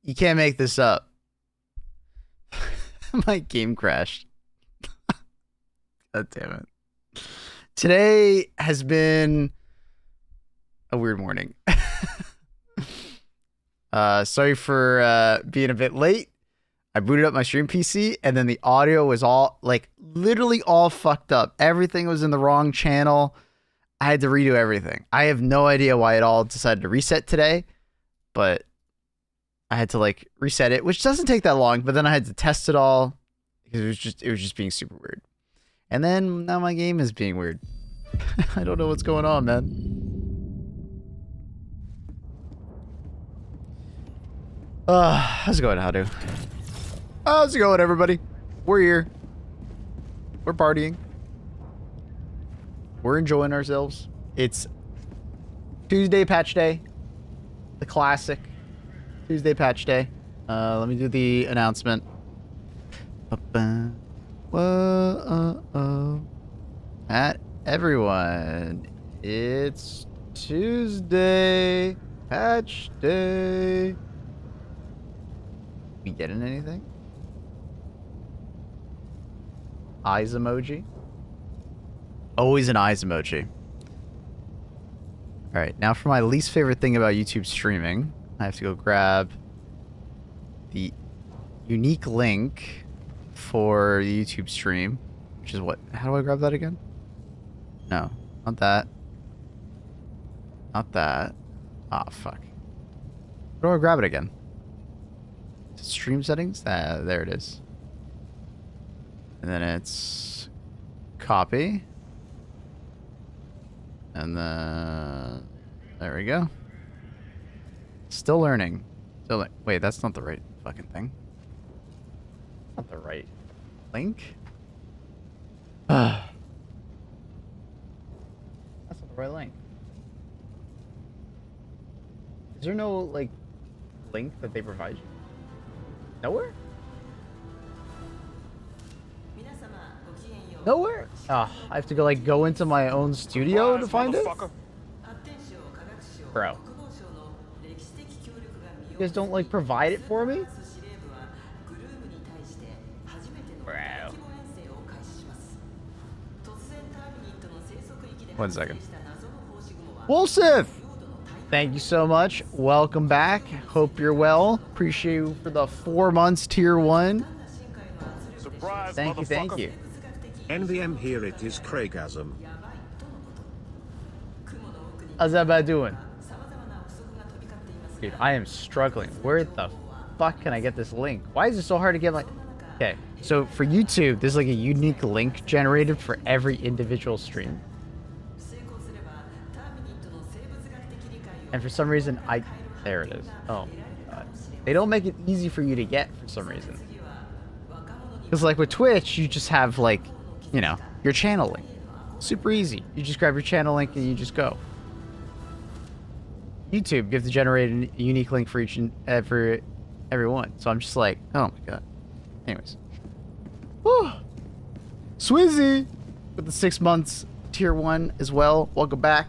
You can't make this up. My game crashed. God damn it. Today has been a weird morning. Sorry for being a bit late. I booted up my stream PC and then the audio was all like literally all fucked up. Everything was in the wrong channel. I had to redo everything. I have no idea why it all decided to reset today, but I had to like reset it, which doesn't take that long, but then I had to test it all because it was just being super weird. And then now my game is being weird. I don't know what's going on, man. How's it going, Howdo? How's it going, everybody? We're here. We're partying. We're enjoying ourselves. It's Tuesday patch day. The classic Tuesday patch day. Let me do the announcement. Whoa, at everyone, it's Tuesday patch day. We getting anything? Eyes emoji. Always an eyes emoji. All right, now for my least favorite thing about YouTube streaming, I have to go grab the unique link for the YouTube stream, which is what? How do I grab that again? No, not that. Not that. Ah, oh, fuck. How do I grab it again? Stream settings? There it is. And then it's copy. And then there we go. Still learning. Wait, that's not the right fucking thing. Not the right link. That's not the right link. Is there no like link that they provide you? Nowhere? Nowhere? I have to go into my own studio to find it? Bro. You guys don't like provide it for me? Bro. 1 second. Wolsif! Thank you so much. Welcome back. Hope you're well. Appreciate you for the 4 months tier 1. Surprise, thank you, thank you. NVM here, it is Craigasm. How's that doing? Dude, I am struggling. Where the fuck can I get this link? Why is it so hard to get like... Okay, so for YouTube, there's like a unique link generated for every individual stream. And for some reason, there it is. Oh my god. They don't make it easy for you to get for some reason. Because like with Twitch, you just have like, you know, your channel link. Super easy. You just grab your channel link and you just go. YouTube, you have to generate a unique link for each and every one. So I'm just like, oh my god. Anyways. Whew. Swizzy with the 6 months tier 1 as well. Welcome back.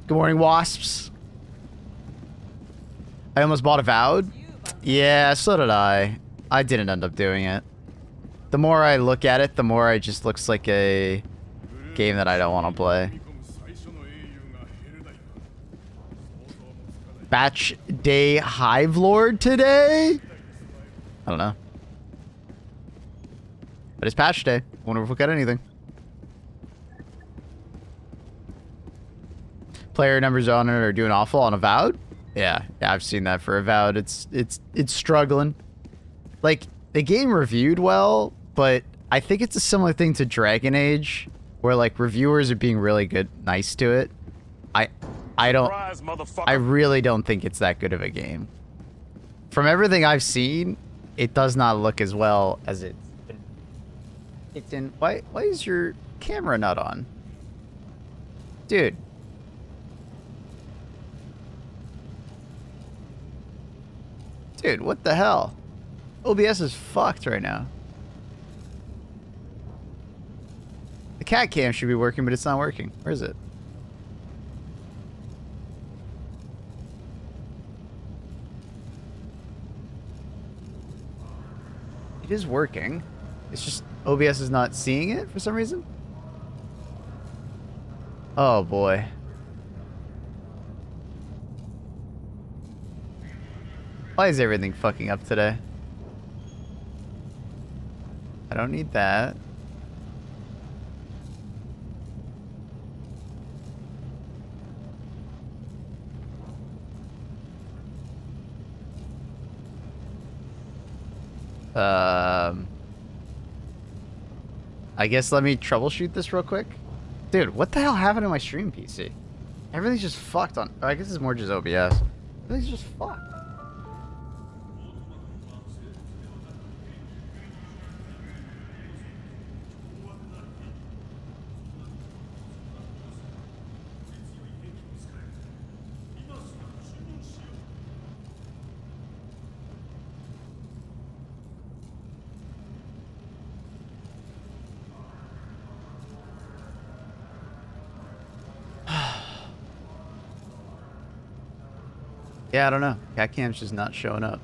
Good morning, wasps. I almost bought Avowed. Yeah, so did I. I didn't end up doing it. The more I look at it, the more it just looks like a game that I don't want to play. Batch Day Hive Lord today? I don't know. But it's patch day. Wonder if we'll get anything. Player numbers on it are doing awful on Avowed. Yeah, I've seen that for Avowed. It's struggling. Like the game reviewed well, but I think it's a similar thing to Dragon Age, where like reviewers are being really nice to it. I really don't think it's that good of a game. From everything I've seen, it does not look as well as it's in. Why is your camera not on? Dude. Dude, what the hell? OBS is fucked right now. The cat cam should be working, but it's not working. Where is it? It is working. It's just OBS is not seeing it for some reason. Oh boy. Why is everything fucking up today? I don't need that. I guess let me troubleshoot this real quick. Dude, what the hell happened to my stream PC? Everything's just fucked on... I guess it's more just OBS. Everything's just fucked. Yeah, I don't know. Cat cam's just not showing up.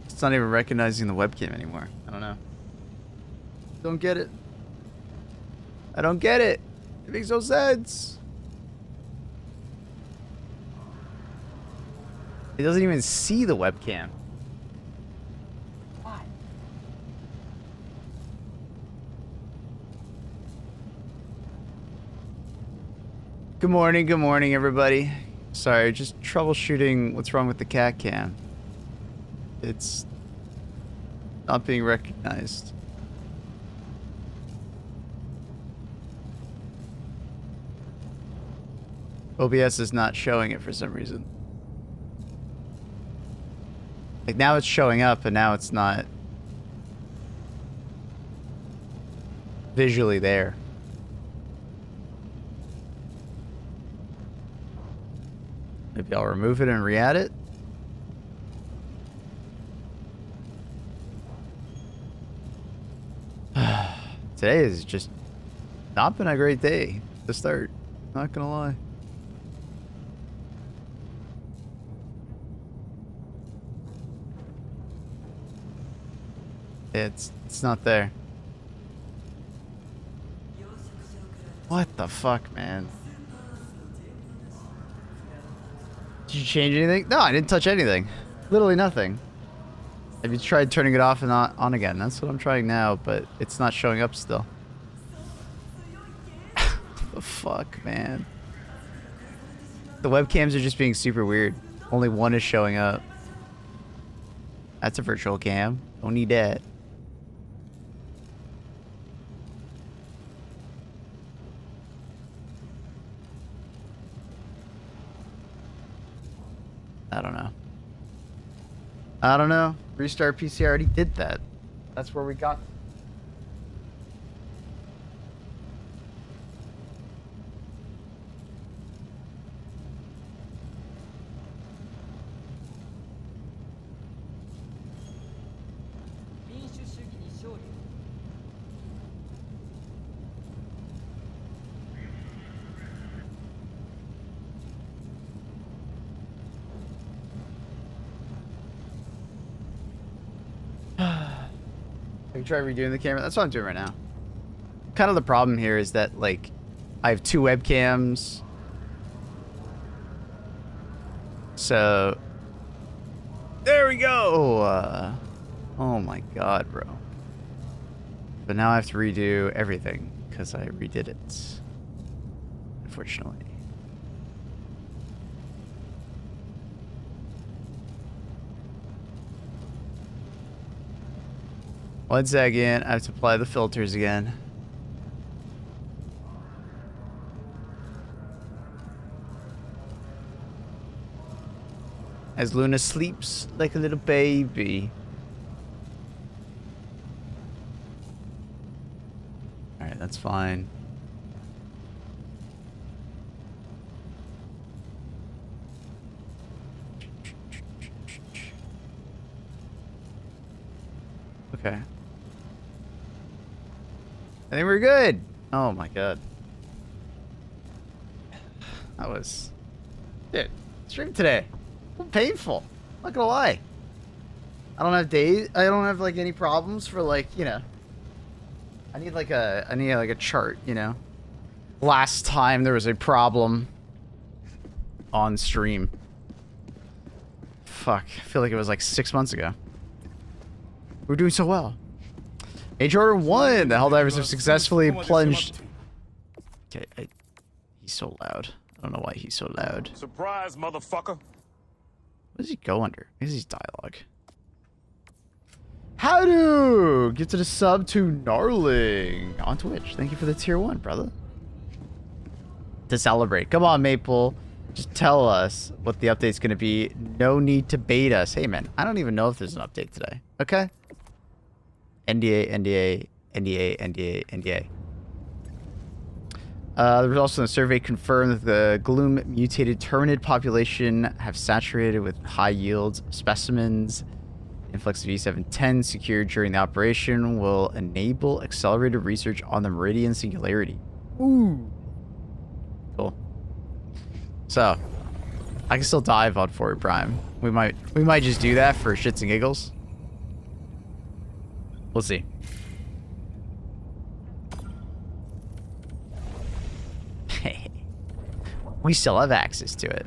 It's not even recognizing the webcam anymore. I don't know. Don't get it. I don't get it. It makes no sense. It doesn't even see the webcam. Why? Good morning, everybody. Sorry, just troubleshooting what's wrong with the cat cam. It's not being recognized. OBS is not showing it for some reason. Like now it's showing up and now it's not visually there. Maybe I'll remove it and re-add it. Today has just not been a great day to start. Not gonna lie. It's not there. What the fuck, man? Did you change anything? No, I didn't touch anything. Literally nothing. Have you tried turning it off and on again? That's what I'm trying now, but it's not showing up still. The fuck, man. The webcams are just being super weird. Only one is showing up. That's a virtual cam. Don't need that. I don't know. I don't know. Restart PC already did that. That's where we got. I can try redoing the camera. That's what I'm doing right now. Kind of the problem here is that, like, I have two webcams. So, there we go. Oh my god, bro. But now I have to redo everything because I redid it. Unfortunately. One second, I have to apply the filters again. As Luna sleeps like a little baby. Alright, that's fine. Okay. I think we're good. Oh my god. That was... Dude, stream today. Painful. Not gonna lie. I don't have days. I don't have like any problems for like, you know. I need like a chart, you know. Last time there was a problem on stream. Fuck. I feel like it was like 6 months ago. We were doing so well. Age Order 1! The Helldivers have successfully plunged... Okay, he's so loud. I don't know why he's so loud. Surprise, motherfucker! What does he go under? What is his dialogue? How do? Get to the sub to Gnarling on Twitch. Thank you for the tier 1, brother. To celebrate. Come on, Maple. Just tell us what the update's going to be. No need to bait us. Hey, man, I don't even know if there's an update today. Okay? NDA, NDA, NDA, NDA, NDA. The results from the survey confirmed that the Gloom mutated Terminid population have saturated with high yields of specimens. Influx of E710 secured during the operation will enable accelerated research on the Meridian Singularity. Ooh. Cool. So, I can still dive on 4 Prime. We might just do that for shits and giggles. We'll see. We still have access to it.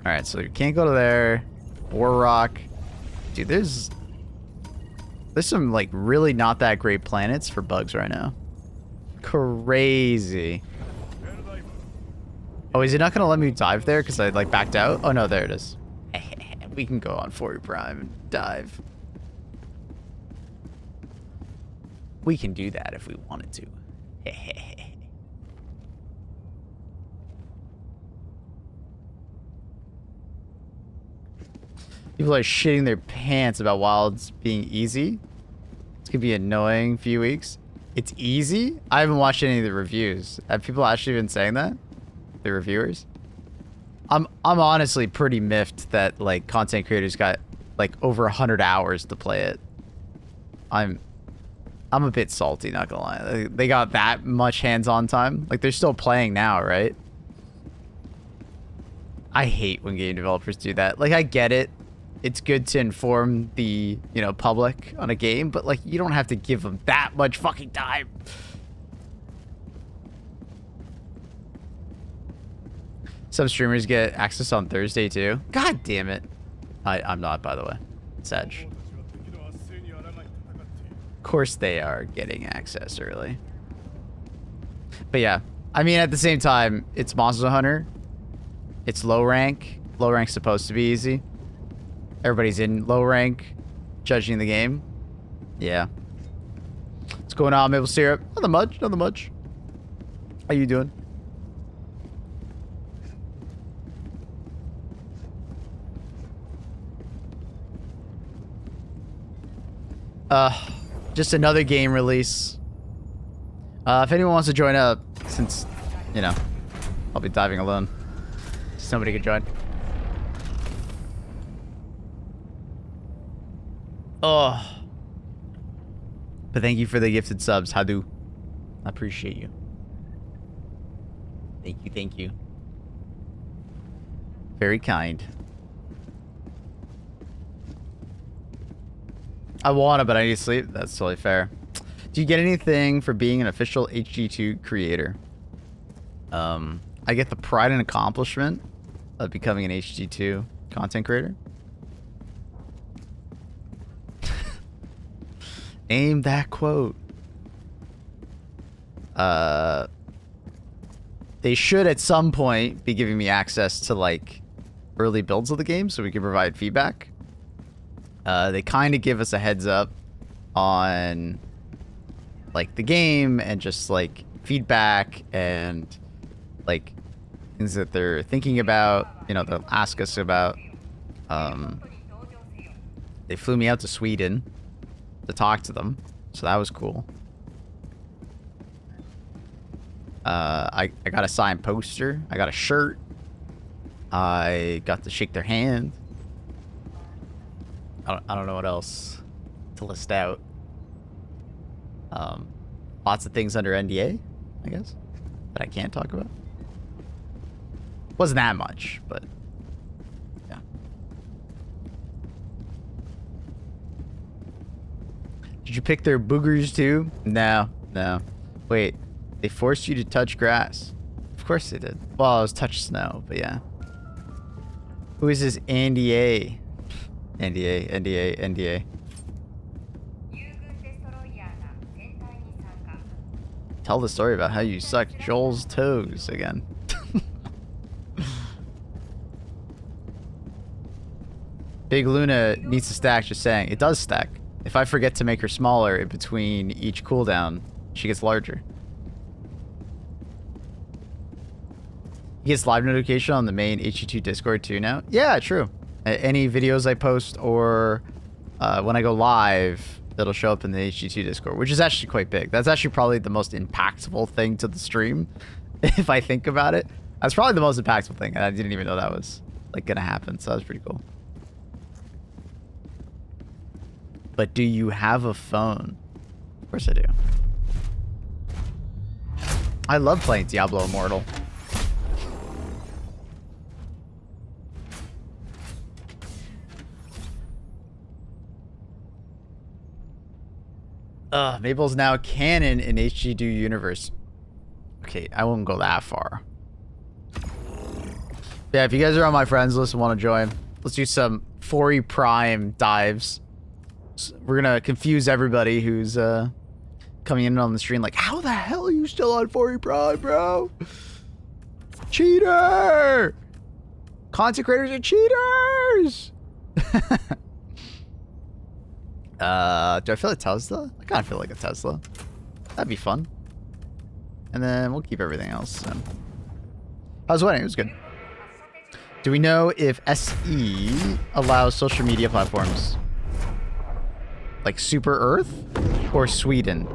Alright, so you can't go to there. War Rock. Dude, there's some, like, really not that great planets for bugs right now. Crazy. Oh, is it not going to let me dive there because I, like, backed out? Oh, no, there it is. We can go on 4 Prime and dive. We can do that if we wanted to. People are shitting their pants about Wilds being easy. It's gonna be an annoying few weeks. It's easy? I haven't watched any of the reviews. Have people actually been saying that? The reviewers? I'm honestly pretty miffed that like content creators got like over 100 hours to play it. I'm a bit salty, not gonna lie. They got that much hands-on time. Like they're still playing now, right? I hate when game developers do that. Like I get it. It's good to inform the, you know, public on a game, but like you don't have to give them that much fucking time. Some streamers get access on Thursday too. God damn it. I'm not, by the way. Sedge. Of course they are getting access early. But yeah, I mean at the same time, it's Monster Hunter. It's low rank. Low rank's supposed to be easy. Everybody's in low rank, judging the game. Yeah. What's going on, Maple Syrup? Nothing much, nothing much. How you doing? Just another game release. If anyone wants to join up, since, you know, I'll be diving alone. Somebody could join. Oh. But thank you for the gifted subs, Hadu. I appreciate you. Thank you, thank you. Very kind. I want to, but I need sleep. That's totally fair. Do you get anything for being an official hd2 creator? I get the pride and accomplishment of becoming an hd2 content creator. Aim that quote. They should at some point be giving me access to like early builds of the game so we can provide feedback. They kind of give us a heads up on like the game and just like feedback and like things that they're thinking about, you know, they'll ask us about. They flew me out to Sweden to talk to them, so that was cool. I got a signed poster, I got a shirt, I got to shake their hand. I don't know what else. to list out. Lots of things under NDA, I guess, that I can't talk about. Wasn't that much, but yeah. Did you pick their boogers too? No, no. Wait, they forced you to touch grass. Of course they did. Well, it was touch snow, but yeah. Who is this Andy A? NDA, NDA, NDA. Tell the story about how you sucked Joel's toes again. Big Luna needs to stack, just saying. It does stack. If I forget to make her smaller in between each cooldown, she gets larger. He gets live notification on the main hd2 Discord too now? Yeah, true. Any videos I post or when I go live, it'll show up in the hd2 Discord, which is actually quite big. That's actually probably the most impactful thing to the stream, if I think about it. That's probably the most impactful thing, and I didn't even know that was like gonna happen, so that was pretty cool. But do you have a phone? Of course I do. I love playing Diablo Immortal. Mabel's now canon in HG2 universe. Okay, I won't go that far. Yeah, if you guys are on my friends list and want to join, let's do some 4E Prime dives. We're gonna confuse everybody who's coming in on the stream like, how the hell are you still on 4E Prime, bro? Cheater! Content creators are cheaters! Do I feel like Tesla? I kind of feel like a Tesla. That'd be fun. And then we'll keep everything else. So. How's the wedding? It was good. Do we know if SE allows social media platforms? Like Super Earth or Sweden?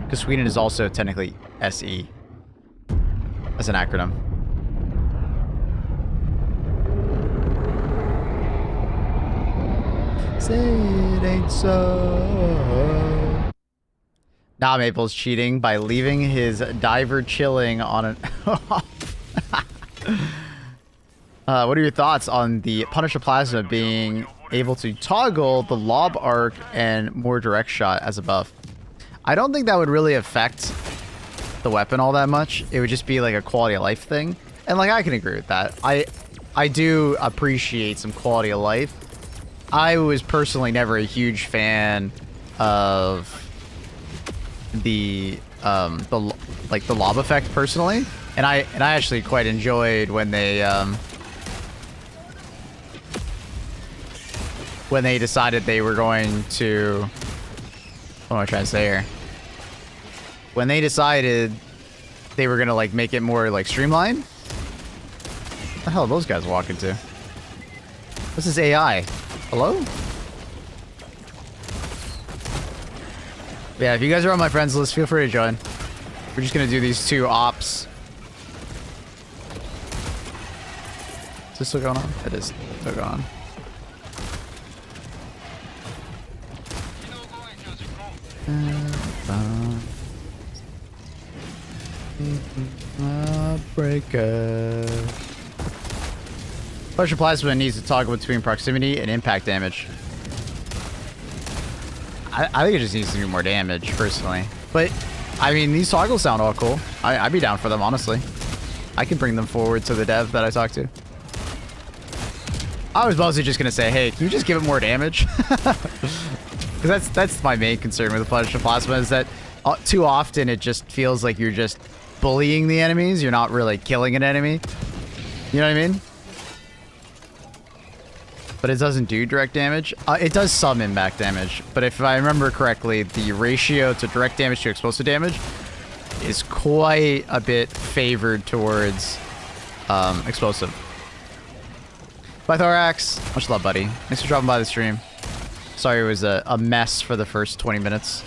Because Sweden is also technically SE as an acronym. Say it ain't so. Nah, Maple's cheating by leaving his diver chilling on an... what are your thoughts on the Punisher Plasma being able to toggle the lob arc and more direct shot as above? I don't think that would really affect the weapon all that much. It would just be like a quality of life thing. And like, I can agree with that. I do appreciate some quality of life. I was personally never a huge fan of the lob effect personally, and I actually quite enjoyed when they decided they were going to, what am I trying to say here? When they decided they were gonna like make it more like streamlined. What the hell are those guys walking to? What's this AI? Hello? Yeah, if you guys are on my friends list, feel free to join. We're just gonna do these two ops. Is this still going on? It is still going on. Breaker. Punisher Plasma needs to toggle between proximity and impact damage. I think it just needs to do more damage, personally. But, I mean, these toggles sound all cool. I'd be down for them, honestly. I can bring them forward to the dev that I talked to. I was mostly just going to say, hey, can you just give it more damage? Because that's my main concern with the Punisher Plasma, is that too often it just feels like you're just bullying the enemies. You're not really killing an enemy. You know what I mean? But it doesn't do direct damage. It does some impact damage, but if I remember correctly, the ratio to direct damage to explosive damage is quite a bit favored towards explosive. Bye, Thorax. Much love, buddy. Thanks for dropping by the stream. Sorry it was a mess for the first 20 minutes.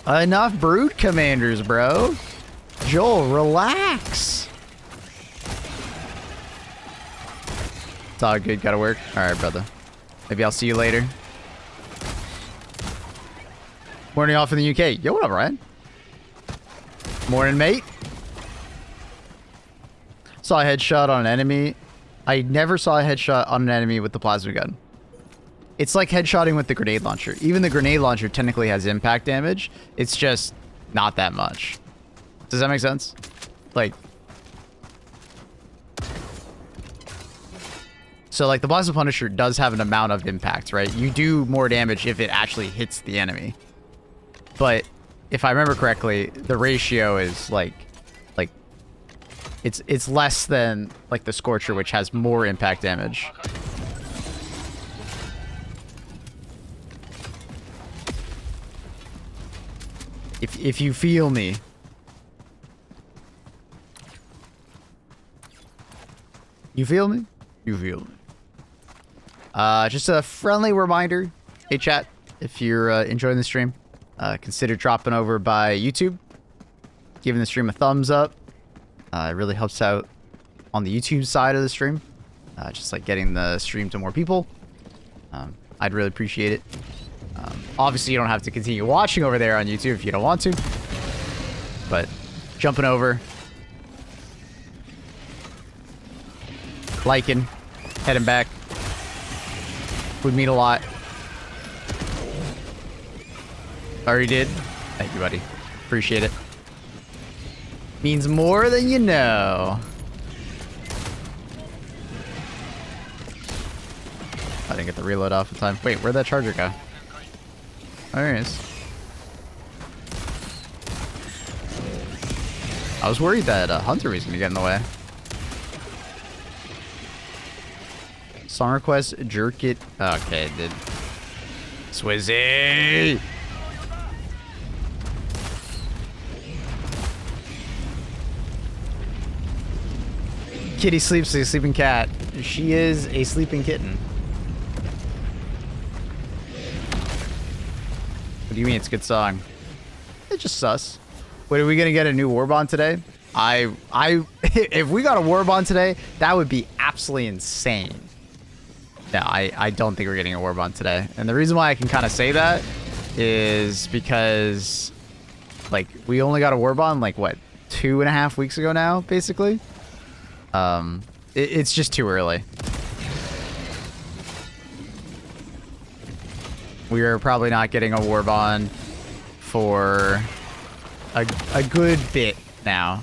Enough brood commanders, bro. Joel, relax. It's all good. Gotta work. All right, brother. Maybe I'll see you later. Morning off in the UK. Yo, what up, Ryan? Morning, mate. Saw a headshot on an enemy. I never saw a headshot on an enemy with the plasma gun. It's like headshotting with the grenade launcher. Even the grenade launcher technically has impact damage. It's just not that much. Does that make sense? Like... So, like, the Plasma Punisher does have an amount of impact, right? You do more damage if it actually hits the enemy. But, if I remember correctly, the ratio is, like... It's less than, like, the Scorcher, which has more impact damage. If you feel me. You feel me? You feel me. Just a friendly reminder, hey chat, if you're enjoying the stream, consider dropping over by YouTube, giving the stream a thumbs up. It really helps out on the YouTube side of the stream, just like getting the stream to more people. I'd really appreciate it. Obviously, you don't have to continue watching over there on YouTube if you don't want to, but jumping over, liking, heading back would mean a lot. Already did. Thank you, buddy. Appreciate it. Means more than you know. I didn't get the reload off in time. Wait, where'd that charger go? Oh, there it is. I was worried that Hunter was gonna get in the way. Song request, jerk it. Okay, it did. Swizzy! Kitty sleeps like a sleeping cat. She is a sleeping kitten. What do you mean it's a good song? It's just sus. Wait, are we gonna get a new Warbond today? If we got a Warbond today, that would be absolutely insane. No, I don't think we're getting a Warbond today. And the reason why I can kind of say that is because, like, we only got a Warbond, like, what, 2.5 weeks ago now, basically? It's just too early. We are probably not getting a Warbond for a good bit now.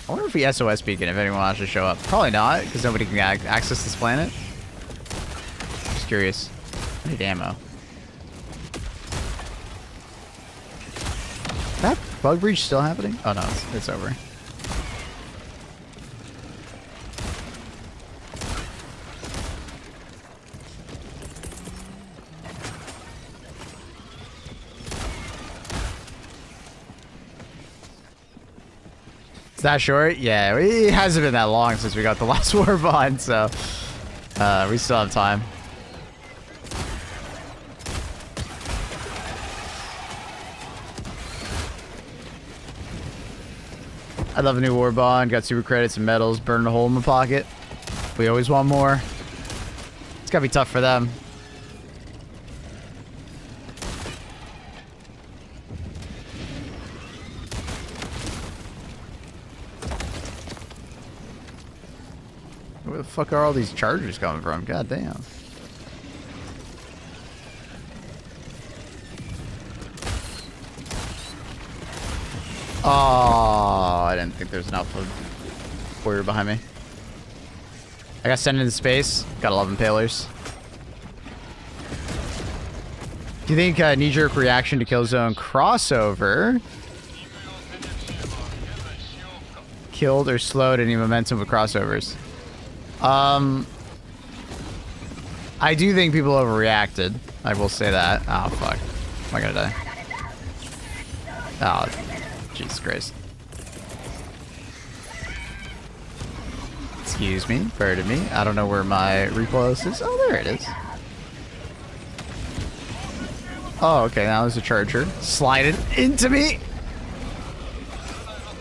I wonder if we SOS beacon if anyone wants to show up. Probably not, because nobody can access this planet. Just curious. I need ammo. Is that bug breach still happening? Oh no, it's over. It's that short? Yeah, it hasn't been that long since we got the last Warbond, so we still have time. I love a new Warbond. Got super credits and medals. Burning a hole in my pocket. We always want more. It's gotta be tough for them. Where the fuck are all these chargers coming from? God damn. Oh, I didn't think there was an alpha warrior behind me. I got sent into space. Gotta love impalers. Do you think knee-jerk reaction to Killzone crossover killed or slowed any momentum with crossovers? I do think people overreacted. I will say that. Oh, fuck. Am I gonna die? Oh, Jesus Christ. Excuse me. Pardon me. I don't know where my recoil is. Oh, there it is. Oh, okay. Now there's a charger. Slide it into me.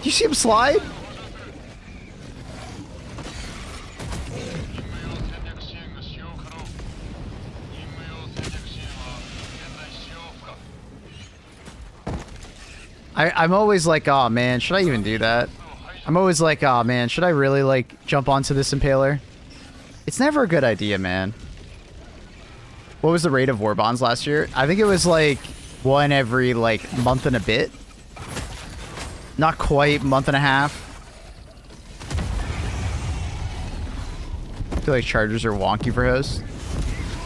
Do you see him slide? I'm always like, oh man, should I even do that? I'm always like, oh man, should I really like jump onto this impaler? It's never a good idea, man. What was the rate of Warbonds last year? I think it was like one every like month and a bit. Not quite month and a half. I feel like chargers are wonky for hosts.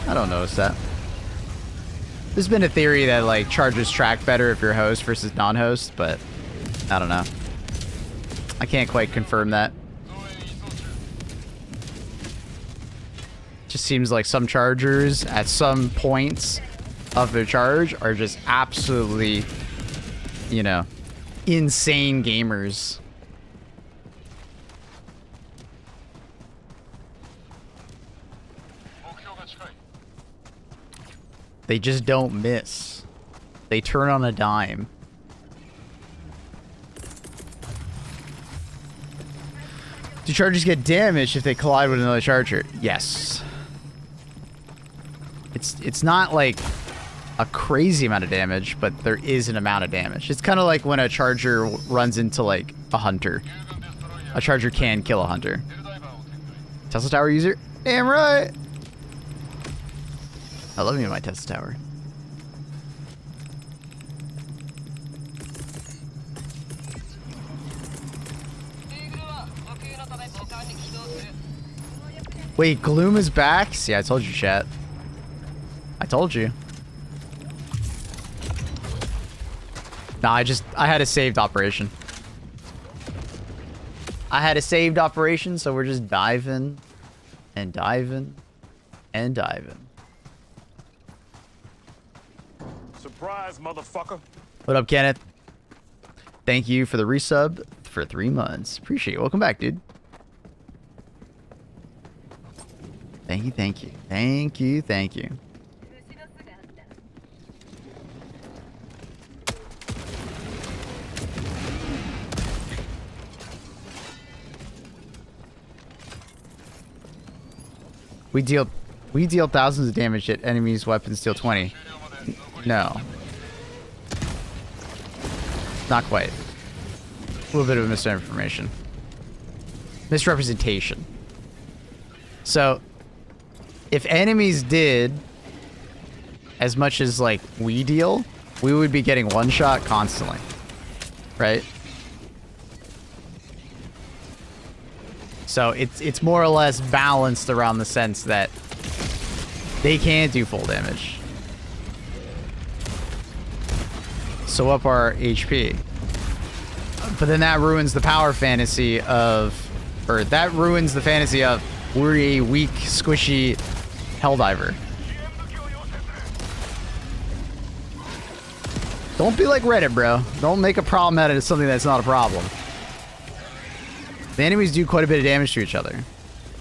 I don't notice that. There's been a theory that like chargers track better if you're host versus non-host, but I don't know. I can't quite confirm that. Just seems like some chargers at some points of their charge are just absolutely, you know, insane gamers. They just don't miss. They turn on a dime. Do chargers get damaged if they collide with another charger? Yes. It's not like a crazy amount of damage, but there is an amount of damage. It's kind of like when a charger runs into like a hunter. A charger can kill a hunter. Tesla Tower user? Damn right. I love me in my Tesla Tower. Wait, Gloom is back? See, I told you, chat. I told you. Nah, I had a saved operation. I had a saved operation, so we're just diving and diving and diving. Surprise, motherfucker. What up, Kenneth? Thank you for the resub for 3 months. Appreciate it. Welcome back, dude. Thank you, thank you. Thank you, thank you. We deal thousands of damage yet enemies' weapons deal 20. No. Not quite. A little bit of misinformation. Misrepresentation. So, if enemies did as much as, like, we deal, we would be getting one shot constantly. Right? So, it's more or less balanced around the sense that they can't do full damage. So up our HP. But then that ruins the power fantasy of... Or that ruins the fantasy of we're a weak, squishy Helldiver. Don't be like Reddit, bro. Don't make a problem out of something that's not a problem. The enemies do quite a bit of damage to each other.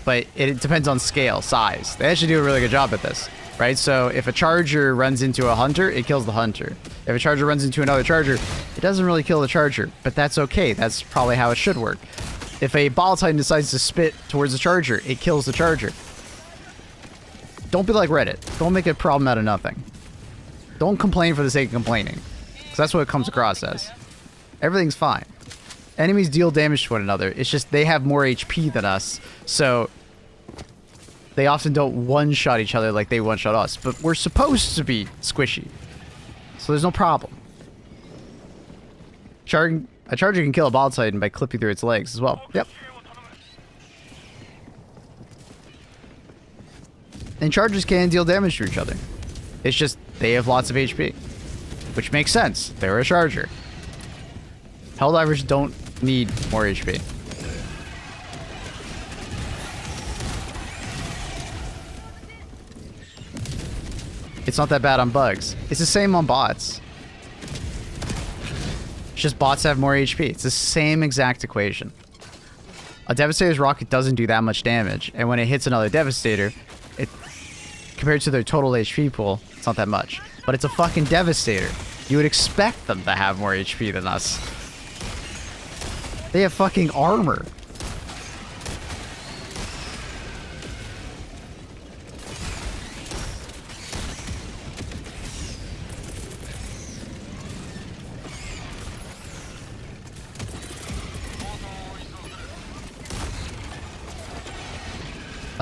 But it depends on scale, size. They actually do a really good job at this. Right? So if a charger runs into a hunter, it kills the hunter. If a charger runs into another charger, it doesn't really kill the charger. But that's okay. That's probably how it should work. If a Ball Titan decides to spit towards the charger, it kills the charger. Don't be like Reddit. Don't make a problem out of nothing. Don't complain for the sake of complaining. Because that's what it comes across as. Everything's fine. Enemies deal damage to one another. It's just they have more HP than us. So they often don't one-shot each other like they one-shot us. But we're supposed to be squishy. So there's no problem. A charger can kill a Ball Titan by clipping through its legs as well. Yep. And chargers can deal damage to each other. It's just they have lots of HP. Which makes sense. They're a charger. Helldivers don't need more HP. It's not that bad on bugs. It's the same on bots. It's just bots have more HP. It's the same exact equation. A Devastator's rocket doesn't do that much damage, and when it hits another Devastator, it compared to their total HP pool, it's not that much. But it's a fucking Devastator. You would expect them to have more HP than us. They have fucking armor.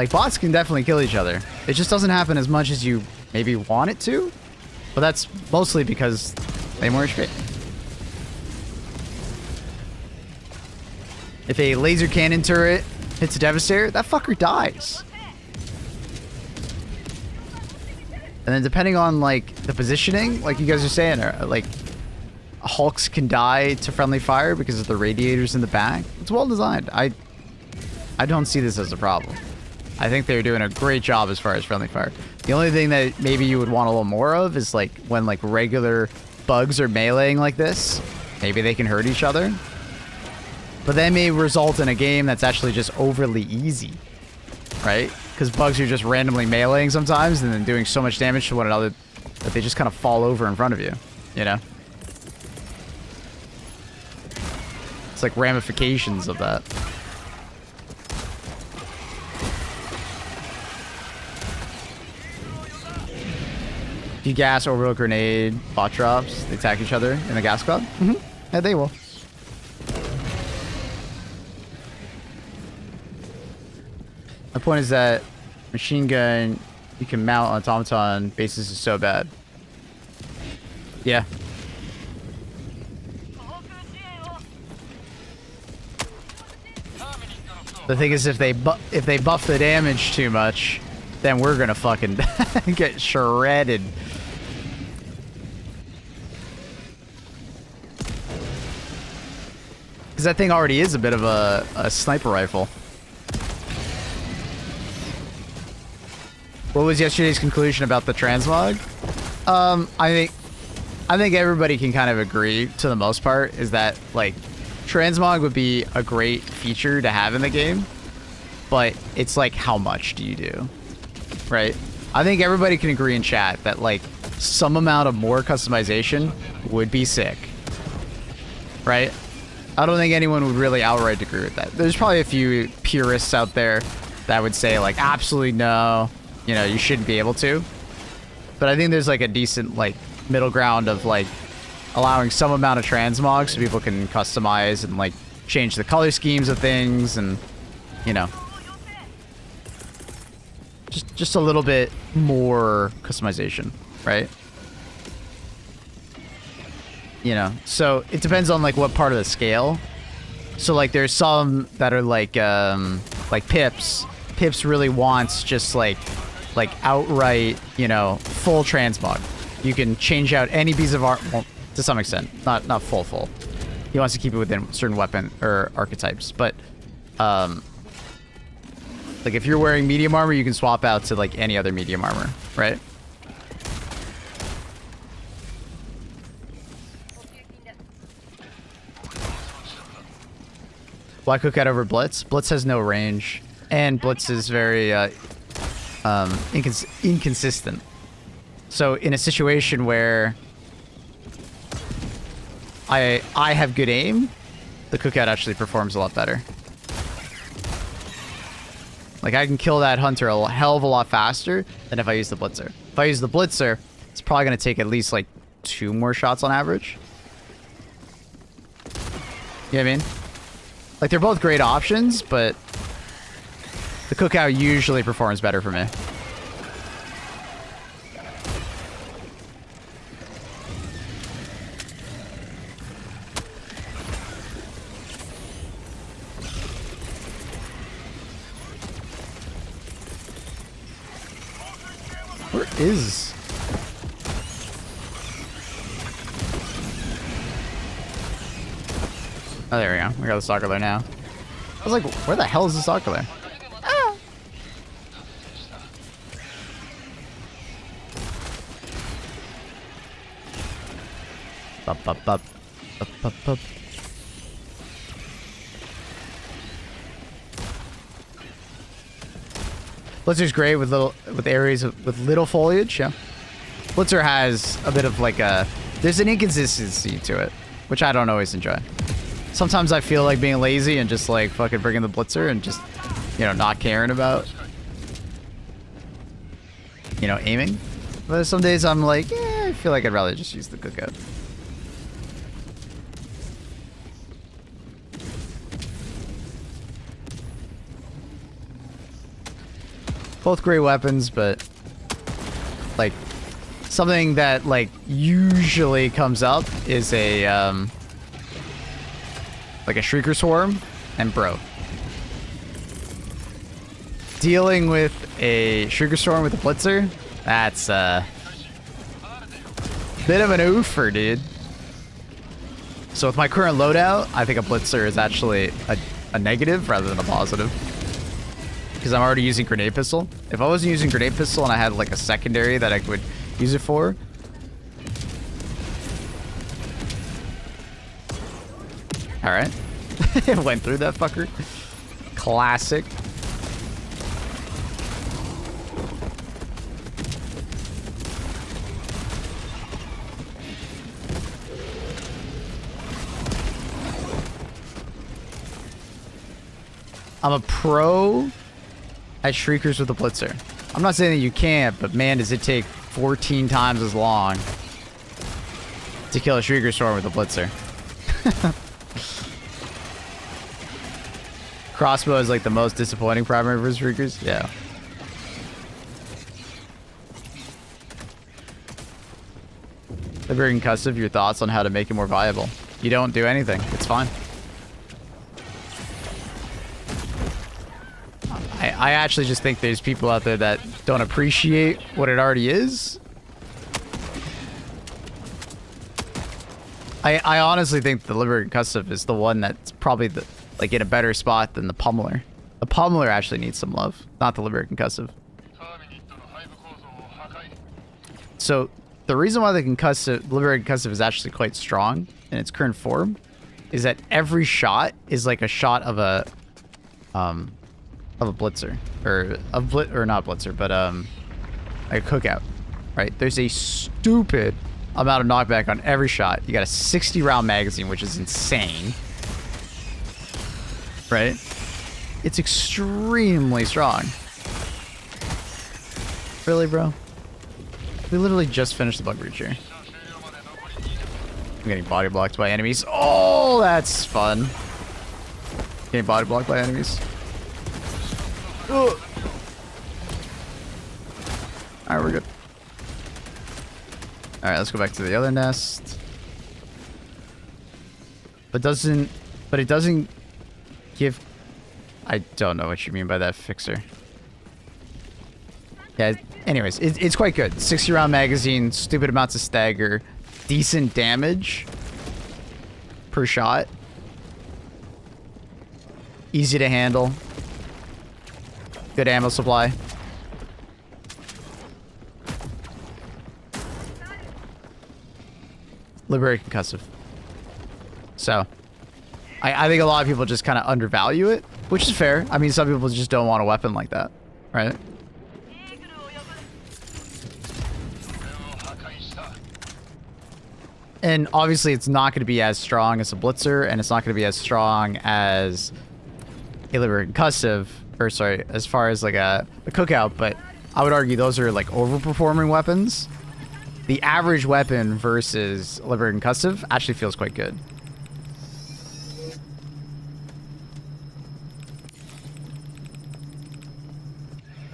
Like, bots can definitely kill each other. It just doesn't happen as much as you maybe want it to. But that's mostly because they more HP. If a laser cannon turret hits a Devastator, that fucker dies. And then depending on, like, the positioning, like you guys are saying, like, Hulks can die to friendly fire because of the radiators in the back. It's well designed. I don't see this as a problem. I think they're doing a great job as far as friendly fire. The only thing that maybe you would want a little more of is, like, when, like, regular bugs are meleeing like this, maybe they can hurt each other. But that may result in a game that's actually just overly easy, right? Because bugs are just randomly meleeing sometimes and then doing so much damage to one another that they just kind of fall over in front of you, you know? It's like ramifications of that. If you gas orbital grenade, bot drops, they attack each other in the gas cloud? Mm-hmm. Yeah, they will. My point is that machine gun you can mount on automaton bases is so bad. Yeah. The thing is, if they buff the damage too much, then we're gonna fucking get shredded. Because that thing already is a bit of a sniper rifle. What was yesterday's conclusion about the transmog? I think everybody can kind of agree, to the most part, is that, like, transmog would be a great feature to have in the game, but it's like, how much do you do, right? I think everybody can agree in chat that, like, some amount of more customization would be sick, right? I don't think anyone would really outright agree with that. There's probably a few purists out there that would say, like, absolutely no, you know, you shouldn't be able to. But I think there's, like, a decent, like, middle ground of, like, allowing some amount of transmog so people can customize and, like, change the color schemes of things and, you know, just a little bit more customization, right? You know, so it depends on, like, what part of the scale. So, like, there's some that are like Pips. Pips really wants just like outright, you know, full transmog. You can change out any piece of art, well, to some extent, not full. He wants to keep it within certain weapon or archetypes, but like, if you're wearing medium armor, you can swap out to, like, any other medium armor, right? Why Cookout over Blitz? Blitz has no range, and Blitz is very inconsistent. So in a situation where I have good aim, the Cookout actually performs a lot better. Like, I can kill that hunter a hell of a lot faster than if I use the Blitzer. If I use the Blitzer, it's probably going to take at least, like, 2 more shots on average. You know what I mean? Like, they're both great options, but the Cookout usually performs better for me. Where is... Oh, there we go. We got the soccer there now. I was like, where the hell is the soccer there? Ah! Bup, bup, bup. Bup, bup, bup. Blitzer's great with areas with little foliage, yeah. Blitzer has a bit of, like, there's an inconsistency to it, which I don't always enjoy. Sometimes I feel like being lazy and just, like, fucking bringing the Blitzer and just, you know, not caring about, you know, aiming. But some days I'm like, yeah, I feel like I'd rather just use the Cookout. Both great weapons, but like something that like usually comes up is a like a Shrieker Swarm, and bro, dealing with a Shrieker Swarm with a Blitzer, that's a bit of an oofer, dude. So with my current loadout, I think a Blitzer is actually a negative rather than a positive. Because I'm already using Grenade Pistol. If I wasn't using Grenade Pistol and I had like a secondary that I could use it for. Alright. It went through that fucker. Classic. I'm a pro at Shriekers with a Blitzer. I'm not saying that you can't, but man, does it take 14 times as long to kill a Shrieker Storm with a Blitzer. Crossbow is like the most disappointing primary for Shriekers. Yeah. Liberating Custom, your thoughts on how to make it more viable. You don't do anything. It's fine. I actually just think there's people out there that don't appreciate what it already is. I honestly think the Liberating Custom is the one that's probably the like in a better spot than the Pummeler. The Pummeler actually needs some love, not the Liberating Custom. So the reason why the Liberating Custom is actually quite strong in its current form is that every shot is like a shot of a Blitzer, or not Blitzer, but like a cookout, right? There's a stupid amount of knockback on every shot. You got a 60 round magazine, which is insane, right? It's extremely strong. Really, bro? We literally just finished the bug breach here. I'm getting body blocked by enemies. Oh, that's fun. Getting body blocked by enemies. Alright, we're good. Alright, let's go back to the other nest. But it doesn't give... I don't know what you mean by that, Fixer. Yeah, anyways, it's quite good. 60 round magazine, stupid amounts of stagger, decent damage per shot. Easy to handle. Good ammo supply. Liberating Concussive. So, I think a lot of people just kind of undervalue it, which is fair. I mean, some people just don't want a weapon like that, right? And obviously, it's not going to be as strong as a Blitzer, and it's not going to be as strong as a Liberating Concussive. Or sorry, as far as like a cookout, but I would argue those are like overperforming weapons. The average weapon versus Liberating Concussive actually feels quite good.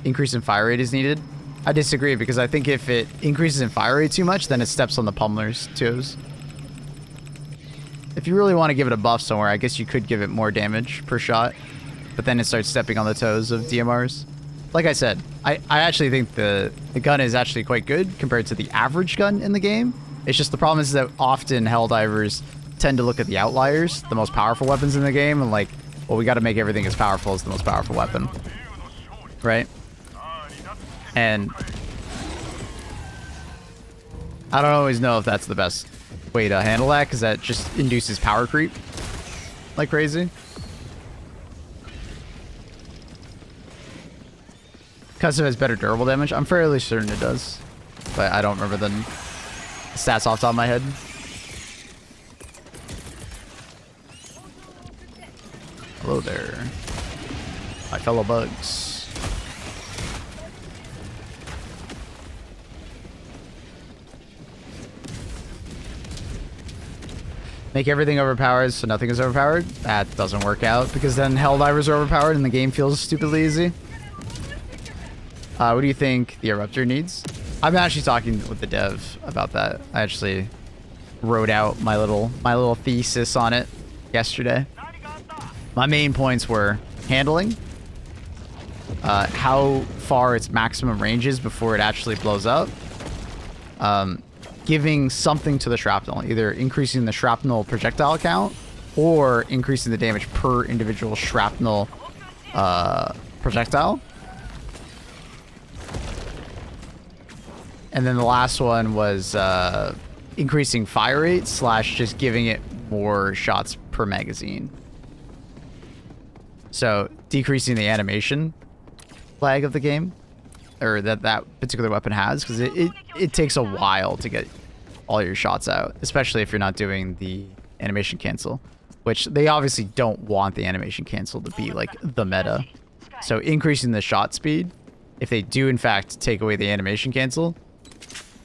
Increase in fire rate is needed. I disagree, because I think if it increases in fire rate too much, then it steps on the Pummeler's toes. If you really want to give it a buff somewhere, I guess you could give it more damage per shot. But then it starts stepping on the toes of DMRs. Like I said, I actually think the gun is actually quite good compared to the average gun in the game. It's just the problem is that often Helldivers tend to look at the outliers, the most powerful weapons in the game, and like, well, we got to make everything as powerful as the most powerful weapon. Right? And I don't always know if that's the best way to handle that, because that just induces power creep like crazy. Custom has better durable damage. I'm fairly certain it does, but I don't remember the stats off the top of my head. Hello there, my fellow bugs. Make everything overpowered so nothing is overpowered. That doesn't work out, because then Helldivers are overpowered and the game feels stupidly easy. What do you think the eruptor needs? I'm actually talking with the dev about that. I actually wrote out my little thesis on it yesterday. My main points were handling, how far its maximum range is before it actually blows up, giving something to the shrapnel, either increasing the shrapnel projectile count or increasing the damage per individual shrapnel projectile. And then the last one was increasing fire rate / just giving it more shots per magazine. So decreasing the animation lag of the game, or that particular weapon has, because it takes a while to get all your shots out, especially if you're not doing the animation cancel, which they obviously don't want the animation cancel to be like the meta. So increasing the shot speed, if they do in fact take away the animation cancel,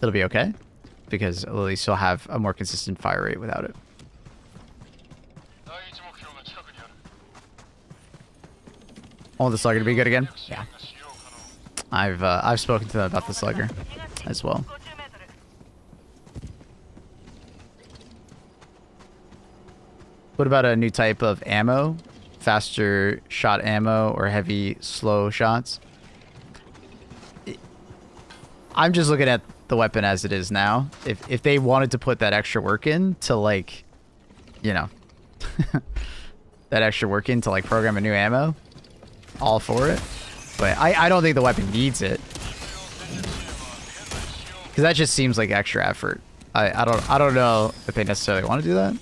it'll be okay, because at least you'll have a more consistent fire rate without it. Oh, the slugger to be good again? Yeah. I've spoken to them about the slugger as well. What about a new type of ammo? Faster shot ammo or heavy slow shots? I'm just looking at the weapon as it is now. If they wanted to put that extra work in to, like, you know, that extra work in to like program a new ammo, all for it. But I don't think the weapon needs it, because that just seems like extra effort. I don't know if they necessarily want to do that.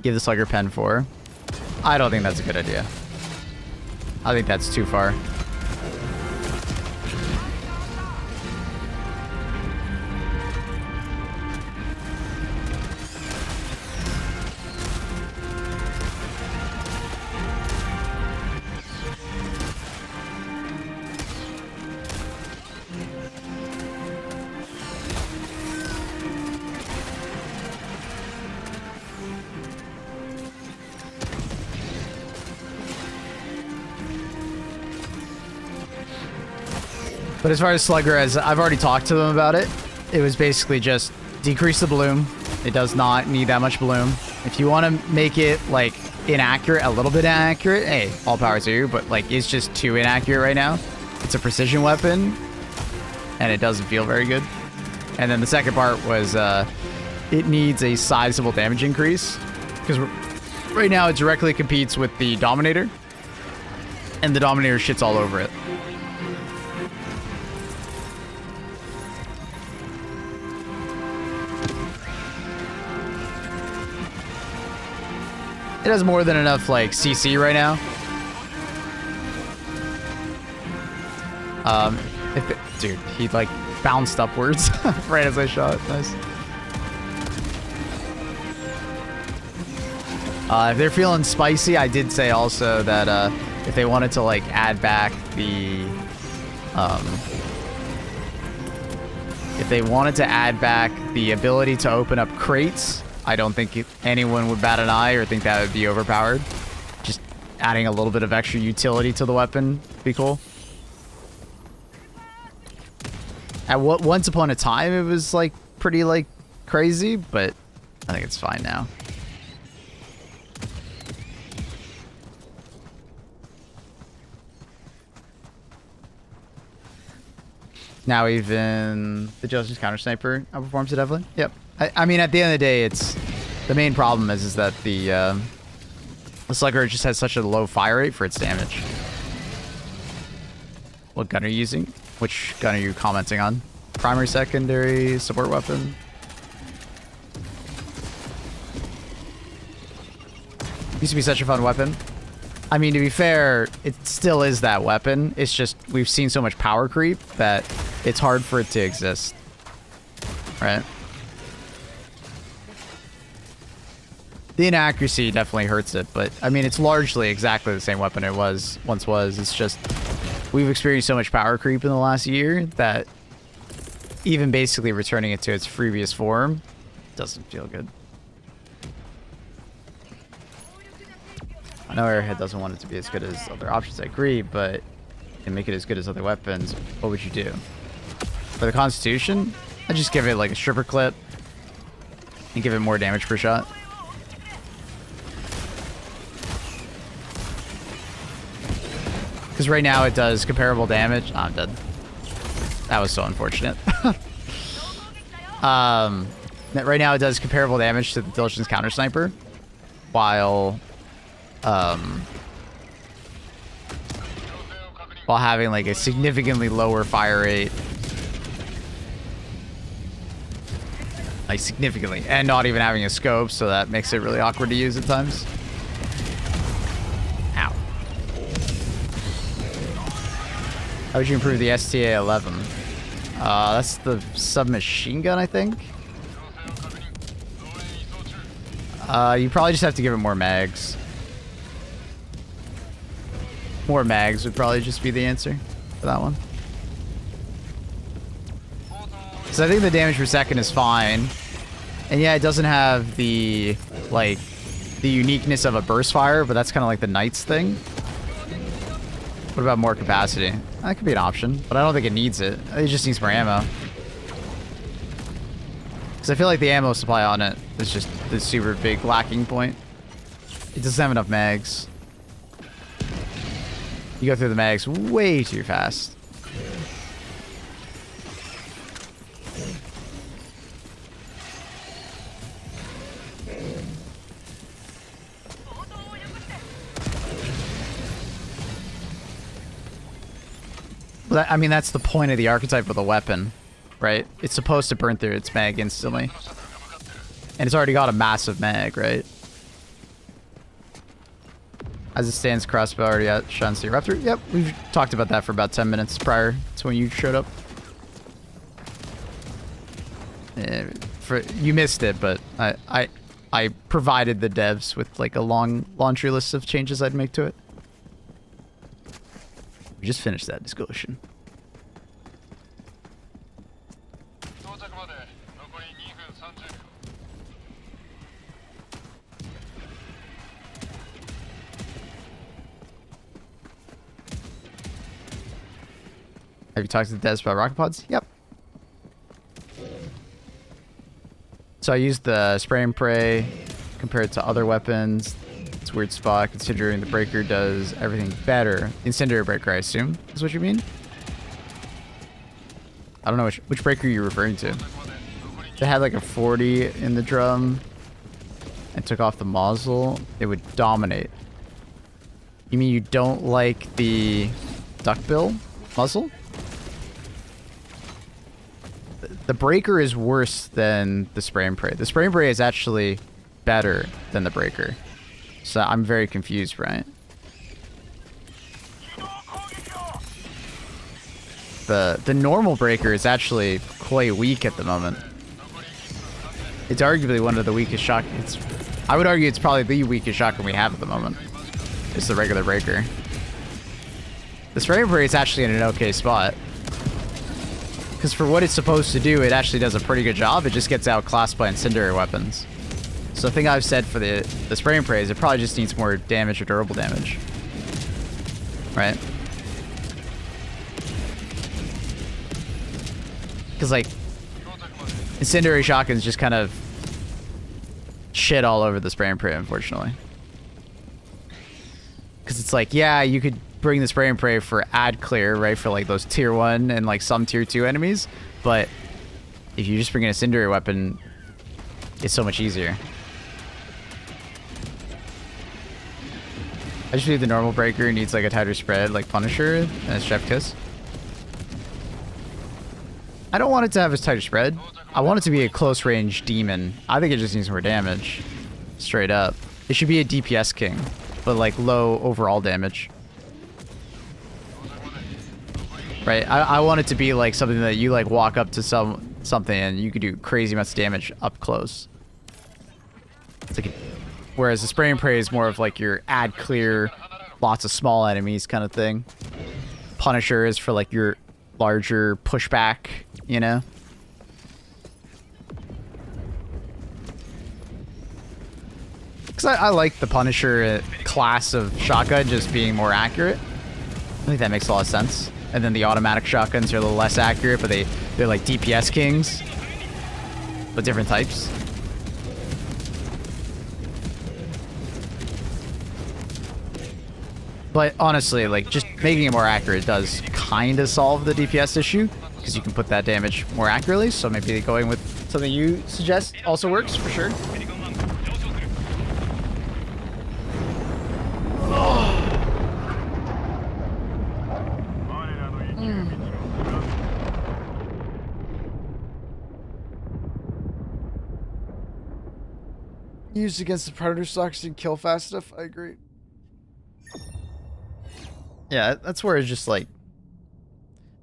Give the slugger pen 4. I don't think that's a good idea. I think that's too far. But as far as Slugger, as I've already talked to them about it, it was basically just decrease the bloom. It does not need that much bloom. If you want to make it like inaccurate, a little bit inaccurate, hey, all power to you, but like it's just too inaccurate right now. It's a precision weapon and it doesn't feel very good. And then the second part was it needs a sizable damage increase, because right now it directly competes with the Dominator and the Dominator shits all over it. It has more than enough, like, CC right now. Dude, he, like, bounced upwards right as I shot. Nice. If they're feeling spicy, I did say also that if they wanted to, like, add back the... if they wanted to add back the ability to open up crates, I don't think anyone would bat an eye or think that would be overpowered. Just adding a little bit of extra utility to the weapon would be cool. Once upon a time, it was like pretty like crazy, but I think it's fine now. Now even the Joseph's counter sniper outperforms it heavily. Yep. I mean, at the end of the day, it's the main problem is that the Slugger just has such a low fire rate for its damage. What gun are you using? Which gun are you commenting on? Primary, secondary, support weapon? Used to be such a fun weapon. I mean, to be fair, it still is that weapon. It's just we've seen so much power creep that it's hard for it to exist. Right? The inaccuracy definitely hurts it, but I mean, it's largely exactly the same weapon it once was. It's just we've experienced so much power creep in the last year that even basically returning it to its previous form doesn't feel good. I know Airhead doesn't want it to be as good as other options, I agree, but and make it as good as other weapons, what would you do? For the Constitution, I'd just give it like a stripper clip and give it more damage per shot. Because right now it does comparable damage. Oh, I'm dead. That was so unfortunate. Right now it does comparable damage to the Diligence Counter Sniper, while having like a significantly lower fire rate. Like significantly, and not even having a scope, so that makes it really awkward to use at times. Ow. How would you improve the STA-11? That's the submachine gun, I think. You probably just have to give it more mags. More mags would probably just be the answer for that one. So I think the damage per second is fine. And yeah, it doesn't have the, like, the uniqueness of a burst fire, but that's kind of like the Knights thing. What about more capacity? That could be an option, but I don't think it needs it. It just needs more ammo. Because I feel like the ammo supply on it is just the super big lacking point. It doesn't have enough mags. You go through the mags way too fast. Well, I mean, that's the point of the archetype of the weapon, right? It's supposed to burn through its mag instantly. And it's already got a massive mag, right? As it stands, crossbow already outshines the Raptor. Yep, we've talked about that for about 10 minutes prior to when you showed up. You missed it, but I provided the devs with like a long laundry list of changes I'd make to it. We just finished that discussion. Have you talked to the devs about rocket pods? Yep. So I used the spray and pray compared to other weapons. It's a weird spot considering the breaker does everything better. Incendiary breaker, I assume, is what you mean? I don't know which breaker you're referring to. If it had like a 40 in the drum and took off the muzzle, it would dominate. You mean you don't like the duckbill muzzle? The breaker is worse than the spray and pray. The spray and pray is actually better than the breaker. So I'm very confused, Brian. The normal breaker is actually quite weak at the moment. It's arguably one of the weakest shotguns. I would argue it's probably the weakest shotgun we have at the moment. It's the regular breaker. The spray and pray is actually in an okay spot. Because for what it's supposed to do, it actually does a pretty good job. It just gets outclassed by incendiary weapons. So the thing I've said for the spray and pray is it probably just needs more damage or durable damage. Right? Because, like, incendiary shotguns just kind of shit all over the spray and pray, unfortunately. Because it's like, yeah, you could bring the spray and pray for ad clear, right? For like those tier 1 and like some tier 2 enemies. But if you just bring an incendiary weapon, it's so much easier. I just believe the normal breaker needs like a tighter spread like Punisher and a Chef Kiss. I don't want it to have a tighter spread. I want it to be a close range demon. I think it just needs more damage. Straight up. It should be a DPS king, but like low overall damage. Right, I want it to be like something that you like walk up to something and you could do crazy amounts of damage up close. It's like whereas the spray and pray is more of like your ad clear, lots of small enemies kind of thing. Punisher is for like your larger pushback, you know? Because I like the Punisher class of shotgun just being more accurate. think that makes a lot of sense. And then the automatic shotguns are a little less accurate, but they're like DPS kings, but different types. But honestly, like, just making it more accurate does kind of solve the DPS issue, because you can put that damage more accurately. So maybe going with something you suggest also works for sure. Used against the predator stocks and kill fast enough. I agree. Yeah, that's where it's just like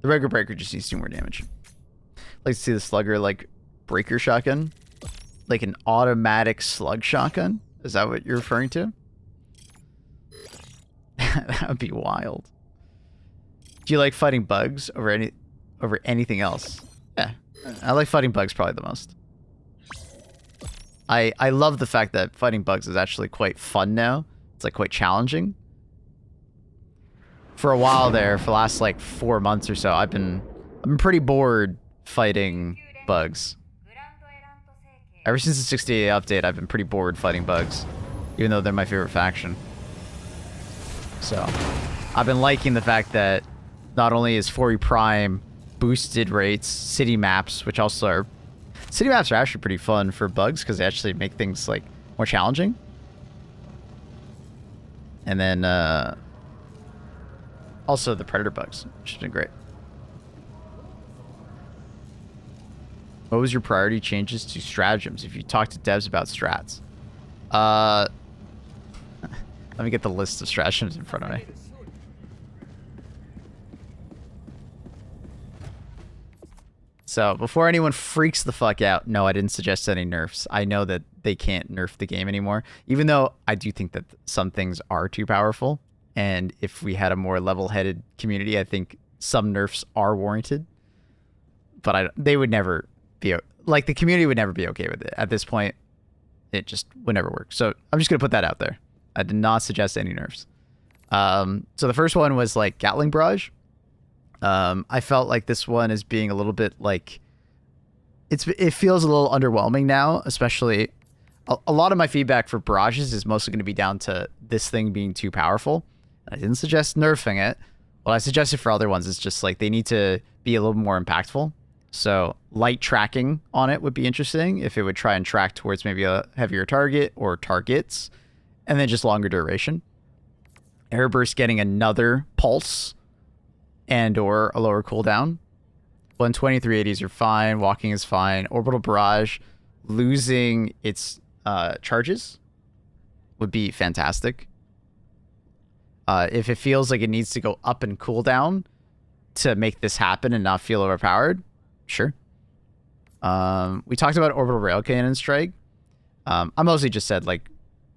the regular breaker just needs to do more damage. Like to see the slugger like breaker shotgun, like an automatic slug shotgun. Is that what you're referring to? That would be wild. Do you like fighting bugs over anything else? Yeah, I like fighting bugs probably the most. I love the fact that fighting bugs is actually quite fun now. It's like quite challenging. For a while there, for the last like 4 months or so, I've been pretty bored fighting bugs. Ever since the 68 update, I've been pretty bored fighting bugs, even though they're my favorite faction. So, I've been liking the fact that not only is 4E Prime boosted rates, city maps, which also are... City maps are actually pretty fun for bugs because they actually make things like more challenging. And then also the predator bugs, which has been great. What was your priority changes to stratagems if you talk to devs about strats? Let me get the list of stratagems in front of me. So, before anyone freaks the fuck out, no, I didn't suggest any nerfs. I know that they can't nerf the game anymore, even though I do think that some things are too powerful. And if we had a more level-headed community, I think some nerfs are warranted. But they would never be... Like, the community would never be okay with it. At this point, it just would never work. So, I'm just going to put that out there. I did not suggest any nerfs. So, the first one was, like, Gatling Barrage. I felt like this one is being a little bit like it feels a little underwhelming now, especially a lot of my feedback for barrages is mostly going to be down to this thing being too powerful. I didn't suggest nerfing it. What I suggested for other ones is just like they need to be a little more impactful. So light tracking on it would be interesting if it would try and track towards maybe a heavier target or targets, and then just longer duration. Airburst getting another pulse and or a lower cooldown. 12380s are fine. Walking is fine. Orbital Barrage losing its charges would be fantastic. If it feels like it needs to go up and cooldown to make this happen and not feel overpowered, sure. We talked about Orbital Rail Cannon Strike. I mostly just said like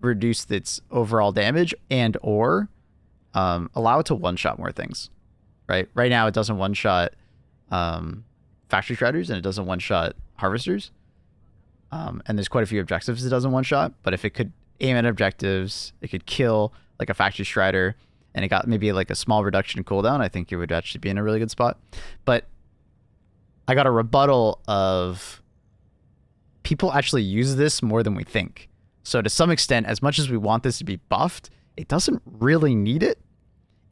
reduce its overall damage and or allow it to one-shot more things. Right now, it doesn't one-shot factory shredders, and it doesn't one-shot harvesters. And there's quite a few objectives it doesn't one-shot. But if it could aim at objectives, it could kill like a factory shredder, and it got maybe like a small reduction in cooldown, I think it would actually be in a really good spot. But I got a rebuttal of people actually use this more than we think. So to some extent, as much as we want this to be buffed, it doesn't really need it.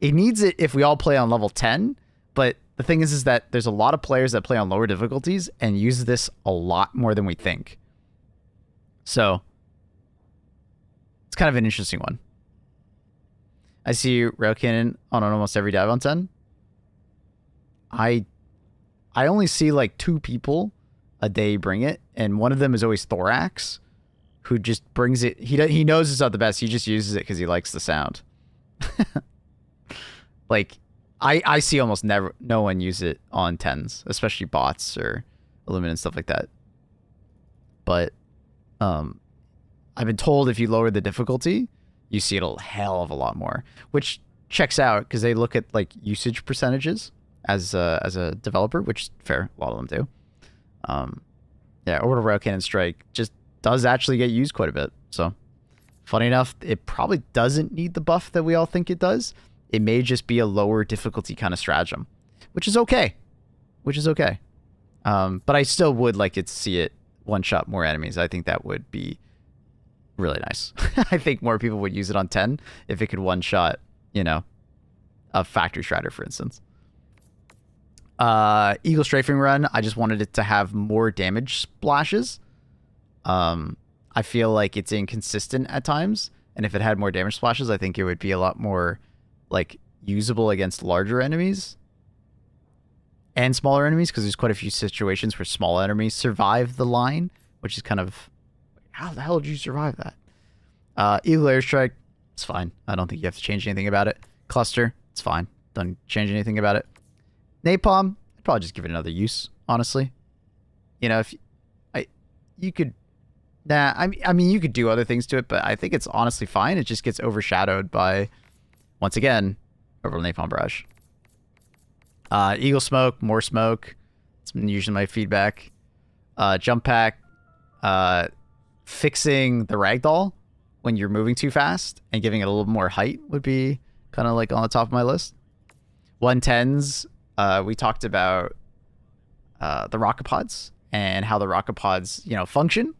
It needs it if we all play on level 10, but the thing is that there's a lot of players that play on lower difficulties and use this a lot more than we think. So, it's kind of an interesting one. I see Rail Cannon on almost every dive on 10. I only see like 2 people a day bring it, and one of them is always Thorax, who just brings it. He knows it's not the best, he just uses it because he likes the sound. Like, I see almost no one use it on 10s, especially bots or Illumina and stuff like that. But I've been told if you lower the difficulty, you see it a hell of a lot more, which checks out because they look at like usage percentages as a developer, which is fair. A lot of them do. Yeah, Orbital Rail Cannon Strike just does actually get used quite a bit. So, funny enough, it probably doesn't need the buff that we all think it does. It may just be a lower difficulty kind of stratagem, which is okay. But I still would like it to see it one-shot more enemies. I think that would be really nice. I think more people would use it on 10 if it could one-shot, you know, a factory strider, for instance. Eagle strafing run, I just wanted it to have more damage splashes. I feel like it's inconsistent at times, and if it had more damage splashes, I think it would be a lot more like usable against larger enemies and smaller enemies, because there's quite a few situations where small enemies survive the line, which is kind of, how the hell did you survive that? Eagle airstrike, it's fine. I don't think you have to change anything about it. Cluster, it's fine. Don't change anything about it. Napalm, I'd probably just give it another use, honestly. You know, if you could, I mean, you could do other things to it, but I think it's honestly fine. It just gets overshadowed by, once again, Orbital Napalm Barrage. Eagle smoke, more smoke. It's usually my feedback. Jump pack, fixing the ragdoll when you're moving too fast and giving it a little more height would be kind of like on the top of my list. 110s, we talked about the rocket pods and how the rocket pods, you know, function.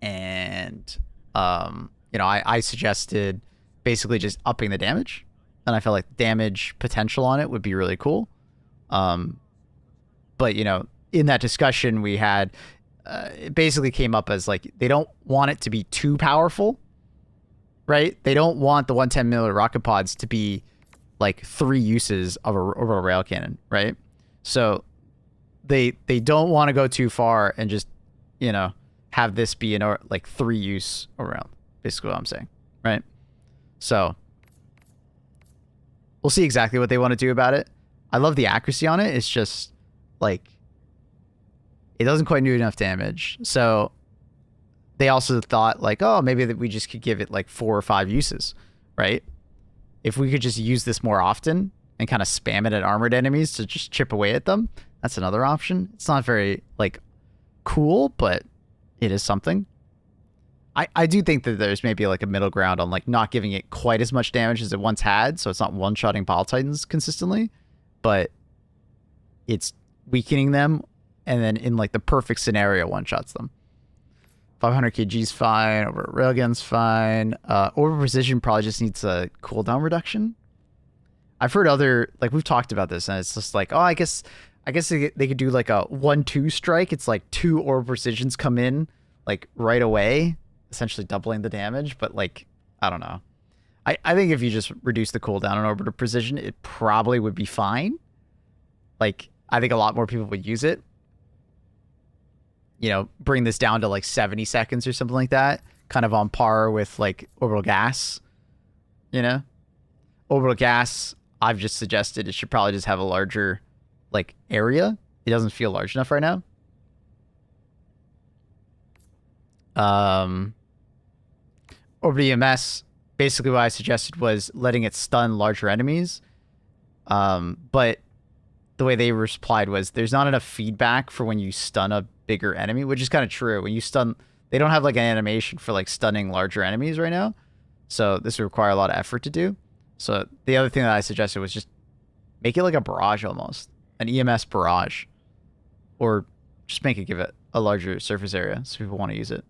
And, you know, I suggested basically just upping the damage. And I felt like damage potential on it would be really cool. But, you know, in that discussion we had, it basically came up as like, they don't want it to be too powerful, right? They don't want the 110 millimeter rocket pods to be like 3 uses of a orbital rail cannon, right? So they don't want to go too far and just, you know, have this be an like 3 use around, basically what I'm saying, right? So we'll see exactly what they want to do about it. I love the accuracy on it. It's just like, it doesn't quite do enough damage. So they also thought like, oh, maybe that we just could give it like 4 or 5 uses, right? If we could just use this more often and kind of spam it at armored enemies to just chip away at them, that's another option. It's not very like cool, but it is something. I do think that there's maybe like a middle ground on like not giving it quite as much damage as it once had, so it's not one-shotting Bile Titans consistently, but it's weakening them, and then in like the perfect scenario, one-shots them. 500 kg's fine. Over railgun's fine. Over precision probably just needs a cooldown reduction. I've heard other, like we've talked about this, and it's just like, oh, I guess they could do like a 1-2 strike. It's like 2 orb precisions come in like right away, essentially doubling the damage. But like, I don't know. I think if you just reduce the cooldown on orbital precision, it probably would be fine. Like, I think a lot more people would use it. You know, bring this down to like 70 seconds or something like that. Kind of on par with like orbital gas. You know? Orbital gas, I've just suggested it should probably just have a larger like area. It doesn't feel large enough right now. Orbital EMS, basically what I suggested was letting it stun larger enemies. But the way they replied was there's not enough feedback for when you stun a bigger enemy, which is kind of true. When you stun, they don't have like an animation for like stunning larger enemies right now. So this would require a lot of effort to do. So the other thing that I suggested was just make it like a barrage almost. An EMS barrage. Or just make it give it a larger surface area so people want to use it.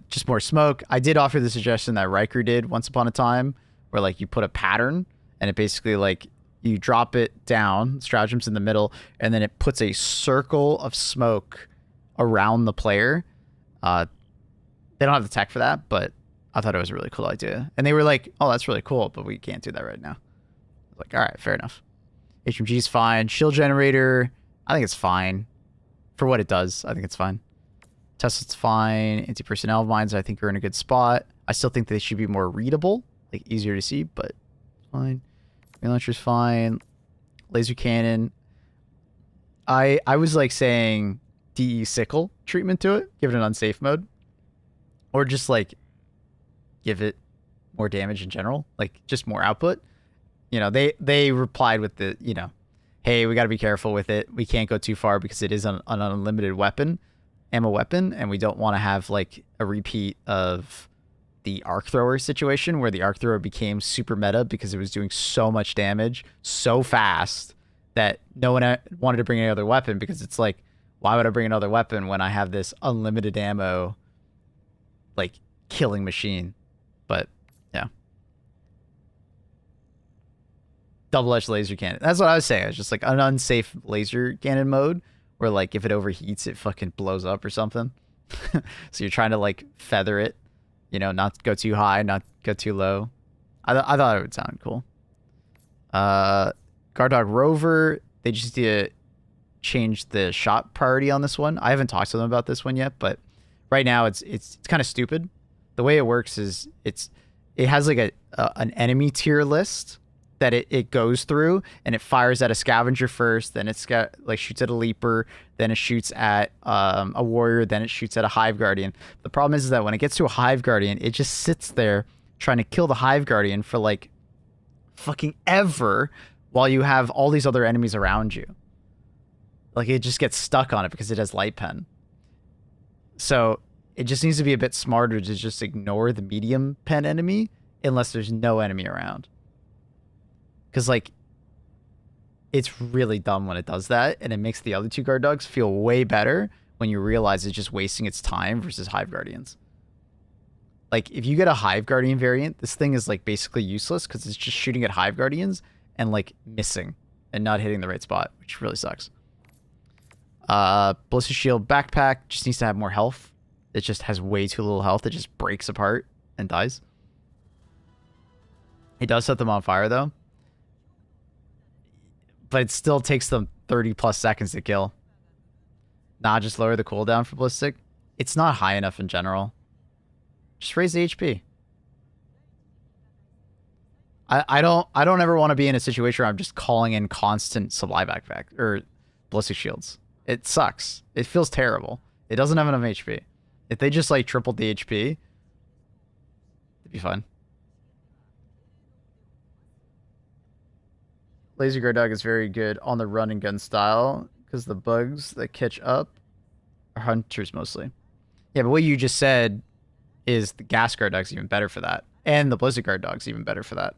Just more smoke. I did offer the suggestion that Riker did once upon a time, where like you put a pattern and it basically like you drop it down, stratagem's in the middle, and then it puts a circle of smoke around the player. They don't have the tech for that, but I thought it was a really cool idea. And they were like, oh, that's really cool, but we can't do that right now. I was like, all right, fair enough. HMG's fine. Shield generator, I think it's fine. For what it does, I think it's fine. Tesla's fine. Anti-personnel mines, I think, are in a good spot. I still think they should be more readable, like easier to see, but fine. Main launcher's fine. Laser cannon. I was like saying DE sickle treatment to it, give it an unsafe mode, or just like give it more damage in general, like just more output. You know, they replied with the, you know, hey, we got to be careful with it. We can't go too far because it is an unlimited weapon. ammo weapon, and we don't want to have like a repeat of the arc thrower situation where the arc thrower became super meta because it was doing so much damage so fast that no one wanted to bring any other weapon, because it's like, why would I bring another weapon when I have this unlimited ammo, like, killing machine? But yeah, double-edged laser cannon. That's what I was saying. It's just like an unsafe laser cannon mode where, like, if it overheats, it fucking blows up or something. So you're trying to like feather it, you know, not go too high, not go too low. I thought it would sound cool. Guard Dog Rover, they just need to change the shot priority on this one. I haven't talked to them about this one yet, but right now it's kind of stupid. The way it works is it has like an enemy tier list that it goes through, and it fires at a scavenger first, then it's got like shoots at a leaper, then it shoots at a warrior, then it shoots at a hive guardian. The problem is that when it gets to a hive guardian, it just sits there trying to kill the hive guardian for like fucking ever while you have all these other enemies around you. Like, it just gets stuck on it because it has light pen. So it just needs to be a bit smarter to just ignore the medium pen enemy unless there's no enemy around. Because, like, it's really dumb when it does that, and it makes the other two guard dogs feel way better when you realize it's just wasting its time versus hive guardians. Like, if you get a hive guardian variant, this thing is, like, basically useless because it's just shooting at hive guardians and, like, missing and not hitting the right spot, which really sucks. Ballistic Shield Backpack just needs to have more health. It just has way too little health. It just breaks apart and dies. It does set them on fire, though. But it still takes them 30 plus seconds to kill. Nah, just lower the cooldown for Ballistic. It's not high enough in general. Just raise the HP. I don't ever want to be in a situation where I'm just calling in constant supply backpack or ballistic shields. It sucks. It feels terrible. It doesn't have enough HP. If they just like tripled the HP, it'd be fun. Laser Guard Dog is very good on the run and gun style because the bugs that catch up are hunters mostly. Yeah, but what you just said is the Gas Guard Dog's even better for that. And the Blizzard Guard Dog's even better for that.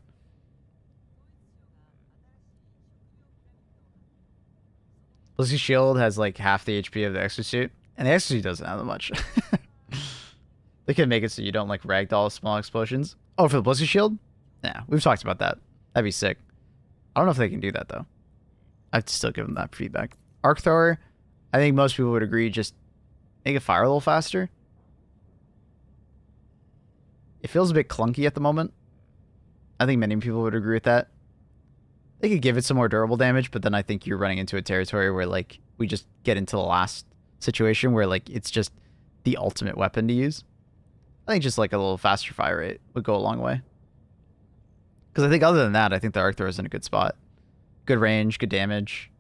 Ballistic Shield has like half the HP of the exosuit, and the exosuit doesn't have that much. They could make it so you don't like ragdoll small explosions. Oh, for the Ballistic Shield? Nah, we've talked about that. That'd be sick. I don't know if they can do that though. I'd still give them that feedback. Arc Thrower, I think most people would agree, just make it fire a little faster. It feels a bit clunky at the moment. I think many people would agree with that. They could give it some more durable damage, but then I think you're running into a territory where like we just get into the last situation where like it's just the ultimate weapon to use. I think just like a little faster fire rate would go a long way. Because I think other than that, I think the Arc Thrower is in a good spot. Good range, good damage,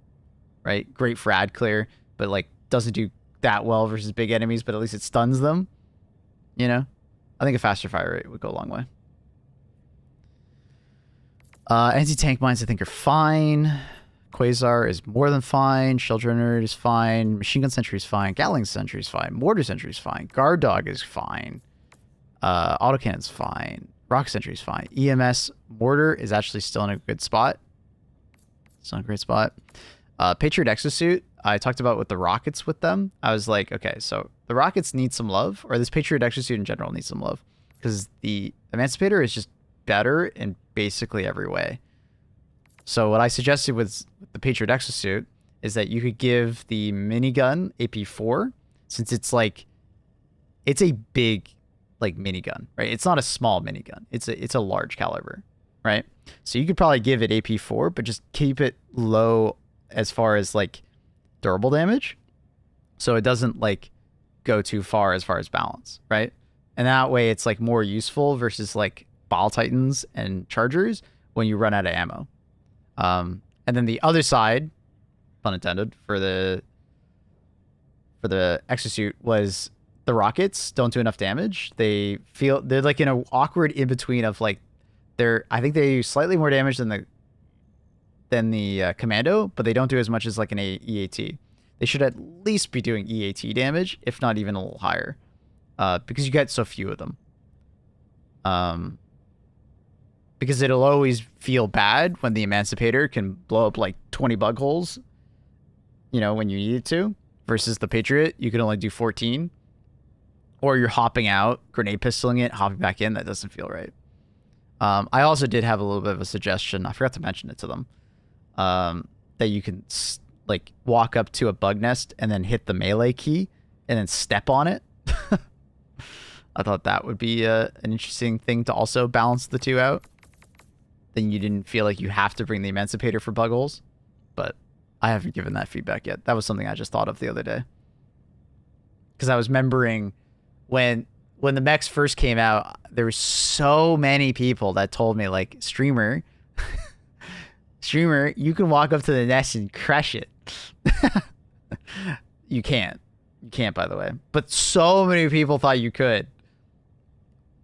right? Great for ad clear, but like doesn't do that well versus big enemies, but at least it stuns them. You know? I think a faster fire rate would go a long way. Anti-tank mines I think are fine. Quasar is more than fine. Shell Drone is fine. Machine Gun Sentry is fine. Gatling Sentry is fine. Mortar Sentry is fine. Guard Dog is fine. Autocannon's fine. Rock Sentry is fine. EMS Mortar is actually still in a good spot. Still in a great spot. Patriot Exosuit, I talked about with the rockets with them. I was like, okay, so the rockets need some love, or this Patriot Exosuit in general needs some love. Because the Emancipator is just better in basically every way. So what I suggested with the Patriot Exosuit is that you could give the minigun AP4, since it's like, it's a big like minigun, right? It's not a small minigun. It's a large caliber, right? So you could probably give it AP4, but just keep it low as far as like durable damage, so it doesn't like go too far as balance, right? And that way it's like more useful versus like Bile Titans and Chargers when you run out of ammo. And then the other side, pun intended, for the exosuit was the rockets don't do enough damage. They're like in an awkward in between of like I think they do slightly more damage than the commando, but they don't do as much as like an EAT. they should at least be doing EAT damage, if not even a little higher, because you get so few of them. Because it'll always feel bad when the Emancipator can blow up like 20 bug holes, you know, when you need it to, versus the Patriot, you can only do 14. Or you're hopping out, grenade pistoling it, hopping back in. That doesn't feel right. I also did have a little bit of a suggestion. I forgot to mention it to them. That you can like walk up to a bug nest and then hit the melee key and then step on it. I thought that would be an interesting thing to also balance the two out. Then you didn't feel like you have to bring the Emancipator for bug holes. But I haven't given that feedback yet. That was something I just thought of the other day. Because I was remembering when the mechs first came out, there were so many people that told me, like, streamer, you can walk up to the nest and crush it. You can't. You can't, by the way. But so many people thought you could.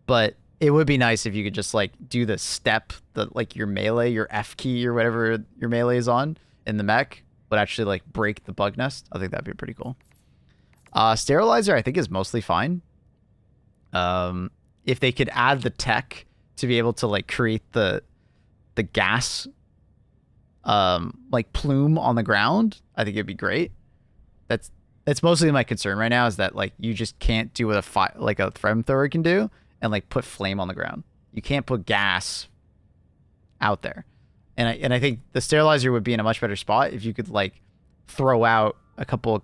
But it would be nice if you could just, like, do the step, like, your melee, your F key or whatever your melee is on in the mech would actually, like, break the bug nest. I think that'd be pretty cool. Sterilizer, I think, is mostly fine. If they could add the tech to be able to, like, create the gas, like, plume on the ground, I think it'd be great. That's mostly my concern right now, is that, like, you just can't do what a flamethrower can do and, like, put flame on the ground. You can't put gas out there. And I think the sterilizer would be in a much better spot if you could, like, throw out a couple of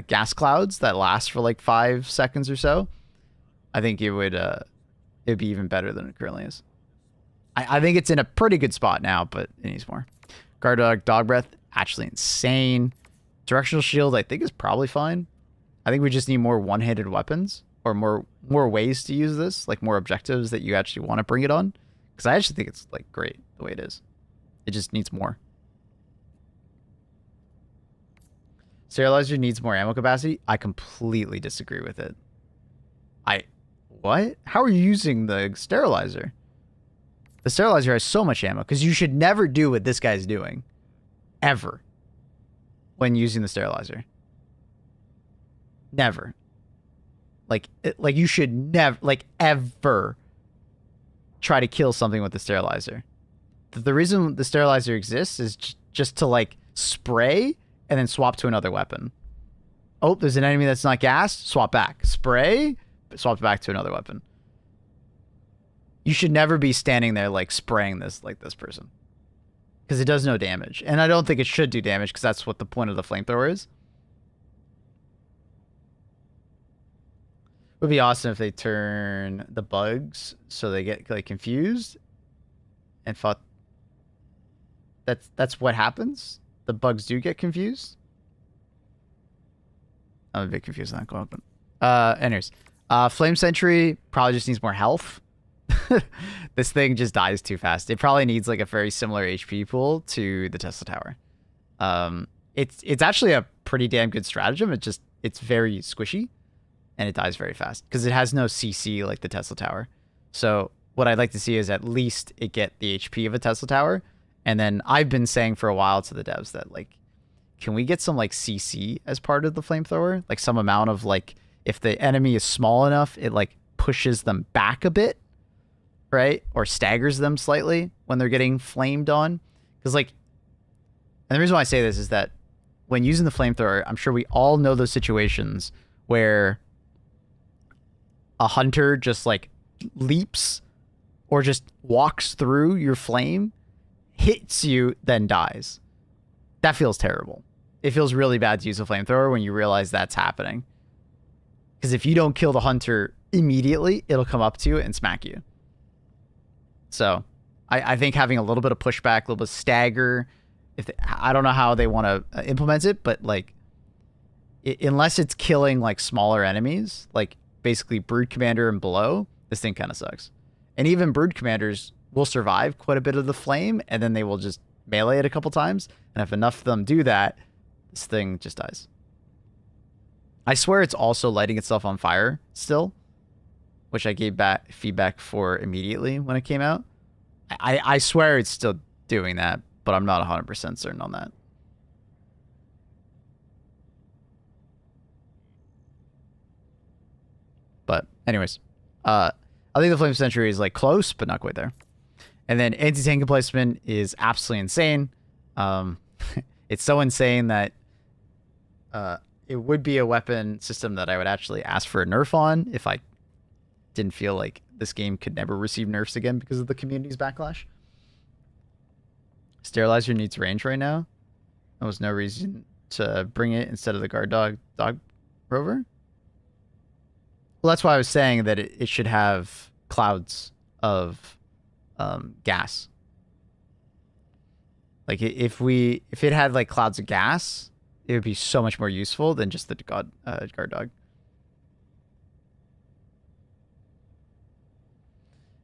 gas clouds that last for like 5 seconds or so. I think it'd be even better than it currently is. I think it's in a pretty good spot now, but it needs more. Guard dog breath, actually insane. Directional shield, I think, is probably fine. I think we just need more one-handed weapons, or more ways to use this, like more objectives that you actually want to bring it on. Because I actually think it's, like, great the way it is. It just needs more. Sterilizer needs more ammo capacity. I completely disagree with it. What? How are you using the sterilizer? The sterilizer has so much ammo, because you should never do what this guy's doing. Ever. When using the sterilizer. Never. Like you should never, like, ever try to kill something with the sterilizer. The reason the sterilizer exists is just to, like, spray and then swap to another weapon. Oh, there's an enemy that's not gassed. Swap back. Spray. Swap back to another weapon. You should never be standing there, like, spraying this like this person. Because it does no damage. And I don't think it should do damage, because that's what the point of the flamethrower is. It would be awesome if they turn the bugs so they get, like, confused. And thought that's what happens. The bugs do get confused. I'm a bit confused on that weapon. Anyways. Flame Sentry probably just needs more health. This thing just dies too fast. It probably needs, like, a very similar HP pool to the Tesla Tower. It's actually a pretty damn good stratagem. It's very squishy, and it dies very fast because it has no CC like the Tesla Tower. So what I'd like to see is at least it get the HP of a Tesla Tower. And then I've been saying for a while to the devs that, like, can we get some, like, CC as part of the flamethrower? Like, some amount of, like, if the enemy is small enough, it, like, pushes them back a bit, right? Or staggers them slightly when they're getting flamed on. Because, like, and the reason why I say this is that when using the flamethrower, I'm sure we all know those situations where a hunter just, like, leaps or just walks through your flame, hits you, then dies. That feels terrible. It feels really bad to use a flamethrower when you realize that's happening. Because if you don't kill the hunter immediately, it'll come up to you and smack you. So I think having a little bit of pushback, a little bit of stagger, I don't know how they want to implement it, but, like, unless it's killing, like, smaller enemies, like basically Brood Commander and below, this thing kind of sucks. And even Brood Commanders will survive quite a bit of the flame, and then they will just melee it a couple times. And if enough of them do that, this thing just dies. I swear it's also lighting itself on fire still, which I gave back feedback for immediately when it came out. I swear it's still doing that, but I'm not 100% certain on that. But anyways, I think the Flame Sentry is like close, but not quite there. And then anti-tank emplacement is absolutely insane. It's so insane that it would be a weapon system that I would actually ask for a nerf on if I didn't feel like this game could never receive nerfs again because of the community's backlash. Sterilizer needs range right now. There was no reason to bring it instead of the guard dog rover. Well, that's why I was saying that it should have clouds of gas. Like if it had like clouds of gas, it would be so much more useful than just the guard dog.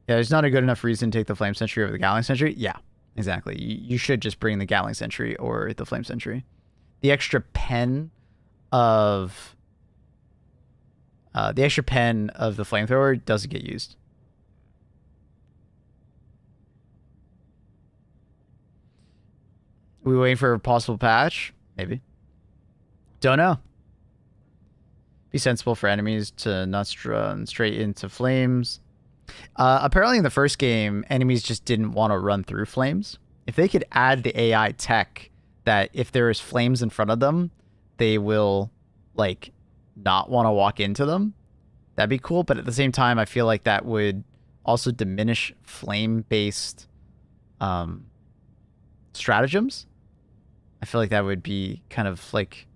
Yeah, there's not a good enough reason to take the Flame Sentry over the Gatling Sentry. Yeah, exactly. You should just bring the Gatling Sentry or the Flame Sentry. The extra pen of the flamethrower doesn't get used. We waiting for a possible patch? Maybe. Don't know. Be sensible for enemies to not run straight into flames. Apparently in the first game, enemies just didn't want to run through flames. If they could add the AI tech that if there is flames in front of them, they will like not want to walk into them, that'd be cool. But at the same time, I feel like that would also diminish flame-based stratagems. I feel like that would be kind of like,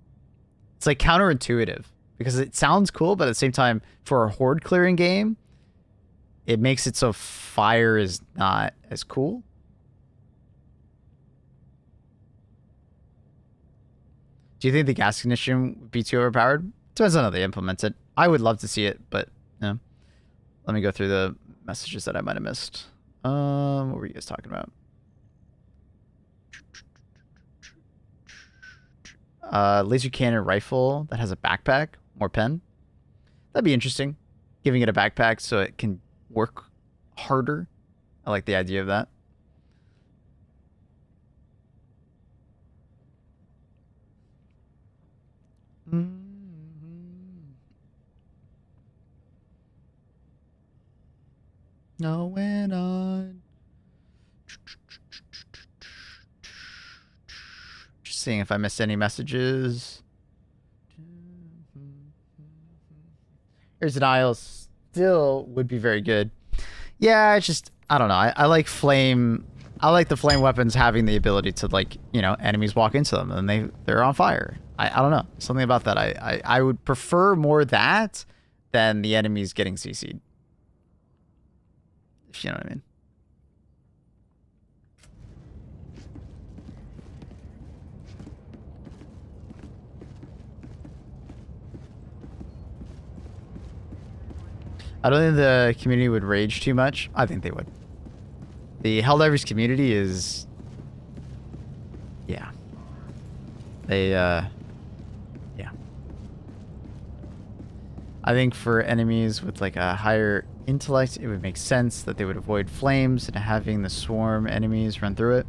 it's like counterintuitive because it sounds cool, but at the same time, for a horde clearing game, it makes it so fire is not as cool. Do you think the gas ignition would be too overpowered? Depends on how they implement it. I would love to see it, but yeah. Let me go through the messages that I might have missed. What were you guys talking about? Laser cannon rifle that has a backpack, more pen. That'd be interesting. Giving it a backpack so it can work harder. I like the idea of that. Going on. Just seeing if I missed any messages. Here's an aisle. Still would be very good. Yeah, it's just, I don't know. I like flame. I like the flame weapons having the ability to, like, you know, enemies walk into them and they're on fire. I don't know. Something about that. I would prefer more that than the enemies getting CC'd. If you know what I mean. I don't think the community would rage too much. I think they would. The Helldivers community is... Yeah. They, yeah. I think for enemies with, like, a higher intellect, it would make sense that they would avoid flames and having the swarm enemies run through it.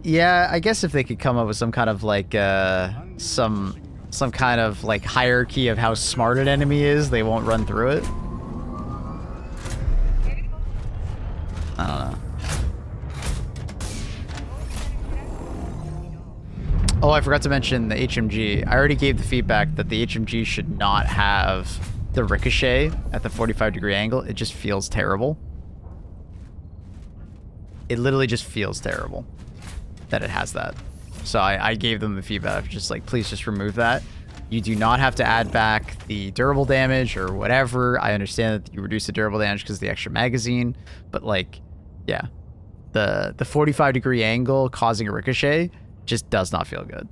Yeah, I guess if they could come up with some kind of, like, some kind of, like, hierarchy of how smart an enemy is, they won't run through it. I don't know. Oh, I forgot to mention the HMG. I already gave the feedback that the HMG should not have the ricochet at the 45-degree angle. It just feels terrible. It literally just feels terrible that it has that. So I gave them the feedback, just like, please just remove that. You do not have to add back the durable damage or whatever. I understand that you reduce the durable damage because of the extra magazine, but, like, yeah. The 45-degree angle causing a ricochet just does not feel good.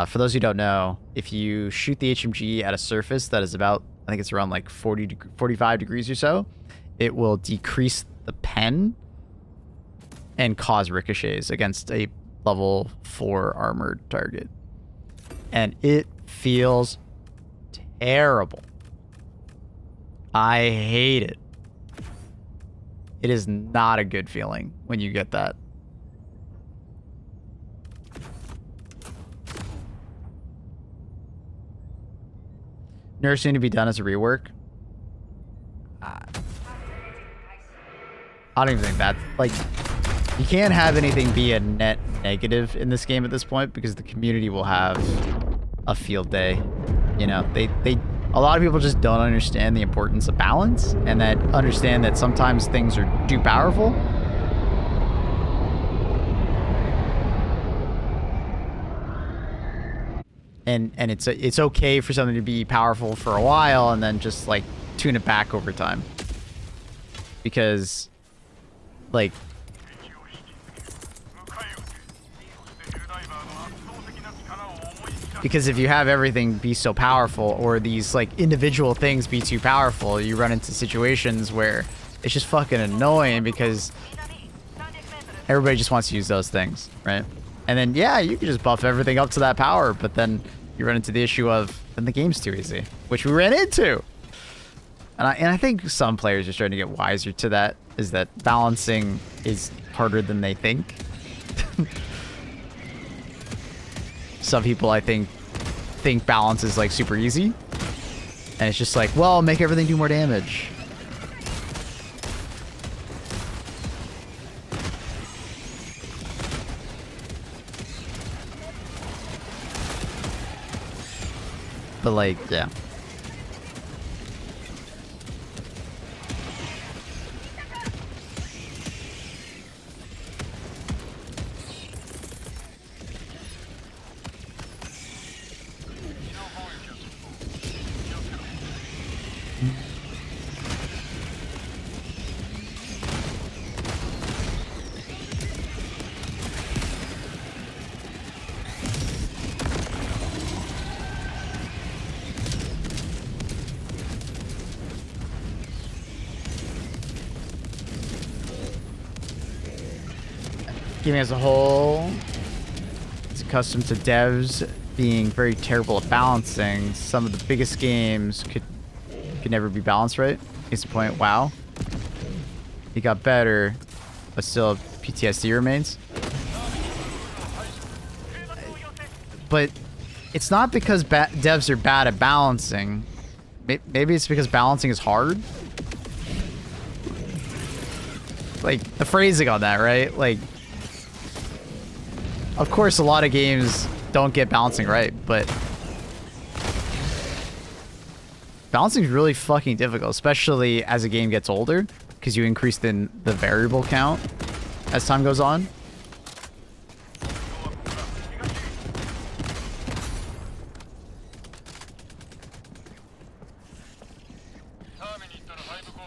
For those who don't know, if you shoot the HMG at a surface that is about, I think it's around like 45 degrees or so, it will decrease the pen and cause ricochets against a level 4 armored target. And it feels terrible. I hate it. It is not a good feeling when you get that. Nerfs need to be done as a rework. I don't even think that's like, you can't have anything be a net negative in this game at this point because the community will have a field day. You know, a lot of people just don't understand the importance of balance and that understand that sometimes things are too powerful. And it's okay for something to be powerful for a while and then just like tune it back over time. Because like if you have everything be so powerful or these like individual things be too powerful, you run into situations where it's just fucking annoying because everybody just wants to use those things, right? And then yeah, you can just buff everything up to that power, but then you run into the issue of then the game's too easy, which we ran into. And I think some players are starting to get wiser to that, is that balancing is harder than they think. Some people, I think balance is like super easy. And it's just like, well, make everything do more damage. But like, yeah. Gaming as a whole is accustomed to devs being very terrible at balancing. Some of the biggest games could never be balanced right. Case in point, WoW. It got better, but still PTSD remains. But it's not because devs are bad at balancing. Maybe it's because balancing is hard. Like, the phrasing on that, right? Like, of course, a lot of games don't get balancing right, but balancing is really fucking difficult, especially as a game gets older, because you increase the variable count as time goes on.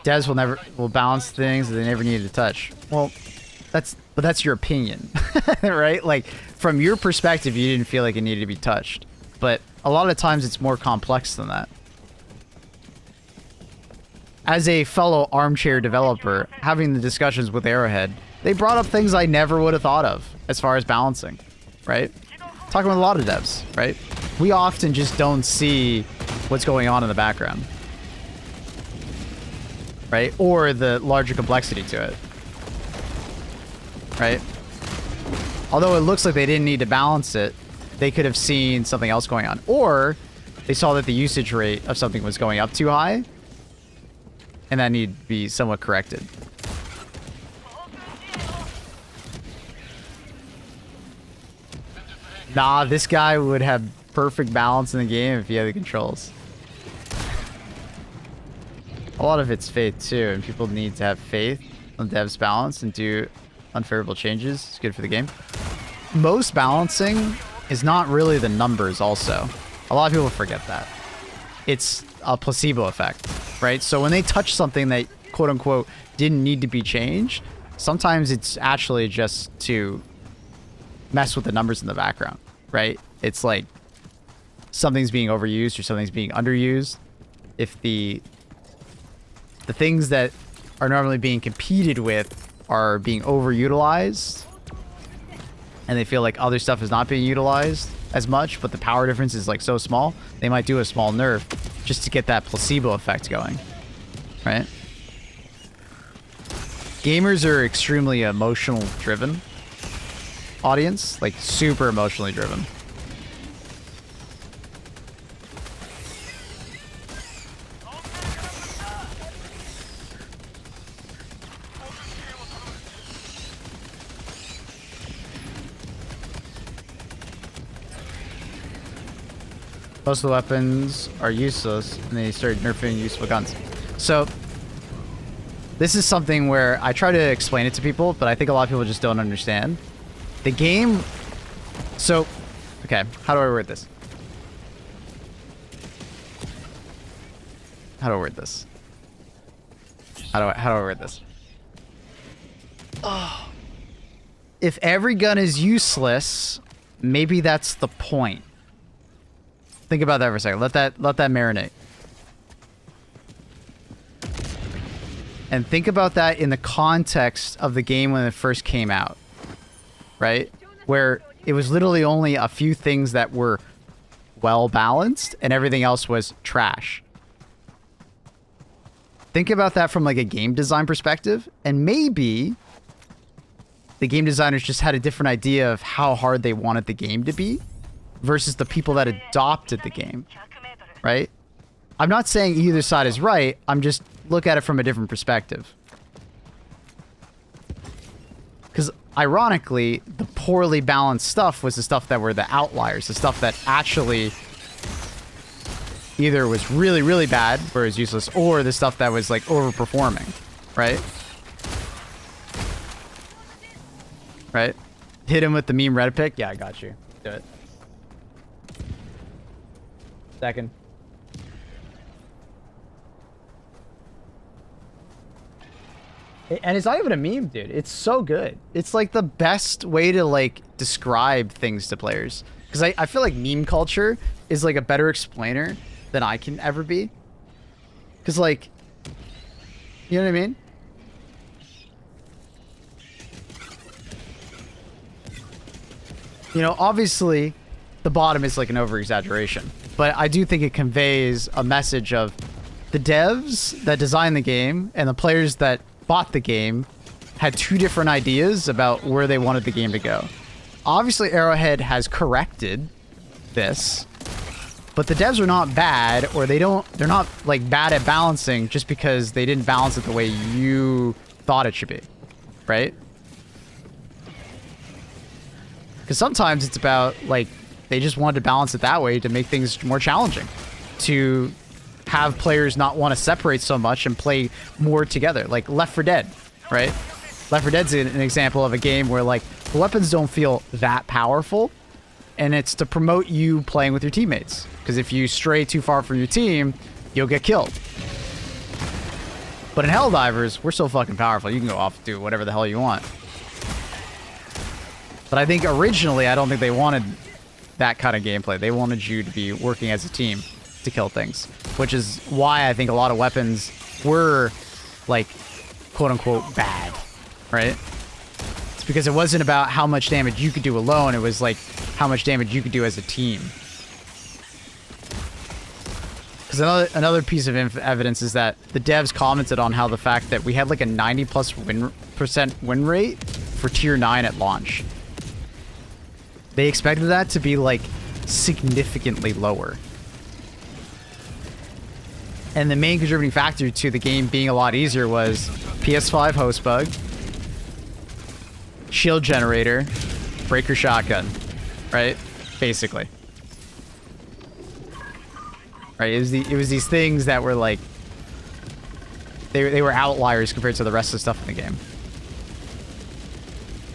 Devs will balance things that they never needed to touch. Well, that's your opinion, right? Like, from your perspective, you didn't feel like it needed to be touched. But a lot of times it's more complex than that. As a fellow armchair developer, having the discussions with Arrowhead, they brought up things I never would have thought of as far as balancing, right? Talking with a lot of devs, right? We often just don't see what's going on in the background, right? Or the larger complexity to it. Right? Although it looks like they didn't need to balance it, they could have seen something else going on. Or they saw that the usage rate of something was going up too high, and that needed to be somewhat corrected. Nah, this guy would have perfect balance in the game if he had the controls. A lot of it's faith too, and people need to have faith on devs' balance and do unfavorable changes. It's good for the game. Most balancing is not really the numbers also. A lot of people forget that. It's a placebo effect, right? So when they touch something that quote unquote didn't need to be changed, sometimes it's actually just to mess with the numbers in the background, right? It's like something's being overused or something's being underused. If the things that are normally being competed with are being overutilized and they feel like other stuff is not being utilized as much, but the power difference is like so small, they might do a small nerf just to get that placebo effect going, right? Gamers are extremely emotional driven audience, like super emotionally driven. Most of the weapons are useless, and they started nerfing useful guns. So, this is something where I try to explain it to people, but I think a lot of people just don't understand. The game... So, okay, how do I word this? How do I word this? How do I word this? Oh. If every gun is useless, maybe that's the point. Think about that for a second. Let that marinate. And think about that in the context of the game when it first came out. Right? Where it was literally only a few things that were well balanced and everything else was trash. Think about that from like a game design perspective, and maybe the game designers just had a different idea of how hard they wanted the game to be versus the people that adopted the game, right? I'm not saying either side is right. I'm just look at it from a different perspective. Because ironically, the poorly balanced stuff was the stuff that were the outliers, the stuff that actually either was really, really bad, where it was useless, or the stuff that was like overperforming, right? Right? Hit him with the meme Reddit pick. Yeah, I got you. Do it. Second. And it's not even a meme, dude. It's so good. It's like the best way to like describe things to players. Because I feel like meme culture is like a better explainer than I can ever be. Because like, you know what I mean? You know, obviously, the bottom is like an over-exaggeration. But I do think it conveys a message of the devs that designed the game and the players that bought the game had two different ideas about where they wanted the game to go. Obviously, Arrowhead has corrected this, but the devs are not bad, or they're not like bad at balancing just because they didn't balance it the way you thought it should be, right? Because sometimes it's about, like, they just wanted to balance it that way to make things more challenging. To have players not want to separate so much and play more together. Like Left 4 Dead, right? Left 4 Dead's an example of a game where, like, the weapons don't feel that powerful. And it's to promote you playing with your teammates. Because if you stray too far from your team, you'll get killed. But in Helldivers, we're so fucking powerful. You can go off and do whatever the hell you want. But I think originally, I don't think they wanted that kind of gameplay. They wanted you to be working as a team to kill things. Which is why I think a lot of weapons were, like, quote-unquote bad, right? It's because it wasn't about how much damage you could do alone. It was, like, how much damage you could do as a team. Because another piece of evidence is that the devs commented on how the fact that we had, like, a 90+ win rate for Tier 9 at launch. They expected that to be, like, significantly lower. And the main contributing factor to the game being a lot easier was PS5 host bug, shield generator, breaker shotgun, right? Basically. Right? It was these things that were, like, they were outliers compared to the rest of the stuff in the game.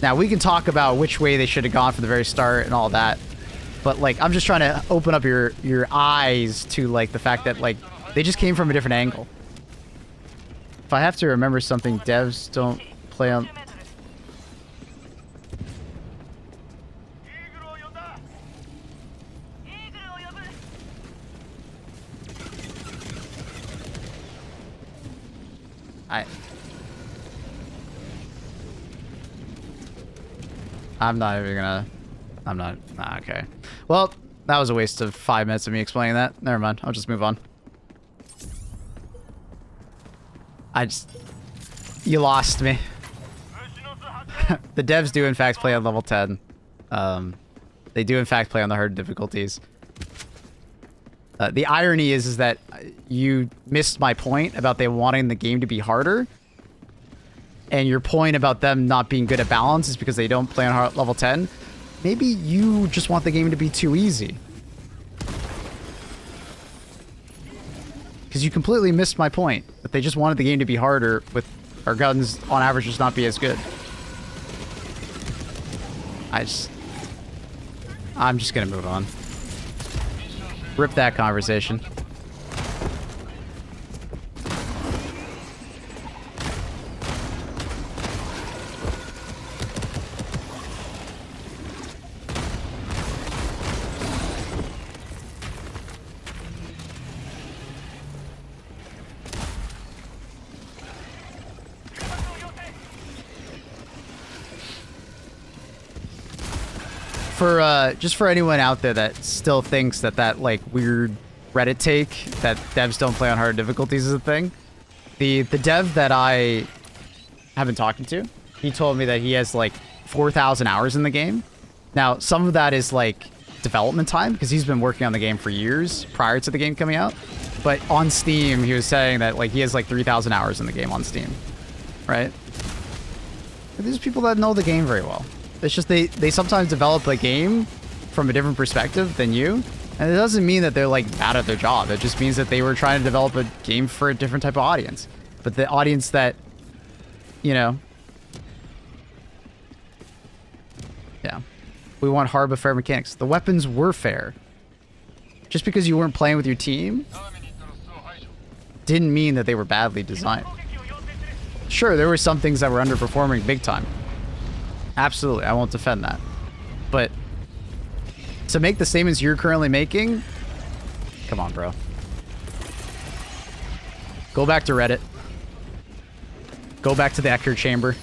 Now, we can talk about which way they should have gone from the very start and all that. But, like, I'm just trying to open up your eyes to, like, the fact that, like, they just came from a different angle. If I have to remember something, devs don't play on... I'm not even gonna... Nah, okay. Well, that was a waste of 5 minutes of me explaining that. Never mind. I'll just move on. You lost me. The devs do in fact play on level 10. They do in fact play on the hard difficulties. The irony is that you missed my point about they wanting the game to be harder. And your point about them not being good at balance is because they don't play on level 10. Maybe you just want the game to be too easy. Because you completely missed my point. That they just wanted the game to be harder with our guns on average just not be as good. I'm just gonna move on. Rip that conversation. Just for anyone out there that still thinks that like weird Reddit take that devs don't play on hard difficulties is a thing. The dev that I have been talking to, he told me that he has like 4,000 hours in the game. Now, some of that is like development time because he's been working on the game for years prior to the game coming out. But on Steam, he was saying that like he has like 3,000 hours in the game on Steam, right? But there's people that know the game very well. It's just they sometimes develop a game from a different perspective than you. And it doesn't mean that they're like bad at their job. It just means that they were trying to develop a game for a different type of audience. But the audience that, you know, yeah, we want hard but fair mechanics. The weapons were fair. Just because you weren't playing with your team didn't mean that they were badly designed. Sure, there were some things that were underperforming big time. Absolutely, I won't defend that. But to make the statements you're currently making, come on, bro. Go back to Reddit. Go back to the echo chamber.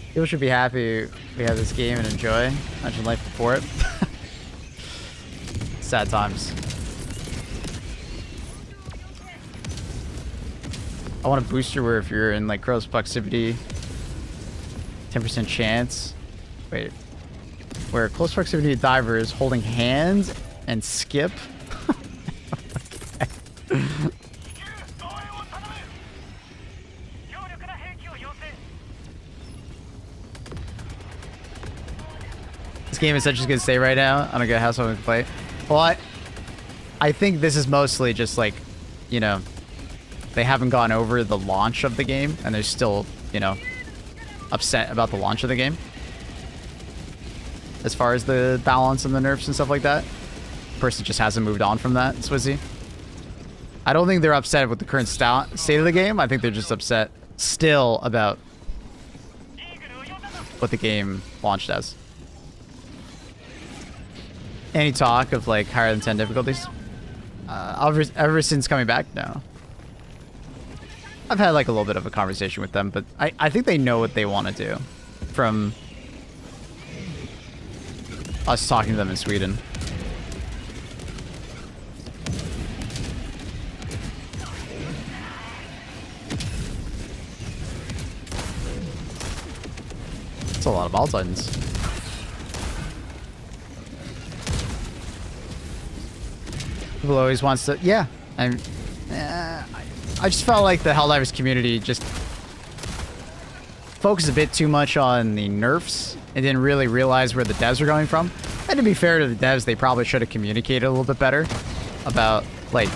People should be happy we have this game and enjoy. Imagine life before it. Sad times. I want a booster where if you're in like close proximity, 10% chance. Wait. Where close proximity diver is holding hands and skip. This game is such a good save right now. I don't get how someone can play. Well, I think this is mostly just like, you know, they haven't gone over the launch of the game and they're still, you know, upset about the launch of the game. As far as the balance and the nerfs and stuff like that. The person just hasn't moved on from that, Swizzy. I don't think they're upset with the current state of the game. I think they're just upset still about what the game launched as. Any talk of like higher than 10 difficulties? Ever since coming back, no. I've had like a little bit of a conversation with them, but I think they know what they want to do from us talking to them in Sweden. It's a lot of ball titans. People always wants to, yeah. I just felt like the Helldivers community just focused a bit too much on the nerfs and didn't really realize where the devs were going from. And to be fair to the devs, they probably should have communicated a little bit better about like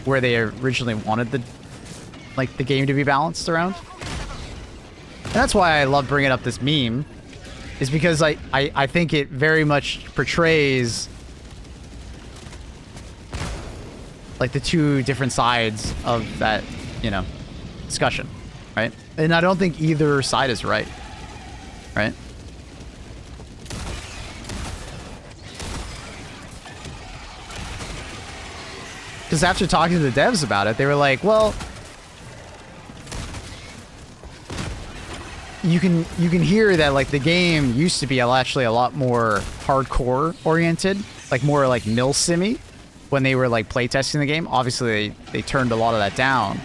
where they originally wanted the game to be balanced around. And that's why I love bringing up this meme, is because I think it very much portrays like the two different sides of that, you know, discussion, right? And I don't think either side is right, right? Because after talking to the devs about it, they were like, well, you can hear that like the game used to be actually a lot more hardcore oriented, like more like mil-simmy when they were like playtesting the game. Obviously they turned a lot of that down,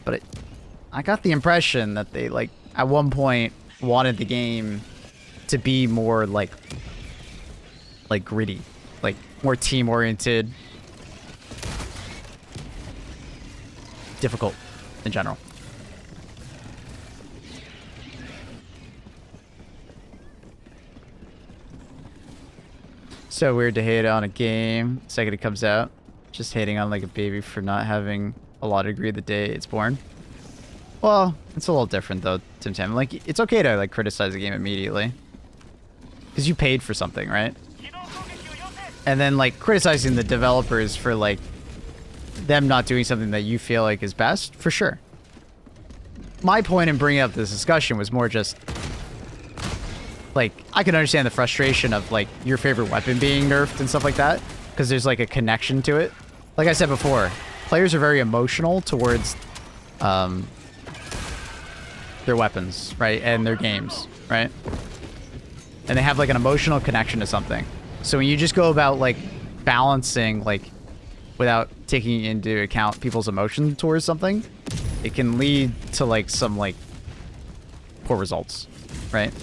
but I got the impression that they like at one point wanted the game to be more like gritty, like more team oriented, difficult in general. So weird to hate on a game the second it comes out. Just hating on like a baby for not having a law degree the day it's born. Well, it's a little different though, Tim Tam. Like, it's okay to like criticize a game immediately. Because you paid for something, right? And then like criticizing the developers for like them not doing something that you feel like is best, for sure. My point in bringing up this discussion was more just like, I can understand the frustration of like your favorite weapon being nerfed and stuff like that, because there's like a connection to it. Like I said before, players are very emotional towards their weapons, right? And their games, right? And they have like an emotional connection to something. So when you just go about like balancing like without taking into account people's emotion towards something, it can lead to like some like poor results, right?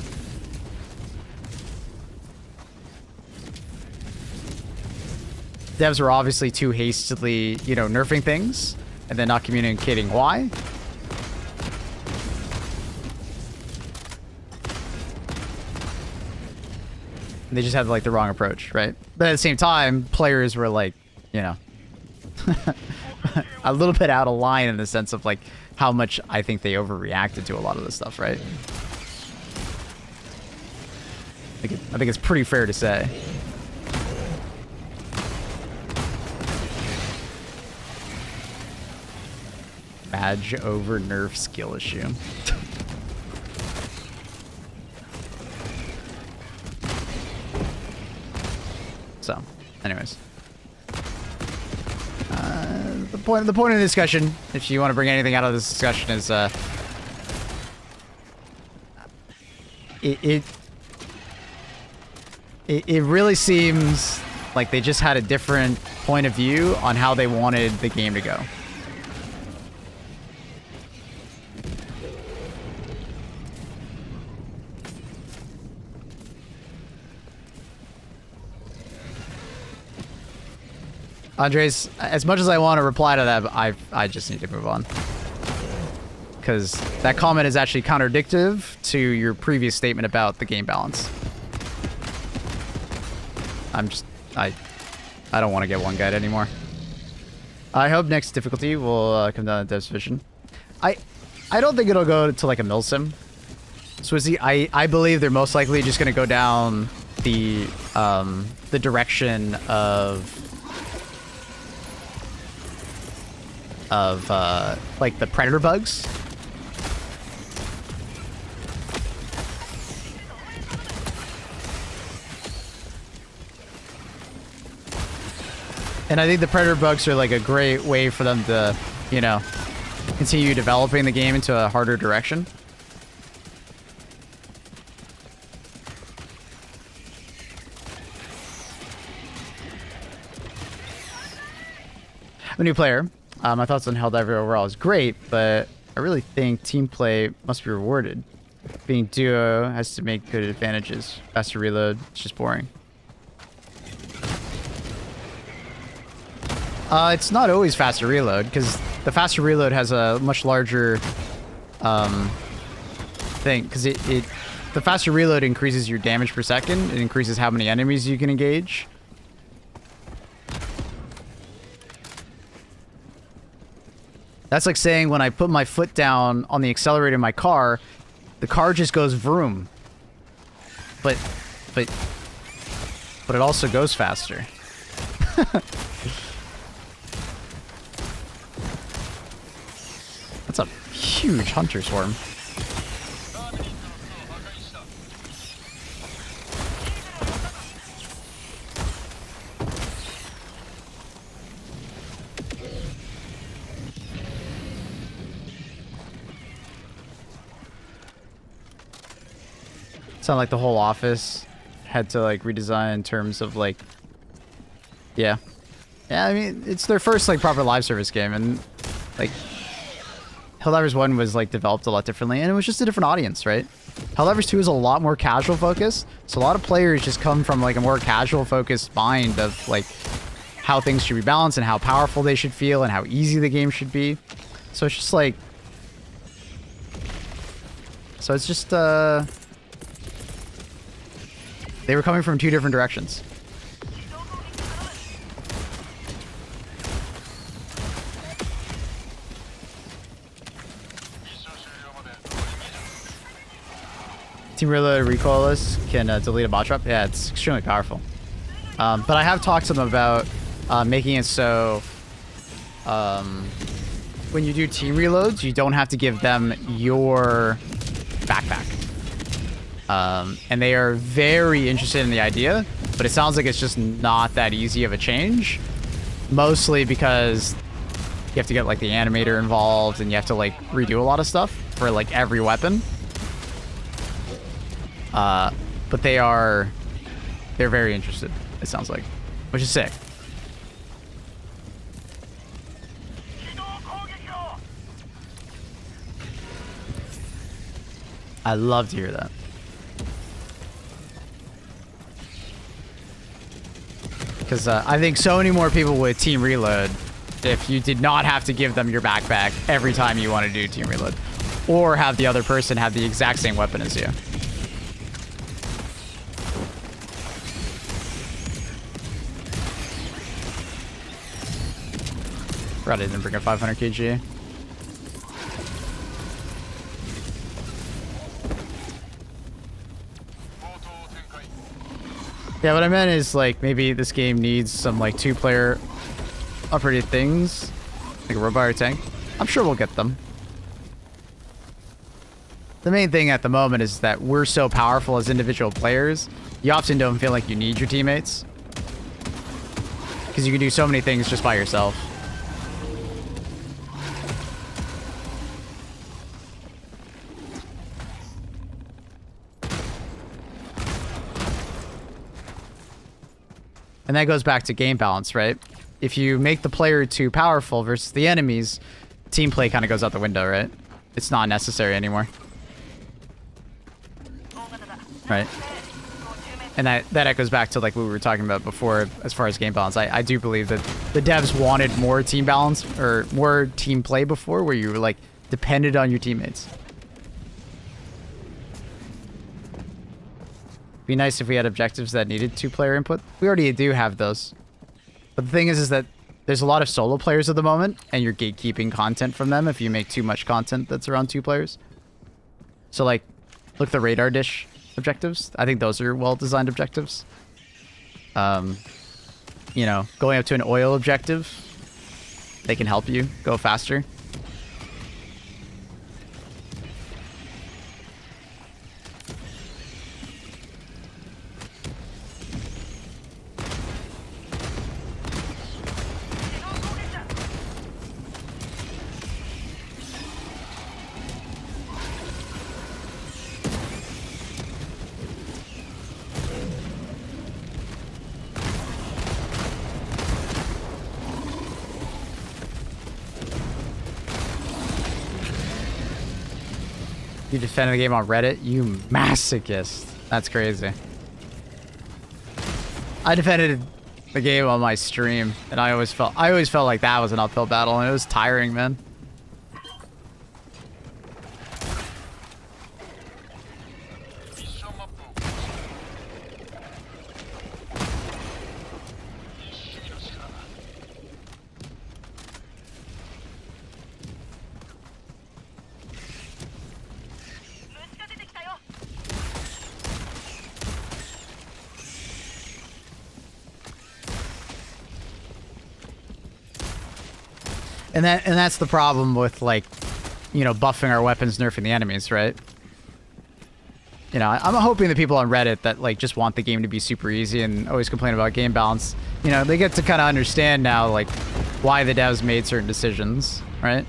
Devs were obviously too hastily, you know, nerfing things and then not communicating why. And they just had like the wrong approach, right? But at the same time, players were like, you know, a little bit out of line in the sense of like how much I think they overreacted to a lot of this stuff, right? I think it's pretty fair to say. Badge over nerf skill issue. So, anyways. The point of the discussion, if you want to bring anything out of this discussion, is it really seems like they just had a different point of view on how they wanted the game to go. Andres, as much as I want to reply to that, I just need to move on. Because that comment is actually contradictive to your previous statement about the game balance. I don't want to get one guide anymore. I hope next difficulty will come down to Dev's Vision. I don't think it'll go to like a milsim. Swizzy, I believe they're most likely just going to go down the direction of like the predator bugs. And I think the predator bugs are like a great way for them to, you know, continue developing the game into a harder direction. I'm a new player. My thoughts on Helldiver overall is great, but I really think team play must be rewarded. Being duo has to make good advantages. Faster reload, it's just boring. It's not always faster reload, because the faster reload has a much larger thing, because the faster reload increases your damage per second. It increases how many enemies you can engage. That's like saying when I put my foot down on the accelerator in my car, the car just goes vroom. But it also goes faster. That's a huge hunter swarm. Sound like the whole office had to like redesign in terms of like, yeah, I mean it's their first like proper live service game, and like Helldivers 1 was like developed a lot differently, and it was just a different audience, right? Helldivers 2 is a lot more casual focused, so a lot of players just come from like a more casual focused mind of like how things should be balanced and how powerful they should feel and how easy the game should be. So it's just like, so it's just they were coming from two different directions. Team Reload recoilless can delete a bot trap. Yeah, it's extremely powerful. But I have talked to them about making it so when you do team reloads, you don't have to give them your backpack. And they are very interested in the idea, but it sounds like it's just not that easy of a change. Mostly because you have to get like the animator involved and you have to like redo a lot of stuff for like every weapon. But they're very interested, it sounds like, which is sick. I love to hear that. Because I think so many more people would team reload if you did not have to give them your backpack every time you want to do team reload. Or have the other person have the exact same weapon as you. Forgot I didn't bring a 500 kg. Yeah, what I meant is like maybe this game needs some like 2-player operated things, like a robot or tank. I'm sure we'll get them. The main thing at the moment is that we're so powerful as individual players, you often don't feel like you need your teammates. Because you can do so many things just by yourself. And that goes back to game balance, right? If you make the player too powerful versus the enemies, team play kind of goes out the window, right? It's not necessary anymore. Right? And that echoes back to like what we were talking about before as far as game balance. I do believe that the devs wanted more team balance or more team play before, where you were like depended on your teammates. Be nice if we had objectives that needed 2-player input. We already do have those. But the thing is that there's a lot of solo players at the moment, and you're gatekeeping content from them if you make too much content that's around 2 players. So like, look at the radar dish objectives. I think those are well-designed objectives. You know, going up to an oil objective, they can help you go faster. You defended the game on Reddit? You masochist. That's crazy. I defended the game on my stream, and I always felt like that was an uphill battle, and it was tiring, man. And that's the problem with, like, you know, buffing our weapons, nerfing the enemies, right? You know, I'm hoping the people on Reddit that, like, just want the game to be super easy and always complain about game balance, you know, they get to kind of understand now, like, why the devs made certain decisions, right?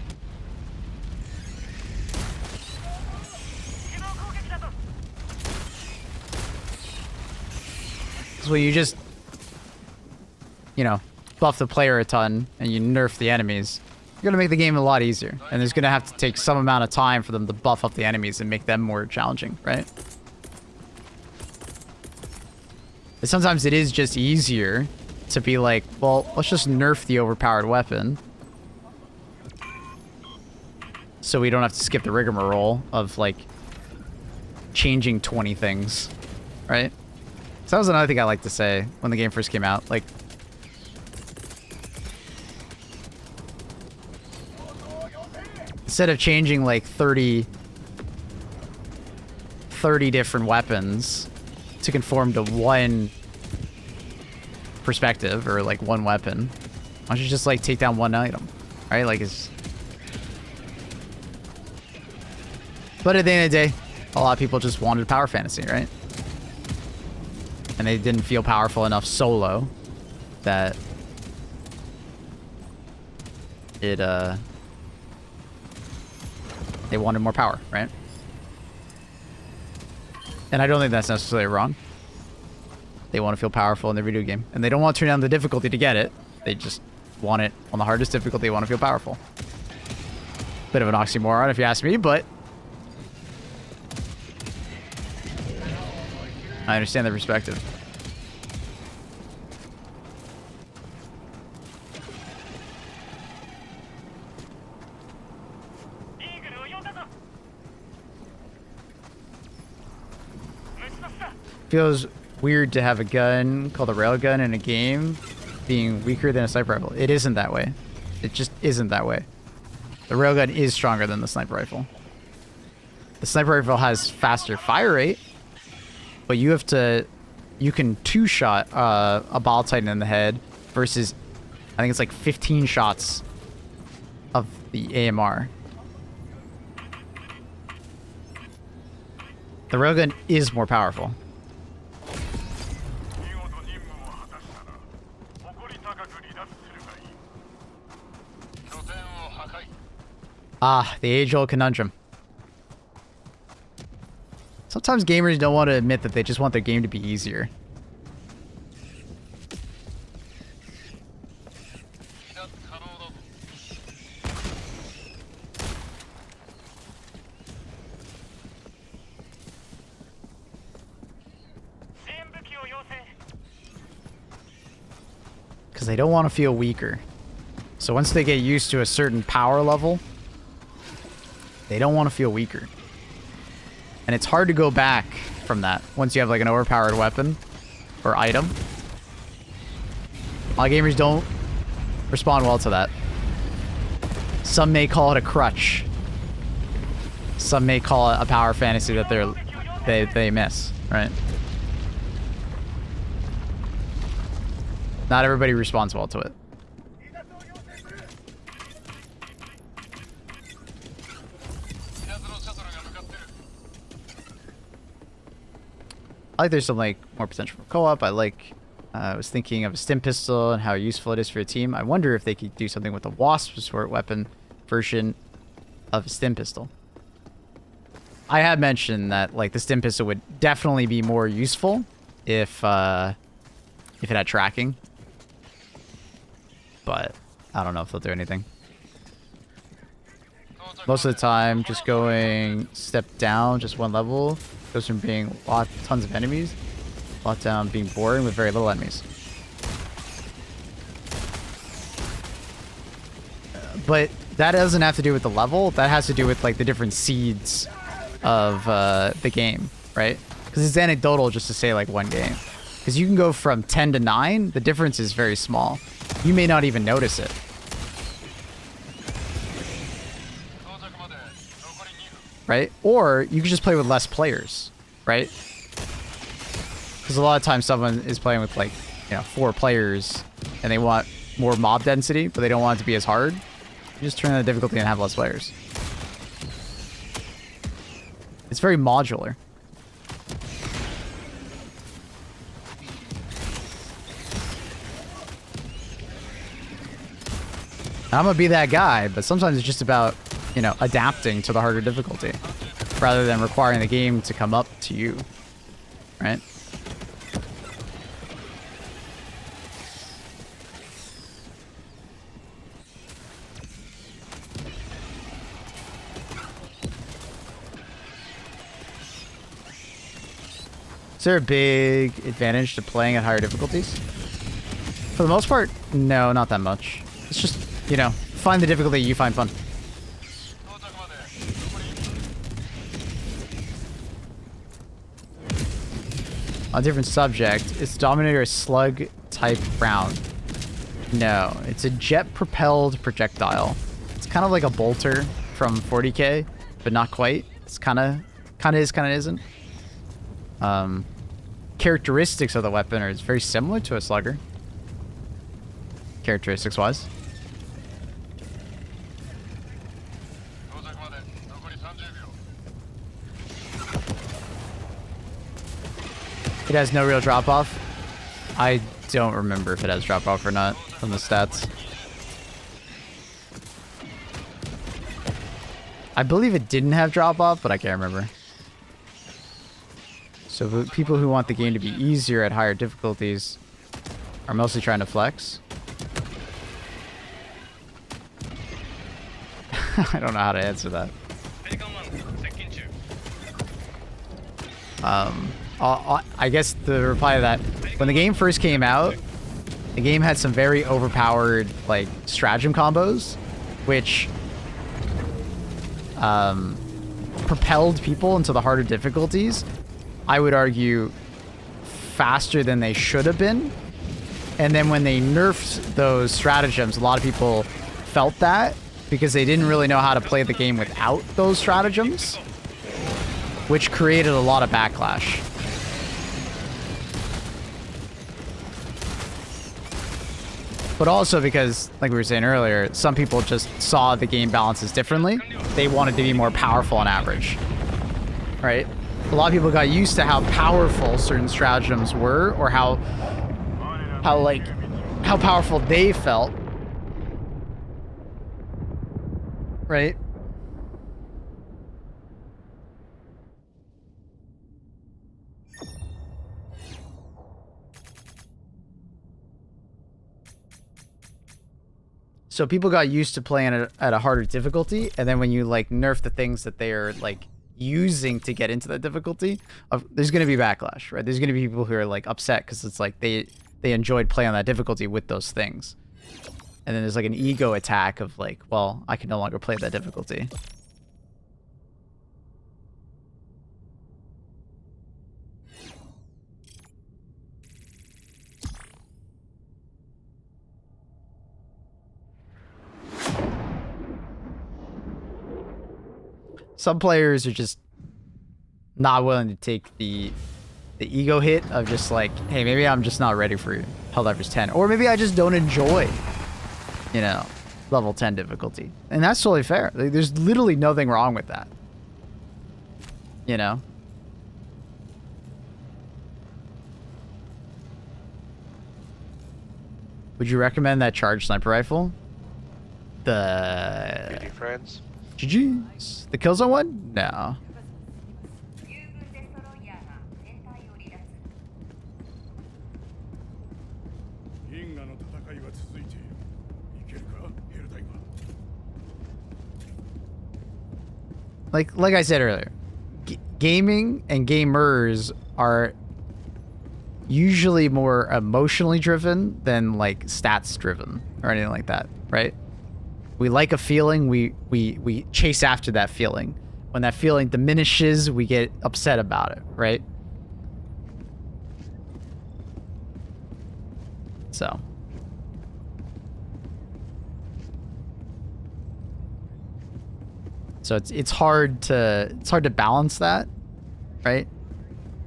So you just, you know, buff the player a ton and you nerf the enemies, you're gonna make the game a lot easier, and there's gonna have to take some amount of time for them to buff up the enemies and make them more challenging, right? But sometimes it is just easier to be like, well, let's just nerf the overpowered weapon so we don't have to skip the rigmarole of like changing 20 things, right? So that was another thing I like to say when the game first came out, like, instead of changing like 30 30 different weapons to conform to one perspective or like one weapon. Why don't you just like take down one item, right? Like it's. But at the end of the day, a lot of people just wanted power fantasy, right? And they didn't feel powerful enough solo that it they wanted more power, right? And I don't think that's necessarily wrong. They want to feel powerful in their video game. And they don't want to turn down the difficulty to get it. They just want it on the hardest difficulty. They want to feel powerful. Bit of an oxymoron if you ask me, but I understand the perspective. Feels weird to have a gun called a railgun in a game being weaker than a sniper rifle. It isn't that way. It just isn't that way. The railgun is stronger than the sniper rifle. The sniper rifle has faster fire rate, but you can two-shot a ball titan in the head versus, I think it's like 15 shots of the AMR. The railgun is more powerful. Ah, the age-old conundrum. Sometimes gamers don't want to admit that they just want their game to be easier. Because they don't want to feel weaker. So once they get used to a certain power level, they don't want to feel weaker. And it's hard to go back from that once you have like an overpowered weapon or item. A lot of gamers don't respond well to that. Some may call it a crutch. Some may call it a power fantasy that they miss, right? Not everybody responds well to it. I like there's some like more potential for co-op. I was thinking of a stim pistol and how useful it is for a team. I wonder if they could do something with a wasp sort weapon version of a stim pistol. I had mentioned that like the stim pistol would definitely be more useful if it had tracking. But I don't know if they'll do anything. Most of the time, just going step down, just one level, goes from being tons of enemies, lockdown being boring with very little enemies. But that doesn't have to do with the level. That has to do with like the different seeds of the game, right? Because it's anecdotal just to say like one game. Because you can go from 10 to 9. The difference is very small. You may not even notice it. Right? Or you can just play with less players, right? Because a lot of times someone is playing with like, 4 players and they want more mob density, but they don't want it to be as hard. You just turn on the difficulty and have less players. It's very modular. I'm gonna be that guy, but sometimes it's just about, adapting to the harder difficulty rather than requiring the game to come up to you, right? Is there a big advantage to playing at higher difficulties? For the most part, no, not that much. It's just, find the difficulty you find fun. On a different subject, is Dominator a slug type round? No, it's a jet propelled projectile. It's kind of like a bolter from 40k, but not quite. It's kind of is, kind of isn't. characteristics of the weapon are very similar to a slugger. Characteristics-wise. It has no real drop-off. I don't remember if it has drop-off or not from the stats. I believe it didn't have drop-off, but I can't remember. So the people who want the game to be easier at higher difficulties are mostly trying to flex. I don't know how to answer that. I guess the reply to that, when the game first came out, the game had some very overpowered like stratagem combos, which propelled people into the harder difficulties. I would argue faster than they should have been. And then when they nerfed those stratagems, a lot of people felt that because they didn't really know how to play the game without those stratagems, which created a lot of backlash. But also because, like we were saying earlier, some people just saw the game balances differently. They wanted to be more powerful on average, right? A lot of people got used to how powerful certain stratagems were, or how powerful they felt, right? So people got used to playing it at a harder difficulty, and then when you like nerf the things that they are like using to get into that difficulty, there's going to be backlash, right? There's going to be people who are like upset because it's like they enjoyed playing on that difficulty with those things. And then there's like an ego attack of like, well, I can no longer play at that difficulty. Some players are just not willing to take the ego hit of just like, hey, maybe I'm just not ready for Helldivers 10. Or maybe I just don't enjoy, you know, level 10 difficulty. And that's totally fair. Like, there's literally nothing wrong with that. You know? Would you recommend that charged sniper rifle? The... GG friends. GG's. The Killzone one? No. Like I said earlier, gaming and gamers are usually more emotionally driven than like stats driven or anything like that, right? We like a feeling, we chase after that feeling. When that feeling diminishes, we get upset about it, right? So it's hard to balance that, right?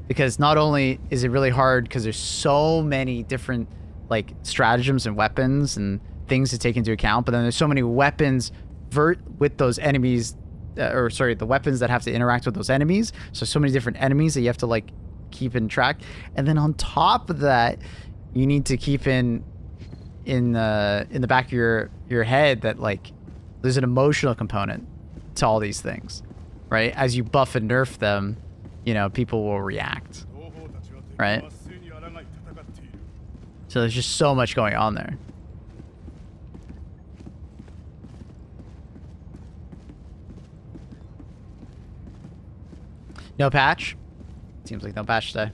Because not only is it really hard because there's so many different like stratagems and weapons and things to take into account, but then there's so many weapons with those enemies, the weapons that have to interact with those enemies. So many different enemies that you have to like keep in track, and then on top of that, you need to keep in the back of your head that like there's an emotional component to all these things, right? As you buff and nerf them, you know, people will react, right? So there's just so much going on there. No patch? Seems like no patch today.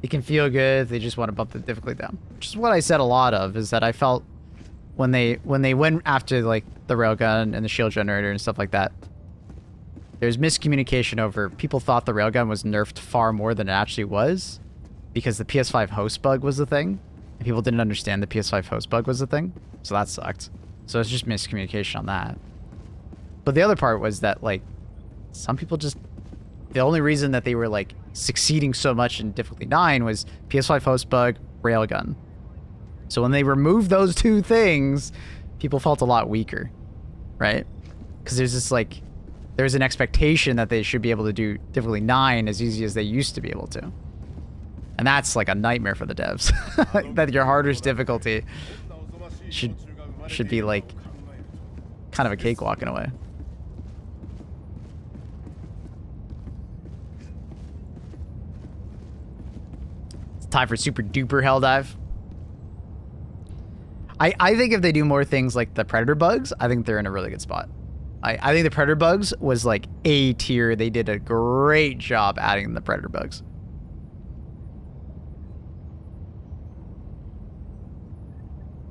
It can feel good if they just want to bump the difficulty down. Which is what I said a lot of, is that I felt when they went after like the railgun and the shield generator and stuff like that, there's miscommunication over, people thought the railgun was nerfed far more than it actually was because the PS5 host bug was the thing, and people didn't understand the PS5 host bug was the thing, so that sucked. So it's just miscommunication on that. But the other part was that, like, some people just... The only reason that they were, like, succeeding so much in difficulty 9 was PS5 host bug, railgun. So when they removed those two things, people felt a lot weaker, right? Because there's this, like... There's an expectation that they should be able to do difficulty 9 as easy as they used to be able to. And that's, like, a nightmare for the devs. That your hardest difficulty should be, like, kind of a cakewalk in a way. It's time for super duper hell dive. I think if they do more things like the predator bugs, I think they're in a really good spot. I think the predator bugs was like A tier. They did a great job adding the predator bugs.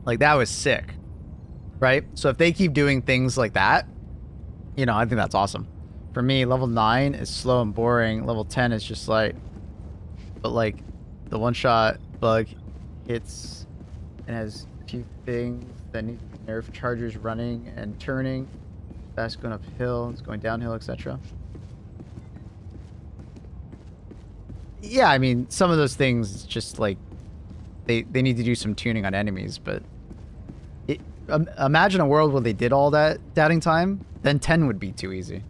Like, that was sick, right? So if they keep doing things like that, you know, I think that's awesome. For me, level 9 is slow and boring. Level 10 is just like, but like the one-shot bug hits and has a few things that need nerf chargers running and turning. That's going uphill, it's going downhill, etc. Yeah, I mean, some of those things just like they need to do some tuning on enemies, but imagine a world where they did all that doubting time, then 10 would be too easy,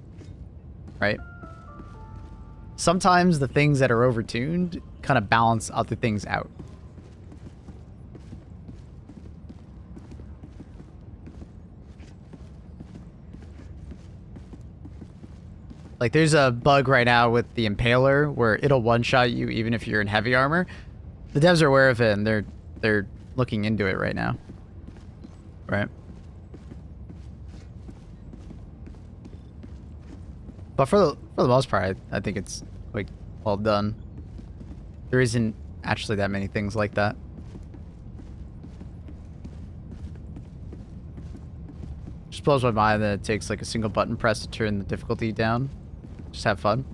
right? Sometimes the things that are overtuned kind of balance other things out. Like, there's a bug right now with the Impaler where it'll one-shot you even if you're in heavy armor. The devs are aware of it, and they're looking into it right now. Right? But for the most part, I think it's, like, well done. There isn't actually that many things like that. Just blows my mind that it takes, like, a single button press to turn the difficulty down. Just have fun.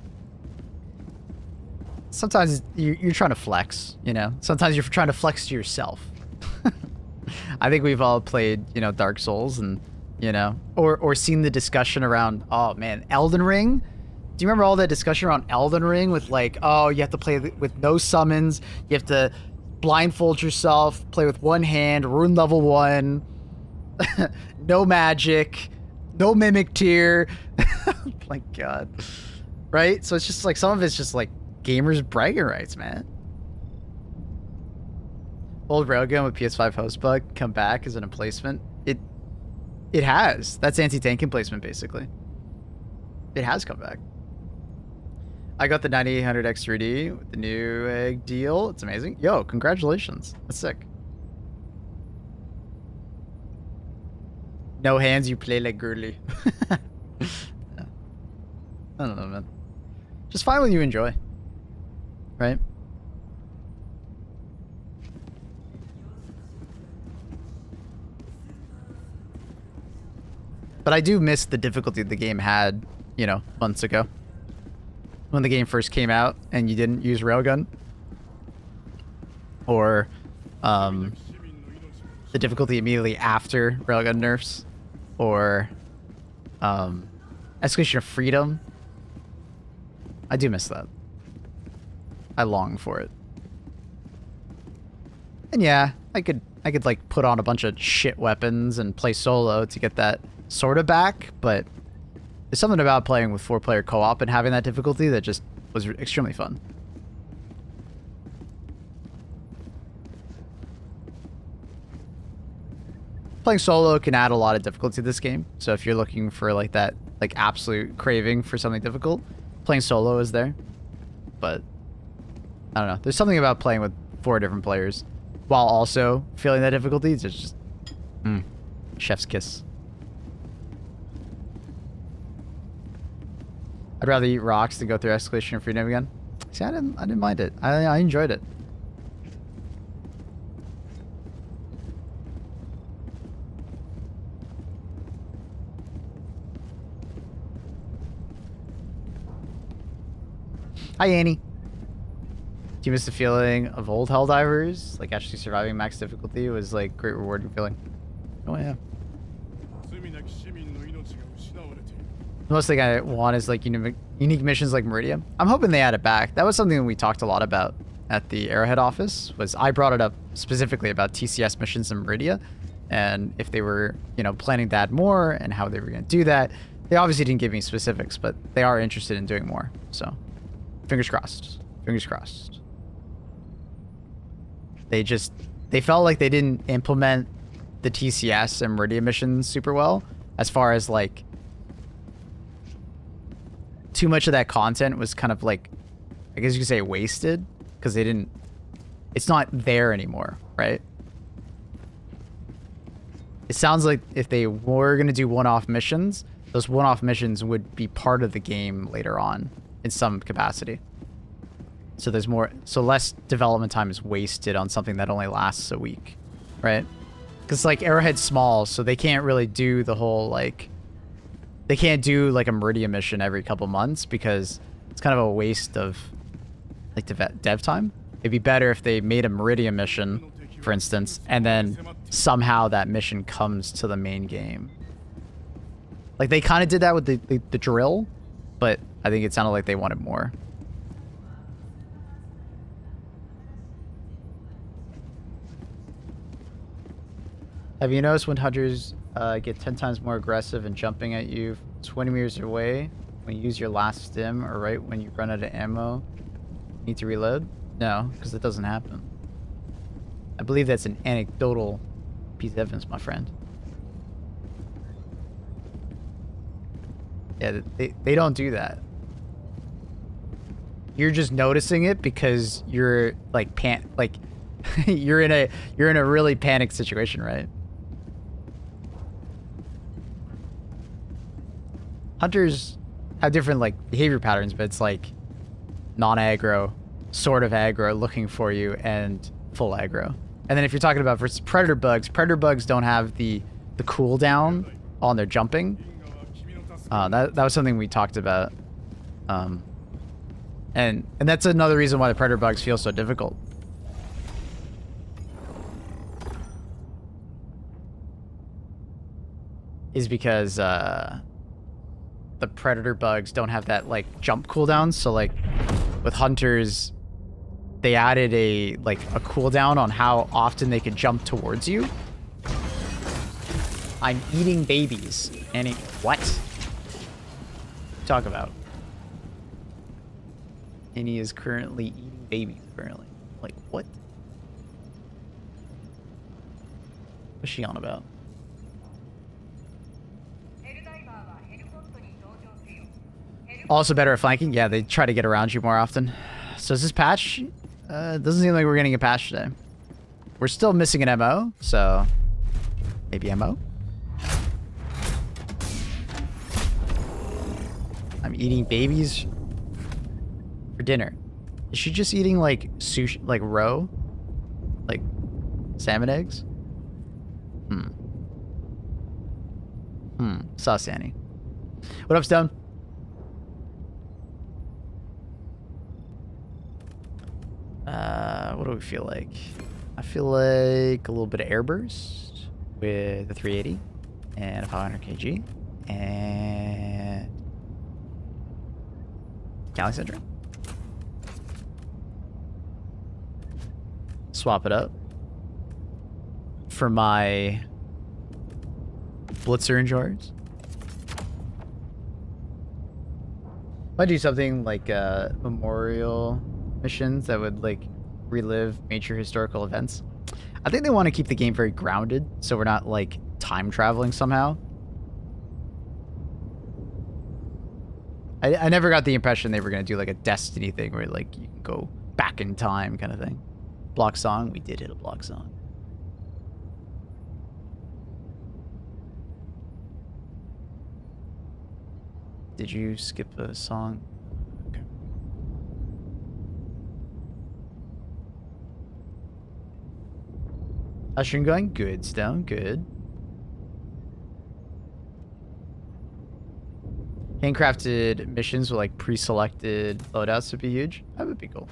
Sometimes you're trying to flex, you know? Sometimes you're trying to flex to yourself. I think we've all played, you know, Dark Souls and, you know, or seen the discussion around, oh man, Elden Ring? Do you remember all that discussion around Elden Ring with like, oh, you have to play with no summons, you have to blindfold yourself, play with one hand, rune level 1, no magic, no mimic tier. My God. Right? So it's just like, some of it's just like gamers bragging rights, man. Old railgun with PS5 host bug come back as an emplacement. It has. That's anti-tank emplacement, basically. It has come back. I got the 9800 X3D with the new egg deal. It's amazing. Yo, congratulations. That's sick. No hands, you play like girly. Yeah. I don't know, man. Just find what you enjoy. Right? But I do miss the difficulty the game had, you know, months ago. When the game first came out and you didn't use railgun. Or the difficulty immediately after railgun nerfs. Or escalation of freedom. I do miss that. I long for it. And yeah, I could like put on a bunch of shit weapons and play solo to get that sort of back, but there's something about playing with 4-player co-op and having that difficulty that just was extremely fun. Playing solo can add a lot of difficulty to this game, so if you're looking for like that like absolute craving for something difficult, playing solo is there. But I don't know, there's something about playing with 4 different players while also feeling that difficulty. It's just chef's kiss. I'd rather eat rocks than go through escalation of freedom again. See, I didn't mind it. I enjoyed it. Hi, Annie. Do you miss the feeling of old Helldivers? Like actually surviving max difficulty was like great rewarding feeling. Oh yeah. The most thing I want is like unique missions like Meridia. I'm hoping they add it back. That was something we talked a lot about at the Arrowhead office. Was I brought it up specifically about TCS missions in Meridia, and if they were, you know, planning to add more and how they were going to do that. They obviously didn't give me specifics, but they are interested in doing more. So, fingers crossed. Fingers crossed. They felt like they didn't implement the TCS and Meridia missions super well, as far as like too much of that content was kind of like, I guess you could say wasted, because they didn't, it's not there anymore, right? It sounds like if they were going to do one-off missions, those one-off missions would be part of the game later on in some capacity. So there's more, so less development time is wasted on something that only lasts a week, right? Because like Arrowhead's small, so they can't really do the whole like, they can't do like a Meridia mission every couple months because it's kind of a waste of like dev time. It'd be better if they made a Meridia mission, for instance, and then somehow that mission comes to the main game. Like they kind of did that with the drill, but I think it sounded like they wanted more. Have you noticed when hunters get 10 times more aggressive and jumping at you 20 meters away when you use your last stim, or right when you run out of ammo, you need to reload? No, because it doesn't happen. I believe that's an anecdotal piece of evidence, my friend. Yeah, they don't do that. You're just noticing it because you're like you're in a really panicked situation, right? Hunters have different like behavior patterns, but it's like non-aggro, sort of aggro, looking for you, and full aggro. And then if you're talking about versus predator bugs don't have the cooldown on their jumping. That was something we talked about. And that's another reason why the predator bugs feel so difficult. Is because the predator bugs don't have that like jump cooldown. So like with hunters, they added a cooldown on how often they could jump towards you. I'm eating babies. What? Talk about. And he is currently eating babies, apparently. Like, what? What's she on about? Also better at flanking. Yeah, they try to get around you more often. So is this patch? Doesn't seem like we're getting a patch today. We're still missing an MO, so maybe MO? I'm eating babies for dinner. Is she just eating like sushi, like roe? Like salmon eggs? Sauce Annie. What up, Stone? What do we feel like? I feel like a little bit of air burst with a 380 and a 500 kg and Cali Syndrome. Swap it up for my Blitzer and Jars. Might do something like memorial missions that would like relive major historical events. I think they want to keep the game very grounded, so we're not like time traveling somehow. I never got the impression they were going to do like a Destiny thing where like you can go back in time kind of thing. Block song, we did hit a block song. Did you skip a song? Okay. How's stream going? Good, Stone, good. Handcrafted missions with like pre-selected loadouts would be huge. That would be cool.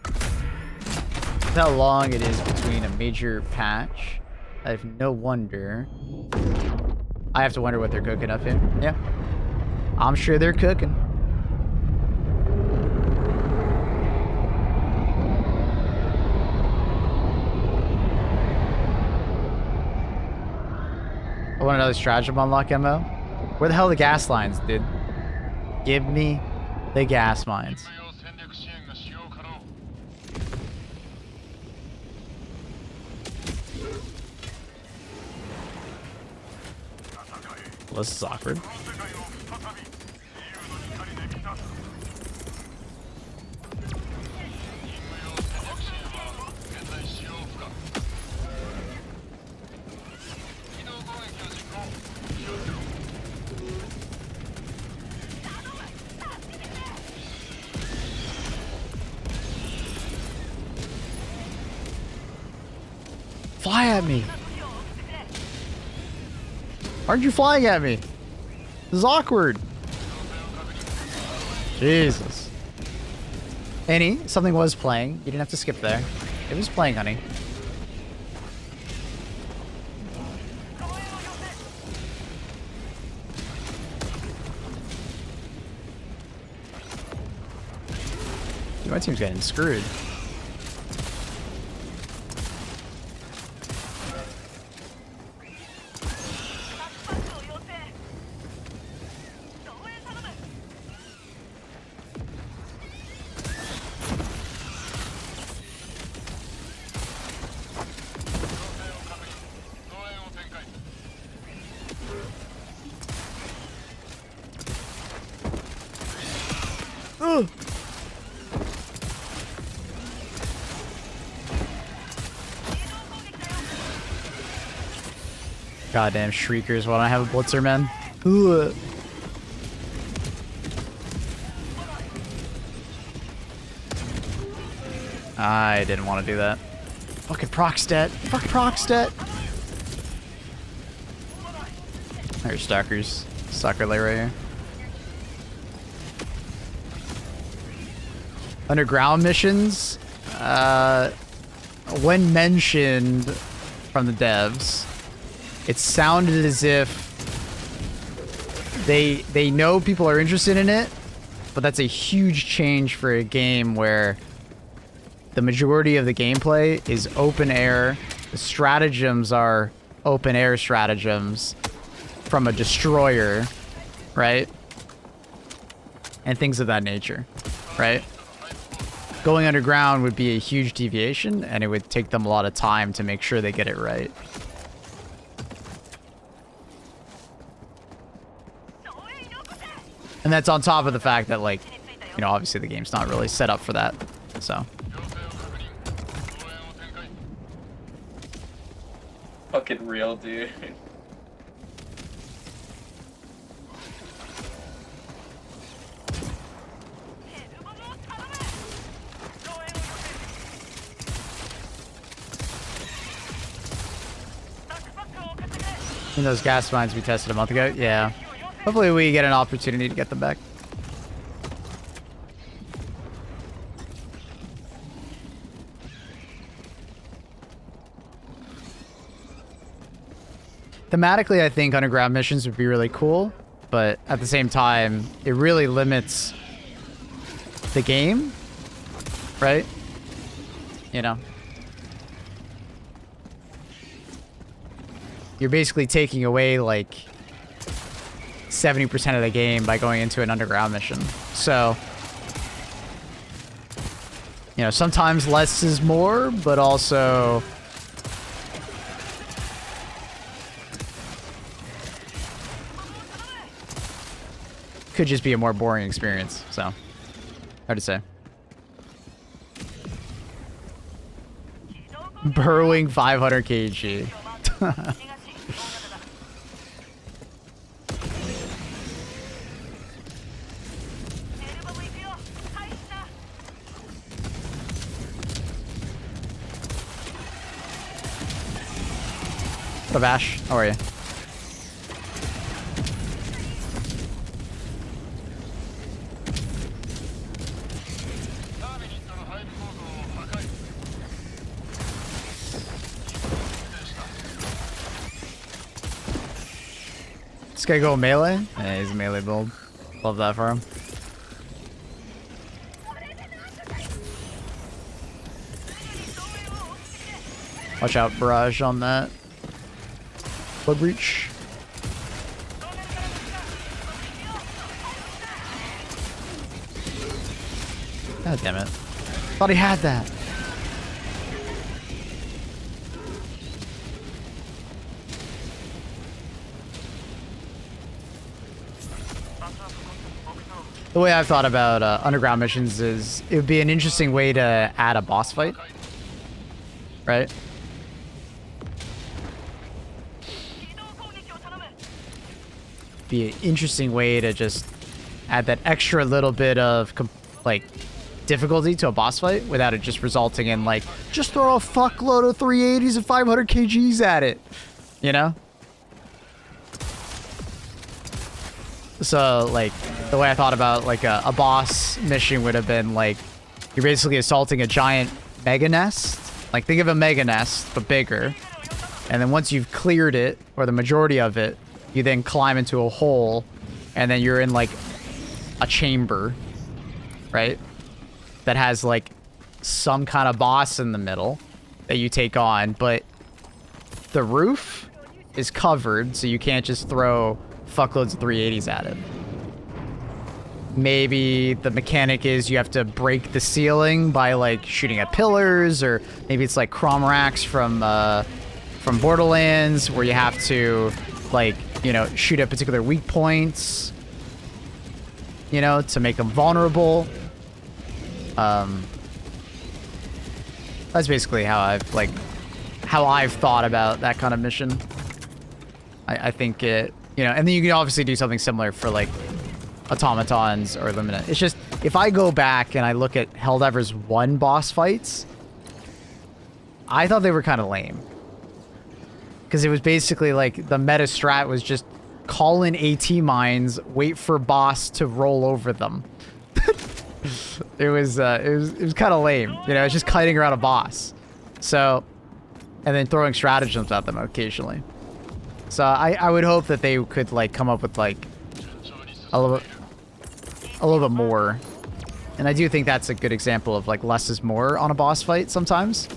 With how long it is between a major patch, I have no wonder I have to wonder what they're cooking up here. Yeah. I'm sure they're cooking. I want another stratagem unlock ammo. Where the hell are the gas lines, dude? Give me the gas mines. Well, this is awkward. Fly at me. Aren't you flying at me? This is awkward. Jesus. Annie, something was playing. You didn't have to skip there. It was playing, honey. My team's getting screwed. Ugh. Goddamn shriekers, why don't I have a blitzer, man? Ugh. I didn't want to do that. Fucking Procstat. Fuck Procstat. There's stalkers. Stalker layer right here. Underground missions, when mentioned from the devs, it sounded as if they know people are interested in it, but that's a huge change for a game where the majority of the gameplay is open air. The stratagems are open air stratagems from a destroyer, right? And things of that nature, right? Going underground would be a huge deviation, and it would take them a lot of time to make sure they get it right. And that's on top of the fact that, like, you know, obviously the game's not really set up for that, so. Fucking real, dude. And those gas mines we tested a month ago? Yeah. Hopefully we get an opportunity to get them back. Thematically, I think underground missions would be really cool, but at the same time, it really limits the game, right? You know? You're basically taking away, like, 70% of the game by going into an underground mission. So, you know, sometimes less is more, but also could just be a more boring experience. So, hard to say. Burrowing 500 kg. What up, Ash? How are you? This guy go melee? Yeah, he's a melee build. Love that for him. Watch out, barrage on that. Blood breach. God damn it. Thought he had that. The way I've thought about underground missions is it would be an interesting way to add a boss fight. Right? Be an interesting way to just add that extra little bit of like difficulty to a boss fight without it just resulting in like just throw a fuckload of 380s and 500 kgs at it, you know? So like the way I thought about like a boss mission would have been like you're basically assaulting a giant mega nest. Like think of a mega nest but bigger, and then once you've cleared it or the majority of it, you then climb into a hole, and then you're in like a chamber, right? That has like some kind of boss in the middle that you take on, but the roof is covered, so you can't just throw fuckloads of 380s at it. Maybe the mechanic is you have to break the ceiling by like shooting at pillars, or maybe it's like crom racks from Borderlands where you have to like, you know, shoot at particular weak points, you know, to make them vulnerable. That's basically how I've thought about that kind of mission. I think it, you know, and then you can obviously do something similar for like automatons or Lumina. It's just if I go back and I look at Helldivers 1 boss fights, I thought they were kind of lame. Because it was basically like the meta strat was just call in AT mines, wait for boss to roll over them. It was kind of lame, you know. It's just kiting around a boss, so, and then throwing stratagems at them occasionally. So I would hope that they could like come up with like a little bit more, and I do think that's a good example of like less is more on a boss fight sometimes.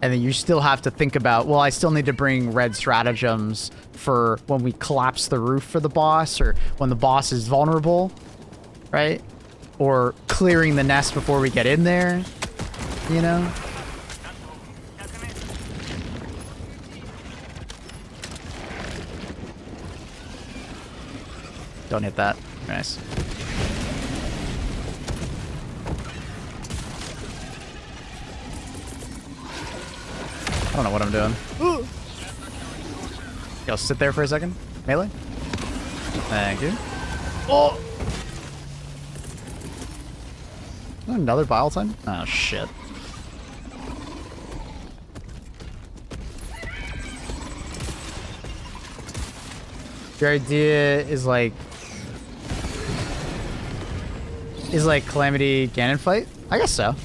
And then you still have to think about, well, I still need to bring red stratagems for when we collapse the roof for the boss, or when the boss is vulnerable, right? Or clearing the nest before we get in there, you know? Don't hit that. Nice. I don't know what I'm doing. Ooh. Y'all sit there for a second. Melee. Thank you. Oh! Another bile time? Oh, shit. Your idea is like Calamity Ganon fight? I guess so.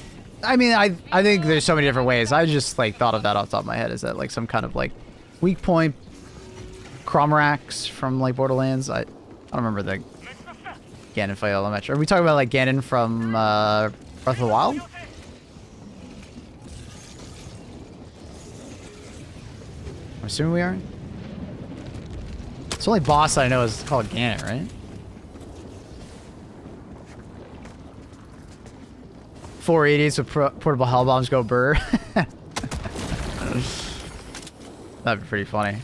I mean, I think there's so many different ways. I just like thought of that off the top of my head. Is that like some kind of like weak point Cromrax from like Borderlands? I don't remember the Ganon fight all that much. Are we talking about like Ganon from Breath of the Wild? I'm assuming we are. It's the only boss I know is called Ganon, right? 480s with portable hell bombs go burr. That'd be pretty funny.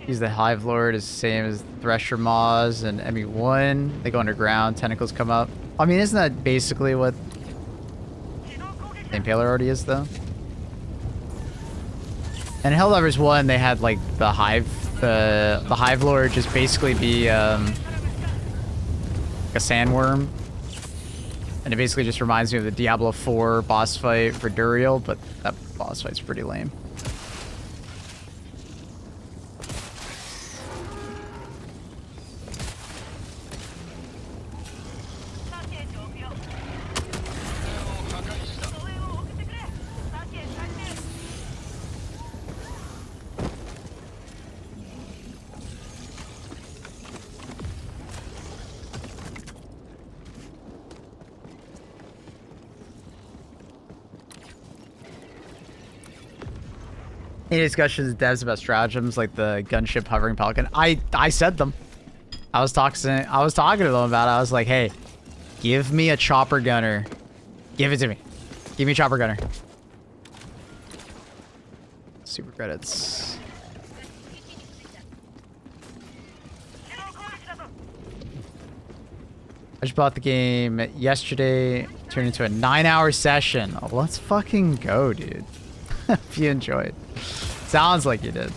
Use the Hive Lord is the same as Thresher Maws and ME1. They go underground, tentacles come up. I mean, isn't that basically what the Impaler already is, though? And Helldivers 1, they had like the Hive Lord just basically be like a sandworm. And it basically just reminds me of the Diablo 4 boss fight for Duriel, but that boss fight's pretty lame. Any discussions with devs about stratagems like the gunship hovering pelican? I said them. I was talking to them about it. I was like, hey, give me a chopper gunner. Give it to me. Give me a chopper gunner. Super credits. I just bought the game yesterday. Turned into a 9-hour session. Oh, let's fucking go, dude. If you enjoyed. Sounds like you did.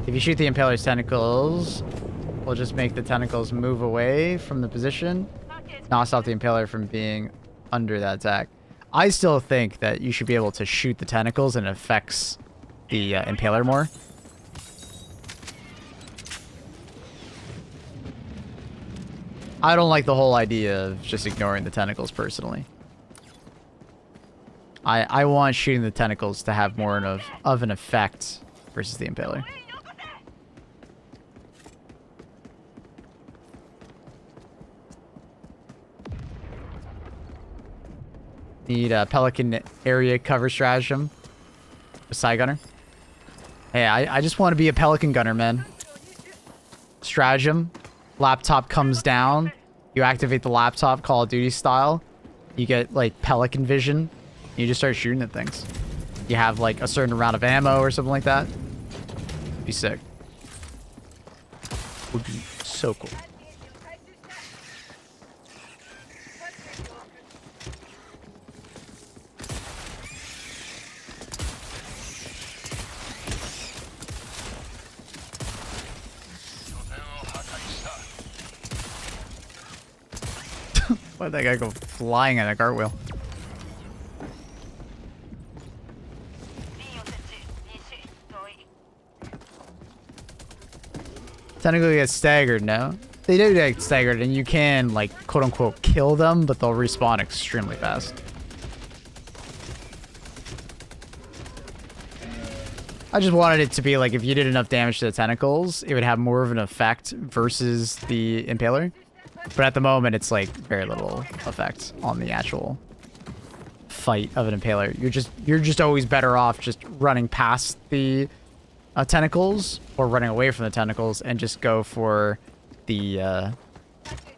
If you shoot the impaler's tentacles, we'll just make the tentacles move away from the position. Not stop the impaler from being under that attack. I still think that you should be able to shoot the tentacles and it affects the impaler more. I don't like the whole idea of just ignoring the tentacles personally. I want shooting the tentacles to have more of an effect versus the impaler. Need a Pelican area cover stratagem. A side gunner. Hey, I just want to be a Pelican gunner, man. Stratagem. Laptop comes down. You activate the laptop, Call of Duty style. You get, like, Pelican vision. You just start shooting at things. You have, like, a certain amount of ammo or something like that. Be sick. Would be so cool. Why'd that guy go flying at a cartwheel? Technically get staggered, no? They do get staggered and you can, like, quote-unquote kill them, but they'll respawn extremely fast. I just wanted it to be like if you did enough damage to the tentacles, it would have more of an effect versus the impaler. But at the moment, it's like very little effect on the actual fight of an impaler. You're just always better off just running past the tentacles or running away from the tentacles and just go for the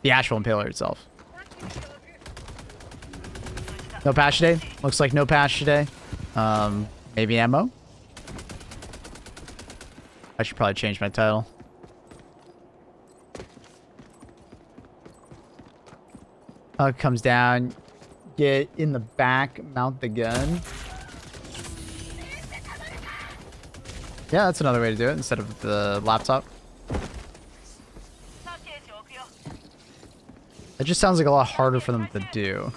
actual impaler itself. No patch today. Looks like no patch today. Maybe ammo. I should probably change my title. Comes down, get in the back, mount the gun. Yeah, that's another way to do it instead of the laptop. It just sounds like a lot harder for them to do.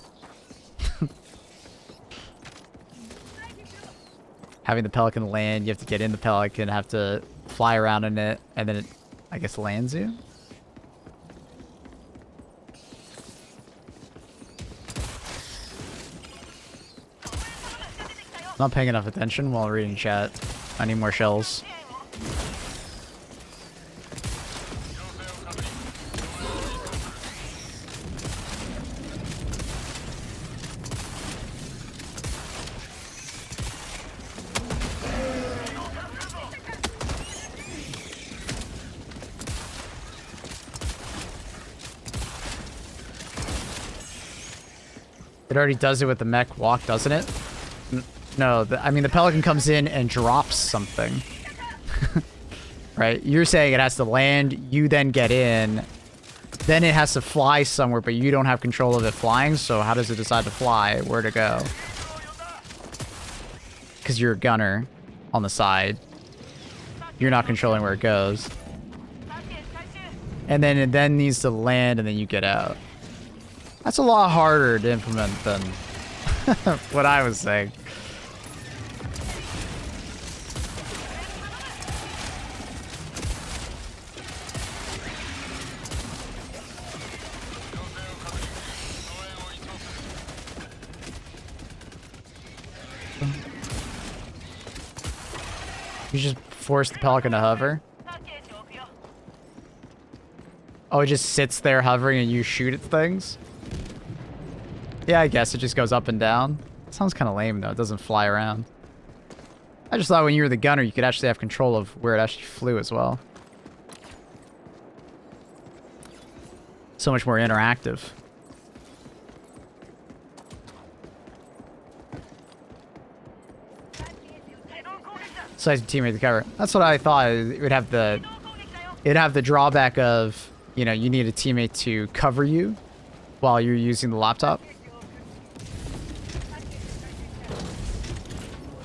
Having the Pelican land, you have to get in the Pelican, have to fly around in it, and then it, I guess, lands you. Not paying enough attention while reading chat. I need more shells. It already does it with the mech walk, doesn't it? No, I mean, the Pelican comes in and drops something. Right? You're saying it has to land, you then get in, then it has to fly somewhere, but you don't have control of it flying, so how does it decide to fly? Where to go? Because you're a gunner on the side. You're not controlling where it goes. And then it then needs to land, and then you get out. That's a lot harder to implement than what I was saying. You just force the Pelican to hover. Oh, it just sits there hovering and you shoot at things? Yeah, I guess it just goes up and down. Sounds kind of lame though. It doesn't fly around. I just thought when you were the gunner, you could actually have control of where it actually flew as well. So much more interactive. Size of teammate to cover. That's what I thought. It would have the drawback of, you know, you need a teammate to cover you while you're using the laptop.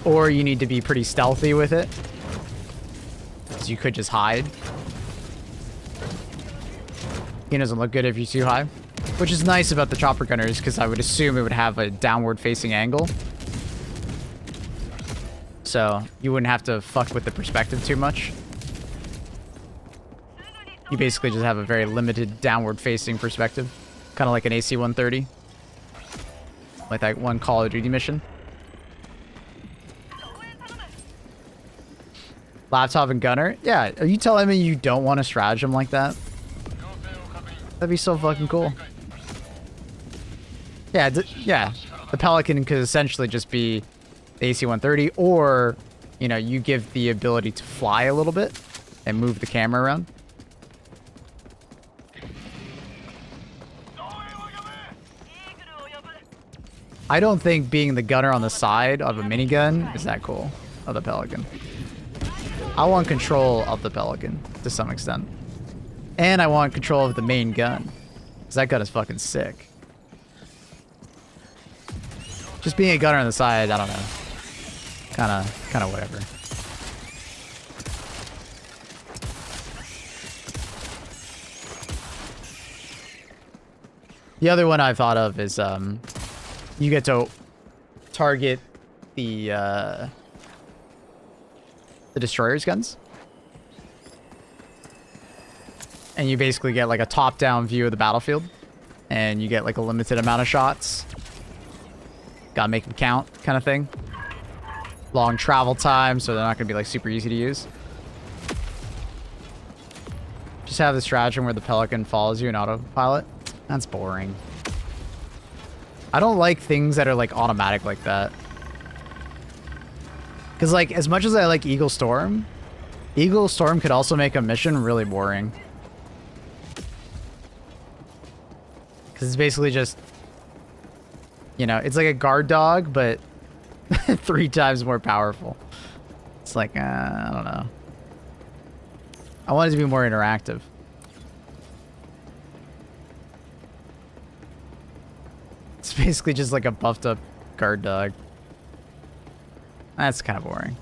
Or you need to be pretty stealthy with it, because you could just hide. It doesn't look good if you're too high. Which is nice about the chopper gunners, because I would assume it would have a downward facing angle. So you wouldn't have to fuck with the perspective too much. You basically just have a very limited downward facing perspective. Kind of like an AC-130. Like that one Call of Duty mission. Laptop and gunner? Yeah, are you telling me you don't want a stratagem like that? That'd be so fucking cool. Yeah, yeah. The Pelican could essentially just be the AC-130, or, you know, you give the ability to fly a little bit and move the camera around. I don't think being the gunner on the side of a minigun is that cool, of the Pelican. I want control of the Pelican, to some extent. And I want control of the main gun. Because that gun is fucking sick. Just being a gunner on the side, I don't know. Kinda whatever. The other one I've thought of is, you get to target the destroyer's guns. And you basically get like a top-down view of the battlefield. And you get like a limited amount of shots. Gotta make them count, kind of thing. Long travel time, so they're not gonna be like super easy to use. Just have the stratagem where the Pelican follows you in autopilot. That's boring. I don't like things that are like automatic like that. Because like, as much as I like Eagle Storm could also make a mission really boring. Because it's basically just, you know, it's like a guard dog, but 3 times more powerful. It's like, I don't know. I want it to be more interactive. It's basically just like a buffed up guard dog. That's kind of boring.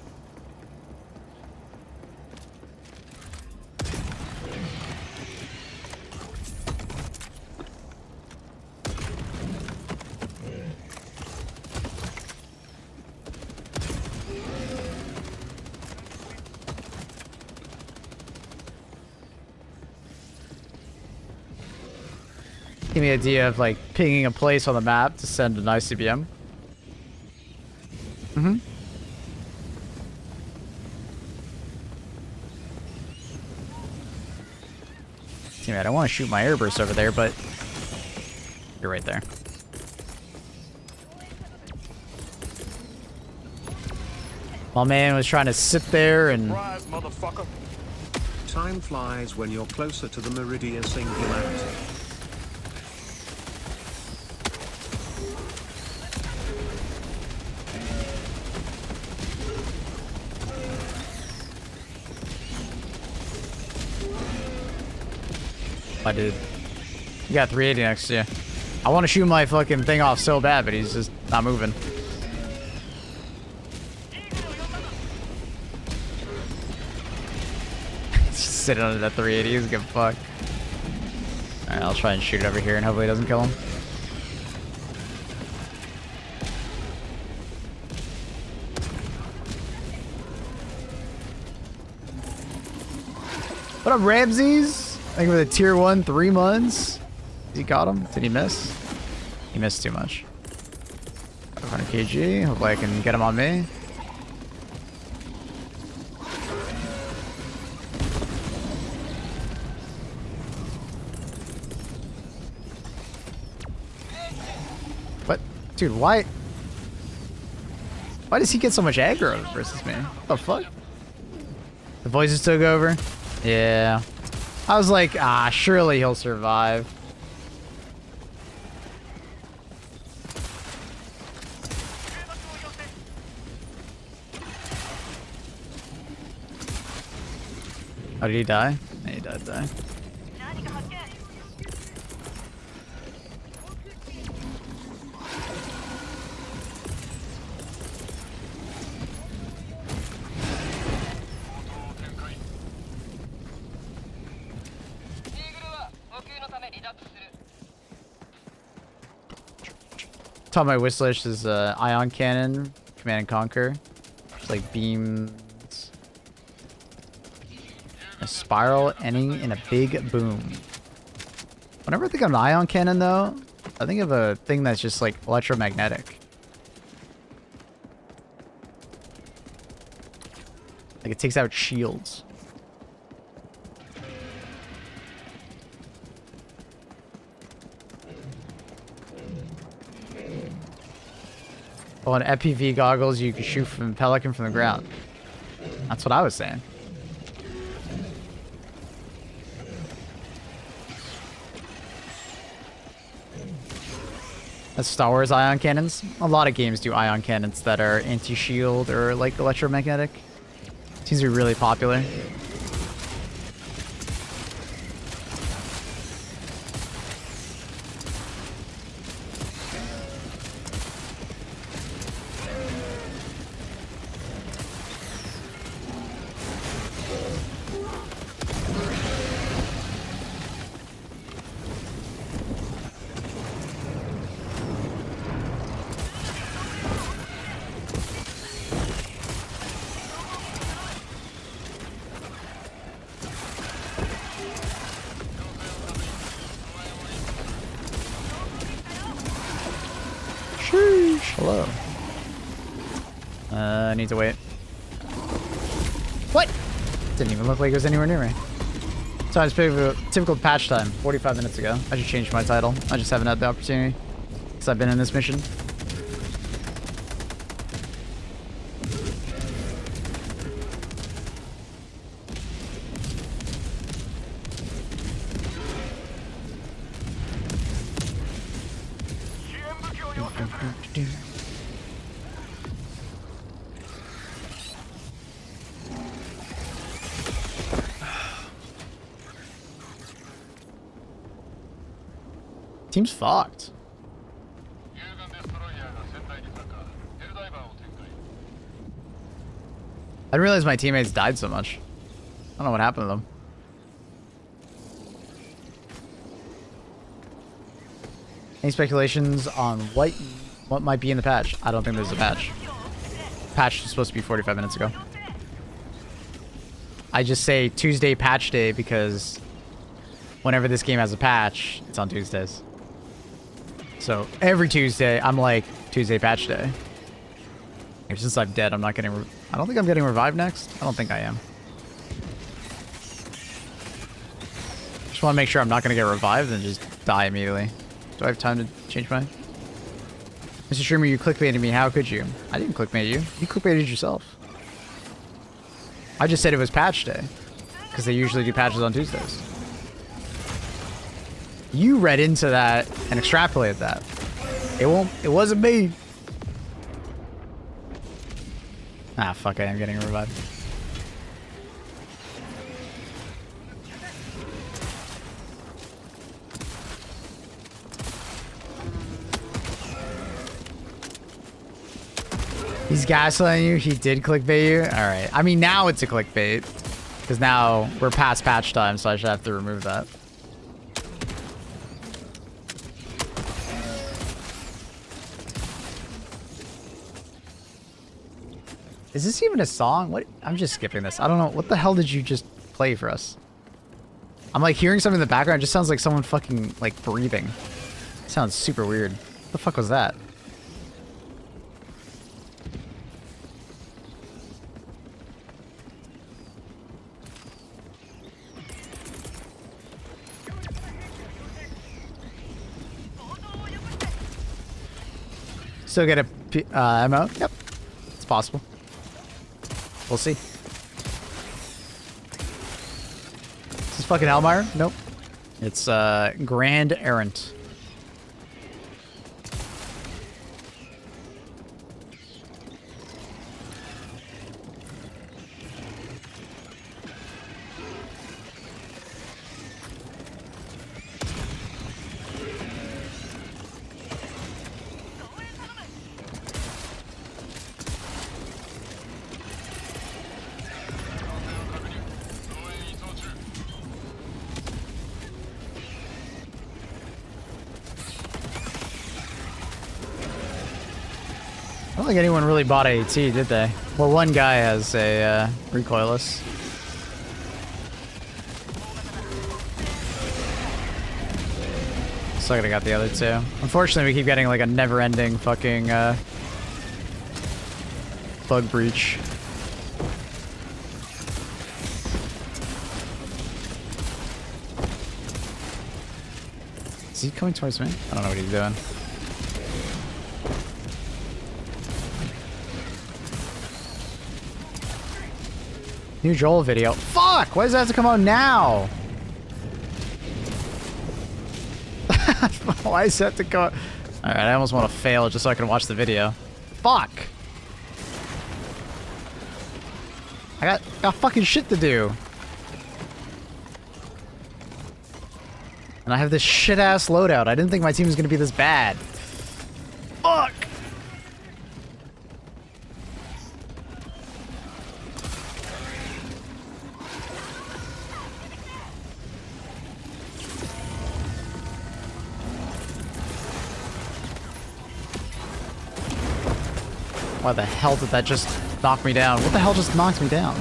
Give me the idea of like pinging a place on the map to send an ICBM. Mm-hmm. Teammate, I want to shoot my airburst over there, but you're right there. My man was trying to sit there and... Surprise, motherfucker. Time flies when you're closer to the Meridian Singularity. I did. You got 380 next to you. I want to shoot my fucking thing off so bad, but he's just not moving. Just sitting under that 380, he's gonna fuck. Alright, I'll try and shoot it over here and hopefully it doesn't kill him. What up, Ramses? I think with a tier 1, 3 months. He got him? Did he miss? He missed too much. 500 kg. Hopefully I can get him on me. Dude, why does he get so much aggro versus me? What the fuck? The voices took over? Yeah. I was like, surely he'll survive. Oh, did he die? Yeah, he died. Top of my wish list is ion cannon, command and conquer. Just like beams. A spiral ending in a big boom. Whenever I think of an ion cannon though, I think of a thing that's just like electromagnetic. Like it takes out shields. Oh, on FPV goggles, you can shoot from Pelican from the ground. That's what I was saying. That's Star Wars ion cannons. A lot of games do ion cannons that are anti-shield or like electromagnetic. Seems to be really popular. Hello. I need to wait. What? Didn't even look like it was anywhere near me. So it's typical patch time, 45 minutes ago. I should change my title. I just haven't had the opportunity since I've been in this mission. Team's fucked. I didn't realize my teammates died so much. I don't know what happened to them. Any speculations on what might be in the patch? I don't think there's a patch. Patch was supposed to be 45 minutes ago. I just say Tuesday patch day because whenever this game has a patch, it's on Tuesdays. So every Tuesday, I'm like, Tuesday patch day. Since I'm dead, I'm not getting... I don't think I'm getting revived next. I don't think I am. Just want to make sure I'm not going to get revived and just die immediately. Do I have time to change my... Mr. Streamer, you clickbaited me. How could you? I didn't clickbait you. You clickbaited yourself. I just said it was patch day. Because they usually do patches on Tuesdays. You read into that and extrapolated that. It wasn't me. Ah, fuck, I am getting revived. He's gaslighting you? He did clickbait you? Alright. I mean, now it's a clickbait. Because now we're past patch time, so I should have to remove that. Is this even a song? What? I'm just skipping this. I don't know. What the hell did you just play for us? I'm like hearing something in the background. It just sounds like someone fucking like breathing. It sounds super weird. What the fuck was that? Still get a ammo? Yep. It's possible. We'll see. Is this fucking Elmire? Nope. It's Grand Errant. I don't think anyone really bought AT, did they? Well, one guy has a recoilless. Still gotta got the other two. Unfortunately, we keep getting like a never-ending fucking bug breach. Is he coming towards me? I don't know what he's doing. New Joel video. Fuck! Why does that have to come out now? Why does that have to go? Alright, I almost want to fail just so I can watch the video. Fuck! I got fucking shit to do. And I have this shit-ass loadout. I didn't think my team was gonna be this bad. Fuck! Why the hell did that just knock me down? What the hell just knocked me down?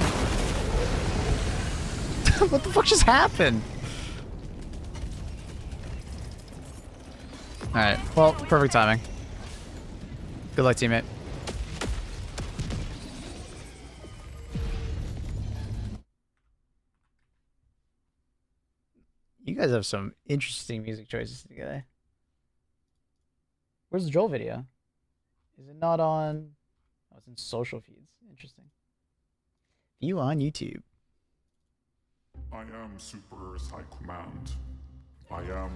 What the fuck just happened? Alright, well, perfect timing. Good luck, teammate. You guys have some interesting music choices together. Where's the Joel video? Is it not on... Oh, it's in social feeds. Interesting. View on YouTube. I am Super Earth High Command. I am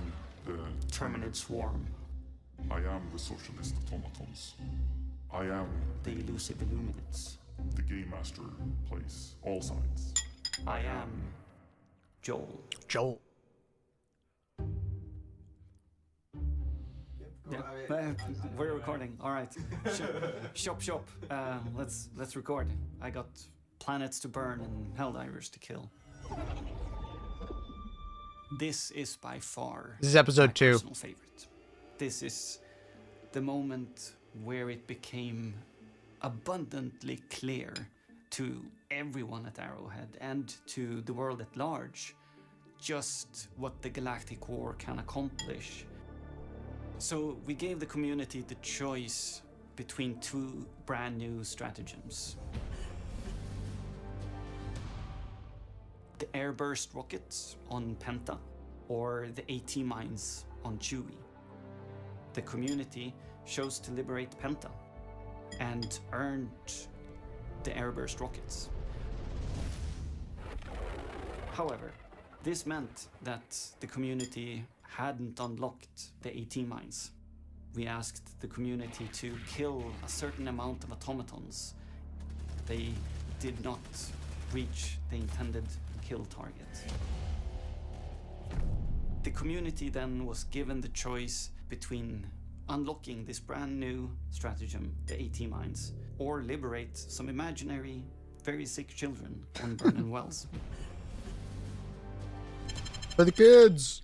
the Terminate Swarm, I am the Socialist Automatons. I am the Elusive Illuminates. the Game Master plays all sides. I am Joel. Joel. Yeah, we're recording. All right. Shop. Let's record. I got planets to burn and Helldivers to kill. This is by far This is episode my 2. personal favorite. This is the moment where it became abundantly clear to everyone at Arrowhead and to the world at large just what the Galactic War can accomplish. So we gave the community the choice between 2 brand new stratagems. The airburst rockets on Penta or the AT mines on Chewie. The community chose to liberate Penta and earned the airburst rockets. However, this meant that the community hadn't unlocked the AT mines. We asked the community to kill a certain amount of automatons. They did not reach the intended kill target. The community then was given the choice between unlocking this brand new stratagem, the AT mines, or liberate some imaginary, very sick children on Vernon Wells. For the kids!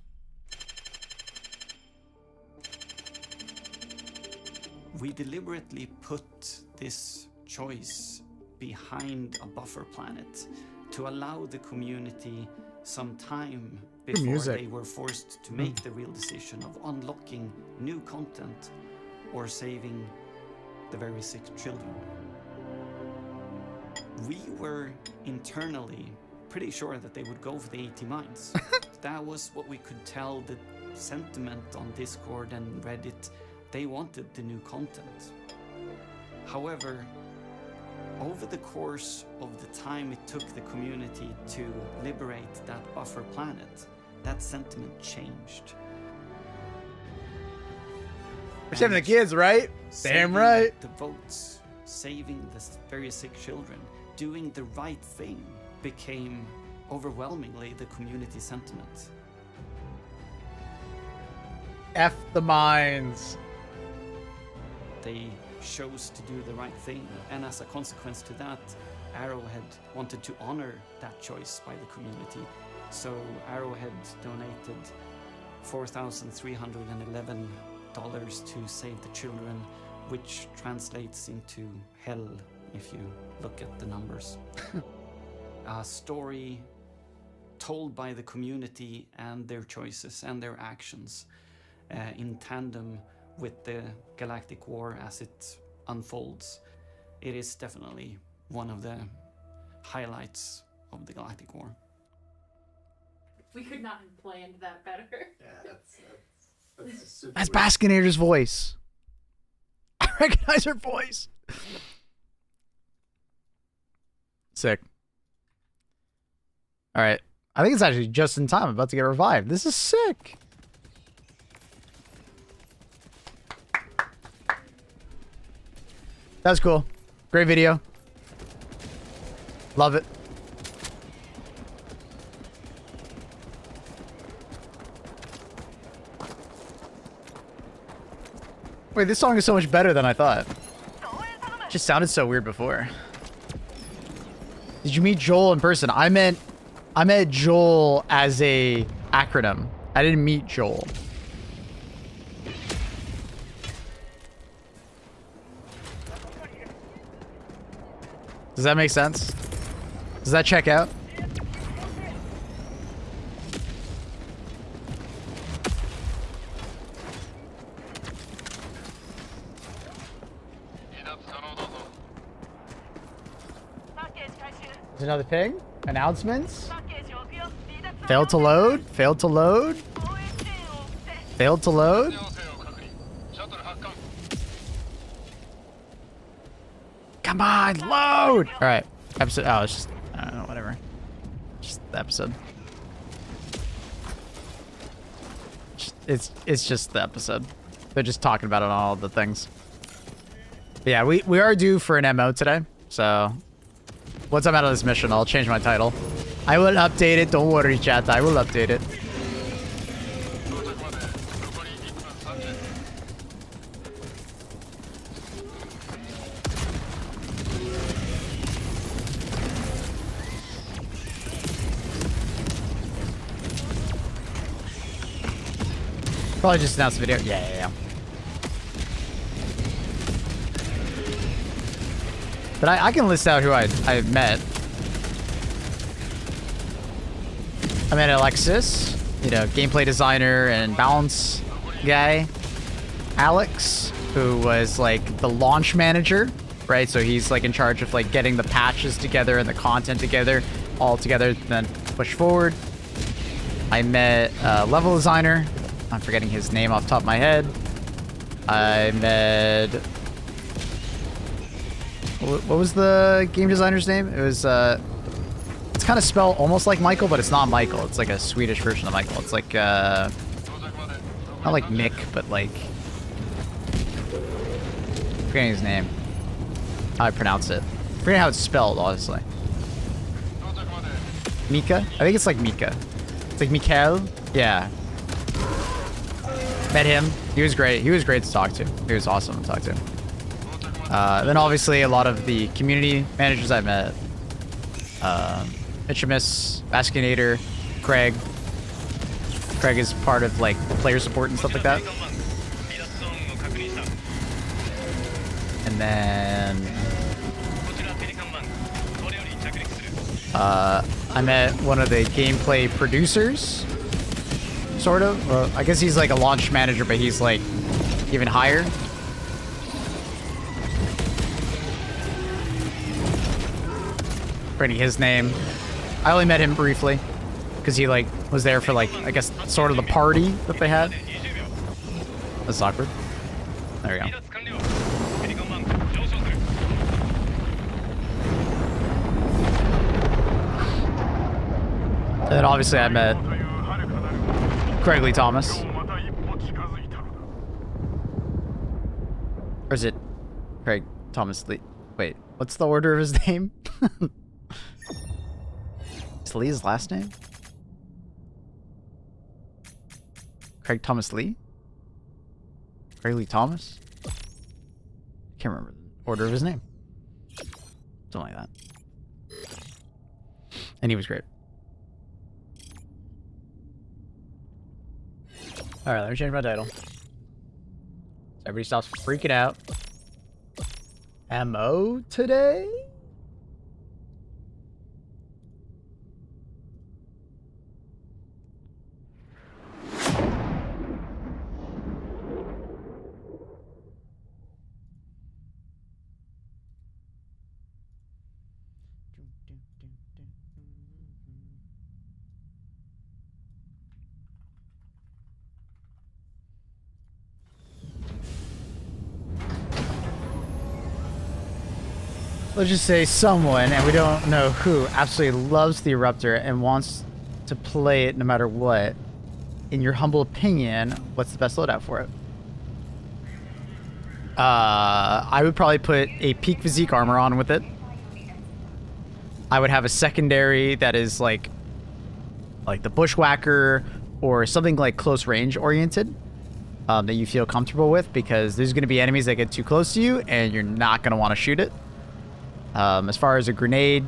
We deliberately put this choice behind a buffer planet to allow the community some time before they were forced to make the real decision of unlocking new content or saving the very sick children. We were internally pretty sure that they would go for the AT mines. That was what we could tell. The sentiment on Discord and Reddit, they wanted the new content. However, over the course of the time it took the community to liberate that buffer planet, that sentiment changed. We're saving the kids, right? Damn right. The votes, saving the very sick children, doing the right thing became overwhelmingly the community sentiment. F the mines. They chose to do the right thing, and as a consequence to that, Arrowhead wanted to honor that choice by the community. So Arrowhead donated $4,311 to save the children, which translates into hell if you look at the numbers. A story told by the community and their choices and their actions in tandem with the Galactic War as it unfolds. It is definitely one of the highlights of the Galactic War. We could not have planned that better. Yeah, that's super That's weird. Baskinator's voice. I recognize her voice. Sick. All right. I think it's actually just in time. I'm about to get revived. This is sick. That's cool. Great video. Love it. Wait, this song is so much better than I thought. Just sounded so weird before. Did you meet Joel in person? I meant Joel as a acronym. I didn't meet Joel. Does that make sense? Does that check out? There's another ping. Announcements. Failed to load. Failed to load. Failed to load. Come on, load! Alright. Episode. Oh, it's just. I don't know, whatever. Just the episode. It's just the episode. They're just talking about it on all the things. But yeah, we are due for an MO today. So, once I'm out of this mission, I'll change my title. I will update it. Don't worry, chat. I will update it. Probably just announced the video. Yeah. But I can list out who I met. I met Alexis, you know, gameplay designer and balance guy. Alex, who was like the launch manager, right? So he's like in charge of like getting the patches together and the content together, all together, then push forward. I met level designer. I'm forgetting his name off the top of my head. I met... What was the game designer's name? It was, it's kind of spelled almost like Michael, but it's not Michael. It's like a Swedish version of Michael. It's like, not like Mick, but like... forgetting his name. How I pronounce it. Forgetting how it's spelled, honestly. Mika? I think it's like Mika. It's like Mikael? Yeah. Met him. He was great. He was great to talk to. He was awesome to talk to. Then obviously a lot of the community managers I met. Mitchimus, Baskinator, Craig. Craig is part of like player support and stuff like that. And then I met one of the gameplay producers. Sort of. Well, I guess he's like a launch manager, but he's like even higher. Forgetting his name. I only met him briefly because he like was there for like I guess sort of the party that they had. That's awkward. There we go. And then obviously I met Craig Lee Thomas. Or is it Craig Thomas Lee? Wait, what's the order of his name? Is Lee his last name? Craig Thomas Lee? Craig Lee Thomas? Can't remember the order of his name. Something like that. And he was great. Alright, let me change my title. So everybody stops freaking out. MO today? Let's just say someone, and we don't know who, absolutely loves the Eruptor and wants to play it no matter what. In your humble opinion, what's the best loadout for it? I would probably put a peak physique armor on with it. I would have a secondary that is like the Bushwhacker or something like close range oriented that you feel comfortable with, because there's going to be enemies that get too close to you and you're not going to want to shoot it. As far as a grenade,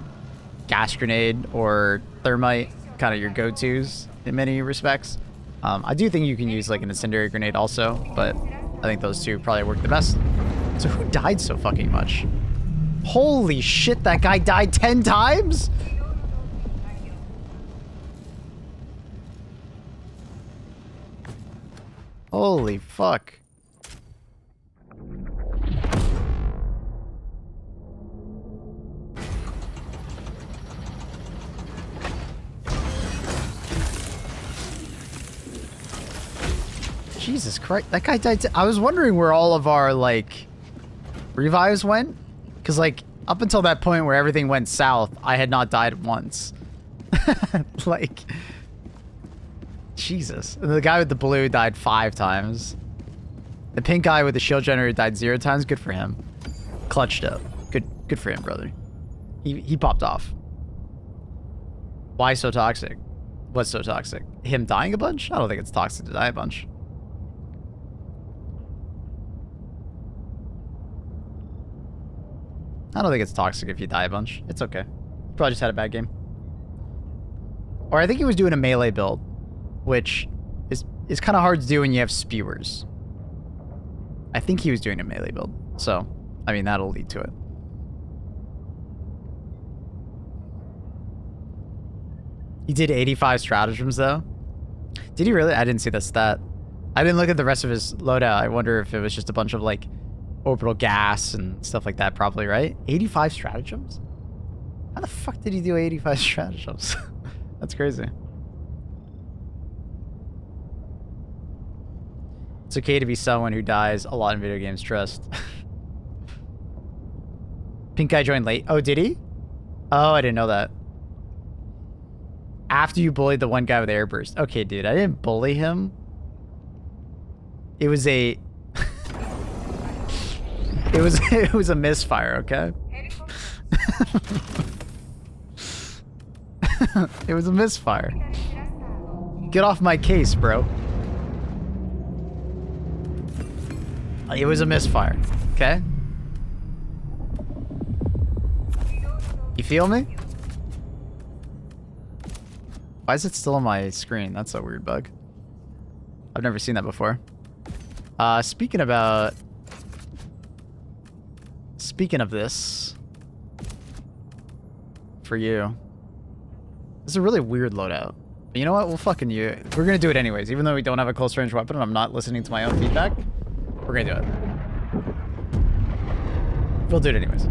gas grenade, or thermite, kind of your go-tos in many respects. I do think you can use like an incendiary grenade also, but I think those two probably work the best. So who died so fucking much? Holy shit, that guy died 10 times? Holy fuck. Jesus Christ, that guy died. I was wondering where all of our, like, revives went. Because, like, up until that point where everything went south, I had not died once. Like, Jesus. And the guy with the blue died 5 times. The pink guy with the shield generator died 0 times. Good for him. Clutched up. Good for him, brother. He popped off. Why so toxic? What's so toxic? Him dying a bunch? I don't think it's toxic to die a bunch. I don't think it's toxic if you die a bunch. It's okay. Probably just had a bad game. Or I think he was doing a melee build, which is kind of hard to do when you have spewers. I think he was doing a melee build. So, I mean, that'll lead to it. He did 85 stratagems, though. Did he really? I didn't see that stat. I didn't look at the rest of his loadout. I wonder if it was just a bunch of, like, orbital gas and stuff like that, probably, right? 85 stratagems? How the fuck did he do 85 stratagems? That's crazy. It's okay to be someone who dies a lot in video games, trust. Pink guy joined late. Oh, did he? Oh, I didn't know that. After you bullied the one guy with airburst. Okay, dude, I didn't bully him. It was a... It was a misfire, okay? It was a misfire. Get off my case, bro. It was a misfire, okay? You feel me? Why is it still on my screen? That's a weird bug. I've never seen that before. Speaking of this, for you, this is a really weird loadout. But you know what? We'll fucking you. We're gonna do it anyways, even though we don't have a close range weapon and I'm not listening to my own feedback. We're gonna do it. We'll do it anyways.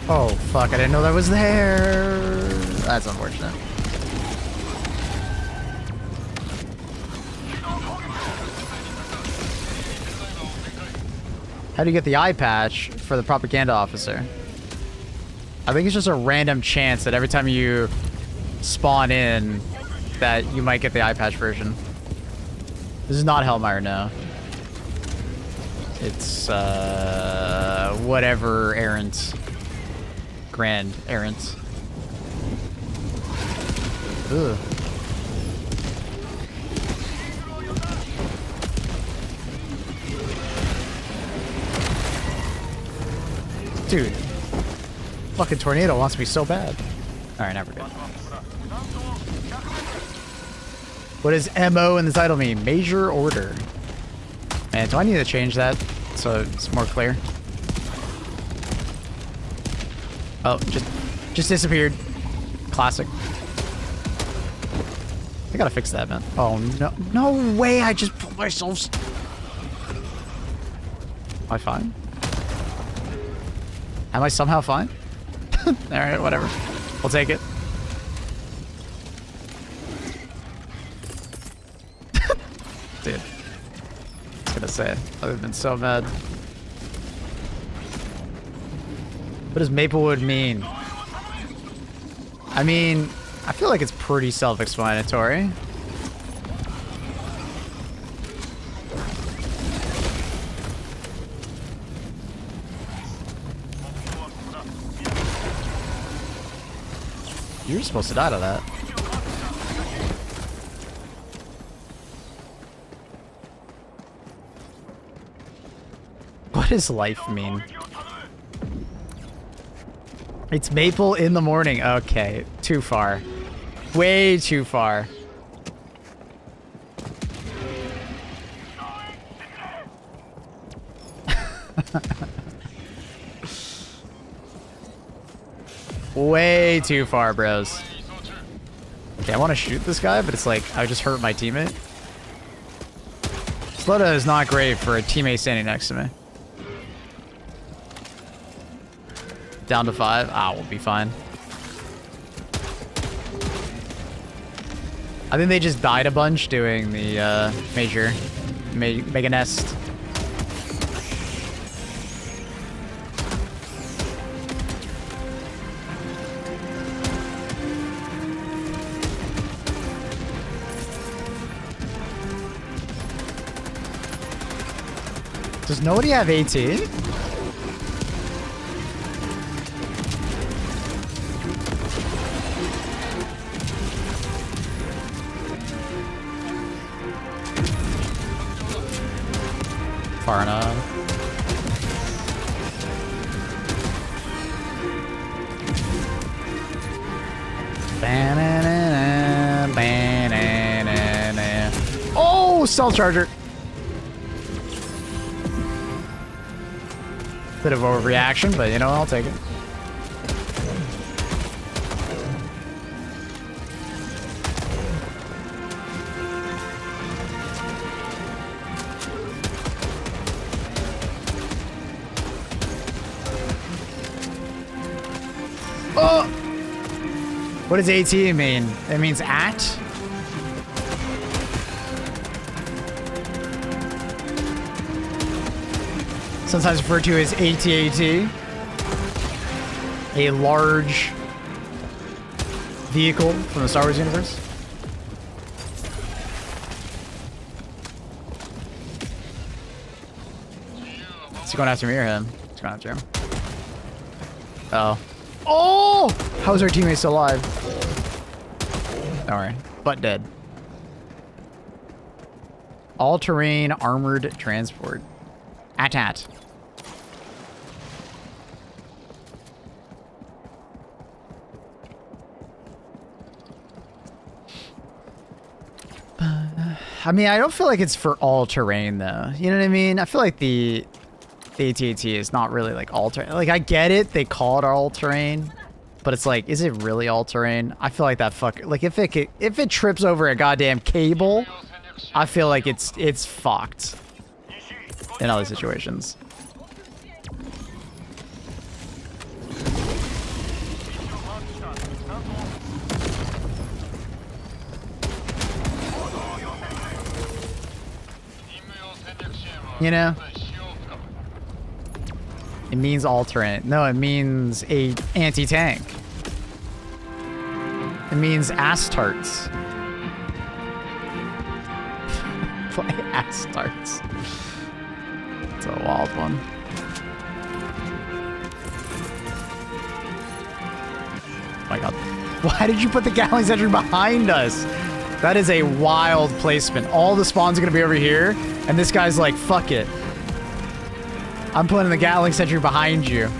Oh, fuck, I didn't know that was there. That's unfortunate. How do you get the eye patch for the propaganda officer? I think it's just a random chance that every time you spawn in, that you might get the eye patch version. This is not Hellmire, no. It's, whatever errant. Grand errant. Ugh. Dude. Fucking tornado wants me so bad. Alright, now we're good. What does MO in the title mean? Major order. Man, do I need to change that so it's more clear? Oh, just disappeared. Classic. I gotta fix that, man. Oh, no. No way, I just put myself... Am I fine? Am I somehow fine? Alright, whatever. I'll take it. Dude. I was gonna say, I would have been so mad. What does Maplewood mean? I mean, I feel like it's pretty self-explanatory. You're supposed to die to that. What does life mean? It's maple in the morning. Okay, too far. Way too far. Way too far, bros. Okay, I want to shoot this guy, but it's like, I just hurt my teammate. This loadout is not great for a teammate standing next to me. Down to 5. Ah, we'll be fine. I think they just died a bunch doing the major mega nest. Does nobody have AT? Far enough. Banana, banana. Oh, stealth charger. Bit of overreaction, but you know, I'll take it. Oh! What does AT mean? It means at? Sometimes referred to as AT-AT. A large vehicle from the Star Wars universe. Is he going after me or him? He's going after him. Uh oh. Oh! How is our teammate still alive? Don't worry. But dead. All-terrain armored transport. At. I mean, I don't feel like it's for all-terrain, though. You know what I mean? I feel like the AT-AT is not really, like, all-terrain. Like, I get it. They call it all-terrain. But it's like, is it really all-terrain? I feel like that like, if it trips over a goddamn cable, I feel like it's fucked in other situations. you know? It means alternate. No, it means a anti-tank. It means ass tarts. Play ass tarts. It's a wild one. Oh my god. Why did you put the Gatling Sentry behind us? That is a wild placement. All the spawns are gonna be over here, and this guy's like, fuck it. I'm putting the Gatling Sentry behind you.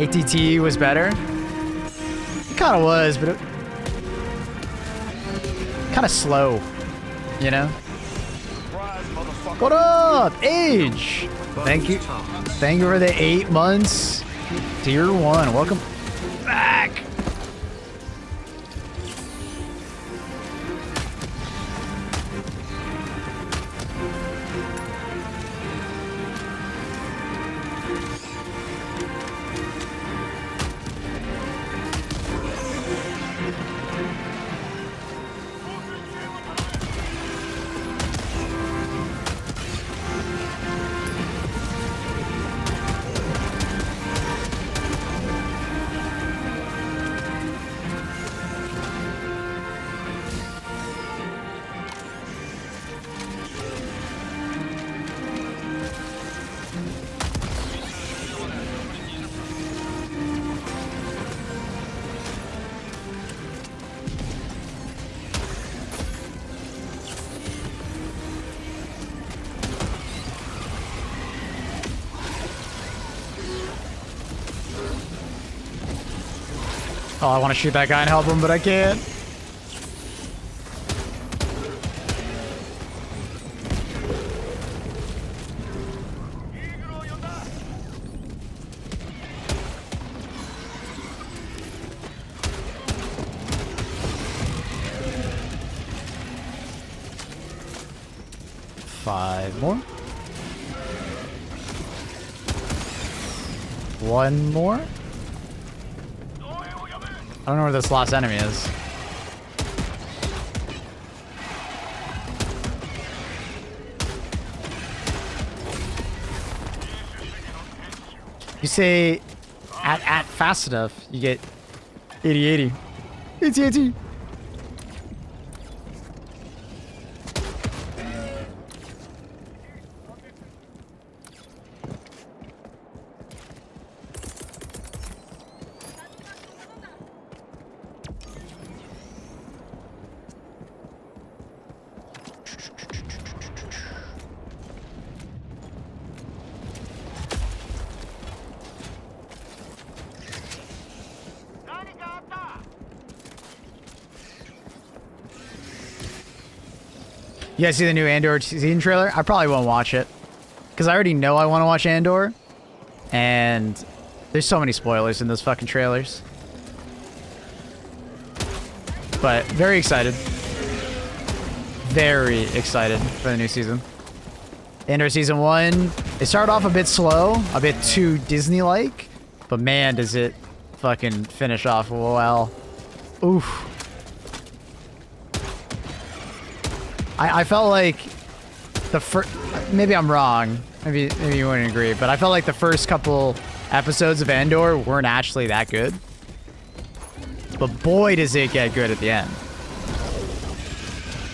ATT was better. It kind of was, but it kind of slow, you know? What up, Age? Thank you. Thank you for the 8 months. Tier 1. Welcome back. Oh, I want to shoot that guy and help him, but I can't. Five more. One more. I don't know where this last enemy is. You say at fast enough, you get 80-80. 80-80. You guys see the new Andor season trailer? I probably won't watch it. Because I already know I want to watch Andor. And there's so many spoilers in those fucking trailers. But very excited. Very excited for the new season. Andor season 1. It started off a bit slow. A bit too Disney-like. But man, does it fucking finish off well. Oof. I felt like the first, maybe I'm wrong, maybe you wouldn't agree, but I felt like the first couple episodes of Andor weren't actually that good. But boy, does it get good at the end.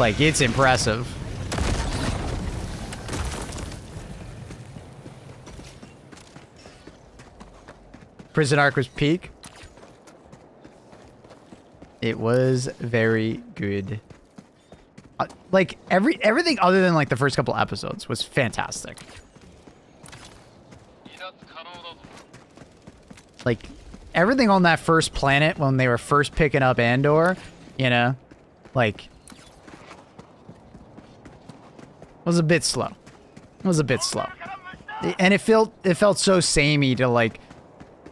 Like, it's impressive. Prison Arc was peak. It was very good. Like everything other than like the first couple episodes was fantastic. Like everything on that first planet when they were first picking up Andor, you know, like was a bit slow. It was a bit slow. And it felt so samey to like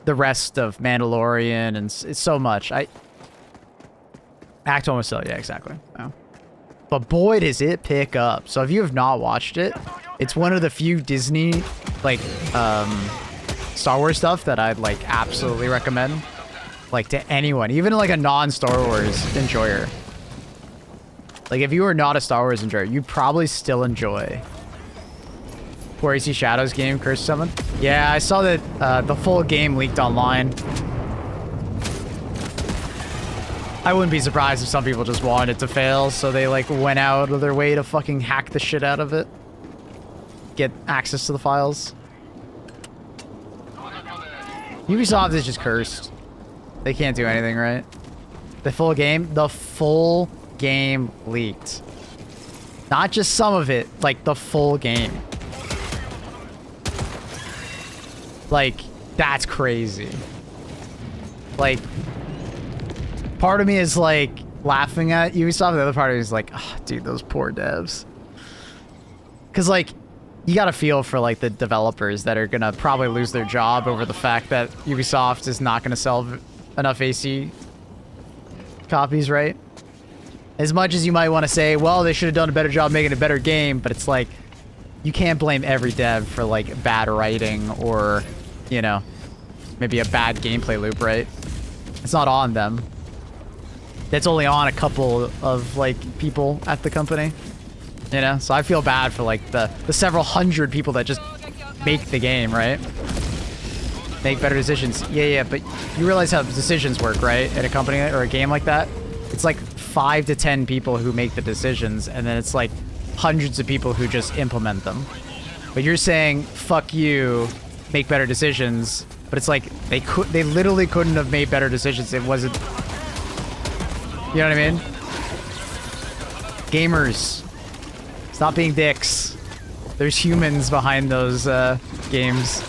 the rest of Mandalorian and it's so much. Act 1 was still, yeah, exactly. Oh. But boy, does it pick up. So if you have not watched it, it's one of the few Disney, like, Star Wars stuff that I'd, like, absolutely recommend. Like, to anyone. Even, like, a non-Star Wars enjoyer. Like, if you are not a Star Wars enjoyer, you'd probably still enjoy Poor AC Shadows game, Curse 7. Yeah, I saw that the full game leaked online. I wouldn't be surprised if some people just wanted it to fail, so they like went out of their way to fucking hack the shit out of it. Get access to the files. Ubisoft is just cursed. They can't do anything, right? The full game leaked. Not just some of it, like the full game. Like, that's crazy. Like, part of me is like laughing at Ubisoft, the other part of me is like, oh, dude, those poor devs. Cause like, you gotta feel for like the developers that are gonna probably lose their job over the fact that Ubisoft is not gonna sell enough AC copies, right? As much as you might want to say, well, they should have done a better job making a better game, but it's like, you can't blame every dev for like bad writing or, you know, maybe a bad gameplay loop, right? It's not on them. That's only on a couple of like people at the company, you know? So I feel bad for like the several hundred people that just make the game, right? Make better decisions. Yeah, but you realize how decisions work, right? At a company or a game like that? It's like 5 to 10 people who make the decisions, and then it's like hundreds of people who just implement them. But you're saying, fuck you, make better decisions, but it's like they literally couldn't have made better decisions. It wasn't, you know what I mean? Gamers, stop being dicks. There's humans behind those games.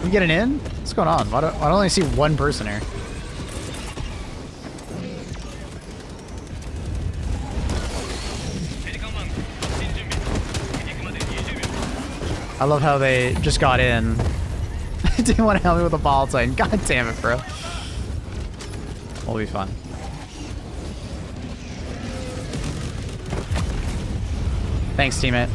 We getting in? What's going on? Why do I only see one person here? I love how they just got in. Didn't want to help me with a ball titan. God damn it, bro. We'll be fun. Thanks, teammate.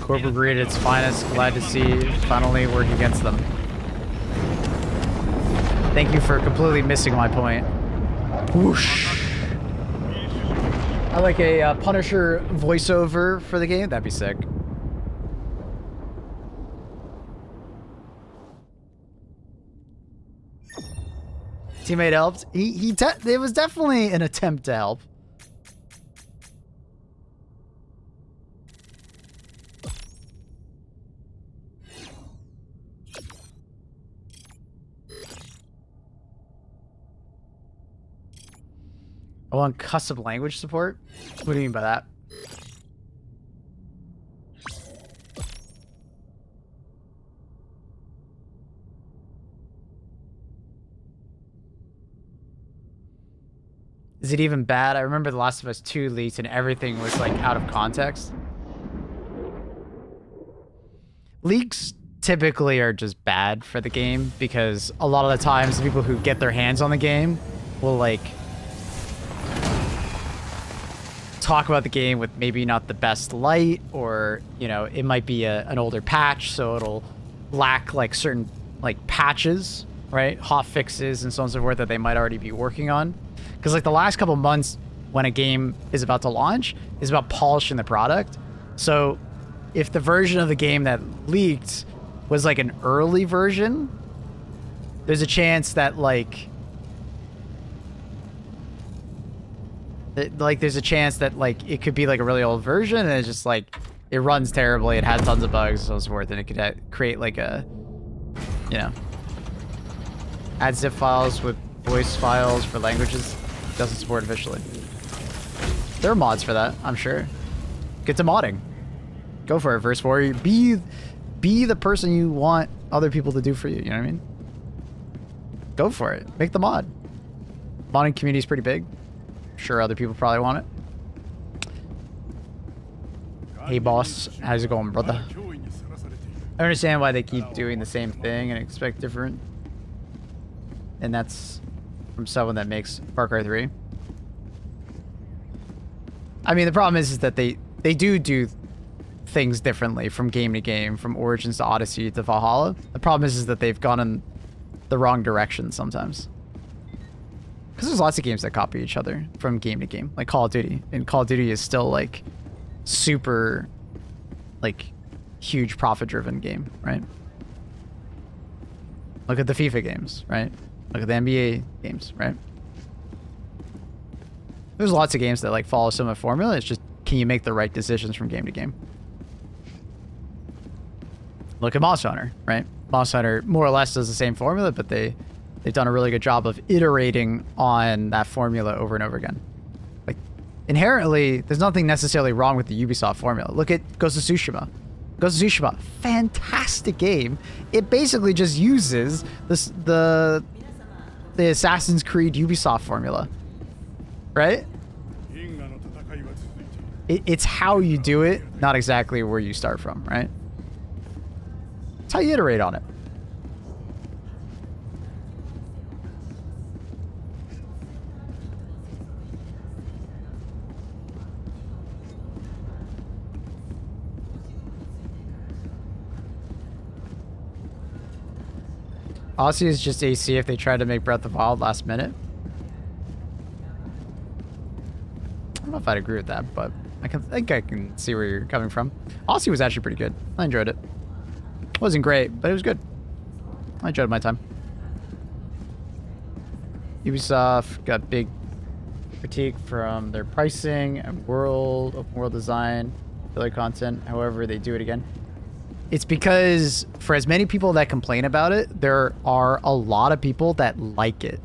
Corporate greed at its finest. Glad to see finally work against them. Thank you for completely missing my point. Whoosh. I like a Punisher voiceover for the game. That'd be sick. Teammate helped. It was definitely an attempt to help. I want custom language support? What do you mean by that? Is it even bad? I remember The Last of Us 2 leaked and everything was like out of context. Leaks typically are just bad for the game because a lot of the times the people who get their hands on the game will like talk about the game with maybe not the best light, or you know, it might be an older patch, so it'll lack like certain like patches, right, hot fixes and so on and so forth that they might already be working on, because like the last couple months when a game is about to launch is about polishing the product. So if the version of the game that leaked was like an early version, there's a chance that like there's a chance that like it could be like a really old version and it's just like it runs terribly, it has tons of bugs and so on and so forth, and it could create like a, you know, add zip files with voice files for languages. It doesn't support officially. There are mods for that, I'm sure. Get to modding. Go for it, Verse Warrior. Be the person you want other people to do for you, you know what I mean? Go for it. Make the mod. Modding community is pretty big. Sure, other people probably want it. Hey boss, how's it going, brother? I understand why they keep doing the same thing and expect different. And that's from someone that makes Far Cry 3. I mean, the problem is that they do things differently from game to game, from Origins to Odyssey to Valhalla. The problem is that they've gone in the wrong direction sometimes. Because there's lots of games that copy each other from game to game, like Call of Duty. And Call of Duty is still like super, like, huge profit-driven game, right? Look at the FIFA games, right? Look at the NBA games, right? There's lots of games that like follow similar formula. It's just, can you make the right decisions from game to game? Look at Monster Hunter, right? Monster Hunter more or less does the same formula, but they've done a really good job of iterating on that formula over and over again. Like, inherently, there's nothing necessarily wrong with the Ubisoft formula. Look at Ghost of Tsushima. Ghost of Tsushima, fantastic game. It basically just uses the Assassin's Creed Ubisoft formula, right? It's how you do it, not exactly where you start from, right? It's how you iterate on it. Odyssey is just AC if they tried to make Breath of the Wild last minute. I don't know if I'd agree with that, but I think I can see where you're coming from. Odyssey was actually pretty good. I enjoyed it. It wasn't great, but it was good. I enjoyed my time. Ubisoft got big critique from their pricing and open world design, filler content. However, they do it again. It's because for as many people that complain about it, there are a lot of people that like it.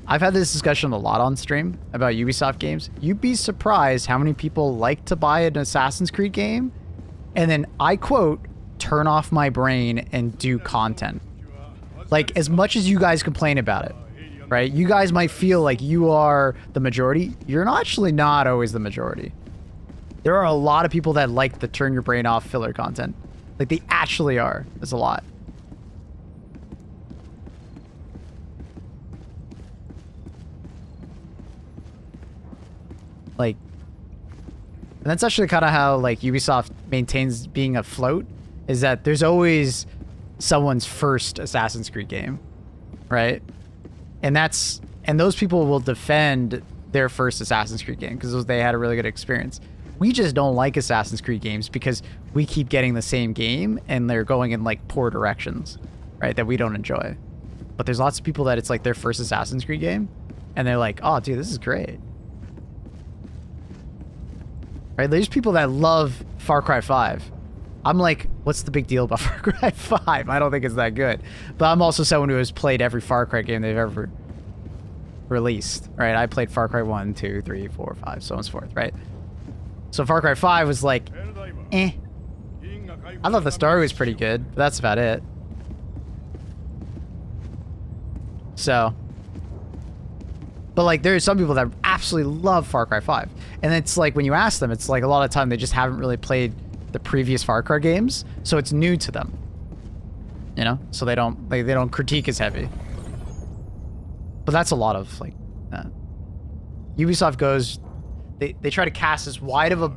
I've had this discussion a lot on stream about Ubisoft games. You'd be surprised how many people like to buy an Assassin's Creed game and then, I quote, turn off my brain and do content. Like, as much as you guys complain about it, right? You guys might feel like you are the majority. You're actually not always the majority. There are a lot of people that like the turn your brain off filler content. Like, they actually are. There's a lot. Like, and that's actually kind of how, like, Ubisoft maintains being afloat, is that there's always someone's first Assassin's Creed game, right? And those people will defend their first Assassin's Creed game because they had a really good experience. We just don't like Assassin's Creed games because we keep getting the same game and they're going in like poor directions, right? That we don't enjoy. But there's lots of people that it's like their first Assassin's Creed game and they're like, oh, dude, this is great. Right? There's people that love Far Cry 5. I'm like, what's the big deal about Far Cry 5? I don't think it's that good. But I'm also someone who has played every Far Cry game they've ever released, right? I played Far Cry 1, 2, 3, 4, 5, so on and so forth, right? So Far Cry 5 was like, eh. I thought the story was pretty good, but that's about it. So, but like there's some people that absolutely love Far Cry 5. And it's like when you ask them, it's like a lot of time they just haven't really played the previous Far Cry games, so it's new to them. You know? So they don't critique as heavy. But that's a lot of like Ubisoft goes, they try to cast as wide of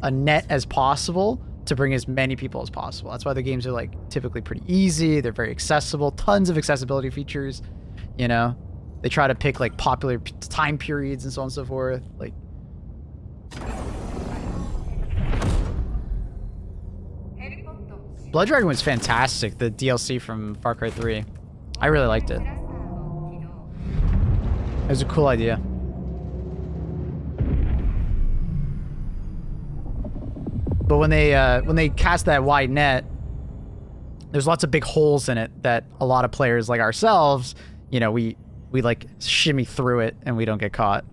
a net as possible to bring as many people as possible. That's why the games are like typically pretty easy. They're very accessible, tons of accessibility features. You know, they try to pick like popular time periods and so on and so forth. Like, Blood Dragon was fantastic. The DLC from Far Cry 3, I really liked it. It was a cool idea. But when they cast that wide net, there's lots of big holes in it that a lot of players like ourselves, you know, we like shimmy through it and we don't get caught.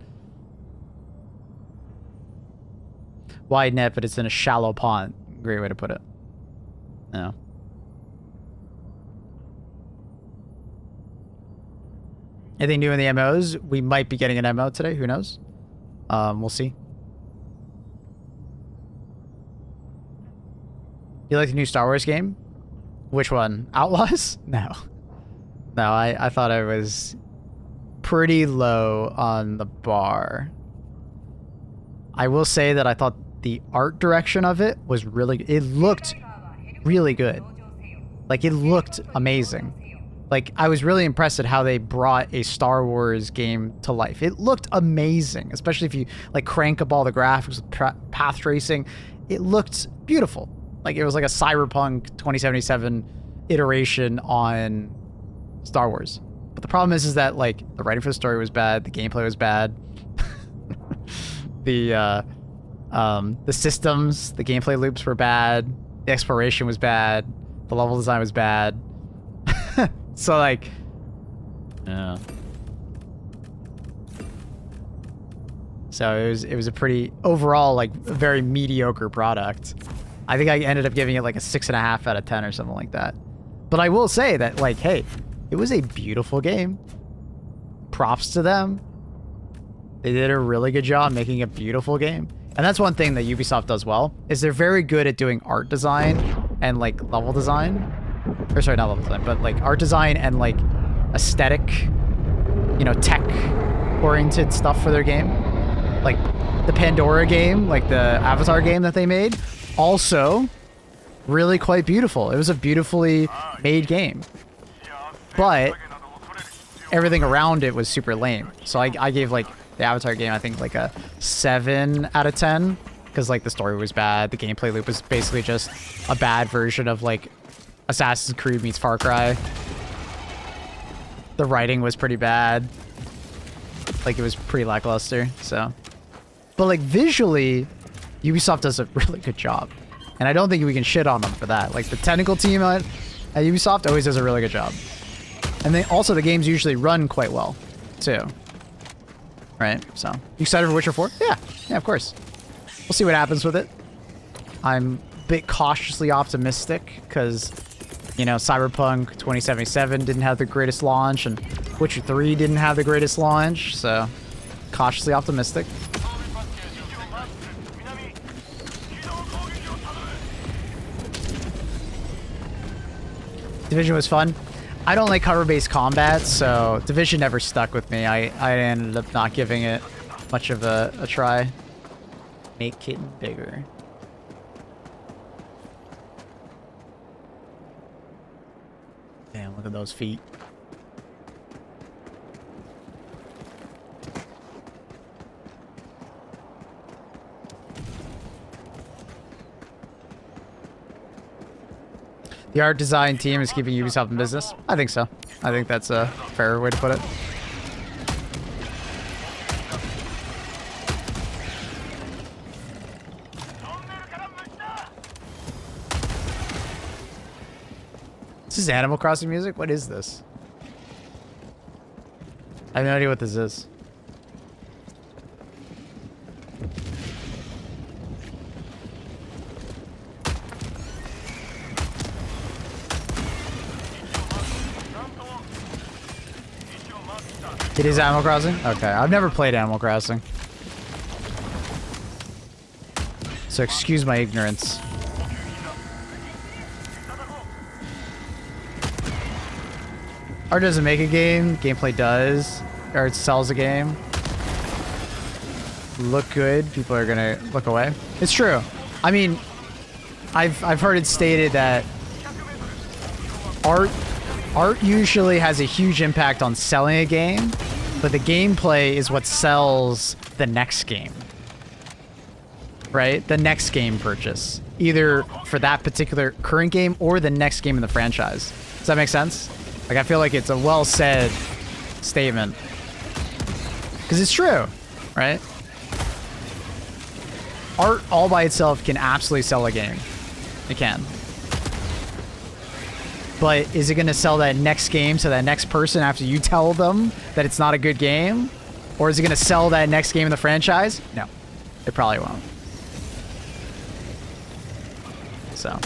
Wide net, but it's in a shallow pond. Great way to put it. No. Anything new in the MOs? We might be getting an MO today. Who knows? We'll see. You like the new Star Wars game? Which one? Outlaws? No. No, I thought I was pretty low on the bar. I will say that I thought the art direction of it was really... It looked really good. Like, it looked amazing. Like, I was really impressed at how they brought a Star Wars game to life. It looked amazing, especially if you, like, crank up all the graphics with path tracing. It looked beautiful. Like, it was like a Cyberpunk 2077 iteration on Star Wars. But the problem is that, like, the writing for the story was bad, the gameplay was bad. The systems, the gameplay loops were bad, the exploration was bad, the level design was bad. So, like, yeah. So it was a pretty, overall, like, a very mediocre product. I think I ended up giving it like a 6.5 out of 10 or something like that. But I will say that, like, hey, it was a beautiful game. Props to them. They did a really good job making a beautiful game. And that's one thing that Ubisoft does well, is they're very good at doing art design and, like, level design. Or sorry, not level design, but, like, art design and, like, aesthetic, you know, tech-oriented stuff for their game. Like, the Pandora game, like the Avatar game that they made, also really quite beautiful. It was a beautifully made game. But everything around it was super lame. So I gave, like, the Avatar game, I think, like a 7 out of 10. Because, like, the story was bad. The gameplay loop was basically just a bad version of, like, Assassin's Creed meets Far Cry. The writing was pretty bad. Like, it was pretty lackluster, so. But, like, visually, Ubisoft does a really good job. And I don't think we can shit on them for that. Like, the technical team at Ubisoft always does a really good job. And then also the games usually run quite well, too. Right? So, you excited for Witcher 4? Yeah. Yeah, of course. We'll see what happens with it. I'm a bit cautiously optimistic, because, you know, Cyberpunk 2077 didn't have the greatest launch, and Witcher 3 didn't have the greatest launch, so cautiously optimistic. Division was fun. I don't like cover-based combat, so Division never stuck with me. I ended up not giving it much of a try. Make it bigger. Damn, look at those feet. The art design team is keeping Ubisoft in business? I think so. I think that's a fair way to put it. This is Animal Crossing music? What is this? I have no idea what this is. It is Animal Crossing? Okay, I've never played Animal Crossing. So excuse my ignorance. Art doesn't make a game, gameplay does. Art sells a game. Look good, people are gonna look away. It's true. I mean, I've heard it stated that art usually has a huge impact on selling a game, but the gameplay is what sells the next game. Right? The next game purchase. Either for that particular current game or the next game in the franchise. Does that make sense? Like, I feel like it's a well-said statement. Because it's true, right? Art all by itself can absolutely sell a game. It can. But is it going to sell that next game to that next person after you tell them that it's not a good game? Or is it going to sell that next game in the franchise? No. It probably won't. So.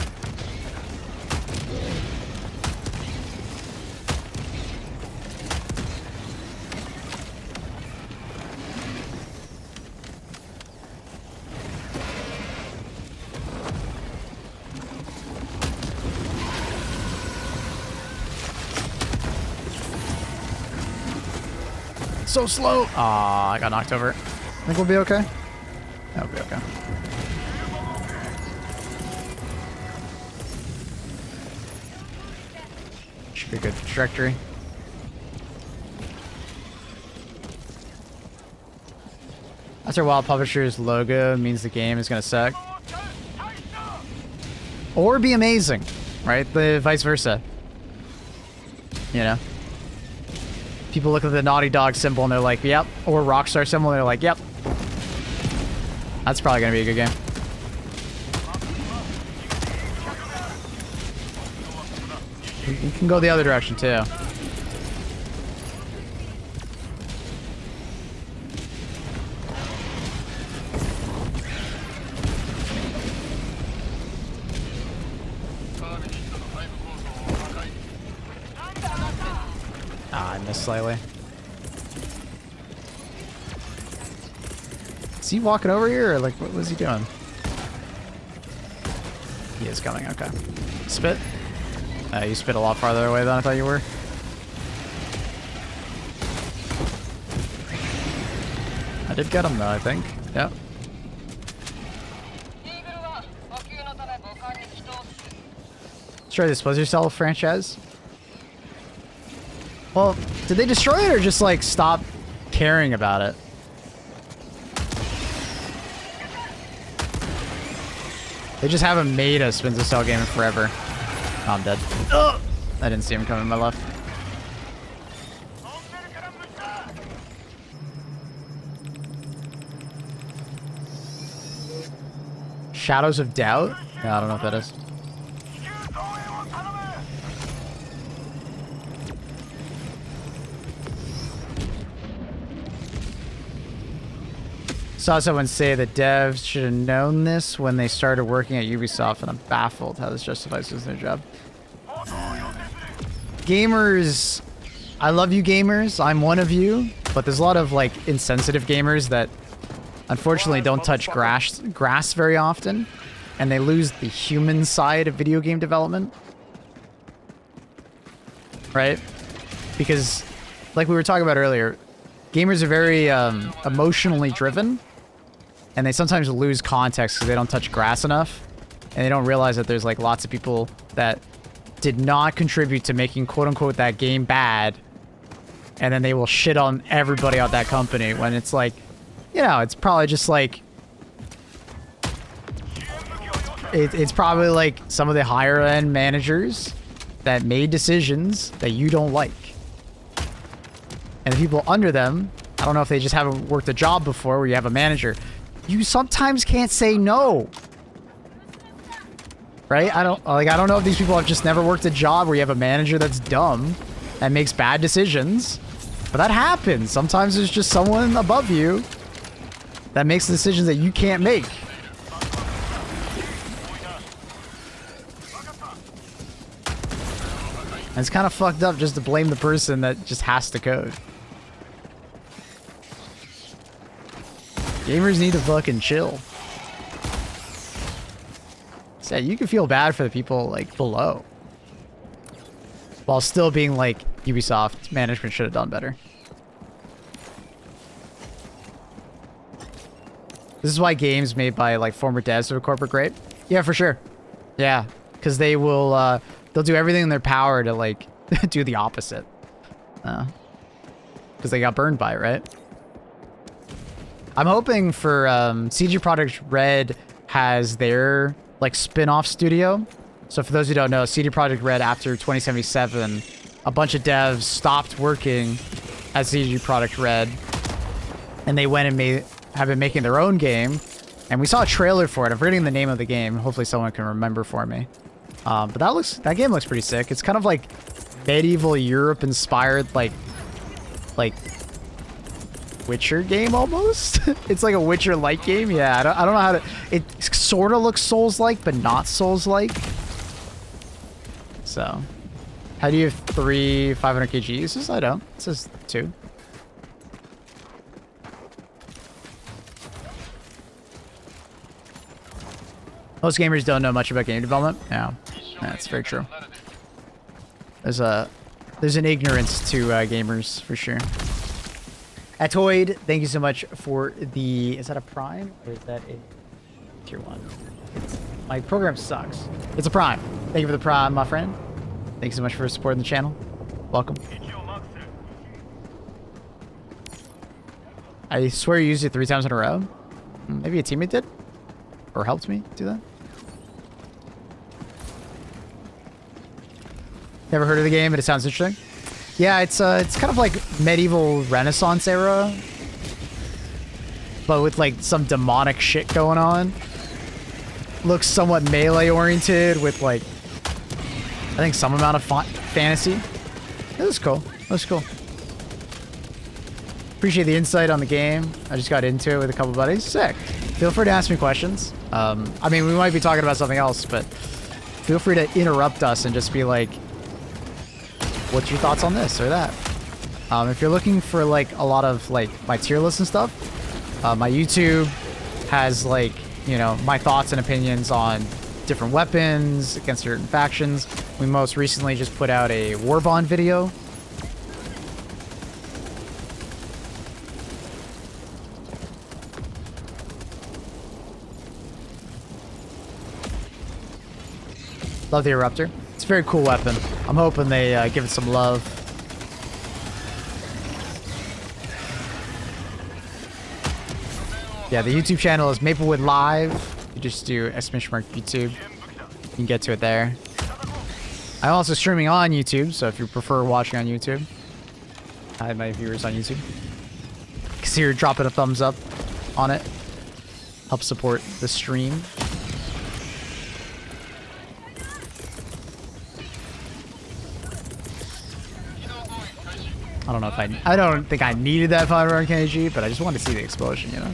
It's so slow. Aw, I got knocked over. Think we'll be okay? That'll be okay. Should be a good trajectory. After a while, publisher's logo means the game is gonna suck. Or be amazing, right? The vice versa. You know? People look at the Naughty Dog symbol and they're like, yep. Or Rockstar symbol and they're like, yep. That's probably gonna be a good game. You can go the other direction too. Ah, I missed slightly. Is he walking over here, or like, what was he doing? He is coming, okay. Spit? You spit a lot farther away than I thought you were. I did get him though, I think. Yep. Let's try this Splinter Cell franchise. Well, did they destroy it or just like stop caring about it? They just haven't made a Splinter Cell game in forever. Oh, I'm dead. Oh! I didn't see him coming to my left. Shadows of Doubt? Yeah, I don't know what that is. Saw someone say that devs should have known this when they started working at Ubisoft, and I'm baffled how this justifies losing their job. Gamers, I love you gamers, I'm one of you, but there's a lot of like insensitive gamers that unfortunately don't touch grass very often, and they lose the human side of video game development. Right? Because, like we were talking about earlier, gamers are very emotionally driven, and they sometimes lose context because they don't touch grass enough, and they don't realize that there's like lots of people that did not contribute to making quote-unquote that game bad, and then they will shit on everybody at that company when it's like, you know, it's probably just like it's probably like some of the higher end managers that made decisions that you don't like, and the people under them, I don't know if they just haven't worked a job before where you have a manager. You sometimes can't say no. Right? I don't know if these people have just never worked a job where you have a manager that's dumb and makes bad decisions. But that happens. Sometimes there's just someone above you that makes decisions that you can't make. And it's kind of fucked up just to blame the person that just has to code. Gamers need to fucking chill. So yeah, you can feel bad for the people like below, while still being like, Ubisoft management should have done better. This is why games made by like former devs are corporate great. Yeah, for sure. Yeah, because they will they'll do everything in their power to like do the opposite. Because they got burned by it, right? I'm hoping for CG Projekt Red has their like spin-off studio. So for those who don't know, CD Projekt Red after 2077, a bunch of devs stopped working at CG Projekt Red, and they went and have been making their own game. And we saw a trailer for it. I'm forgetting the name of the game. Hopefully someone can remember for me. But that game looks pretty sick. It's kind of like medieval Europe inspired, like Witcher game almost. It's like a Witcher-like game. Yeah, I don't know how to. It sort of looks Souls-like, but not Souls-like. So, how do you have 3 500kg uses? I don't. It says 2. Most gamers don't know much about game development. Yeah, that's very true. There's an ignorance to gamers for sure. Atoid, thank you so much for the... Is that a prime? Or is that a tier 1? My program sucks. It's a prime. Thank you for the prime, my friend. Thanks so much for supporting the channel. Welcome. I swear you used it 3 times in a row. Maybe a teammate did? Or helped me do that? Never heard of the game, but it sounds interesting. Yeah, it's kind of like medieval Renaissance era, but with like some demonic shit going on. Looks somewhat melee oriented with like, I think some amount of fantasy. That was cool. That was cool. Appreciate the insight on the game. I just got into it with a couple buddies. Sick. Feel free to ask me questions. I mean, we might be talking about something else, but feel free to interrupt us and just be like, what's your thoughts on this or that? If you're looking for like a lot of like my tier list and stuff, my YouTube has like, you know, my thoughts and opinions on different weapons against certain factions. We most recently just put out a Warbond video. Love the Eruptor. It's a very cool weapon. I'm hoping they give it some love. Yeah, the YouTube channel is Maplewood Live. You just do !YouTube. You can get to it there. I'm also streaming on YouTube, so if you prefer watching on YouTube, hi my viewers on YouTube. Consider dropping a thumbs up on it. Help support the stream. I don't know if I don't think I needed that 5-round KG, but I just wanted to see the explosion, you know?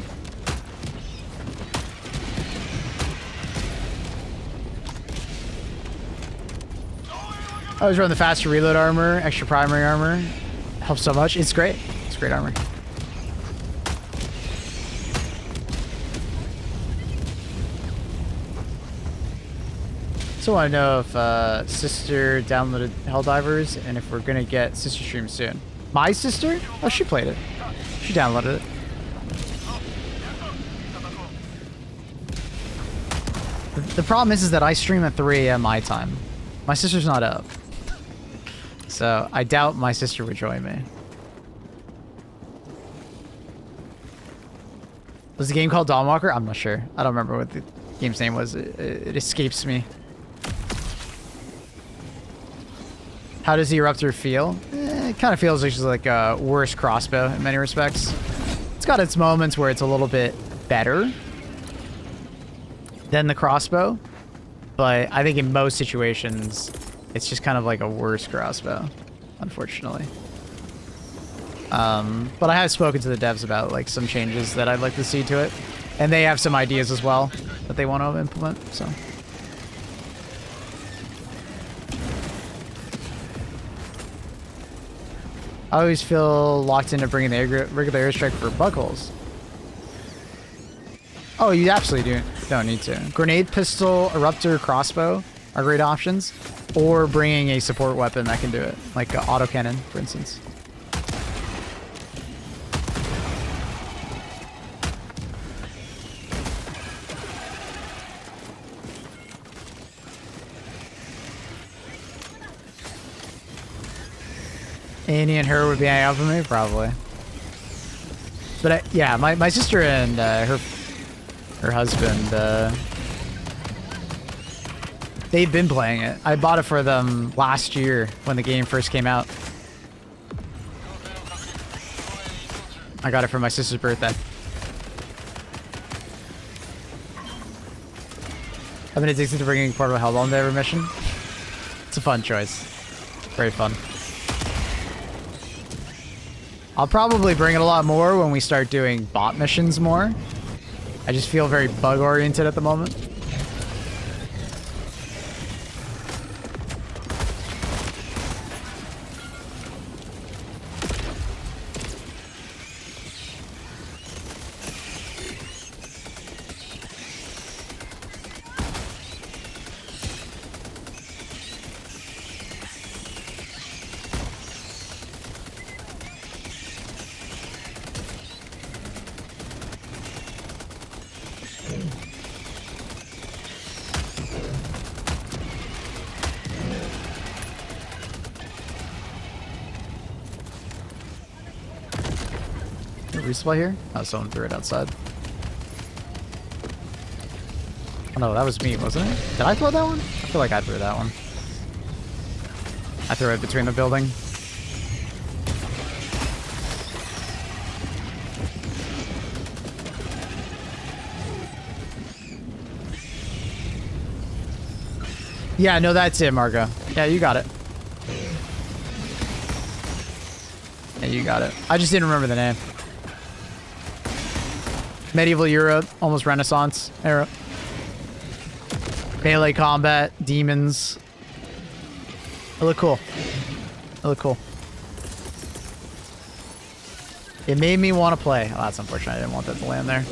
I always run the faster reload armor, extra primary armor. Helps so much. It's great. It's great armor. So I want to know if Sister downloaded Helldivers and if we're going to get Sister stream soon. My sister? Oh, she played it. She downloaded it. The problem is that I stream at 3 a.m. my time. My sister's not up. So I doubt my sister would join me. Was the game called Dawnwalker? I'm not sure. I don't remember what the game's name was. It escapes me. How does the Eruptor feel? It kind of feels like a worse crossbow in many respects. It's got its moments where it's a little bit better than the crossbow, but I think in most situations, it's just kind of like a worse crossbow, unfortunately. But I have spoken to the devs about like some changes that I'd like to see to it, and they have some ideas as well that they want to implement, so. I always feel locked into bringing the regular airstrike for bugholes. Oh, you absolutely don't need to. Grenade pistol, eruptor, crossbow are great options, or bringing a support weapon that can do it, like an autocannon, for instance. Annie and her would be hanging out with me, probably. But yeah, my sister and her husband, they've been playing it. I bought it for them last year when the game first came out. I got it for my sister's birthday. I've been addicted to bringing Portable Hellbound to every mission. It's a fun choice. Very fun. I'll probably bring it a lot more when we start doing bot missions more. I just feel very bug oriented at the moment. The resupply here? Oh, someone threw it outside. Oh no, that was me, wasn't it? Did I throw that one? I feel like I threw that one. I threw it between the building. Yeah, no, that's it, Margo. Yeah, you got it. Yeah, you got it. I just didn't remember the name. Medieval Europe, almost Renaissance era. Melee combat, demons. It looked cool. It looked cool. It made me want to play. Oh, that's unfortunate. I didn't want that to land there.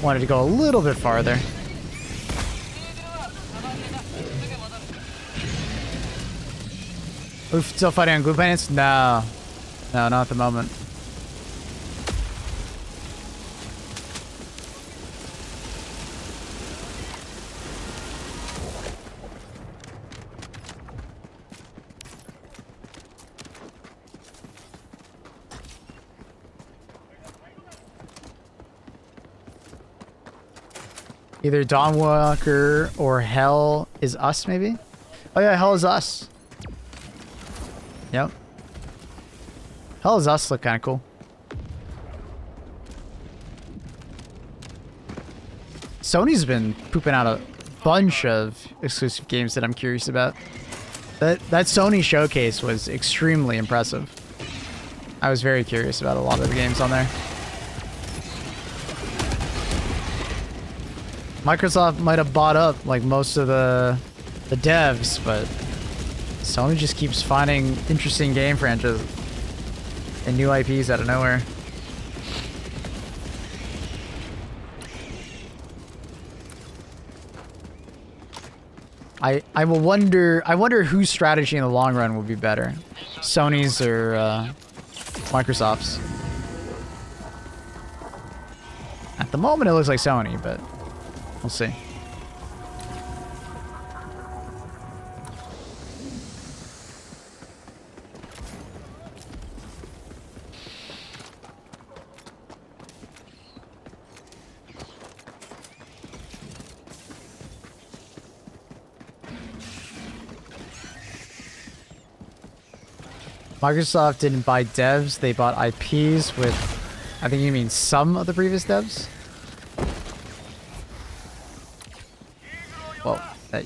Wanted to go a little bit farther. Oof, still fighting on glue planets? No. No, not at the moment. Either Dawnwalker or Hell is Us, maybe? Oh yeah, Hell is Us. Yep. Hell is Us look kind of cool. Sony's been pooping out a bunch of exclusive games that I'm curious about. That Sony showcase was extremely impressive. I was very curious about a lot of the games on there. Microsoft might have bought up like most of the devs, but Sony just keeps finding interesting game franchises and new IPs out of nowhere. I wonder whose strategy in the long run would be better, Sony's or Microsoft's. At the moment, it looks like Sony, but we'll see. Microsoft didn't buy devs, they bought IPs with, I think you mean some of the previous devs? Well, I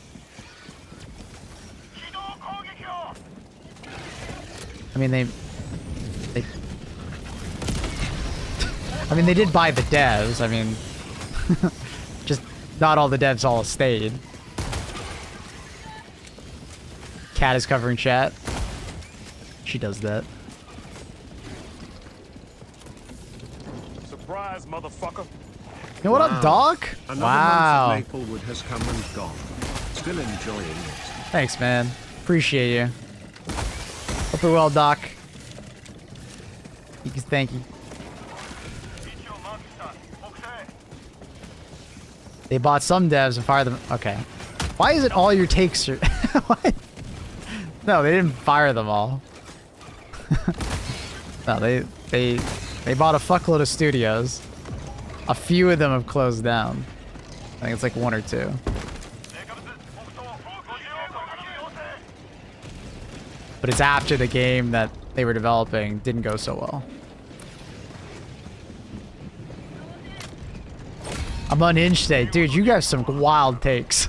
mean, they did buy the devs. I mean, just not all the devs all stayed. Cat is covering chat. She does that. Surprise, motherfucker. You know what up, Doc? Another Wow. month of Maplewood has come and gone. Still enjoying it. Thanks, man. Appreciate you. Hope you're well, Doc. Thank you. They bought some devs and fired them. Okay. Why is it all your takes are... What? No, they didn't fire them all. No, they bought a fuckload of studios. A few of them have closed down. I think it's like one or two. But it's after the game that they were developing didn't go so well. I'm unhinged today. Dude, you have some wild takes.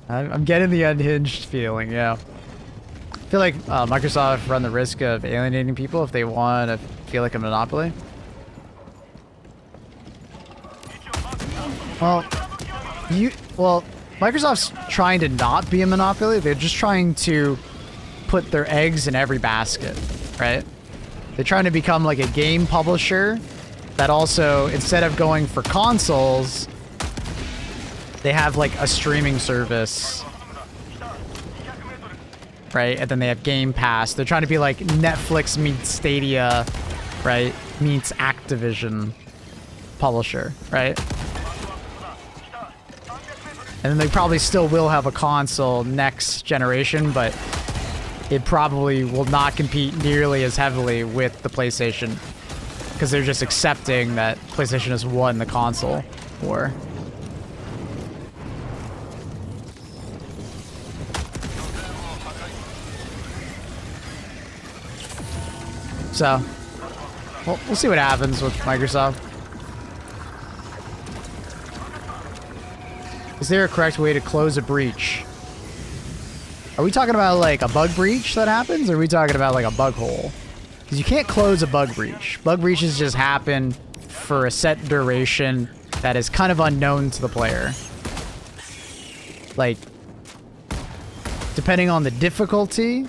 I'm getting the unhinged feeling, yeah. I feel like Microsoft run the risk of alienating people if they want to feel like a monopoly. Well, Microsoft's trying to not be a monopoly. They're just trying to put their eggs in every basket, right? They're trying to become like a game publisher that also, instead of going for consoles, they have like a streaming service, right? And then they have Game Pass. They're trying to be like Netflix meets Stadia, right? Meets Activision publisher, right? And then they probably still will have a console next generation, but it probably will not compete nearly as heavily with the PlayStation because they're just accepting that PlayStation has won the console war. So, we'll see what happens with Microsoft. Is there a correct way to close a breach? Are we talking about like a bug breach that happens, or are we talking about like a bug hole? Because you can't close a bug breach. Bug breaches just happen for a set duration that is kind of unknown to the player. Like, depending on the difficulty,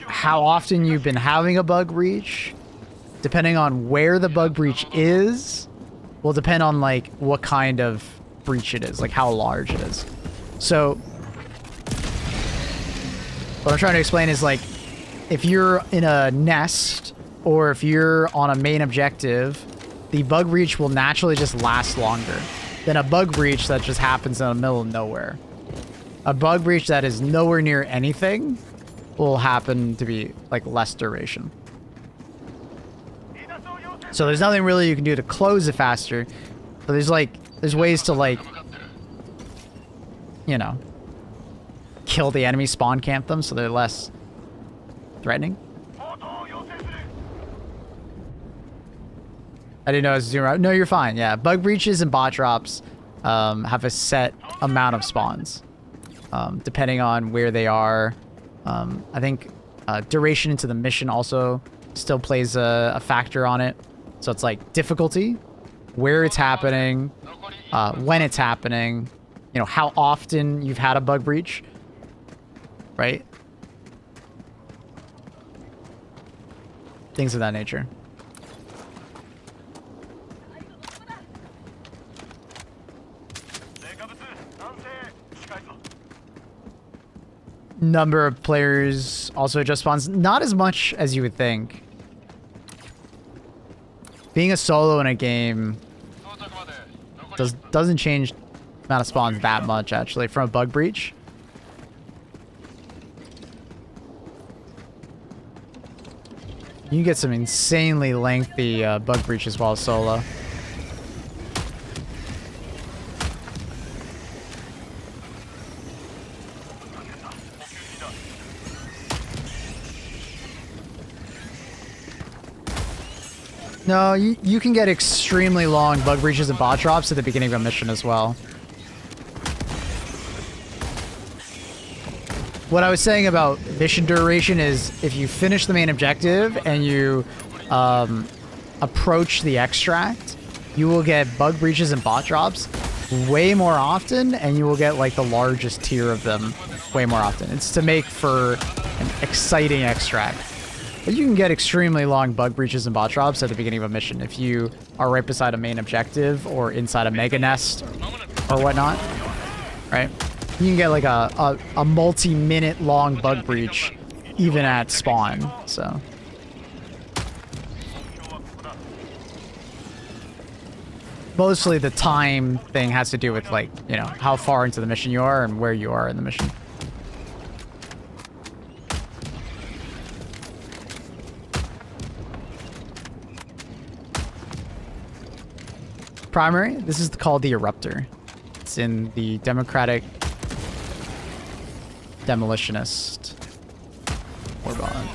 how often you've been having a bug breach, depending on where the bug breach is, will depend on like what kind of breach it is, like how large it is. So what I'm trying to explain is like if you're in a nest or if you're on a main objective, the bug breach will naturally just last longer than a bug breach that just happens in the middle of nowhere. A bug breach that is nowhere near anything will happen to be like less duration. So there's nothing really you can do to close it faster, but there's ways to like, you know, kill the enemy, spawn camp them so they're less threatening. I didn't know I was zooming out. No, you're fine. Yeah, bug breaches and bot drops have a set amount of spawns, depending on where they are. I think duration into the mission also still plays a factor on it. So it's like difficulty, where it's happening, when it's happening, you know, how often you've had a bug breach, right? Things of that nature. Number of players also adjust spawns. Not as much as you would think. Being a solo in a game doesn't change the amount of spawns that much, actually, from a bug breach. You can get some insanely lengthy bug breaches while solo. No, you can get extremely long bug breaches and bot drops at the beginning of a mission as well. What I was saying about mission duration is if you finish the main objective and you approach the extract, you will get bug breaches and bot drops way more often, and you will get like the largest tier of them way more often. It's to make for an exciting extract. But you can get extremely long bug breaches and bot drops at the beginning of a mission if you are right beside a main objective or inside a mega nest or whatnot, right? You can get like a multi-minute long bug breach even at spawn, so. Mostly the time thing has to do with like, you know, how far into the mission you are and where you are in the mission. Primary, this is called the Eruptor. It's in the Democratic Demolitionist Warbond.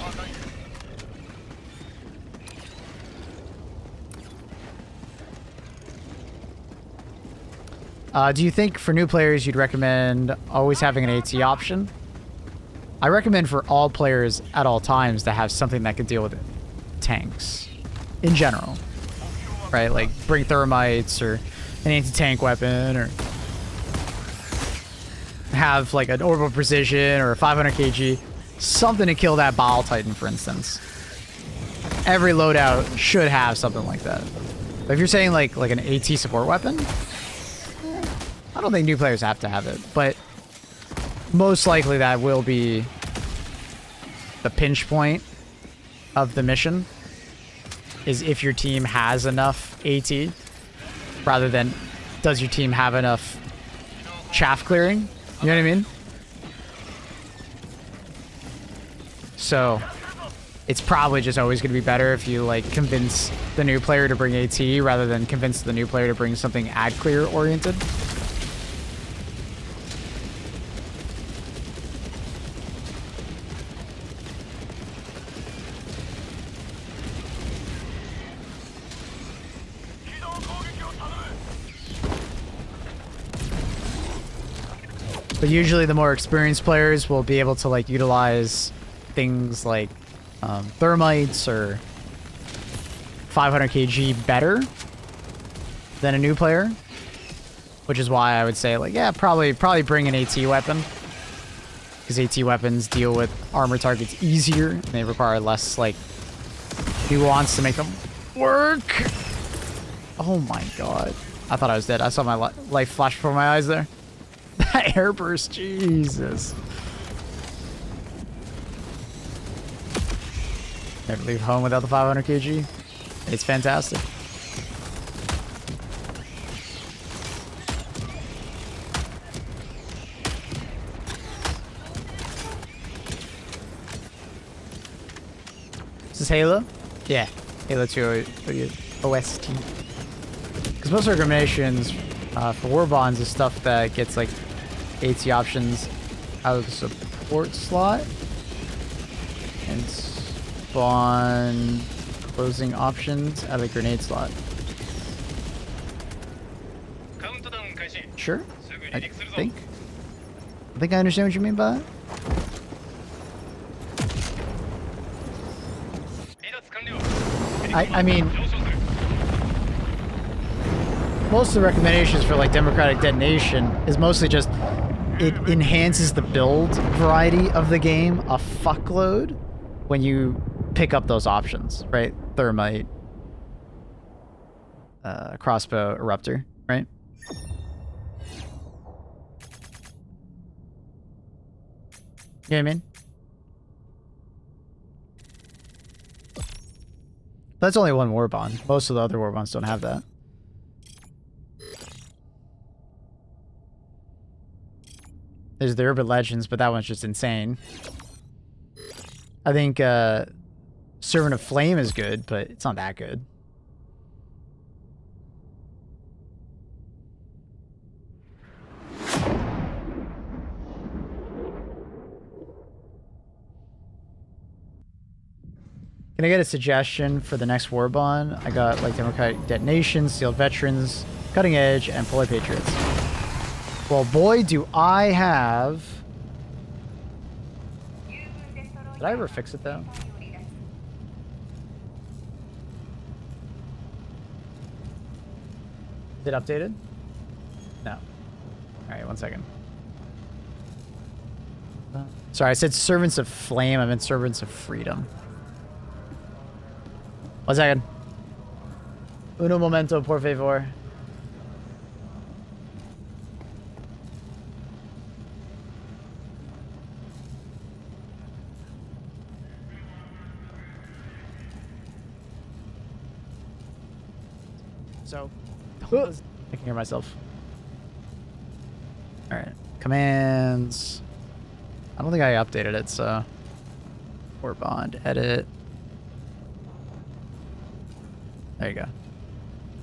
Do you think for new players you'd recommend always having an AT option? I recommend for all players at all times to have something that can deal with tanks in general. Right, like bring thermites or an anti-tank weapon, or have like an orbital precision or a 500 kg, something to kill that Bile Titan, for instance. Every loadout should have something like that. But if you're saying like an AT support weapon, I don't think new players have to have it, but most likely that will be the pinch point of the mission. Is if your team has enough AT, rather than does your team have enough chaff clearing. You know what I mean? So it's probably just always going to be better if you like convince the new player to bring AT rather than convince the new player to bring something ad clear oriented. But usually the more experienced players will be able to like utilize things like thermites or 500 kg better than a new player, which is why I would say like, yeah, probably bring an AT weapon, because AT weapons deal with armor targets easier and they require less like nuance to make them work. Oh my god, I thought I was dead. I saw my life flash before my eyes there. That airburst, Jesus. Never leave home without the 500 kg. It's fantastic. Is this Halo? Yeah, Halo 2 OST. Because most recommendations for Warbonds is stuff that gets like AT options out of the support slot and spawn closing options out of the grenade slot. Sure, I think I understand what you mean by that. I mean, most of the recommendations for like democratic detonation is mostly just it enhances the build variety of the game a fuckload when you pick up those options, right? Thermite, crossbow, eruptor, right? You know what I mean? That's only one Warbond. Most of the other Warbonds don't have that. There's the Urban Legends, but that one's just insane. I think Servant of Flame is good, but it's not that good. Can I get a suggestion for the next Warbond? I got like Democratic Detonation, Sealed Veterans, Cutting Edge, and Polar Patriots. Well, boy, do I have... Did I ever fix it, though? Is it updated? No. Alright, 1 second. Sorry, I said Servants of Flame. I meant Servants of Freedom. 1 second. Uno momento, por favor. So, I can hear myself. Alright. Commands. I don't think I updated it, so. Warbond, edit. There you go.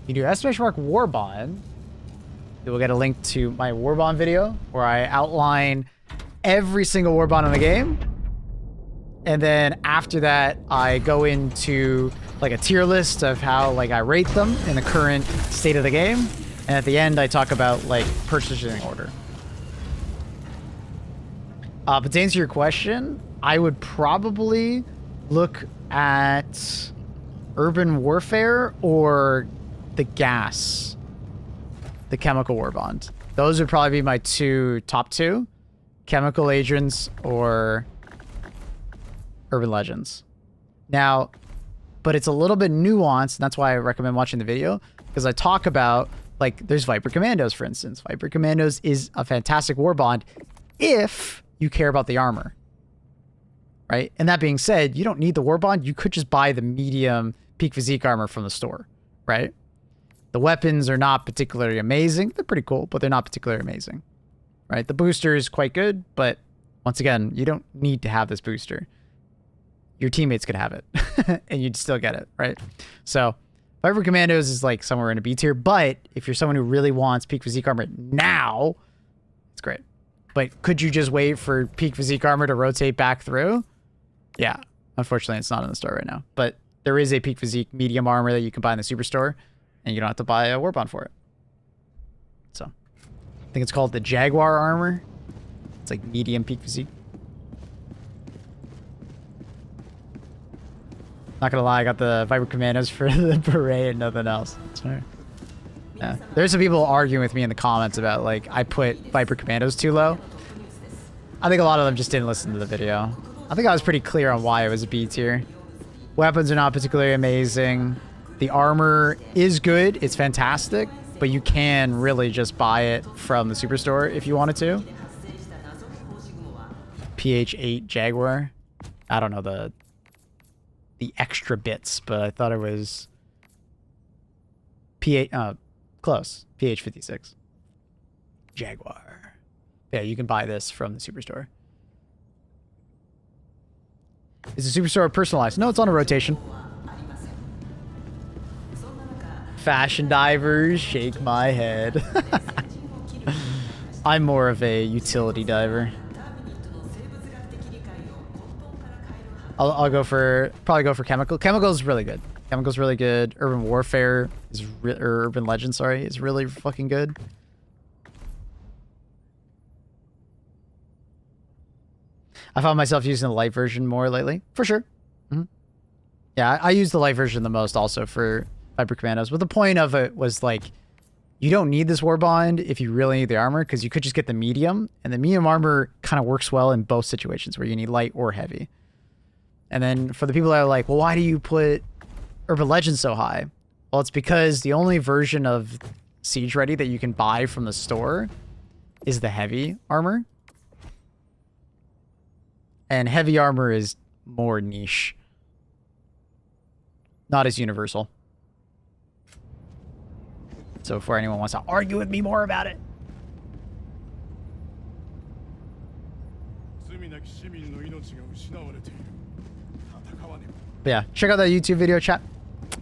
You do !mark Warbond. You will get a link to my Warbond video where I outline every single Warbond in the game. And then after that, I go into like a tier list of how like I rate them in the current state of the game. And at the end, I talk about like purchasing order. But to answer your question, I would probably look at Urban Warfare or the gas, the Chemical Warbond. Those would probably be my top two, Chemical Agents or Urban Legends. Now, but it's a little bit nuanced, and that's why I recommend watching the video, because I talk about, like, there's Viper Commandos, for instance. Viper Commandos is a fantastic Warbond if you care about the armor, right? And that being said, you don't need the Warbond. You could just buy the medium peak physique armor from the store, right? The weapons are not particularly amazing. They're pretty cool, but they're not particularly amazing. right? The booster is quite good, but once again, you don't need to have this booster. Your teammates could have it, and you'd still get it, right? So Viper Commandos is like somewhere in a B tier, but if you're someone who really wants peak physique armor now, it's great. But could you just wait for peak physique armor to rotate back through? Yeah, unfortunately, it's not in the store right now. But there is a peak physique medium armor that you can buy in the superstore, and you don't have to buy a Warbond for it. So, I think it's called the Jaguar armor. It's like medium peak physique. Not gonna lie, I got the Viper Commandos for the beret and nothing else. Yeah. There's some people arguing with me in the comments about like I put Viper Commandos too low. I think a lot of them just didn't listen to the video. I think I was pretty clear on why it was a B tier. Weapons are not particularly amazing. The armor is good. It's fantastic. But you can really just buy it from the superstore if you wanted to. PH8 Jaguar. I don't know the extra bits, but I thought it was P8 close. PH56 Jaguar. Yeah, you can buy this from the superstore. Is the superstore personalized? No, it's on a rotation. Fashion divers, shake my head. I'm more of a utility diver. I'll probably go for chemical. Chemical's really good. Chemical's really good. Urban Warfare is or Urban Legend, sorry, is really fucking good. I found myself using the light version more lately, for sure. Yeah, I use the light version the most also for Viper Commandos. But the point of it was like, you don't need this Warbond if you really need the armor, because you could just get the medium, and the medium armor kind of works well in both situations where you need light or heavy. And then for the people that are like, well, why do you put Urban Legend so high? Well, it's because the only version of Siege Ready that you can buy from the store is the heavy armor. And heavy armor is more niche. Not as universal. So if anyone wants to argue with me more about it. But yeah, check out that YouTube video, chat.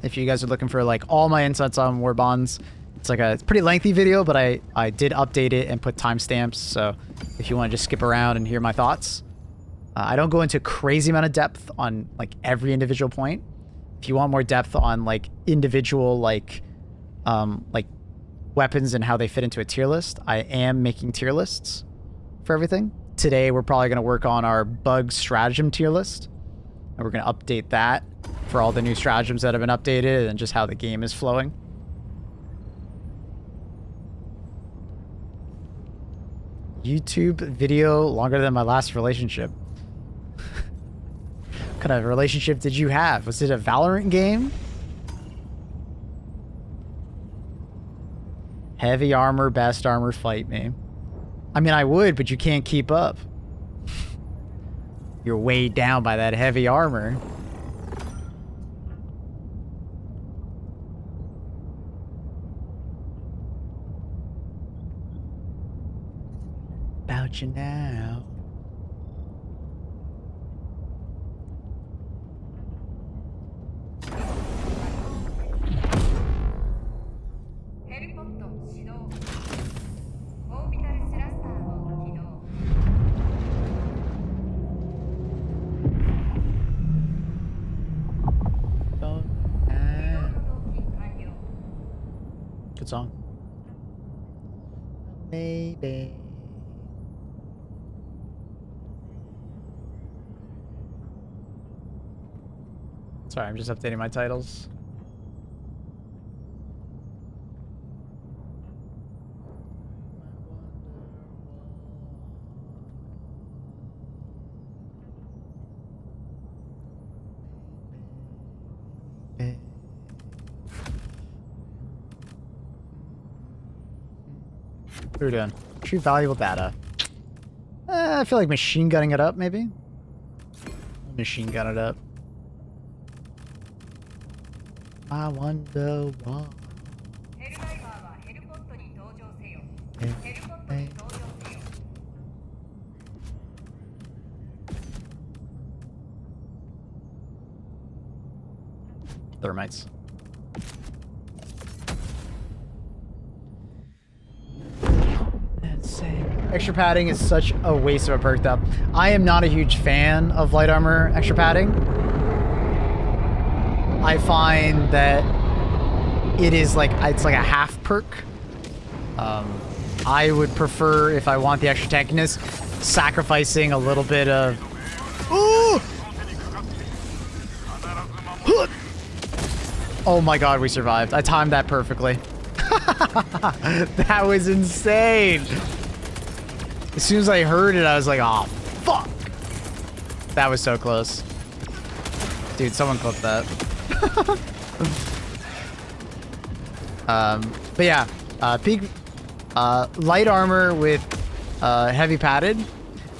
If you guys are looking for like all my insights on Warbonds. It's like a pretty lengthy video, but I did update it and put timestamps. So if you want to just skip around and hear my thoughts. I don't go into crazy amount of depth on like every individual point. If you want more depth on like individual like weapons and how they fit into a tier list, I am making tier lists for everything. Today we're probably going to work on our bug stratagem tier list, and we're going to update that for all the new stratagems that have been updated and just how the game is flowing. YouTube video longer than my last relationship. What kind of relationship did you have? Was it a Valorant game? Heavy armor, best armor, fight me. I mean, I would, but you can't keep up. You're weighed down by that heavy armor. About you now. Good song. Maybe. Sorry, I'm just updating my titles. What are we doing? Retrieve valuable data. I feel like machine gunning it up, maybe? Machine gun it up. I wonder why. Thermites. Extra padding is such a waste of a perk though. I am not a huge fan of light armor extra padding. I find that it's like a half perk. I would prefer, if I want the extra tankiness, sacrificing a little bit of... Ooh! Oh my god, we survived. I timed that perfectly. That was insane. As soon as I heard it, I was like, oh, fuck. That was so close. Dude, someone clip that. But yeah, peak light armor with heavy padded.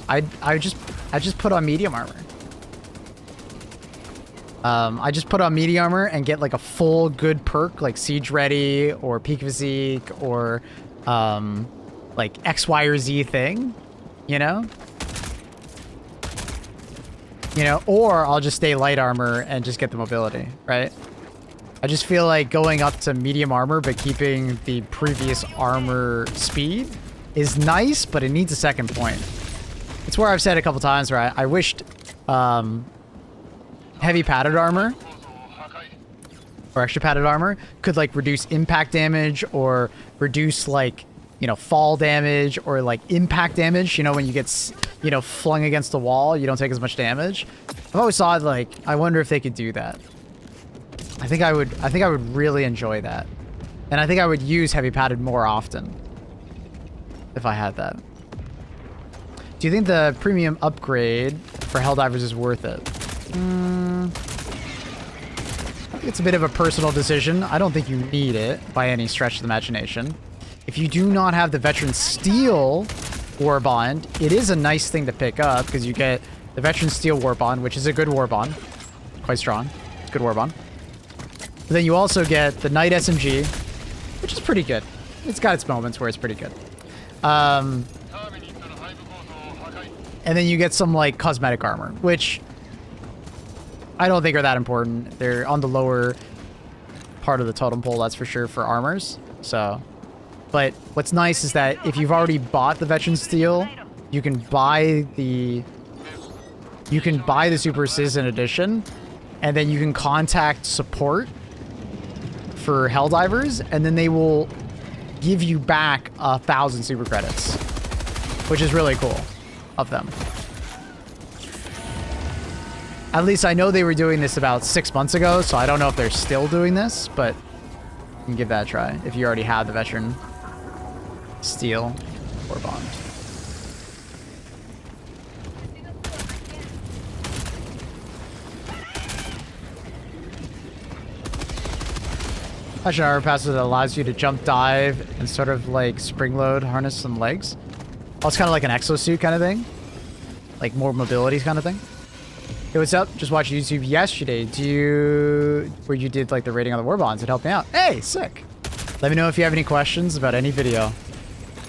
I just put on medium armor. I just put on medium armor and get like a full good perk like siege ready or peak physique or like X, Y, or Z thing, you know? Or I'll just stay light armor and just get the mobility, right? I just feel like going up to medium armor but keeping the previous armor speed is nice, but it needs a second point. It's where I've said a couple times where I wished heavy padded armor or extra padded armor could like reduce impact damage or reduce like, fall damage or like impact damage. When you get, flung against the wall, you don't take as much damage. I've always thought like, I wonder if they could do that. I think I would really enjoy that. And I think I would use heavy padded more often if I had that. Do you think the premium upgrade for Helldivers is worth it? I think it's a bit of a personal decision. I don't think you need it by any stretch of the imagination. If you do not have the Veteran Steel Warbond, it is a nice thing to pick up because you get the Veteran Steel Warbond, which is a good Warbond. Quite strong. It's a good Warbond. But then you also get the Knight SMG, which is pretty good. It's got its moments where it's pretty good. And then you get some like cosmetic armor, which I don't think are that important. They're on the lower part of the totem pole, that's for sure, for armors. So, but what's nice is that if you've already bought the Veteran Steel, you can buy the Super Citizen Edition, and then you can contact support for Helldivers, and then they will give you back 1,000 super credits, which is really cool of them. At least I know they were doing this about 6 months ago, so I don't know if they're still doing this, but you can give that a try if you already have the Veteran Steel or Bond. Actually, our passive that allows you to jump, dive, and sort of like spring load, harness some legs. Oh, it's kind of like an exosuit kind of thing. Like more mobility kind of thing. Hey, what's up? Just watched YouTube yesterday. Where you did like the rating on the Warbonds. It helped me out. Hey, sick. Let me know if you have any questions about any video.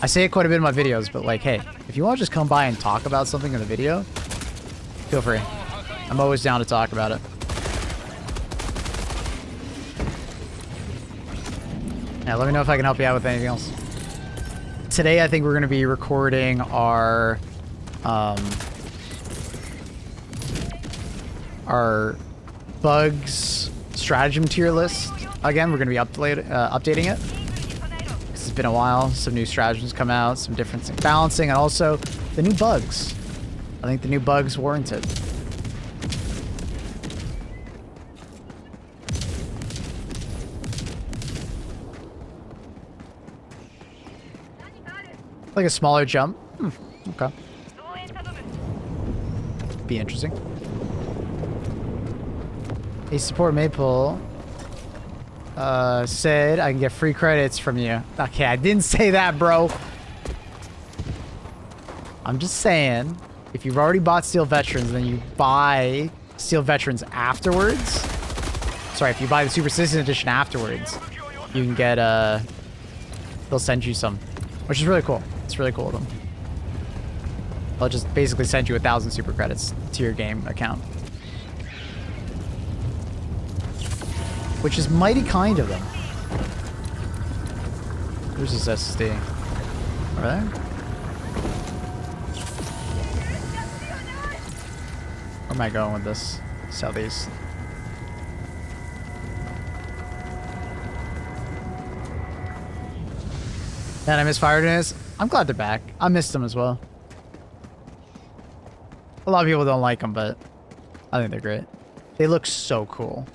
I say it quite a bit in my videos, but like, hey, if you want to just come by and talk about something in the video, feel free. I'm always down to talk about it. Yeah, let me know if I can help you out with anything else. Today, I think we're going to be recording our bugs stratagem tier list. Again, we're going to be updating it. It's been a while. Some new stratagems come out, some difference in balancing, and also the new bugs. I think the new bugs warranted. Like a smaller jump. Okay. Be interesting. A support Maple said I can get free credits from you. Okay, I didn't say that, bro. I'm just saying, if you've already bought Steel Veterans, then you buy Steel Veterans afterwards. Sorry, if you buy the Super Citizen Edition afterwards, you can get they'll send you some, which is really cool. It's really cool of them. They'll just basically send you 1,000 super credits to your game account. which is mighty kind of them. There's his SSD. Over there? Where am I going with this? Southeast. Man, I miss Fire Dance. I'm glad they're back. I missed them as well. A lot of people don't like them, but I think they're great. They look so cool.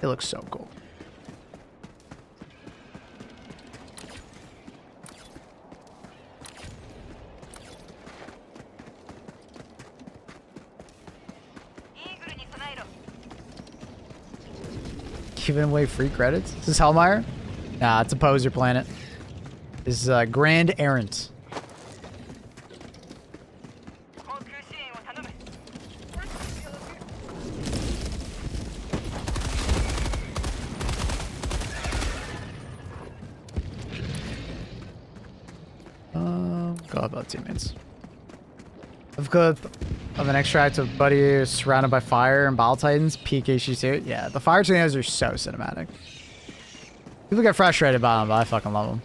They look so cool. Giving away free credits? Is this Hellmire? Nah, it's a poser planet. This is Grand Errant. God about teammates. I've got an extract of Buddy who's surrounded by fire and Battle Titans, peak HG2. Yeah, the fire tornadoes are so cinematic. People get frustrated by them, but I fucking love them.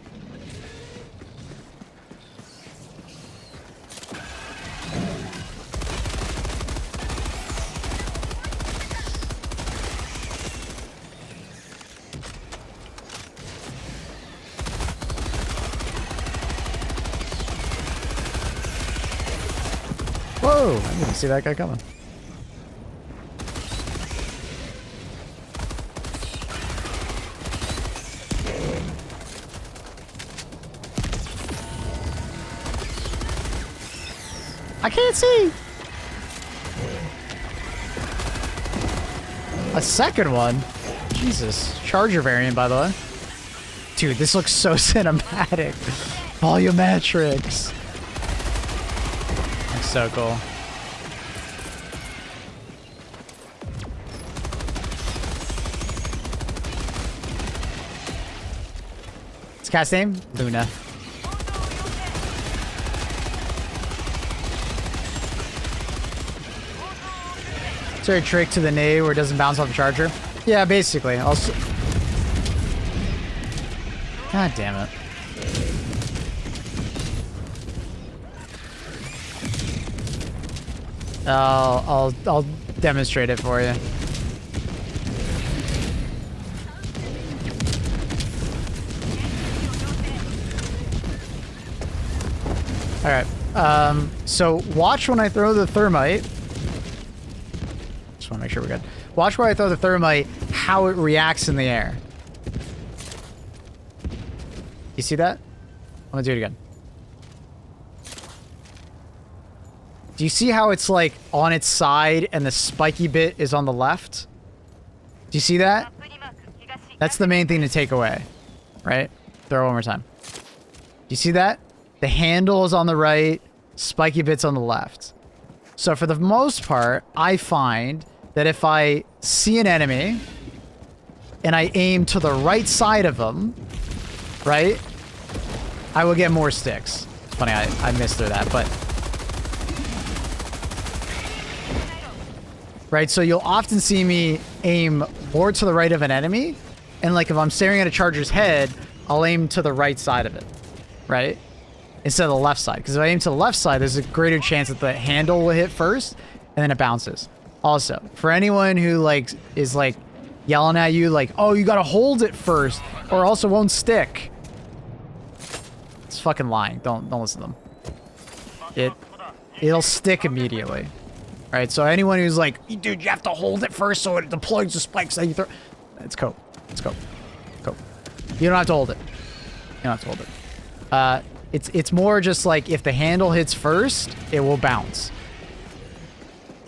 Whoa! I didn't see that guy coming. I can't see! A second one? Jesus. Charger variant, by the way. Dude, this looks so cinematic. Volumetrics. That's so cool. What's the cat's name? Luna. Is there a trick to the nade where it doesn't bounce off the charger? Yeah, basically. Also, God damn it. I'll demonstrate it for you. All right. So watch when I throw the thermite. Just want to make sure we're good. Watch where I throw the thermite, how it reacts in the air. You see that? I'm gonna do it again. Do you see how it's like on its side and the spiky bit is on the left? Do you see that? That's the main thing to take away, right? Throw it one more time. Do you see that? The handle is on the right, spiky bit's on the left. So for the most part, I find that if I see an enemy and I aim to the right side of them, right, I will get more sticks. It's funny, I missed through that, but... Right, so you'll often see me aim more to the right of an enemy, and like if I'm staring at a charger's head, I'll aim to the right side of it, right? Instead of the left side. Because if I aim to the left side, there's a greater chance that the handle will hit first, and then it bounces. Also, for anyone who like is like yelling at you like, oh, you gotta hold it first, or else it won't stick. It's fucking lying. Don't listen to them. It'll stick immediately. Right, so anyone who's like, dude, you have to hold it first so it deploys the spikes that you throw. It's cope. It's cope. Cope. You don't have to hold it. You don't have to hold it. It's more just like if the handle hits first, it will bounce.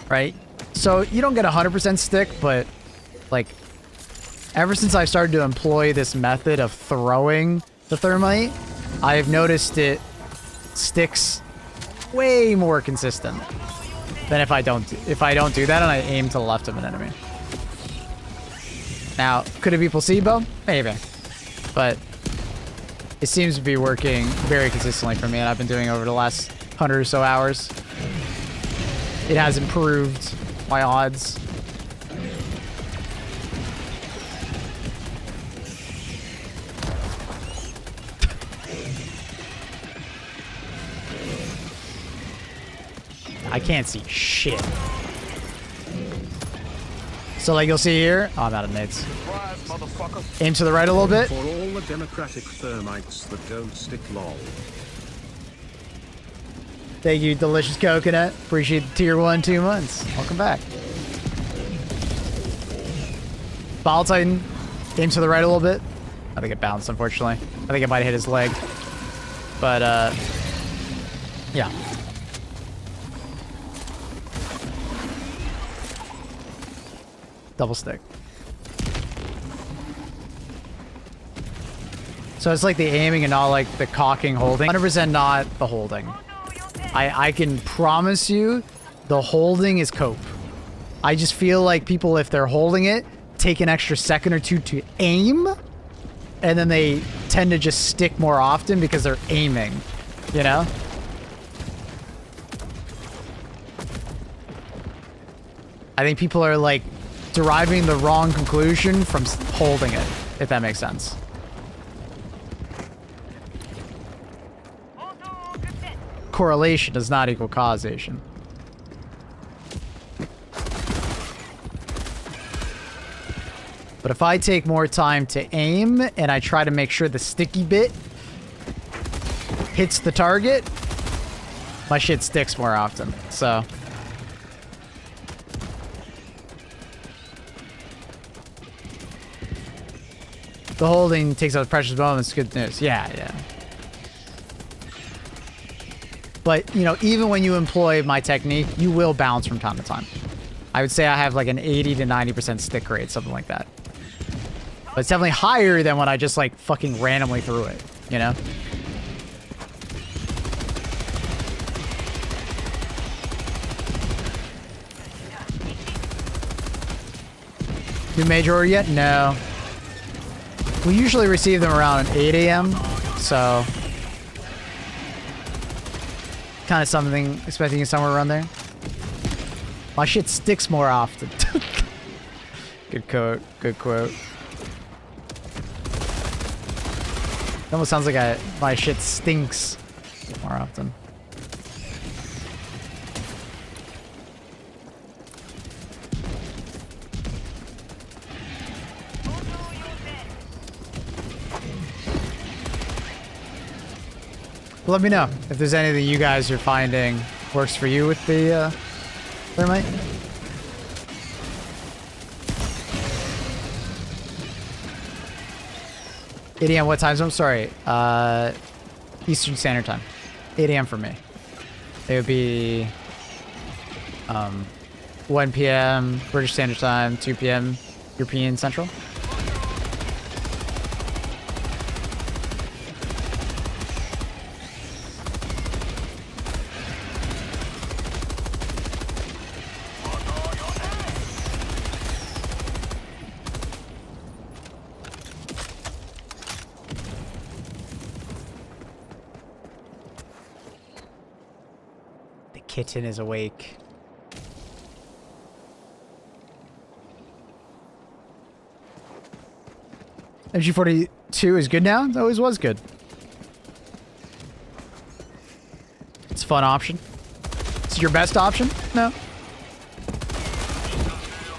Right? So you don't get 100% stick, but like ever since I started to employ this method of throwing the thermite, I've noticed it sticks way more consistent than if I don't do that and I aim to the left of an enemy. Now, could it be placebo? Maybe. But it seems to be working very consistently for me, and I've been doing it over the last 100 or so hours. It has improved my odds. I can't see shit. So like you'll see here, oh, I'm out of nades. Aim to the right a little bit. For all the democratic thermites that don't stick lol. Thank you, delicious coconut. Appreciate the tier 1 2 months. Welcome back. Ball Titan, aim to the right a little bit. I think it bounced, unfortunately. I think it might have hit his leg. But, yeah. Double stick. So it's like the aiming and not like the cocking holding. 100% not the holding. I can promise you the holding is cope. I just feel like people, if they're holding it, take an extra second or two to aim, and then they tend to just stick more often because they're aiming, you know? I think people are like deriving the wrong conclusion from holding it, if that makes sense. Correlation does not equal causation. But if I take more time to aim and I try to make sure the sticky bit hits the target, my shit sticks more often. So the holding takes out precious moments. Good news. Yeah, yeah. But, you know, even when you employ my technique, you will bounce from time to time. I would say I have like an 80 to 90% stick rate, something like that. But it's definitely higher than when I just like fucking randomly threw it, you know? New major order yet? No. We usually receive them around 8 a.m. So kind of something, expecting it somewhere around there. My shit sticks more often. Good quote. Good quote. It almost sounds like my shit stinks more often. Let me know if there's anything you guys are finding works for you with the thermite. AM, what time zone? Sorry, Eastern Standard Time. 8 a.m. for me. It would be 1 p.m. British Standard Time, 2 p.m. European Central. Kitten is awake. MG42 is good now? It always was good. It's a fun option. Is it your best option? No.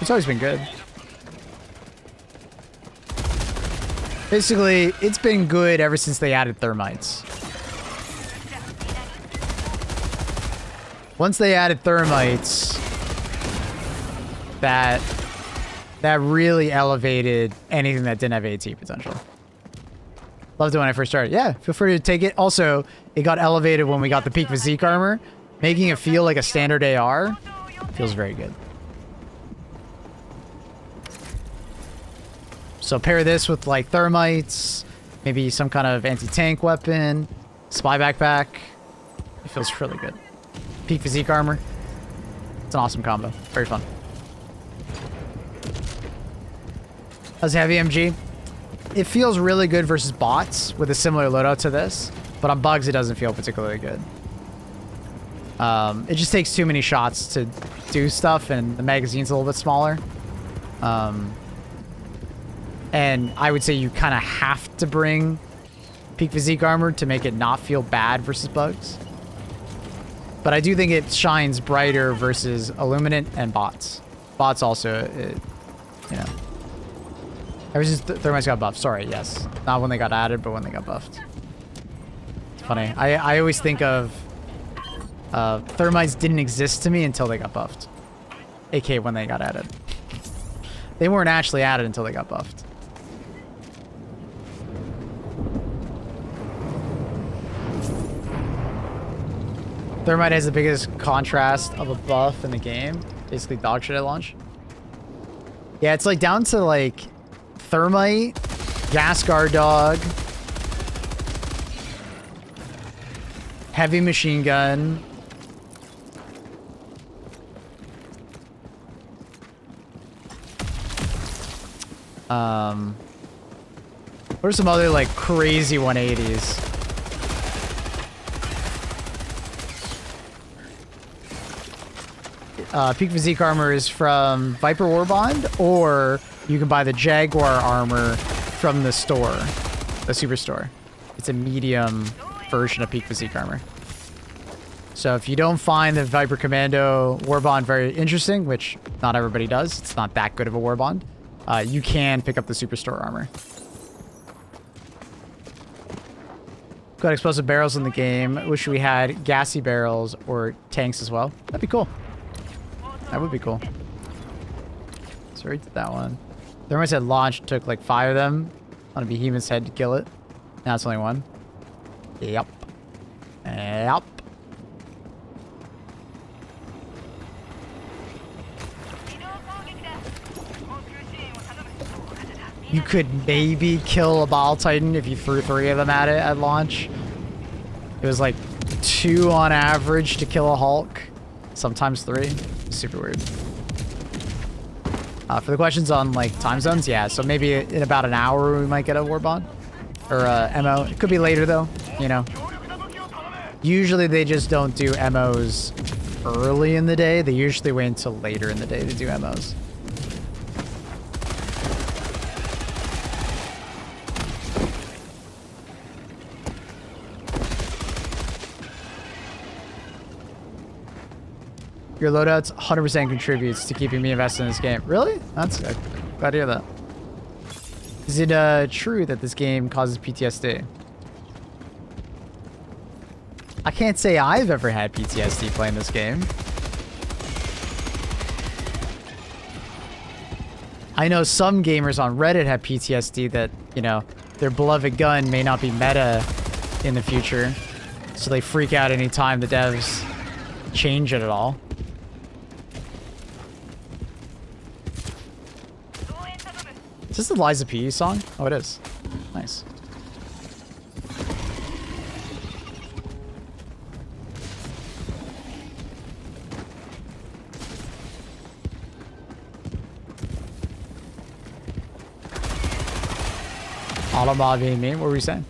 It's always been good. Basically, it's been good ever since they added thermites. Once they added thermites, that really elevated anything that didn't have AT potential. Loved it when I first started. Yeah, feel free to take it. Also, it got elevated when we got the peak physique armor, making it feel like a standard AR. Feels very good. So pair this with like thermites, maybe some kind of anti-tank weapon, spy backpack. It feels really good. Peak physique armor. It's an awesome combo. Very fun. How's heavy MG? It feels really good versus bots with a similar loadout to this, but on bugs it doesn't feel particularly good. It just takes too many shots to do stuff, and the magazine's a little bit smaller. And I would say you kind of have to bring peak physique armor to make it not feel bad versus bugs. But I do think it shines brighter versus Illuminant and bots. Bots also, you know. Ever since Thermites got buffed. Sorry, yes. Not when they got added, but when they got buffed. It's funny. I always think of Thermites didn't exist to me until they got buffed. AK when they got added. They weren't actually added until they got buffed. Thermite has the biggest contrast of a buff in the game. Basically dog shit at launch. Yeah, it's like down to like Thermite, Gas Guard Dog, Heavy Machine Gun, what are some other like crazy 180s? Peak Physique armor is from Viper Warbond, or you can buy the Jaguar armor from the store, the superstore. It's a medium version of Peak Physique armor. So if you don't find the Viper Commando Warbond very interesting, which not everybody does, it's not that good of a Warbond, you can pick up the superstore armor. Got explosive barrels in the game. Wish we had gassy barrels or tanks as well. That'd be cool. That would be cool. So we did that one. Thermite said launch took like 5 of them on a behemoth's head to kill it. Now it's only 1. Yep. Yep. You could maybe kill a Bile Titan if you threw 3 of them at it at launch. It was like 2 on average to kill a Hulk. Sometimes 3. Super weird. For the questions on like time zones, yeah. So maybe in about an hour we might get a Warbond or MO. It could be later though. You know. Usually they just don't do MOs early in the day. They usually wait until later in the day to do MOs. Your loadouts 100% contributes to keeping me invested in this game. Really? That's good. Glad to hear that. Is it true that this game causes PTSD? I can't say I've ever had PTSD playing this game. I know some gamers on Reddit have PTSD that, you know, their beloved gun may not be meta in the future. So they freak out anytime the devs change it at all. Is this the Liza P song? Oh, it is. Nice. Automob being me. What were we saying?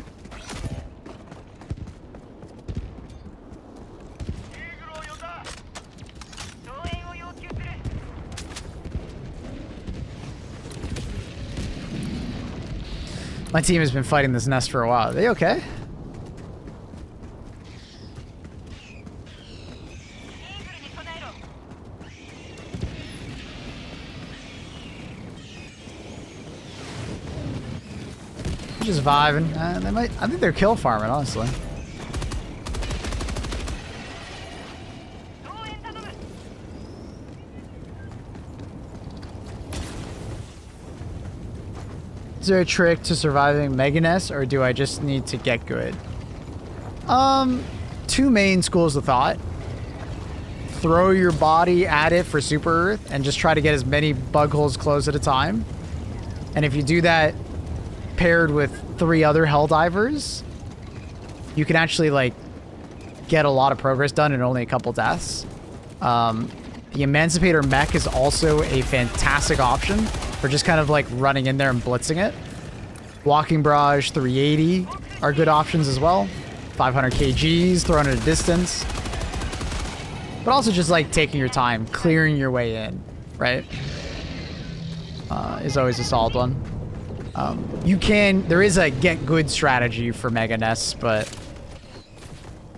My team has been fighting this nest for a while. Are they okay? Just vibing. They might. I think they're kill farming, honestly. Is there a trick to surviving Mega Nest, or do I just need to get good? 2 main schools of thought. Throw your body at it for Super Earth and just try to get as many bug holes closed at a time. And if you do that paired with 3 other Helldivers, you can actually like get a lot of progress done in only a couple deaths. The Emancipator mech is also a fantastic option for just kind of like running in there and blitzing it. Walking Barrage 380 are good options as well. 500 kgs thrown at a distance. But also just like taking your time, clearing your way in, right? Is always a solid one. There is a get good strategy for Mega Nests, but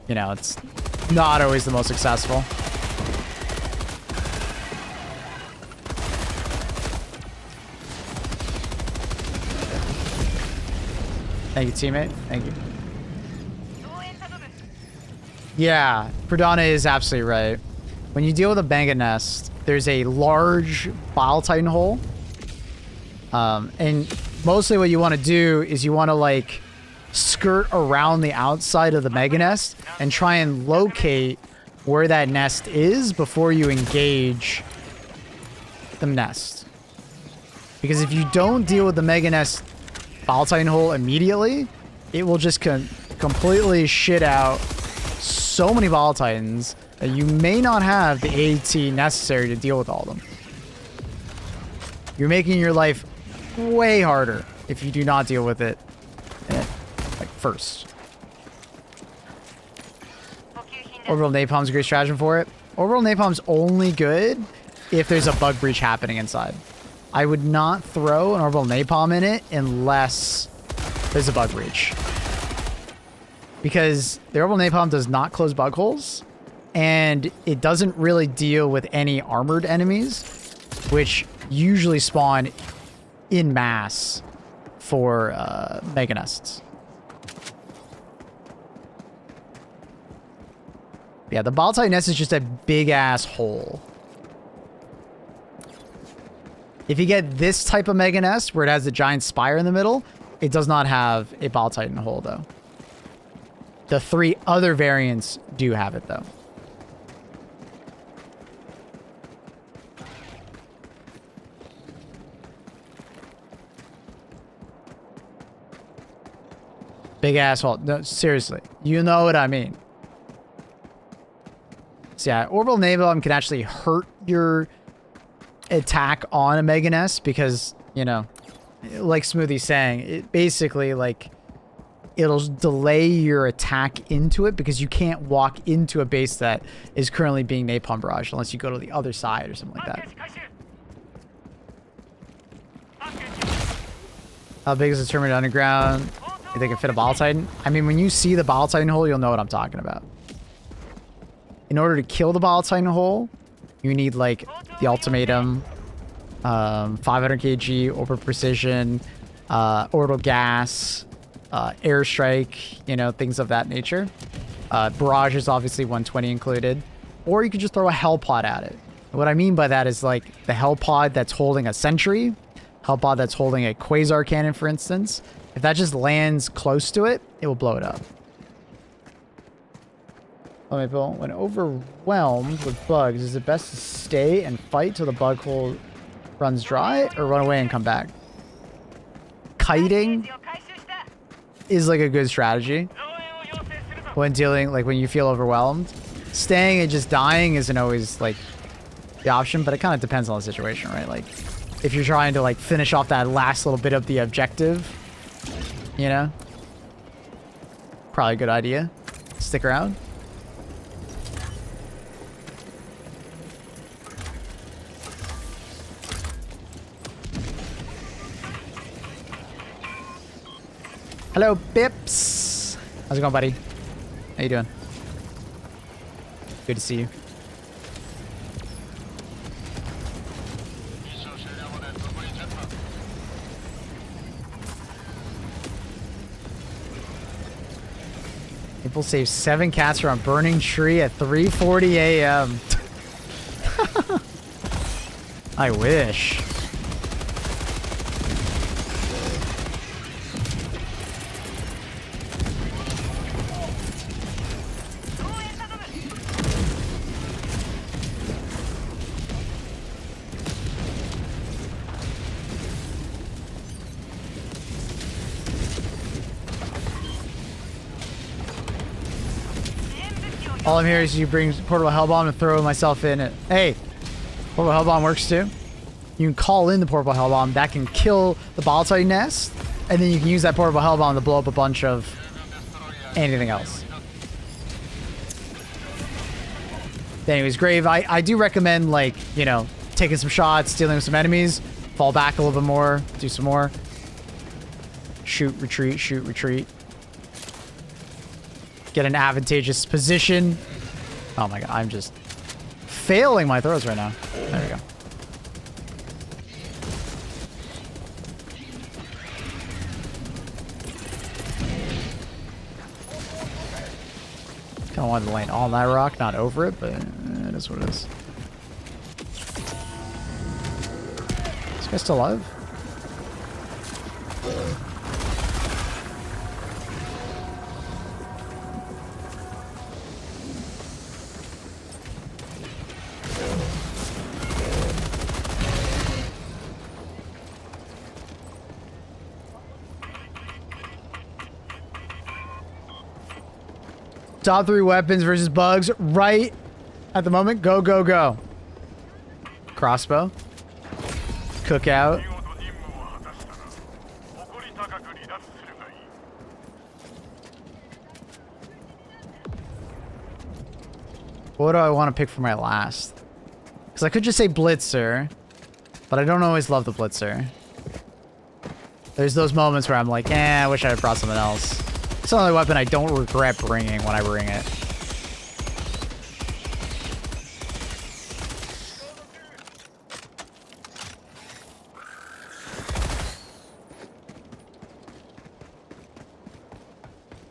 you know, not always the most successful. Thank you, teammate. Thank you. Yeah, Pradana is absolutely right. When you deal with a Banga nest, there's a large Bile Titan hole. And mostly what you want to do is you want to like skirt around the outside of the Mega Nest and try and locate where that nest is before you engage the nest. Because if you don't deal with the Mega Nest Bile Titan hole immediately, it will just completely shit out so many Bile Titans that you may not have the AT necessary to deal with all of them. You're making your life way harder if you do not deal with it like first. Orbital Napalm's a great stratagem for it. Orbital Napalm's only good if there's a bug breach happening inside. I would not throw an Orbital Napalm in it unless there's a bug breach. Because the Orbital Napalm does not close bug holes, and it doesn't really deal with any armored enemies, which usually spawn in mass for Mega Nests. Yeah, the Bile Titan nest is just a big ass hole. If you get this type of Mega Nest where it has the giant spire in the middle, it does not have a Bile Titan hole though. The 3 other variants do have it though. Big asshole. No, seriously. You know what I mean. So yeah, Orbital Napalm can actually hurt your attack on a Mega Nest because, you know, like Smoothie's saying, it basically, like, it'll delay your attack into it because you can't walk into a base that is currently being napalm barraged unless you go to the other side or something like that. How big is the Terminate Underground? You think it can fit a Bile Titan? I mean, when you see the Bile Titan hole, you'll know what I'm talking about. In order to kill the Bile Titan hole, you need, like, the Ultimatum, 500 kg, Orbital Precision, Orbital Gas, Airstrike, you know, things of that nature. Barrage is obviously 120 included. Or you could just throw a Hell Pod at it. And what I mean by that is, like, the Hell Pod that's holding a Sentry, Hell Pod that's holding a Quasar Cannon, for instance. If that just lands close to it, it will blow it up. When overwhelmed with bugs, is it best to stay and fight till the bug hole runs dry, or run away and come back? Kiting is like a good strategy when dealing, like when you feel overwhelmed. Staying and just dying isn't always like the option, but it kind of depends on the situation, right? Like if you're trying to like finish off that last little bit of the objective, you know, probably a good idea. Stick around. Hello, Bips. How's it going, buddy? How you doing? Good to see you. People save 7 cats from a burning tree at 3:40 a.m. I wish. All I'm here is you bring Portable Hellbomb and throw myself in it. Hey, Portable Hellbomb works too. You can call in the Portable Hellbomb. That can kill the Bile Titan nest. And then you can use that Portable Hellbomb to blow up a bunch of anything else. Anyways, Grave, I do recommend, like, you know, taking some shots, dealing with some enemies, fall back a little bit more, do some more. Shoot, retreat, shoot, retreat. Get an advantageous position Oh my god, I'm just failing my throws right now. There we go. Kind of wanted to land on that rock, not over it, but it is what it is. This guy still alive? Top 3 weapons versus bugs right at the moment. Go, go, go. Crossbow. Cookout. What do I want to pick for my last? Because I could just say Blitzer, but I don't always love the Blitzer. There's those moments where I'm like, eh, I wish I had brought something else. It's the only weapon I don't regret bringing when I bring it.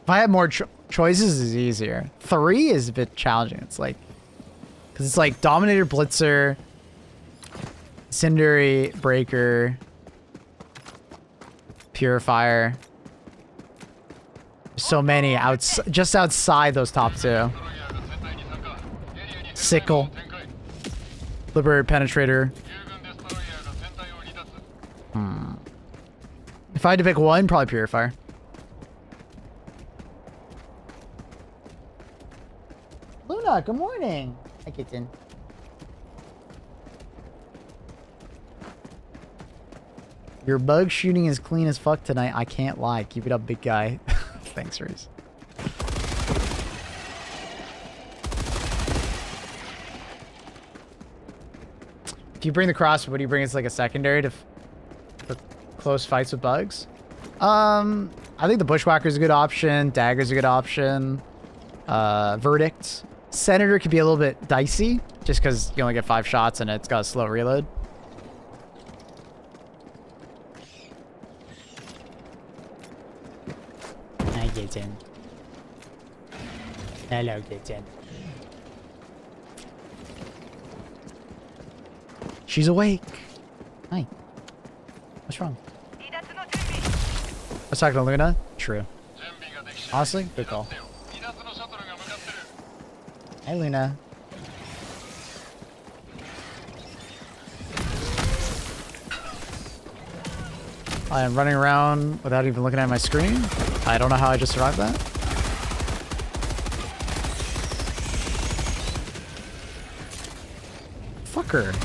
If I had more choices, it's easier. 3 is a bit challenging. It's like, because it's like Dominator, Blitzer, Cindery, Breaker, Purifier. So many just outside those top 2. Sickle. Liberator, Penetrator. If I had to pick one, probably Purifier. Luna, good morning. Hi, kitten. Your bug shooting is clean as fuck tonight. I can't lie. Keep it up, big guy. Thanks, Reese. If you bring the crossbow, what do you bring as like a secondary to for close fights with bugs? I think the Bushwhacker's a good option. Dagger's a good option. Verdict. Senator could be a little bit dicey, just because you only get 5 shots and it's got a slow reload. Hi, Gaten. Hello, Gaten. She's awake. Hi. What's wrong? I was talking to Luna. True. Honestly, good call. Hi, Luna. I am running around without even looking at my screen. I don't know how I just survived that. Fucker.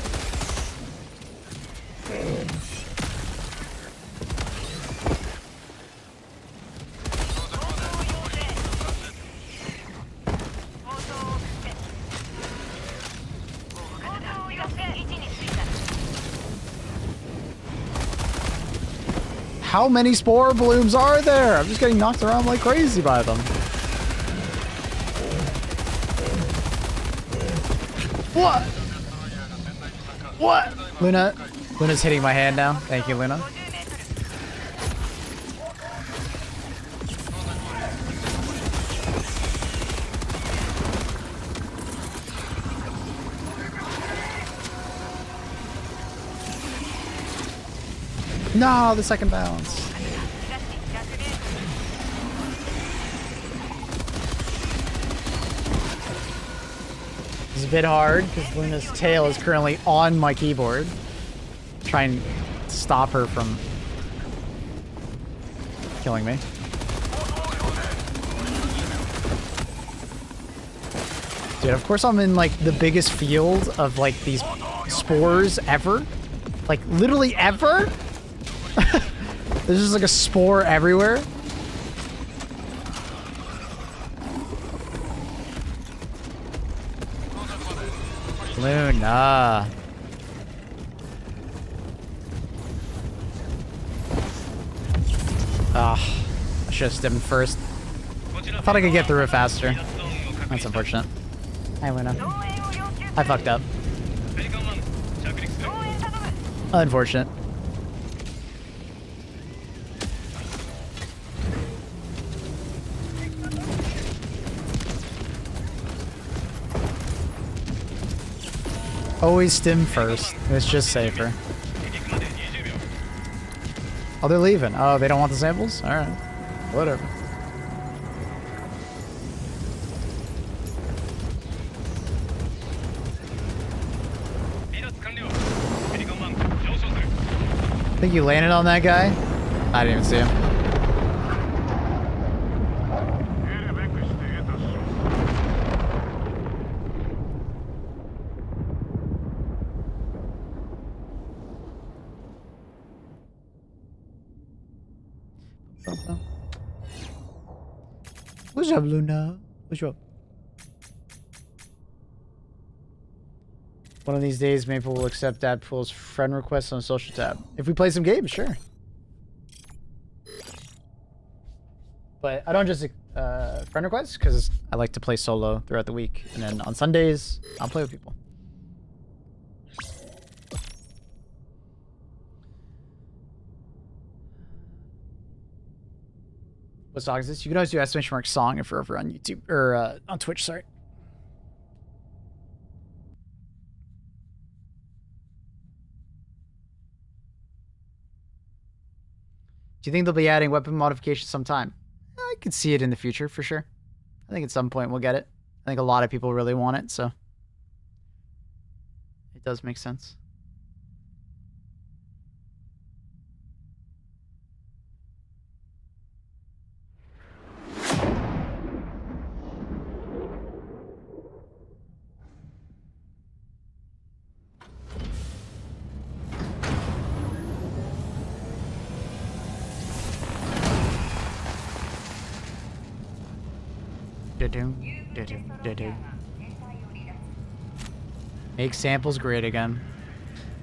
How many spore blooms are there? I'm just getting knocked around like crazy by them. What? What? Luna. Luna's hitting my hand now. Thank you, Luna. No, the second bounce. It's a bit hard because Luna's tail is currently on my keyboard. Trying to stop her from killing me. Dude, of course I'm in like the biggest field of like these spores ever. Like literally ever. There's just like a spore everywhere. Luna. Ah, I should have stemmed first. I thought I could get through it faster. That's unfortunate. I went up. I fucked up. Unfortunate. Always stim first. It's just safer. Oh, they're leaving. Oh, they don't want the samples? Alright. Whatever. Think you landed on that guy? I didn't even see him. What's up, Luna? What's up? One of these days, Maple will accept Dadpool's friend requests on the social tab. If we play some games, sure. But I don't just friend requests, because I like to play solo throughout the week. And then on Sundays, I'll play with people. What song is this? You can always do exclamation mark song if you're over on YouTube, or on Twitch, sorry. Do you think they'll be adding weapon modifications sometime? I could see it in the future, for sure. I think at some point we'll get it. I think a lot of people really want it, so it does make sense. Make samples great again.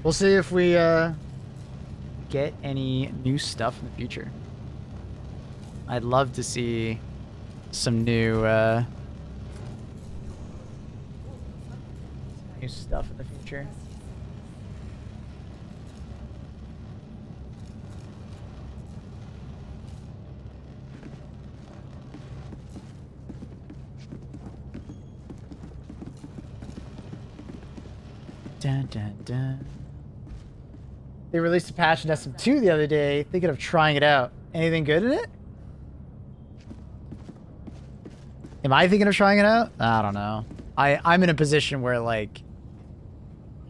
We'll see if we get any new stuff in the future. I'd love to see some new stuff in the future. Dun, dun, dun. They released a patch in SM2 the other day, thinking of trying it out. Anything good in it? Am I thinking of trying it out? I don't know. I'm in a position where, like,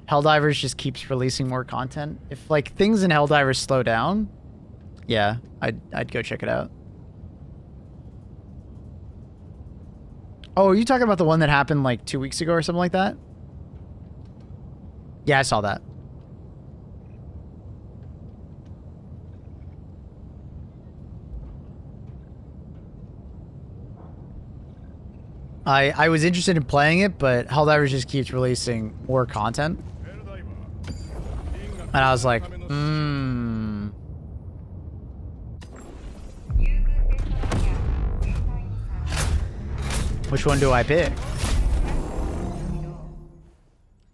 Helldivers just keeps releasing more content. If, like, things in Helldivers slow down, yeah, I'd go check it out. Oh, are you talking about the one that happened, like, 2 weeks ago or something like that? Yeah, I saw that. I was interested in playing it, but Helldivers just keeps releasing more content. And I was like, which one do I pick?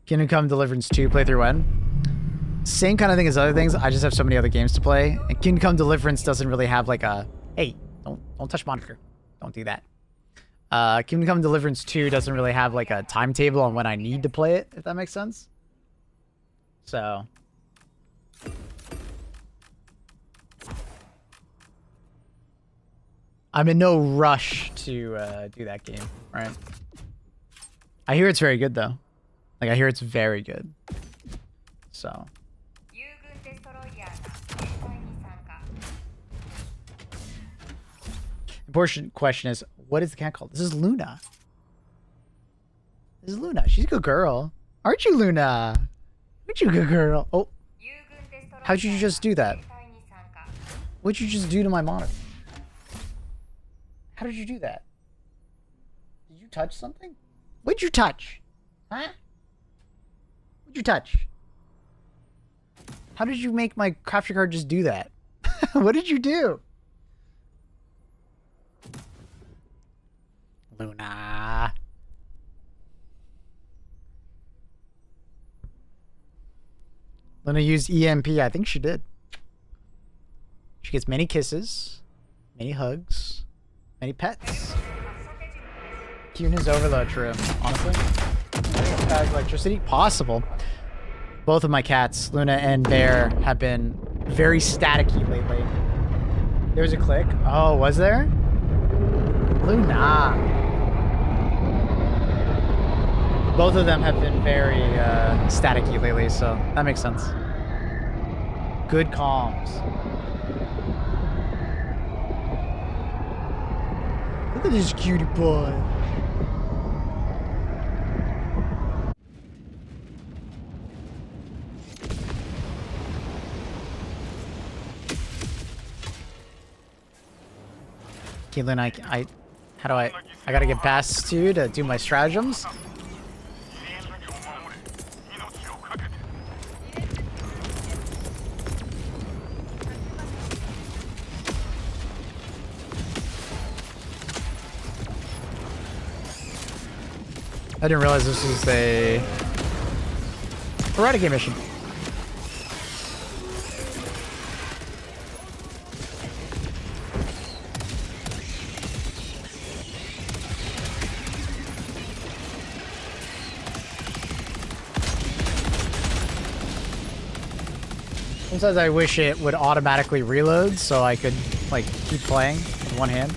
Kingdom Come Deliverance 2 playthrough when? Same kind of thing as other things. I just have so many other games to play. And Kingdom Come Deliverance doesn't really have like a, hey, don't touch monitor. Don't do that. Kingdom Come Deliverance 2 doesn't really have like a timetable on when I need to play it, if that makes sense. So I'm in no rush to do that game, right? I hear it's very good though. Like, I hear it's very good. So. Important question is, what is the cat called? This is Luna. This is Luna. She's a good girl. Aren't you, Luna? Aren't you a good girl? Oh. How'd you just do that? What'd you just do to my monitor? How did you do that? Did you touch something? What'd you touch? Huh? What'd you touch? How did you make my capture card just do that? What did you do? Luna. Luna used EMP. I think she did. She gets many kisses, many hugs, many pets. Cuteness overload, true. Honestly. Bad electricity? Possible. Both of my cats, Luna and Bear, have been very staticky lately. There was a click. Oh, was there? Luna. Both of them have been very staticky lately, so that makes sense. Good comms. Look at this cutie pie. Keelan, how do I gotta get past you to do my stratagems? I didn't realize this was a Renegade mission. Sometimes I wish it would automatically reload so I could like keep playing with one hand.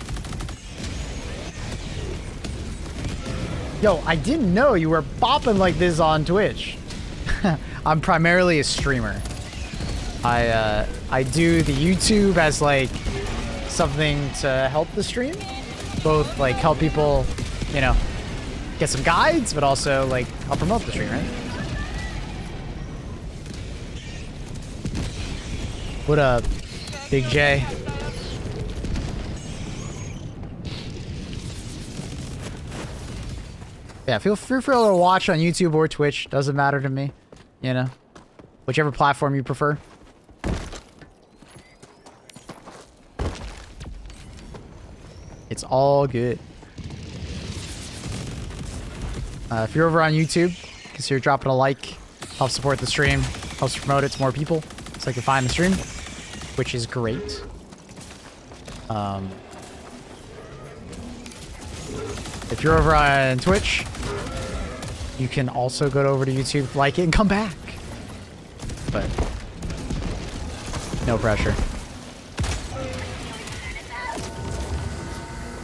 Yo, I didn't know you were bopping like this on Twitch. I'm primarily a streamer. I do the YouTube as like something to help the stream. Both like help people, you know, get some guides, but also like help promote the stream, right? What up, Big J? Yeah, feel free to watch on YouTube or Twitch. Doesn't matter to me, you know, whichever platform you prefer. It's all good. If you're over on YouTube, consider dropping a like. Helps support the stream. Helps promote it to more people so I can find the stream, which is great. If you're over on Twitch, you can also go over to YouTube, like it, and come back. But no pressure.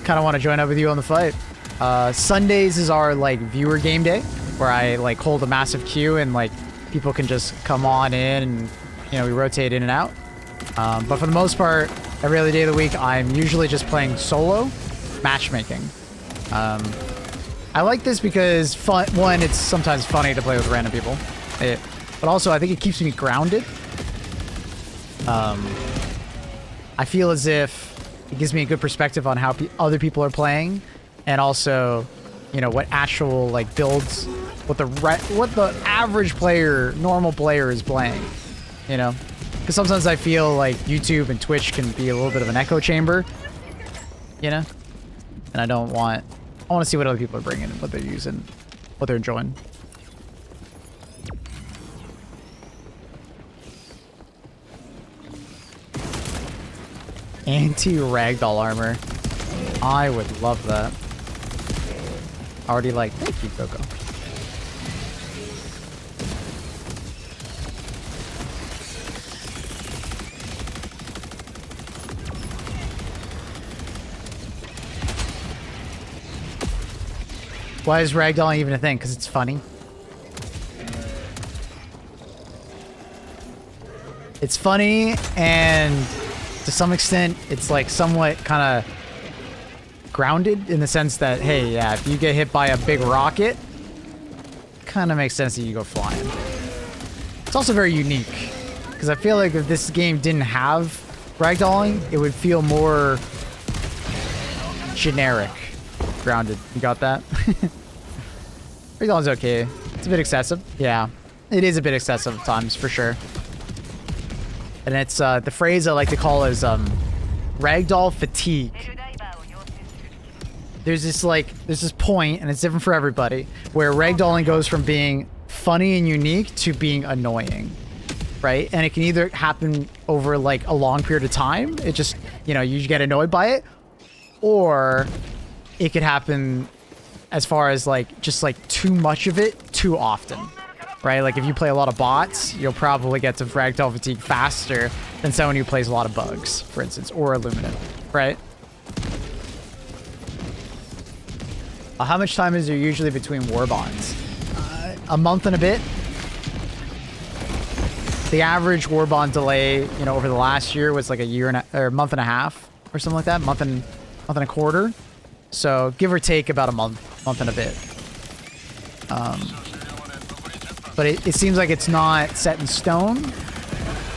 Kind of want to join up with you on the fight. Sundays is our like viewer game day, where I like hold a massive queue and like people can just come on in and you know we rotate in and out. But for the most part, every other day of the week, I'm usually just playing solo matchmaking. I like this because one, it's sometimes funny to play with random people, but also I think it keeps me grounded. I feel as if it gives me a good perspective on how other people are playing, and also, you know, what actual like builds, what the average player, normal player is playing, you know. Because sometimes I feel like YouTube and Twitch can be a little bit of an echo chamber, you know? And I want to see what other people are bringing and what they're using, what they're enjoying. Anti-ragdoll armor. I would love that. Already like, thank you, Coco. Why is ragdolling even a thing? Because it's funny. It's funny, and to some extent, it's like somewhat kind of grounded in the sense that, hey, yeah, if you get hit by a big rocket, kind of makes sense that you go flying. It's also very unique, because I feel like if this game didn't have ragdolling, it would feel more generic. Grounded. You got that? Ragdolling's okay. It's a bit excessive. Yeah. It is a bit excessive at times, for sure. And it's, the phrase I like to call is, ragdoll fatigue. There's this point, and it's different for everybody, where ragdolling goes from being funny and unique to being annoying. right? And it can either happen over like a long period of time. It just, you know, you get annoyed by it. Or it could happen as far as like, just like too much of it too often, right? Like if you play a lot of bots, you'll probably get to ragdoll fatigue faster than someone who plays a lot of bugs, for instance, or Illuminate, right? How much time is there usually between Warbonds? A month and a bit. The average Warbond delay, you know, over the last year was like a month and a half or something like that, month and a quarter. So give or take about a month and a bit. But it seems like it's not set in stone.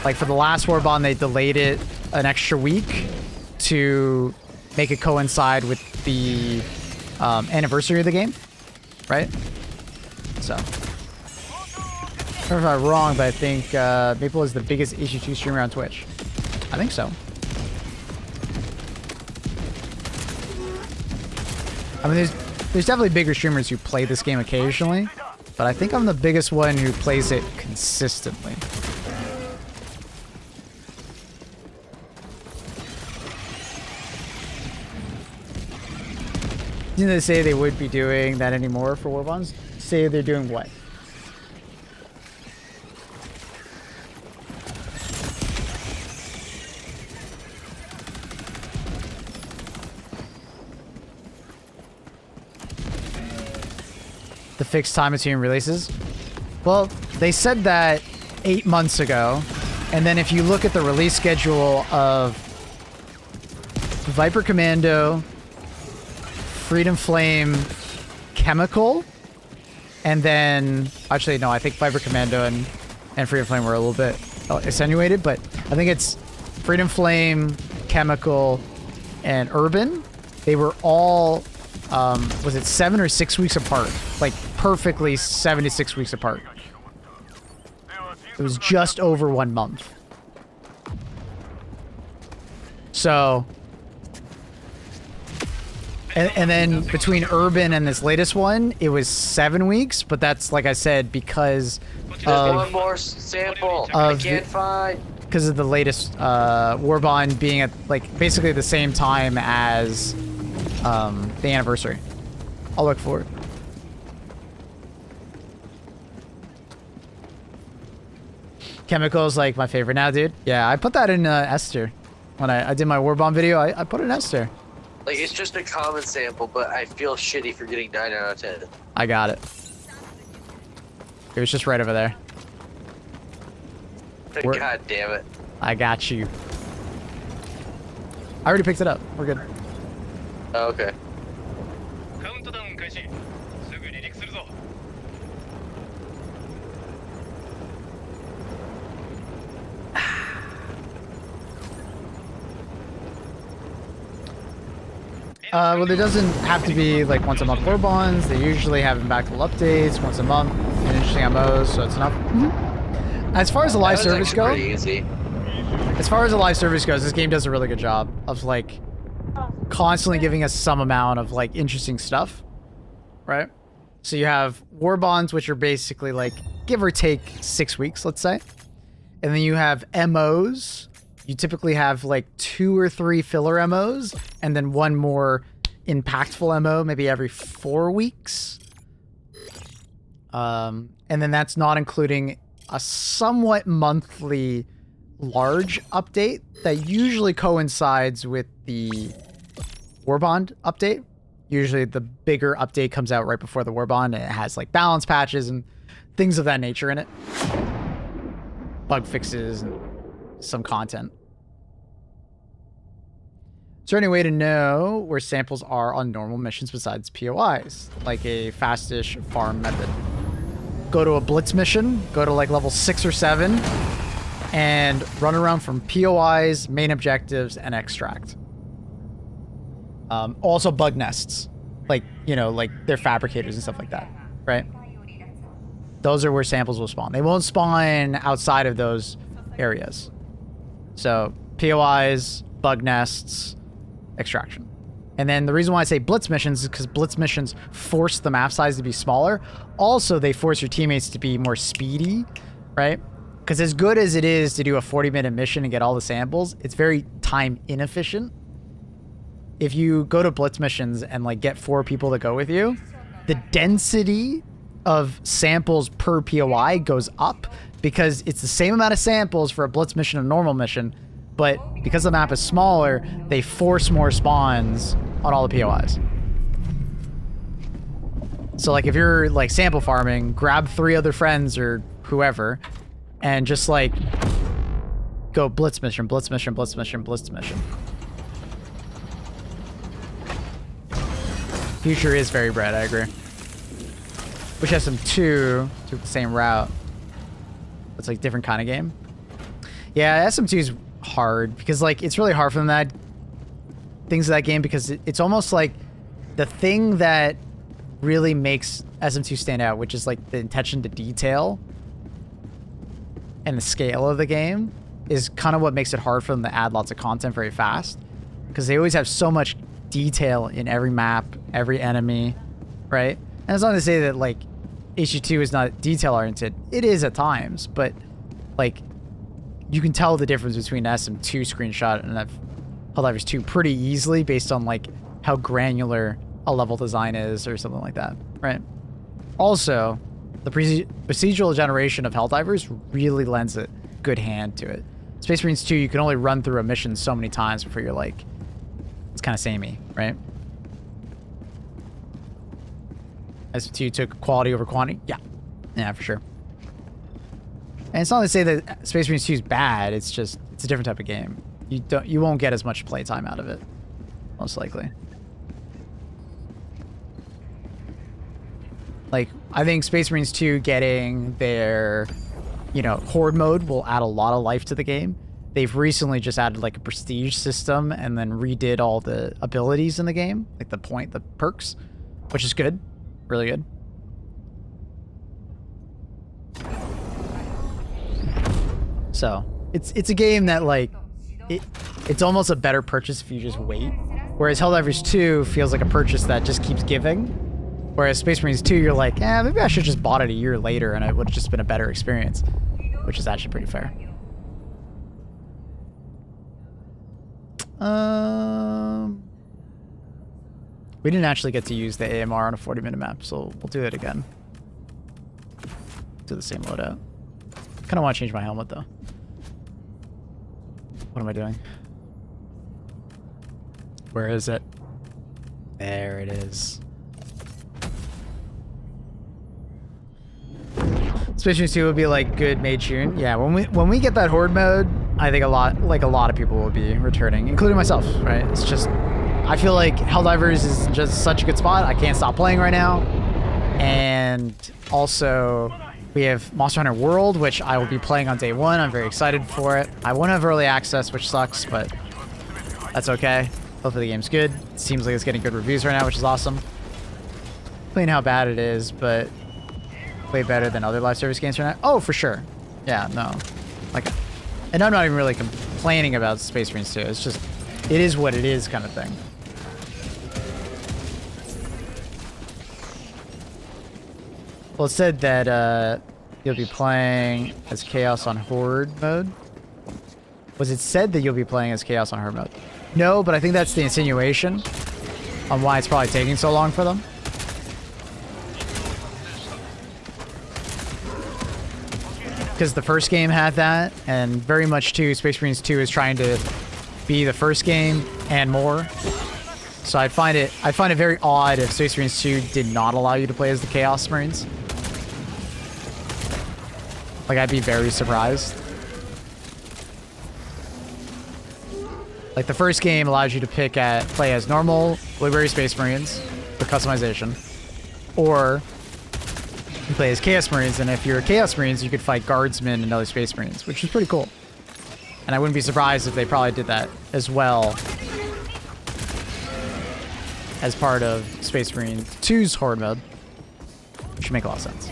Like for the last Warbond, they delayed it an extra week to make it coincide with the anniversary of the game, right? So, I don't know if I'm wrong, but I think Maple is the biggest hd2 streamer on Twitch. I think so. I mean, there's definitely bigger streamers who play this game occasionally, but I think I'm the biggest one who plays it consistently. Didn't they say they would be doing that anymore for Warbonds? Say they're doing what? The fixed time between releases? Well, they said that 8 months ago, and then if you look at the release schedule of Viper Commando, Freedom Flame, Chemical, and then actually no, I think Viper Commando and Freedom Flame were a little bit attenuated, but I think it's Freedom Flame, Chemical, and Urban. They were all was it 7 or 6 weeks apart? Like perfectly 7 to 6 weeks apart. It was just over 1 month. So and then between Urban and this latest one, it was 7 weeks, but that's, like I said, because of... one more sample I can't find. Because of the latest Warbond being at, like, basically the same time as the anniversary. I'll look for it. Chemical's, like, my favorite now, dude. Yeah, I put that in Esther. When I did my Warbond video, I put it in Esther. Like, it's just a common sample, but I feel shitty for getting 9 out of 10. I got it. It was just right over there. God damn it. I got you. I already picked it up. We're good. Oh, okay. Well, it doesn't have to be like once a month Warbonds. They usually have impactful updates once a month and interesting MOs, so it's enough. As far as the live service goes, as far as the live service goes, this game does a really good job of like constantly giving us some amount of like interesting stuff, right? So you have Warbonds, which are basically like give or take 6 weeks, let's say, and then you have MOs. You typically have like 2 or 3 filler MOs and then 1 more impactful MO maybe every 4 weeks. And then that's not including a somewhat monthly large update that usually coincides with the Warbond update. Usually the bigger update comes out right before the Warbond and it has like balance patches and things of that nature in it. Bug fixes and some content. Is there any way to know where samples are on normal missions besides POIs? Like a fastish farm method. Go to a blitz mission, go to like level 6 or 7, and run around from POIs, main objectives, and extract. Also bug nests. Like, you know, like they're fabricators and stuff like that, right? Those are where samples will spawn. They won't spawn outside of those areas. So, POIs, bug nests, extraction. And then the reason why I say blitz missions is because blitz missions force the map size to be smaller. Also, they force your teammates to be more speedy, right? Because as good as it is to do a 40-minute mission and get all the samples, it's very time inefficient. If you go to blitz missions and like get 4 people to go with you, the density of samples per POI goes up because it's the same amount of samples for a blitz mission and a normal mission, but because the map is smaller, they force more spawns on all the POIs. So like if you're like sample farming, grab 3 other friends or whoever and just like go blitz mission, blitz mission, blitz mission, blitz mission. Future is very bright, I agree. Wish SM2 took the same route. It's like different kind of game. Yeah, SM2 is hard because like it's really hard for them to add things to that game because it's almost like the thing that really makes SM2 stand out, which is like the attention to detail and the scale of the game, is kind of what makes it hard for them to add lots of content very fast because they always have so much detail in every map, every enemy, right? And it's not to say that like hd2 is not detail oriented. It is at times, but like you can tell the difference between SM2 screenshot and Helldivers 2 pretty easily based on like how granular a level design is or something like that, right? Also, the procedural generation of Helldivers really lends a good hand to it. Space Marines 2, you can only run through a mission so many times before you're like, it's kind of samey, right? SM2 took quality over quantity? Yeah, for sure. And it's not to say that Space Marines 2 is bad, it's just, it's a different type of game. You won't get as much playtime out of it, most likely. Like, I think Space Marines 2 getting their, you know, Horde mode will add a lot of life to the game. They've recently just added like a prestige system and then redid all the abilities in the game, like the perks, which is good, really good. So it's a game that like it's almost a better purchase if you just wait. Whereas Helldivers 2 feels like a purchase that just keeps giving. Whereas Space Marines 2, you're like, maybe I should just bought it a year later and it would have just been a better experience, which is actually pretty fair. We didn't actually get to use the AMR on a 40-minute map, so we'll do it again. Do the same loadout. Kind of want to change my helmet though. What am I doing? Where is it? There it is. Space Marines 2 would be like good May June. Yeah, when we get that Horde mode, I think a lot of people will be returning, including myself, right? It's just, I feel like Helldivers is just such a good spot. I can't stop playing right now. And also, we have Monster Hunter World, which I will be playing on day 1. I'm very excited for it. I won't have early access, which sucks, but that's okay. Hopefully the game's good. It seems like it's getting good reviews right now, which is awesome. Playing how bad it is, but way better than other live service games right now. Oh, for sure. Yeah, no. Like, and I'm not even really complaining about Space Marines 2. It's just, it is what it is kind of thing. Well, it said that you'll be playing as Chaos on Horde mode. Was it said that you'll be playing as Chaos on Horde mode? No, but I think that's the insinuation on why it's probably taking so long for them. Because the first game had that, and very much too, Space Marines 2 is trying to be the first game and more. So I find it very odd if Space Marines 2 did not allow you to play as the Chaos Marines. Like, I'd be very surprised. Like, the first game allows you to play as normal Blueberry Space Marines with customization, or you play as Chaos Marines, and if you're Chaos Marines, you could fight Guardsmen and other Space Marines, which is pretty cool. And I wouldn't be surprised if they probably did that as well as part of Space Marine 2's Horde mode, which would make a lot of sense.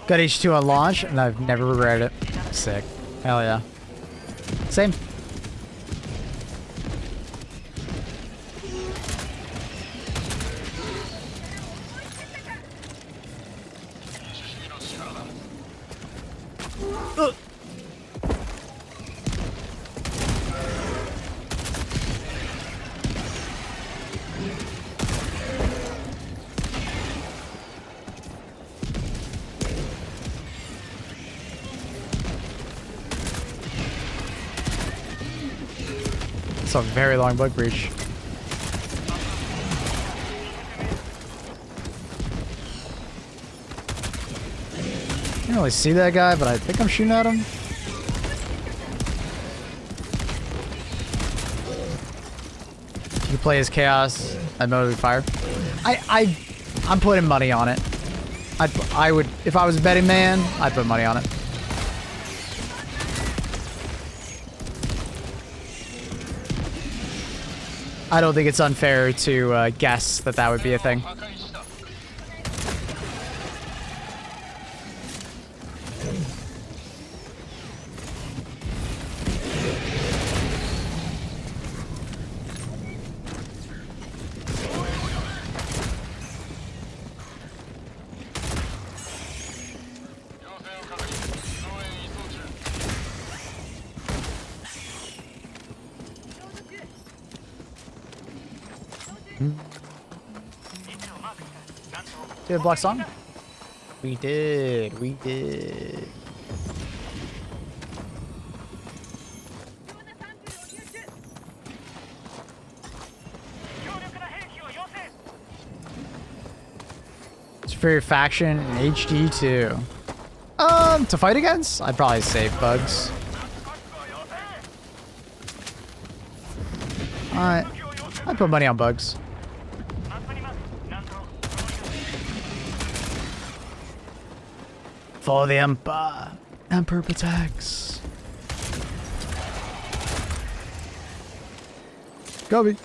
Got H2 on launch, and I've never regretted it. Sick. Hell yeah. Same. It's a very long bug breach. You can't really see that guy, but I think I'm shooting at him. You play as chaos. I'd mostly fire. I'm putting money on it. I would, if I was a betting man, I'd put money on it. I don't think it's unfair to guess that that would be a thing. Did a block song? We did. We did. It's for your faction in hd2. To fight against? I'd probably save bugs. Alright. I'd put money on bugs. Follow the Emperor. Emperor protects. Gobi.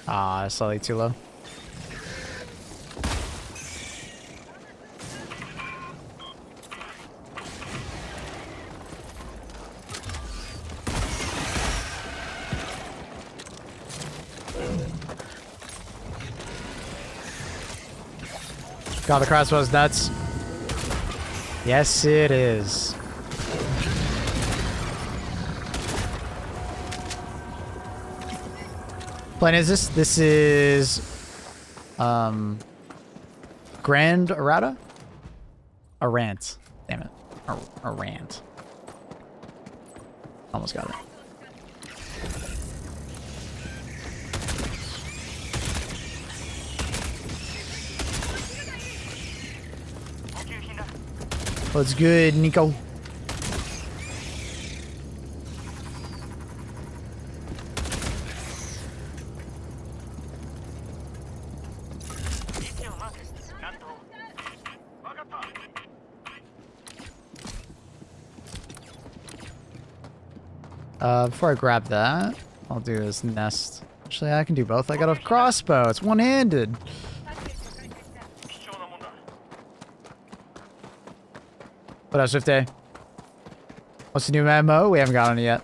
Ah, slightly too low. God, the crossbow's nuts. Yes, it is. Plan is this? This is Grand Errata? A rant. Damn it. A rant. Almost got it. What's good, Nico? Before I grab that, I'll do this nest. Actually, I can do both. I got a crossbow. It's one-handed. What up, Swift Day? What's the new MMO? We haven't gotten it yet.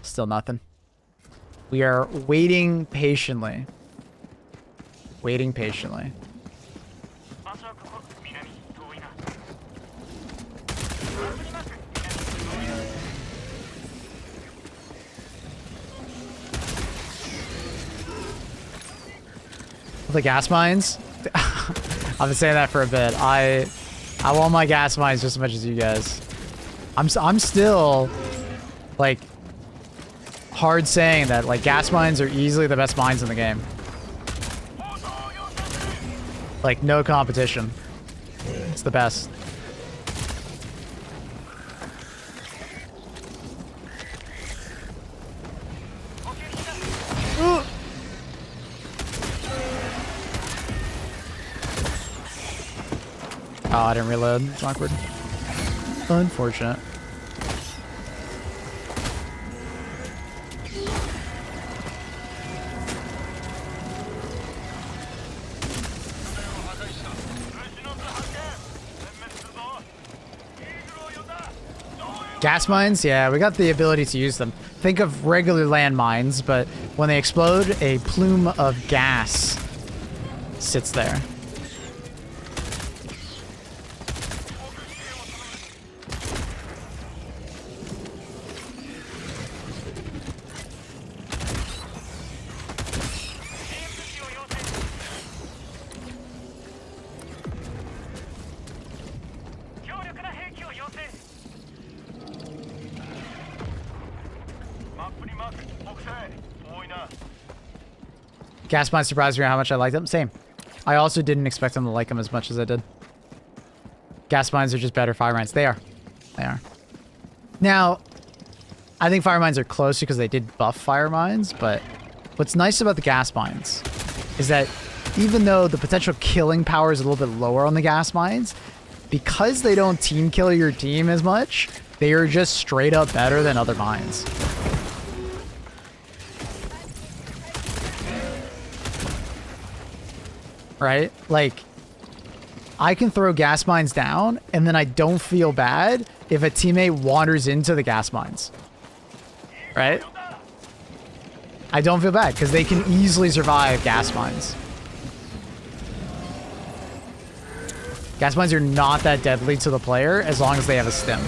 Still nothing. We are waiting patiently. Waiting patiently. The gas mines? I've been saying that for a bit. I want my gas mines just as much as you guys. I'm still like hard saying that like gas mines are easily the best mines in the game. Like no competition. It's the best. Oh, I didn't reload. It's awkward. Unfortunate. Gas mines? Yeah, we got the ability to use them. Think of regular land mines, but when they explode, a plume of gas sits there. Gas mines surprised me how much I liked them. Same. I also didn't expect them to like them as much as I did. Gas mines are just better fire mines. They are. They are. Now, I think fire mines are closer because they did buff fire mines, but what's nice about the gas mines is that even though the potential killing power is a little bit lower on the gas mines, because they don't team kill your team as much, they are just straight up better than other mines. Right? Like, I can throw gas mines down, and then I don't feel bad if a teammate wanders into the gas mines. Right? I don't feel bad, because they can easily survive gas mines. Gas mines are not that deadly to the player as long as they have a stim.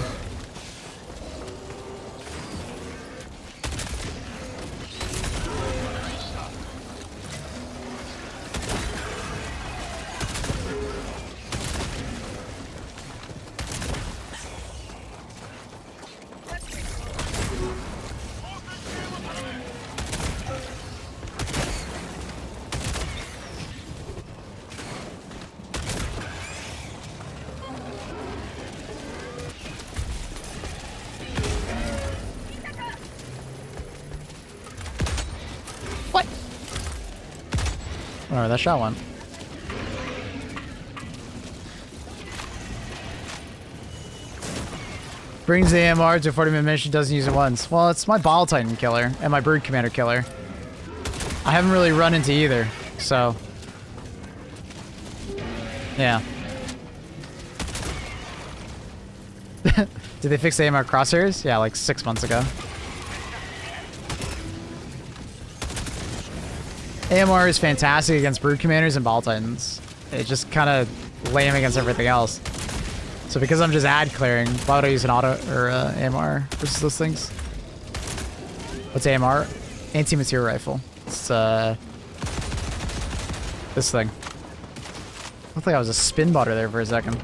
Where that shot went. Brings the AMR to 40-minute mission, doesn't use it once. Well, it's my Ball Titan killer and my Brood Commander killer. I haven't really run into either, so... yeah. Did they fix the AMR crosshairs? Yeah, like 6 months ago. AMR is fantastic against Brood Commanders and Ball Titans. It's just kind of lame against everything else. So because I'm just ad clearing, why would I use an auto or AMR versus those things? What's AMR? Anti-material rifle. It's this thing. Looked like I was a spin botter there for a second.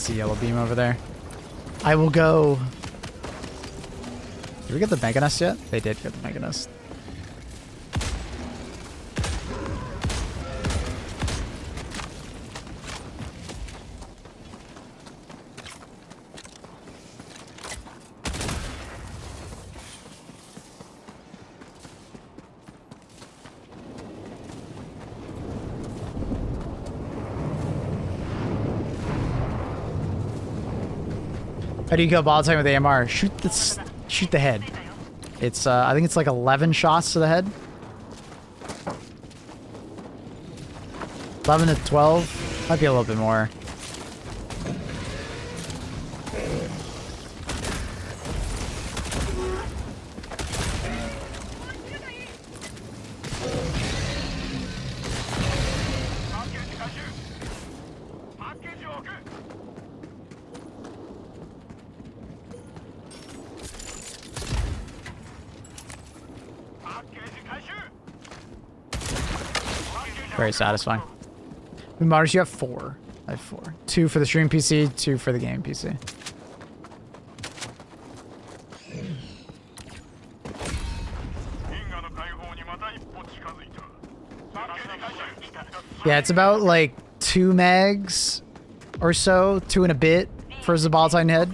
Yellow beam over there. I will go. Did we get the Mega Nest yet? They did get the Mega Nest. How do you kill Ball Titan with AMR? Shoot the head. It's I think it's like 11 shots to the head. 11 to 12. Might be a little bit more. Very satisfying. Mars, you have 4. I have 4. 2 for the stream PC, 2 for the game PC. Yeah, it's about like 2 megs or so, 2 and a bit for the Ball Titan head.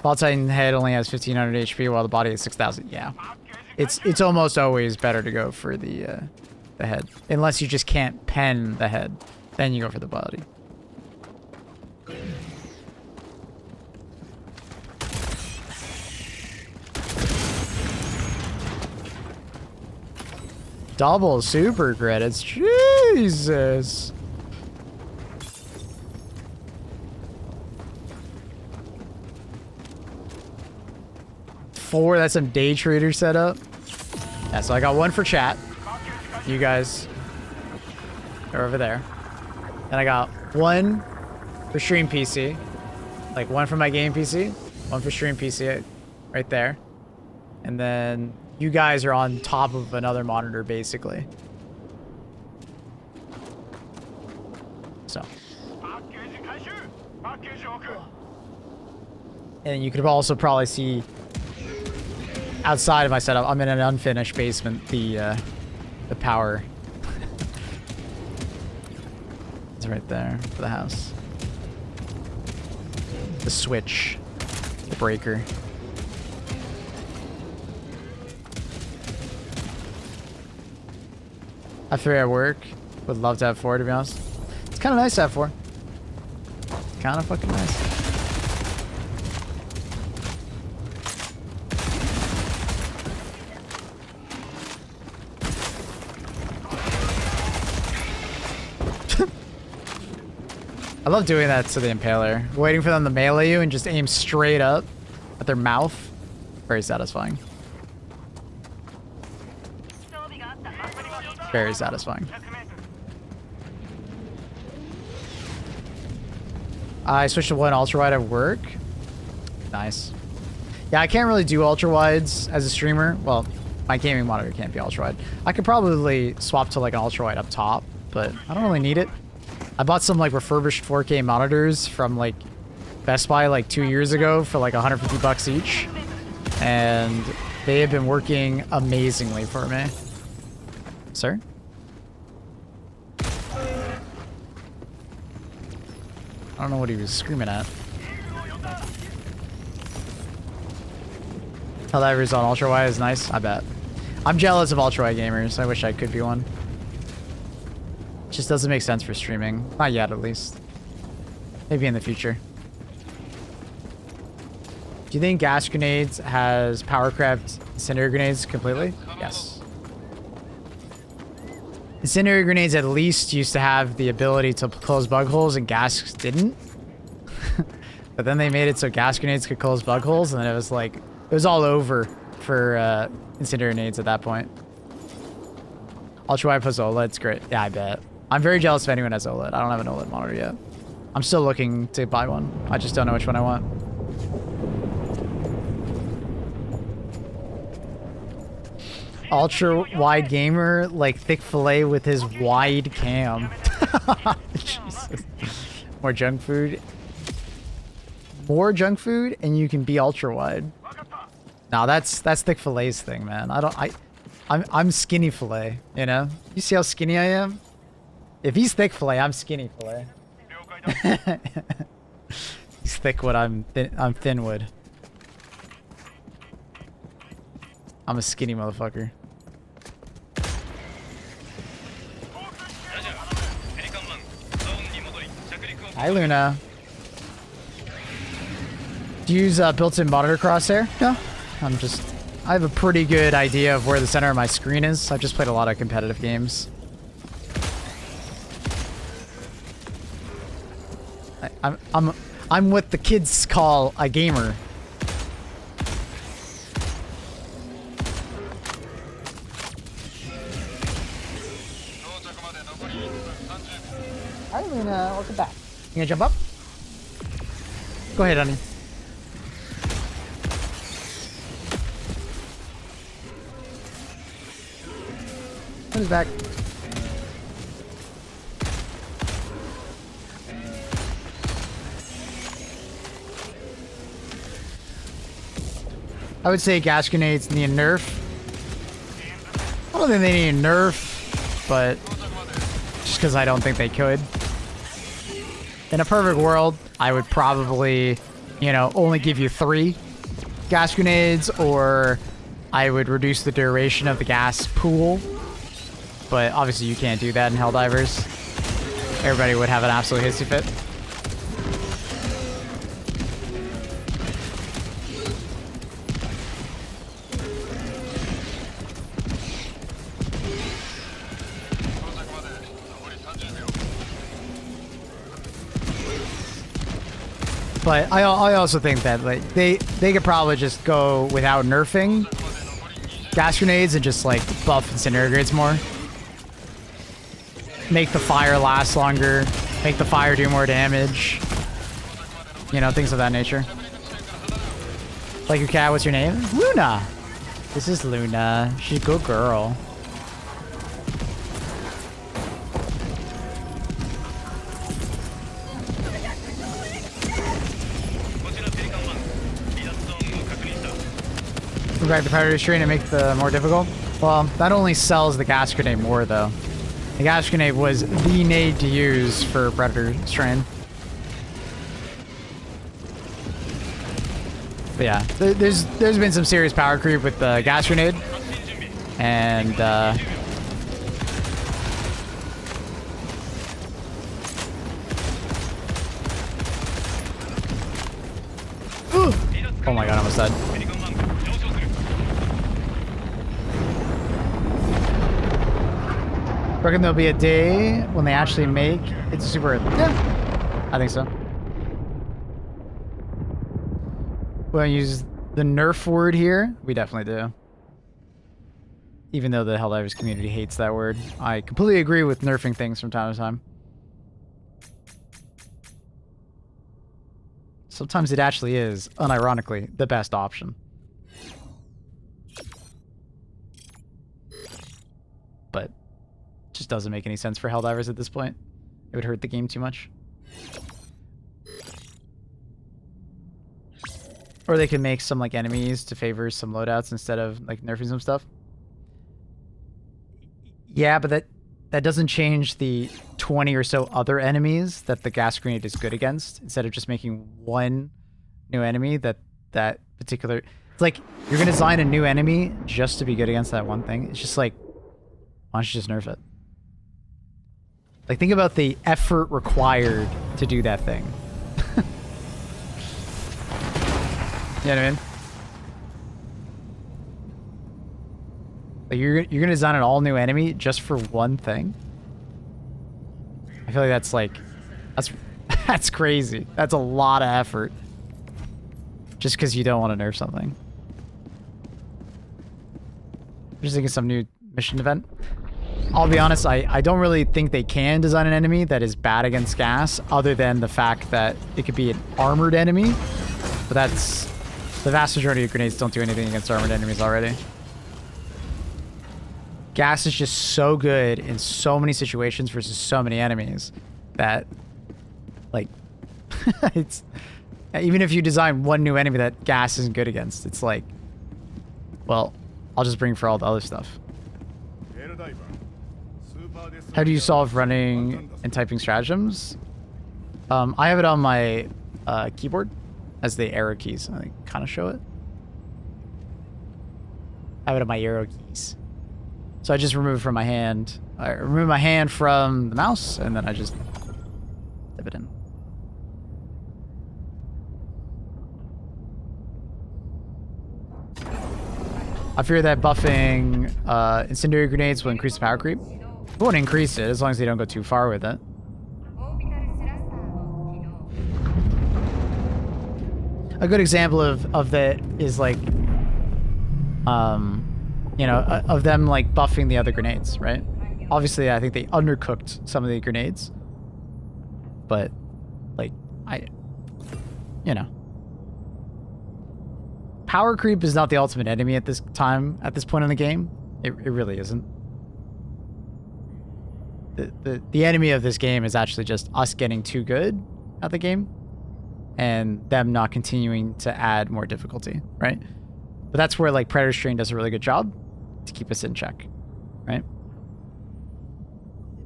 Ball Titan head only has 1500 HP while the body is 6000. Yeah. It's almost always better to go for the the head. Unless you just can't pen the head. Then you go for the body. Double super credits. Jesus. Four, that's some day trader setup. Yeah, so I got one for chat. You guys are over there. And I got one for stream PC. Like one for my game PC. One for stream PC right there. And then you guys are on top of another monitor, basically. So. And you could also probably see outside of my setup, I'm in an unfinished basement, the power is right there for the house. The switch, the breaker. I have 3 at work. Would love to have 4, to be honest. It's kind of nice to have 4. Kind of fucking nice. I love doing that to the impaler. Waiting for them to melee you and just aim straight up at their mouth. Very satisfying. Very satisfying. I switched to one ultra wide at work. Nice. Yeah, I can't really do ultra wides as a streamer. Well, my gaming monitor can't be ultra wide. I could probably swap to like an ultra wide up top, but I don't really need it. I bought some like refurbished 4K monitors from like Best Buy like 2 years ago for like 150 bucks each. And they have been working amazingly for me. Sir? I don't know what he was screaming at. Helldivers on ultra wide is nice, I bet. I'm jealous of ultra wide gamers. I wish I could be one. Just doesn't make sense for streaming. Not yet, at least. Maybe in the future. Do you think gas grenades has powercraft incendiary grenades completely? Yes. Incendiary grenades at least used to have the ability to close bug holes, and gas didn't. But then they made it so gas grenades could close bug holes, and then it was like, it was all over for incendiary grenades at that point. Ultra wide plus OLED's great. Yeah, I bet. I'm very jealous if anyone has OLED. I don't have an OLED monitor yet. I'm still looking to buy one. I just don't know which one I want. Ultra wide gamer, like thick fillet with his wide cam. Jesus. More junk food. More junk food, and you can be ultra wide. Nah, that's thick fillet's thing, man. I'm skinny fillet. You know? You see how skinny I am? If he's thick fillet, I'm skinny fillet. He's thick wood, I'm thin wood. I'm a skinny motherfucker. Hi, Luna. Do you use built-in monitor crosshair? No. I have a pretty good idea of where the center of my screen is. I've just played a lot of competitive games. I'm what the kids call a gamer. Hi, Luna. Welcome back. You gonna jump up? Go ahead, honey. Who's back? I would say gas grenades need a nerf. I don't think they need a nerf, but just because I don't think they could. In a perfect world, I would probably, you know, only give you 3 gas grenades, or I would reduce the duration of the gas pool. but obviously you can't do that in Helldivers. Everybody would have an absolute hissy fit. But I also think that like they could probably just go without nerfing gas grenades and just like buff incinerator more. Make the fire last longer. Make the fire do more damage. You know, things of that nature. Like your cat, what's your name? Luna. This is Luna. She's a good girl. Back the Predator Strain and make the more difficult. Well, that only sells the gas grenade more though. The gas grenade was the nade to use for Predator Strain. But yeah, there's been some serious power creep with the gas grenade, and oh my god, I almost died. Reckon there'll be a day when they actually make it's a super. Yeah, I think so. We'll use the nerf word here. We definitely do. Even though the Helldivers community hates that word, I completely agree with nerfing things from time to time. Sometimes it actually is, unironically, the best option. But just doesn't make any sense for Helldivers at this point. It would hurt the game too much. Or they can make some like enemies to favor some loadouts instead of like nerfing some stuff. Yeah, but that doesn't change the 20 or so other enemies that the gas grenade is good against. Instead of just making one new enemy that particular... It's like, you're going to design a new enemy just to be good against that one thing. It's just like, why don't you just nerf it? Like, think about the effort required to do that thing. You know what I mean? Like, you're going to design an all-new enemy just for one thing? I feel like that's crazy. That's a lot of effort. Just because you don't want to nerf something. I'm just thinking some new mission event. I'll be honest, I don't really think they can design an enemy that is bad against gas, other than the fact that it could be an armored enemy. But that's... The vast majority of grenades don't do anything against armored enemies already. Gas is just so good in so many situations versus so many enemies that, like, it's... Even if you design one new enemy that gas isn't good against, it's like, well, I'll just bring for all the other stuff. How do you solve running and typing stratagems? I have it on my keyboard as the arrow keys. I think kind of show it. I have it on my arrow keys. So I just remove it from my hand. I remove my hand from the mouse, and then I just dip it in. I fear that buffing incendiary grenades will increase the power creep. It won't increase it as long as they don't go too far with it. A good example of that is like, you know, of them like buffing the other grenades, right? Obviously, I think they undercooked some of the grenades, but like, you know, power creep is not the ultimate enemy at this time, at this point in the game. It really isn't. The enemy of this game is actually just us getting too good at the game and them not continuing to add more difficulty, right? But that's where like Predator Strain does a really good job to keep us in check, right?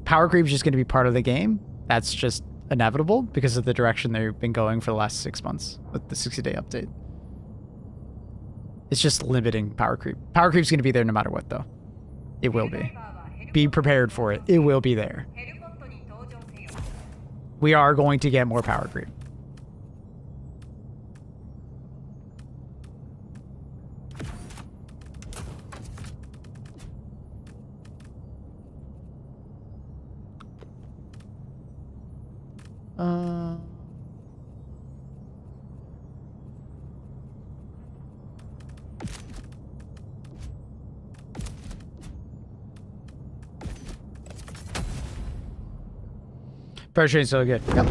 Power creep is just going to be part of the game. That's just inevitable because of the direction they've been going for the last 6 months with the 60-day update. It's just limiting power creep. Power creep is going to be there no matter what, though. It will be. be prepared for it. It will be there. We are going to get more power creep. Power train's so good. Yep.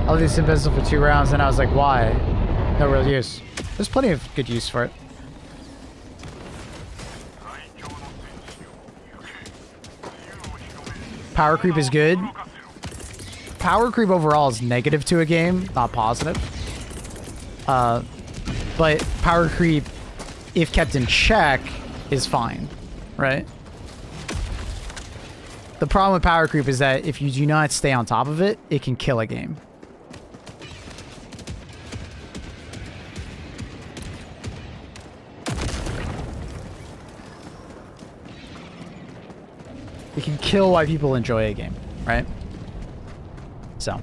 I'll do some pistol for 2 rounds, and I was like, why? No real use. There's plenty of good use for it. Power creep is good. Power creep overall is negative to a game, not positive. But power creep, if kept in check, is fine, right? The problem with power creep is that if you do not stay on top of it, it can kill a game. It can kill why people enjoy a game, right? So.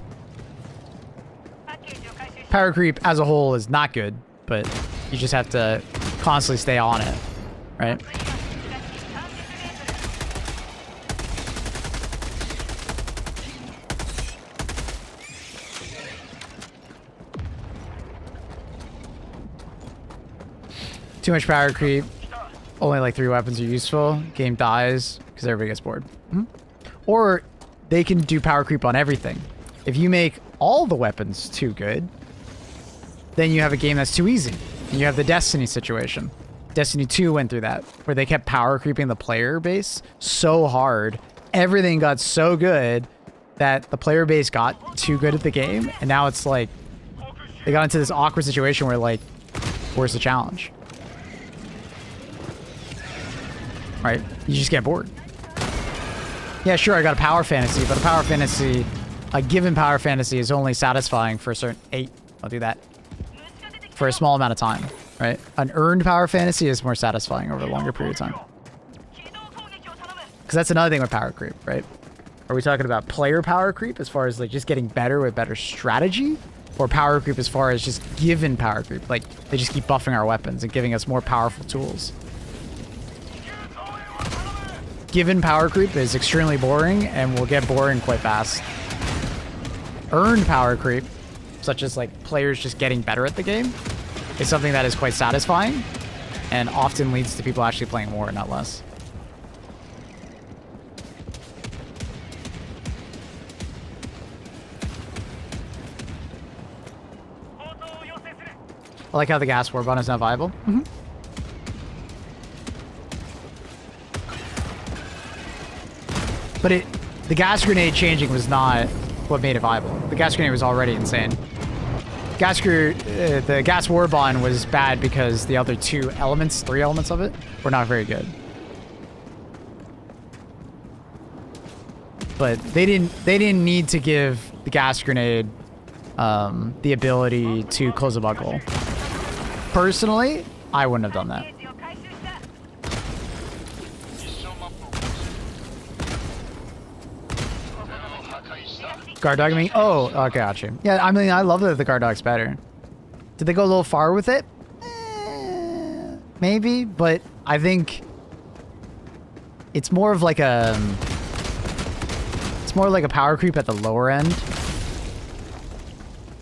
Power creep as a whole is not good, but you just have to constantly stay on it, right? Too much power creep. Only like 3 weapons are useful. Game dies because everybody gets bored. Or they can do power creep on everything. If you make all the weapons too good, then you have a game that's too easy. And you have the Destiny situation. Destiny 2 went through that, where they kept power creeping the player base so hard. Everything got so good that the player base got too good at the game. And now it's like, they got into this awkward situation where like, where's the challenge? Right? You just get bored. Yeah, sure, I got a power fantasy, but a power fantasy, a given power fantasy is only satisfying for a certain 8. I'll do that. For a small amount of time, right? An earned power fantasy is more satisfying over a longer period of time. Because that's another thing with power creep, right? Are we talking about player power creep as far as like just getting better with better strategy? Or power creep as far as just given power creep? Like they just keep buffing our weapons and giving us more powerful tools. Given power creep is extremely boring and will get boring quite fast. Earned power creep, such as like players just getting better at the game, is something that is quite satisfying and often leads to people actually playing more, not less. I like how the gas Warbond is not viable. But the gas grenade changing was not what made it viable. The gas grenade was already insane. The gas Warbond was bad because the other 3 elements of it were not very good. But they didn't need to give the gas grenade the ability to close a bug hole. Personally, I wouldn't have done that. Guard dogging me? Oh, okay, gotcha. Yeah, I mean, I love that the guard dog's better. Did they go a little far with it? Maybe, but I think it's more of like a... It's more like a power creep at the lower end.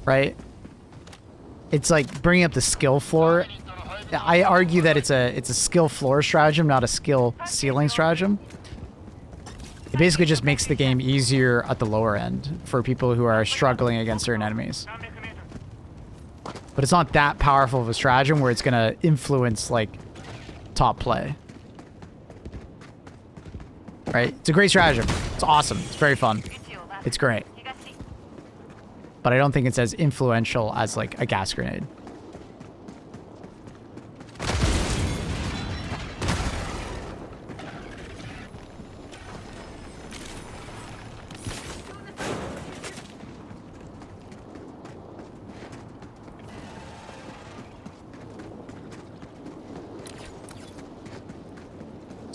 Right? It's like bringing up the skill floor. I argue that it's a skill floor stratagem, not a skill ceiling stratagem. It basically just makes the game easier at the lower end for people who are struggling against certain enemies. But it's not that powerful of a stratagem where it's going to influence, like, top play. Right? It's a great stratagem. It's awesome. It's very fun. It's great. But I don't think it's as influential as, like, a gas grenade.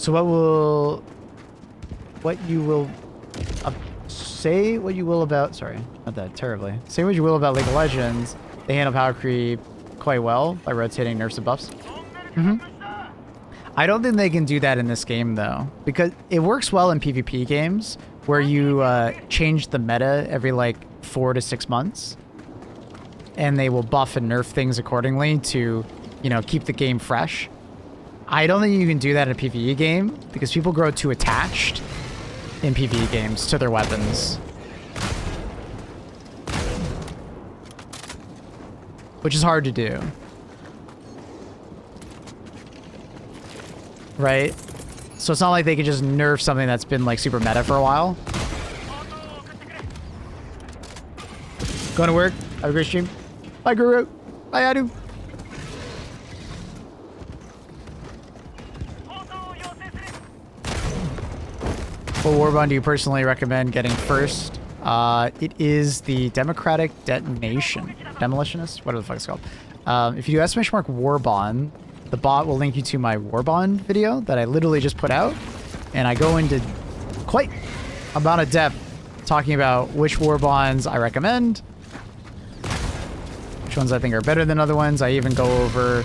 So what you will say what you will about, sorry, not that terribly. Say what you will about League of Legends, they handle power creep quite well by rotating nerfs and buffs. I don't think they can do that in this game though, because it works well in PvP games where you change the meta every like 4 to 6 months, and they will buff and nerf things accordingly to, you know, keep the game fresh. I don't think you can do that in a PvE game because people grow too attached in PvE games to their weapons. Which is hard to do. Right? So it's not like they could just nerf something that's been like super meta for a while. Going to work. Have a great stream. Bye, Guru. Bye, Adu. What Warbond do you personally recommend getting first? It is the Democratic Detonation. Demolitionist? Whatever the fuck it's called. If you do !mark Warbond, the bot will link you to my Warbond video that I literally just put out. And I go into quite amount of depth talking about which Warbonds I recommend, which ones I think are better than other ones. I even go over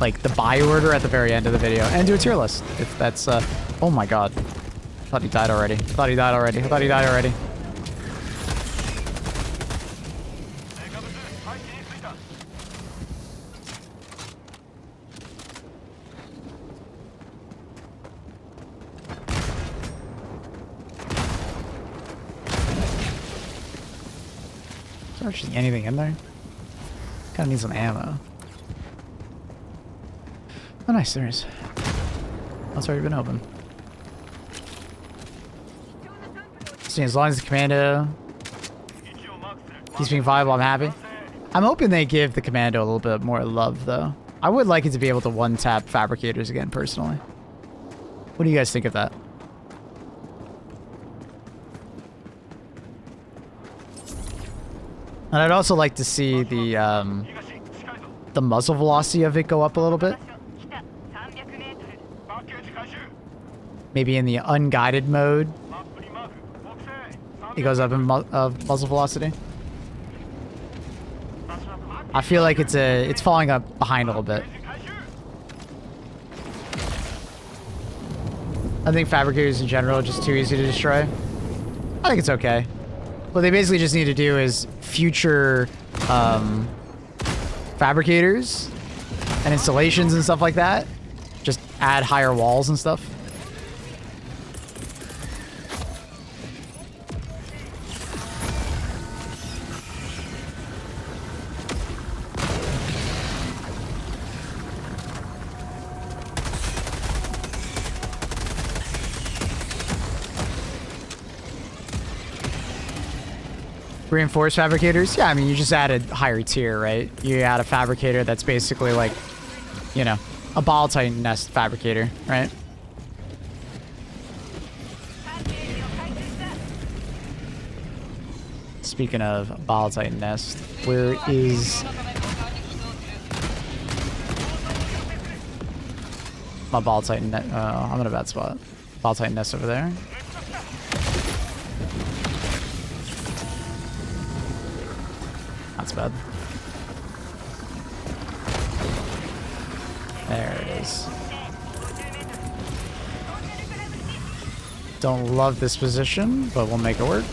like the buy order at the very end of the video and do a tier list. If that's, oh my god. I thought he died already. I thought he died already. I thought he died already. Is there actually anything in there? Kinda need some ammo. Oh nice, there is. That's already been open. See, as long as the commando keeps being viable, I'm happy. I'm hoping they give the commando a little bit more love, though. I would like it to be able to one-tap fabricators again, personally. What do you guys think of that? And I'd also like to see the muzzle velocity of it go up a little bit. Maybe in the unguided mode, it goes up in muzzle velocity. I feel like it's falling up behind a little bit. I think fabricators in general are just too easy to destroy. I think it's okay. What they basically just need to do is future fabricators and installations and stuff like that. Just add higher walls and stuff. Reinforced fabricators? Yeah, I mean, you just add a higher tier, right? You add a fabricator that's basically like, you know, a ball titan nest fabricator, right? Speaking of ball titan nest, where is my ball titan nest? I'm in a bad spot. Ball titan nest over there. That's bad. There it is. Don't love this position, but we'll make it work.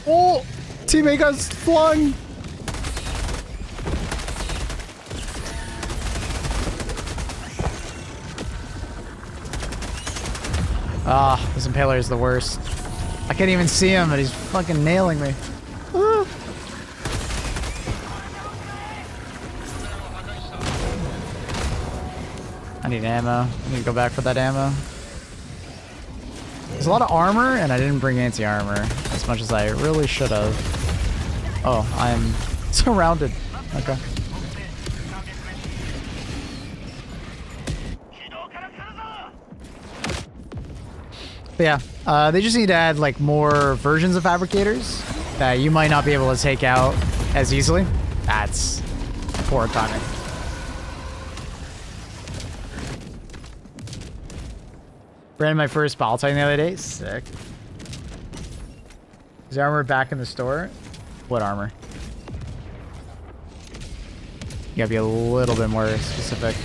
Oh! Teammate got flung! Ah, this impaler is the worst. I can't even see him, but he's fucking nailing me. Ah. I need ammo. I need to go back for that ammo. There's a lot of armor, and I didn't bring anti-armor as much as I really should have. Oh, I'm surrounded. Okay. But yeah, they just need to add like more versions of fabricators that you might not be able to take out as easily. That's poor timing. Ran my first ball titan the other day. Sick. Is the armor back in the store? What armor? You gotta be a little bit more specific.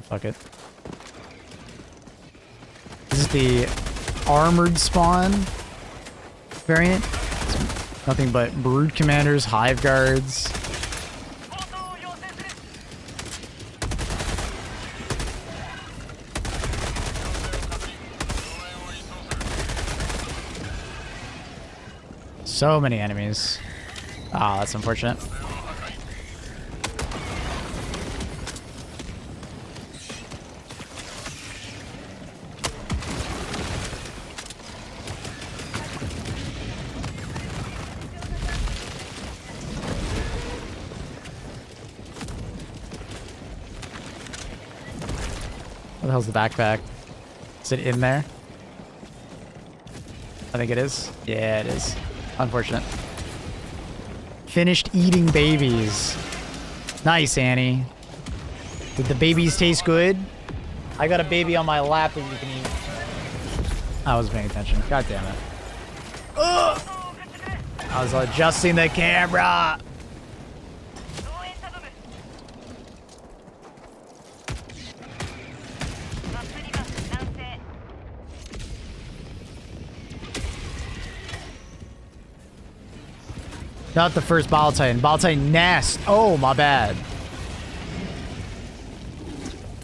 Fuck it. This is the armored spawn variant. It's nothing but brood commanders, hive guards. So many enemies. Ah, that's unfortunate. What the hell's the backpack? Is it in there? I think it is. Yeah, it is. Unfortunate. Finished eating babies. Nice, Annie. Did the babies taste good? I got a baby on my lap that you can eat. I wasn't paying attention. God damn it. Ugh! I was adjusting the camera. Not the first Ball Titan. Ball Titan Nest. Oh, my bad.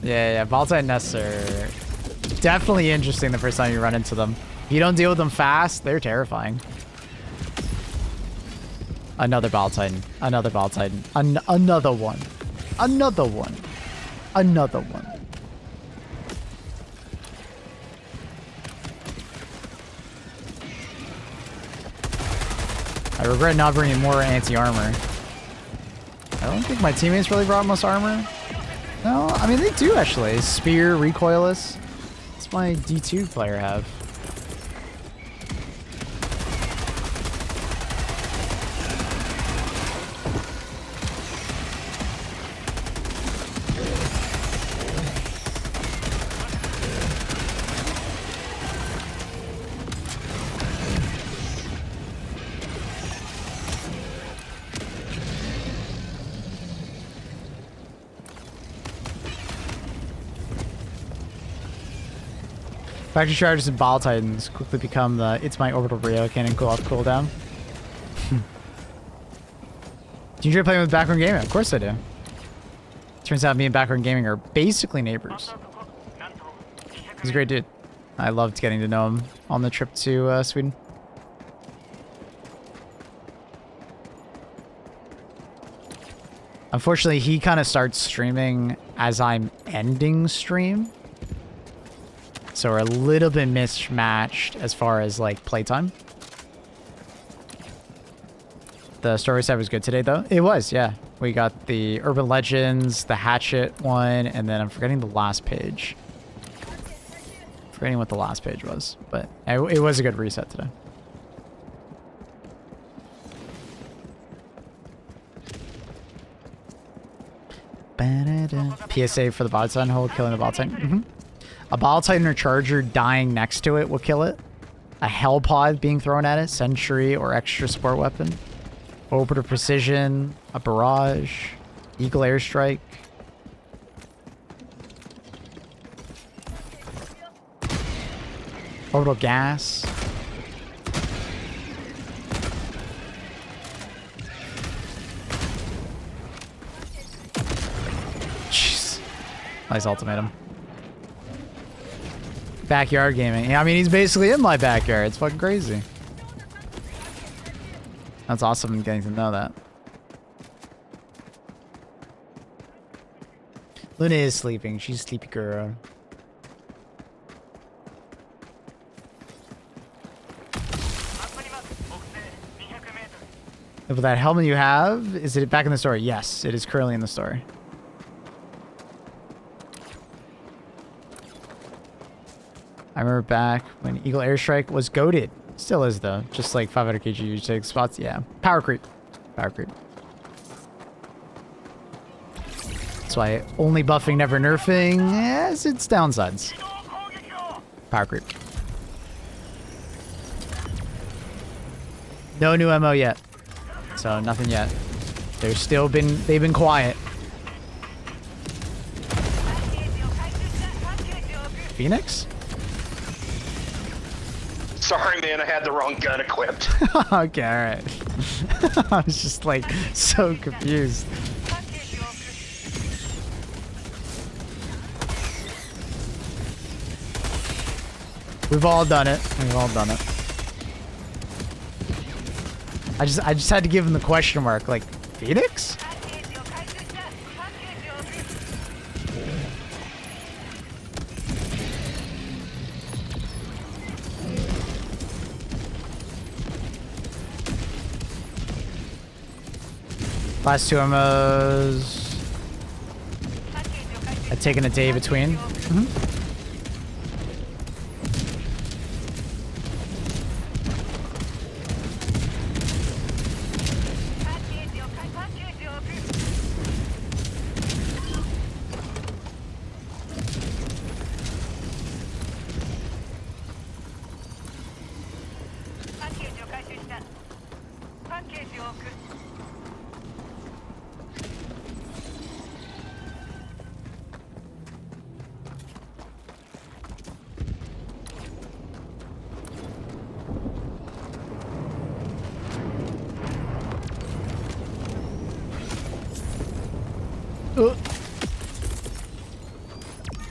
Yeah, Ball Titan Nests are definitely interesting the first time you run into them. If you don't deal with them fast, they're terrifying. Another Ball Titan. Another Ball Titan. Another one. Another one. Another one. I regret not bringing more anti-armor. I don't think my teammates really brought most armor. No, I mean, they do actually. Spear, recoilless. What's my D2 player have? Factory charges and Ball Titans quickly become the It's My Orbital Rio cannon cooldown. Do you enjoy playing with Background Gaming? Of course I do. Turns out me and Background Gaming are basically neighbors. He's a great dude. I loved getting to know him on the trip to Sweden. Unfortunately, he kind of starts streaming as I'm ending stream. So we're a little bit mismatched as far as like playtime. The story side was good today though. It was, yeah. We got the Urban Legends, the Hatchet one, and then I'm forgetting the last page. Forgetting what the last page was, but it was a good reset today. PSA for the Ball Titan hole, killing the Ball Titan. A Ball Titan or Charger dying next to it will kill it. A Hell Pod being thrown at it, Sentry or extra support weapon. Orbiter Precision, a Barrage, Eagle Airstrike. Orbital Gas. Jeez. Nice ultimatum. Backyard gaming. Yeah, I mean, he's basically in my backyard. It's fucking crazy. That's awesome getting to know that. Luna is sleeping. She's a sleepy girl. But that helmet you have, is it back in the store? Yes, it is currently in the store. I remember back when Eagle Airstrike was goated. Still is though. Just like 500 kg you take spots. Yeah. Power creep. Power creep. That's why only buffing, never nerfing has its downsides. Power creep. No new MO yet. So nothing yet. They've been quiet. Phoenix? Sorry, man, I had the wrong gun equipped. Okay, alright. I was just like so confused. We've all done it. We've all done it. I just had to give him the question mark, like, Phoenix? Last two MOs. I've taken a day between.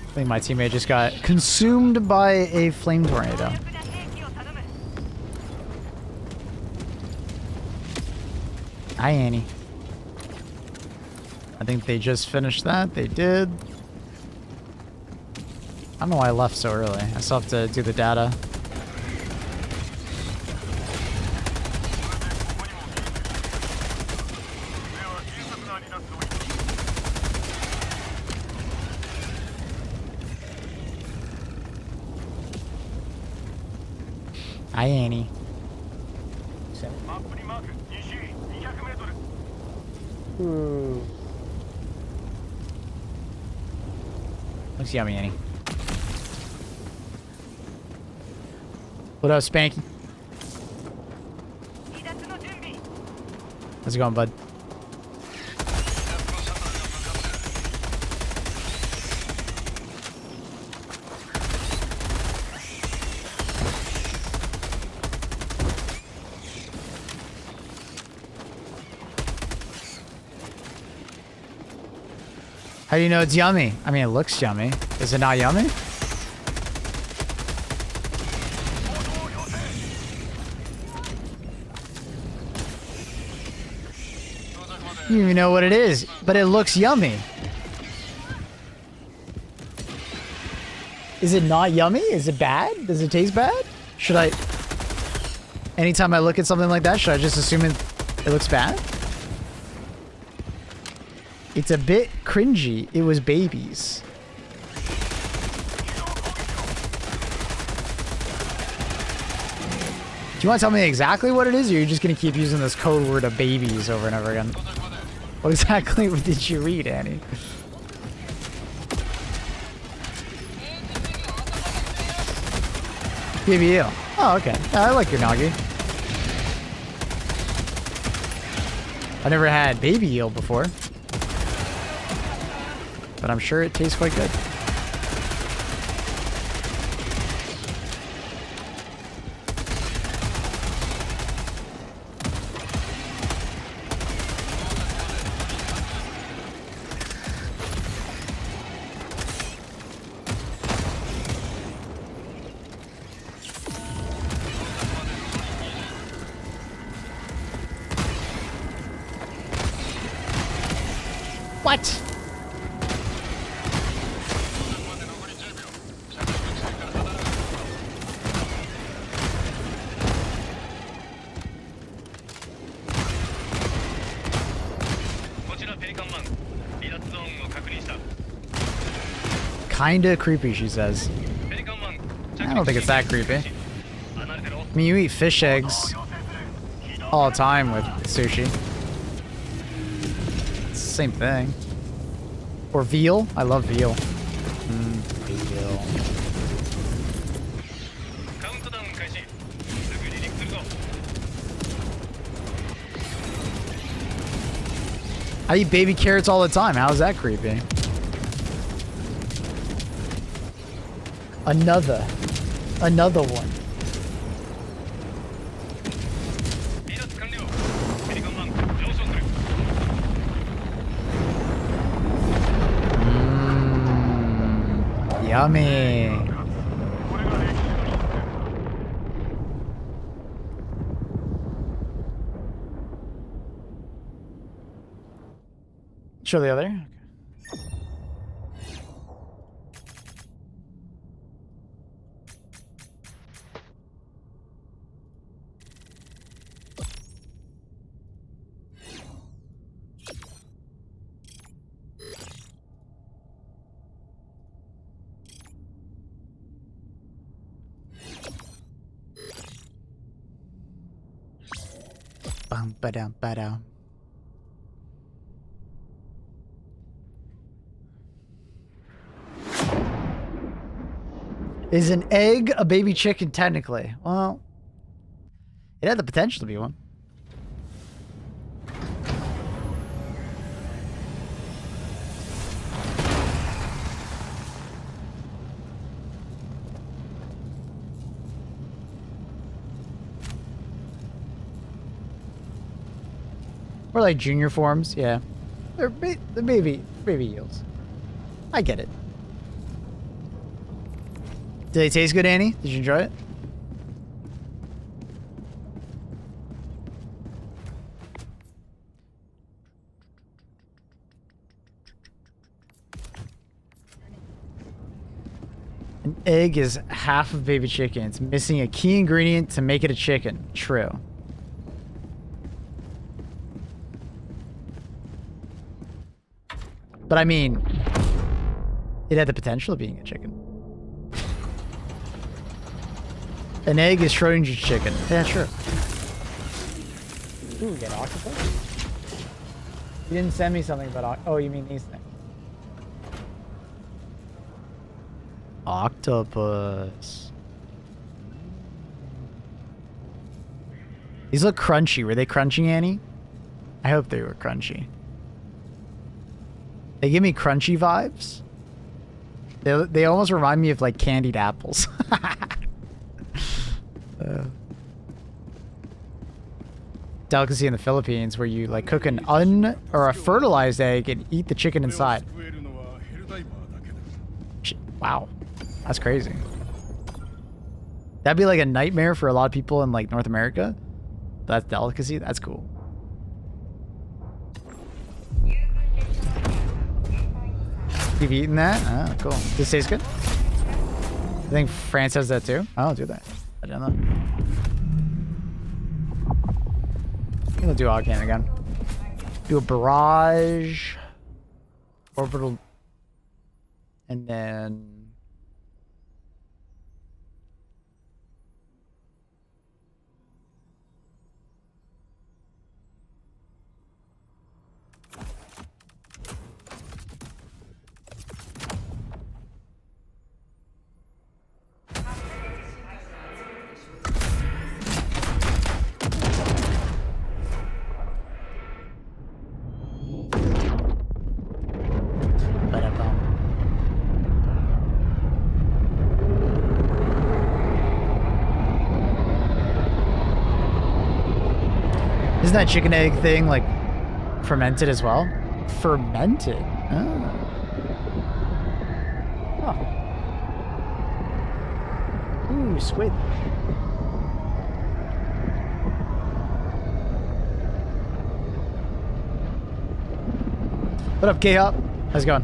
I think my teammate just got consumed by a flame tornado. Hi, Annie. I think they just finished that. They did. I don't know why I left so early. I still have to do the data. Hi, Annie. Looks yummy, Annie. What up, Spanky? How's it going, bud? How do you know it's yummy? I mean, it looks yummy. Is it not yummy? You don't even know what it is, but it looks yummy. Is it not yummy? Is it bad? Does it taste bad? Should I... Anytime I look at something like that, should I just assume it looks bad? It's a bit cringy. It was babies. Do you want to tell me exactly what it is, or are you just going to keep using this code word of babies over and over again? What exactly did you read, Annie? BBL. Oh, okay. I like your Nagi. I never had baby eel before, but I'm sure it tastes quite good. What? kinda creepy, she says. I don't think it's that creepy. I mean, you eat fish eggs all the time with sushi. It's the same thing. Or veal. I love veal. Veal. I eat baby carrots all the time. How is that creepy? Another one. Yummy. Show the other. Okay. Bum ba dum ba dum. Is an egg a baby chicken technically? Well, it had the potential to be one. Or like junior forms, yeah. They're the baby eels. I get it. Did they taste good, Annie? Did you enjoy it? An egg is half of baby chicken. It's missing a key ingredient to make it a chicken. True. But I mean, it had the potential of being a chicken. An egg is Schrodinger's chicken. Yeah, sure. Ooh, we get octopus? You didn't send me something about oh, you mean these things. Octopus. These look crunchy. Were they crunchy, Annie? I hope they were crunchy. They give me crunchy vibes. They almost remind me of like candied apples. Delicacy in the Philippines where you like cook an or a fertilized egg and eat the chicken inside. Wow, that's crazy. That'd be like a nightmare for a lot of people in like North America. That's delicacy. That's cool. You've eaten that? Oh, cool. Does it taste good? I think France has that too. Oh, I'll do that. I don't know. I'm gonna do Ogcan again. Do a barrage. Orbital. And then... Isn't that chicken egg thing like fermented as well? Fermented? Oh. Huh. Ooh, squid. What up, K-Hop? How's it going?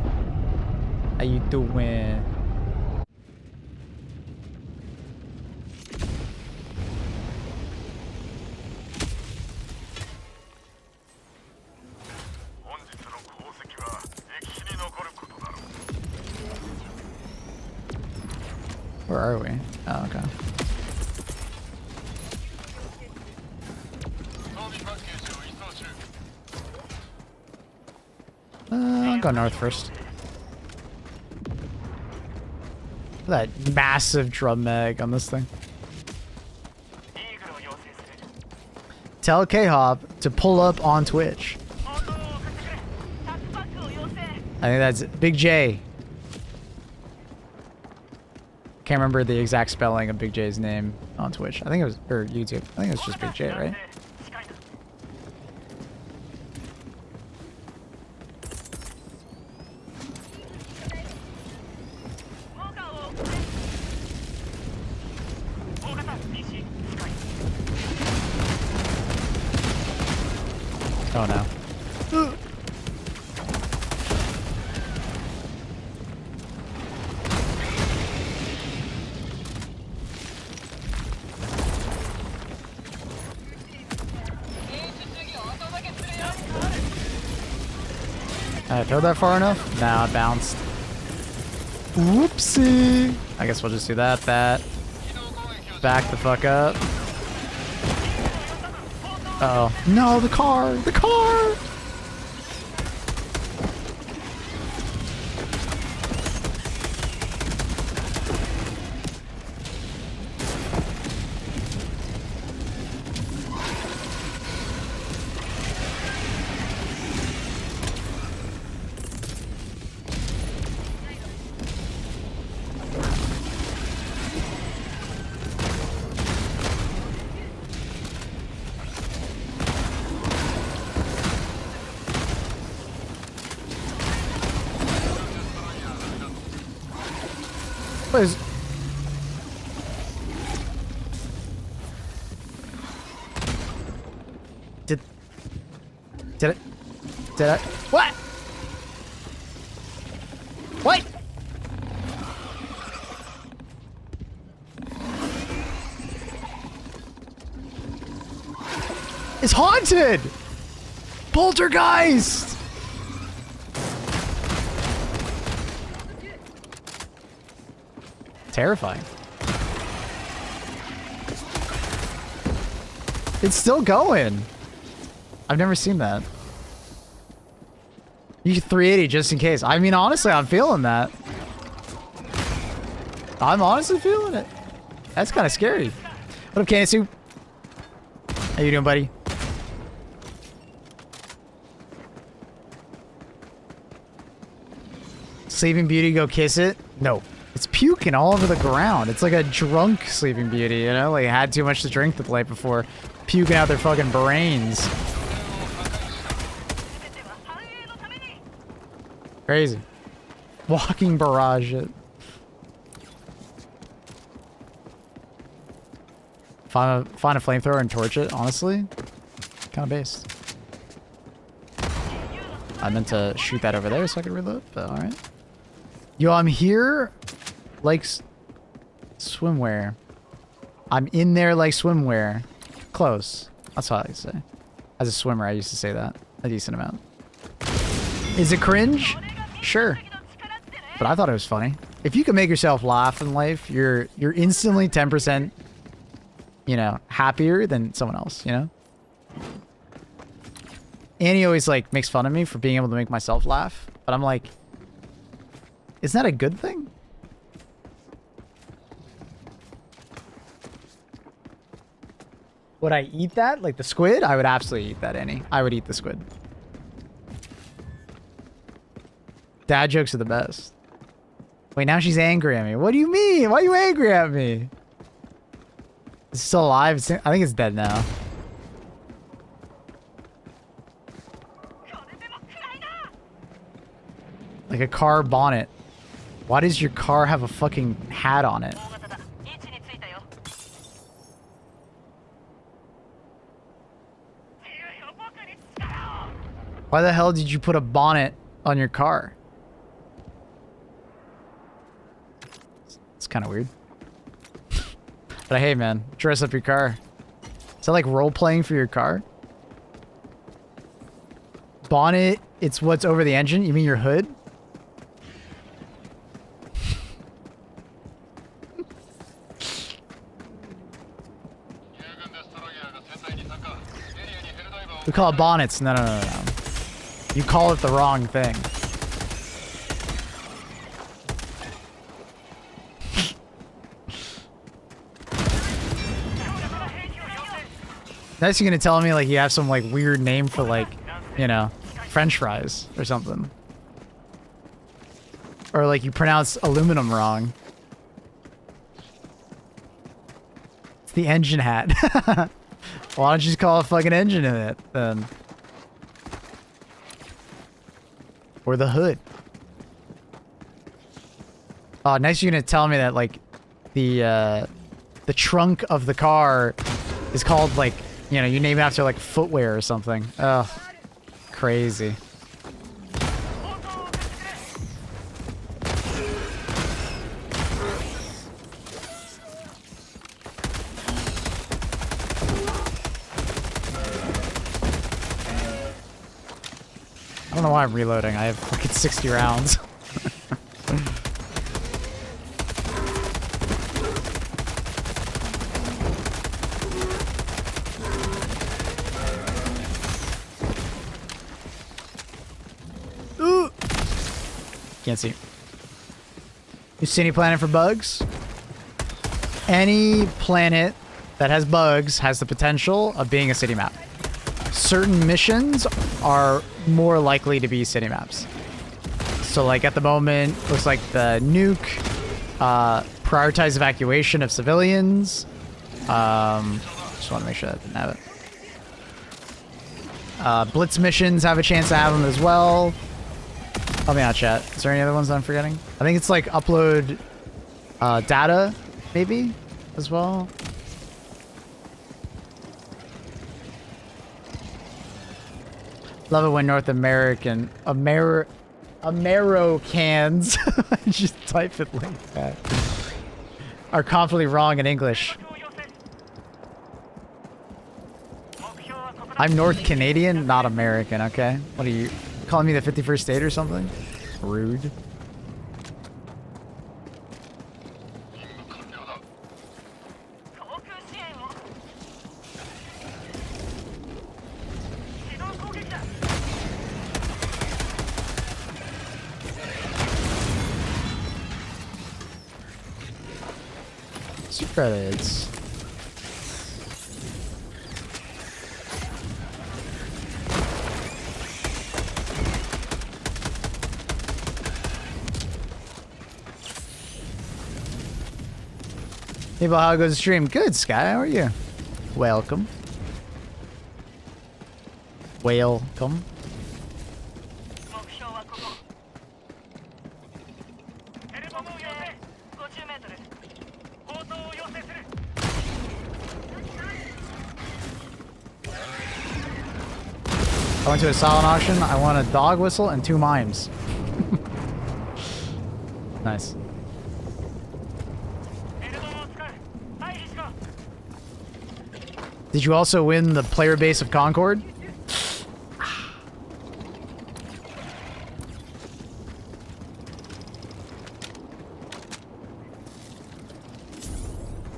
How you doing? Where are we? Oh, okay. I'll go north first. Look at that massive drum mag on this thing. Tell K-Hop to pull up on Twitch. I think that's Big J. Can't remember the exact spelling of Big J's name on Twitch. I think it was, or YouTube. I think it was just Big J, right? Oh no. I throw that far enough? Nah, it bounced. Whoopsie. I guess we'll just do that. Back the fuck up. Uh oh. No, the car! The car! What is... Did I... What? What? It's haunted! Poltergeist! Terrifying. It's still going. I've never seen that. You 380 just in case. I mean, honestly, I'm feeling that. I'm honestly feeling it. That's kind of scary. What up, Kanisu? How you doing, buddy? Sleeping Beauty, go kiss it? No. It's puking all over the ground. It's like a drunk Sleeping Beauty, you know? Like, had too much to drink the night before. Puking out their fucking brains. Crazy. Walking barrage it. Find a flamethrower and torch it, honestly. Kind of based. I meant to shoot that over there so I could reload, but alright. Yo, I'm here like swimwear. I'm in there like swimwear. Close. That's what I say. As a swimmer, I used to say that a decent amount. Is it cringe? Sure. But I thought it was funny. If you can make yourself laugh in life, you're instantly 10%, you know, happier than someone else, you know? Annie always like makes fun of me for being able to make myself laugh, but I'm like, isn't that a good thing? Would I eat that? Like the squid? I would absolutely eat that, Annie. I would eat the squid. Dad jokes are the best. Wait, now she's angry at me. What do you mean? Why are you angry at me? It's still alive? I think it's dead now. Like a car bonnet. Why does your car have a fucking hat on it? Why the hell did you put a bonnet on your car? It's kind of weird. But hey, man, dress up your car. Is that like role-playing for your car? Bonnet, it's what's over the engine? You mean your hood? We call it bonnets. No, no, no, no, no. You call it the wrong thing. Nice, you're gonna tell me like you have some like weird name for like, you know, French fries or something. Or like you pronounce aluminum wrong. It's the engine hat. Why don't you just call a fucking engine in it then? Or the hood. Oh, nice you're gonna tell me that like the trunk of the car is called like, you know, you name it after like footwear or something. Oh, crazy. I don't know why I'm reloading. I have fucking 60 rounds. Ooh. Can't see. You see any planet for bugs? Any planet that has bugs has the potential of being a city map. Certain missions are more likely to be city maps. So like at the moment, looks like the nuke, prioritize evacuation of civilians. Just want to make sure that didn't have it. Blitz missions have a chance to have them as well. Help me out, chat. Is there any other ones I'm forgetting? I think it's like upload data, maybe, as well. Love it when North Americans just type it like that, are confidently wrong in English. I'm North Canadian, not American, okay? What are you, calling me the 51st state or something? Rude. Credits. Hey, how goes the stream? Good, Sky. How are you? Welcome. Welcome. I went to a silent auction. I won a dog whistle and 2 mimes. Nice. Did you also win the player base of Concord?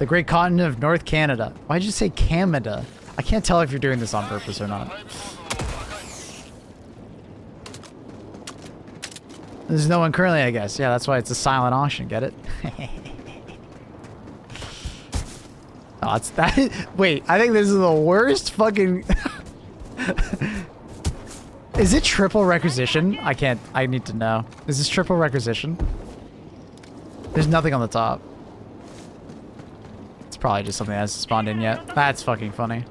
The great continent of North Canada. Why'd you say Canada? I can't tell if you're doing this on purpose or not. There's no one currently, I guess. Yeah, that's why it's a silent auction. Get it? Oh, it's that. Wait, I think this is the worst fucking. Is it triple requisition? I can't. I need to know. Is this triple requisition? There's nothing on the top. It's probably just something that hasn't spawned in yet. That's fucking funny.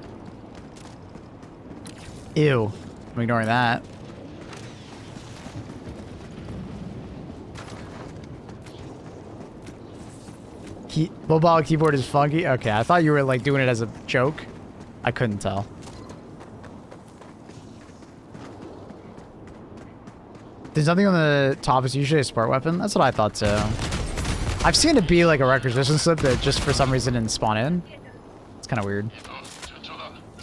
Ew. I'm ignoring that. Mobile keyboard is funky? Okay, I thought you were like doing it as a joke. I couldn't tell. There's nothing on the top. It's usually a sport weapon. That's what I thought too. I've seen it be like a requisition slip that just for some reason didn't spawn in. It's kind of weird.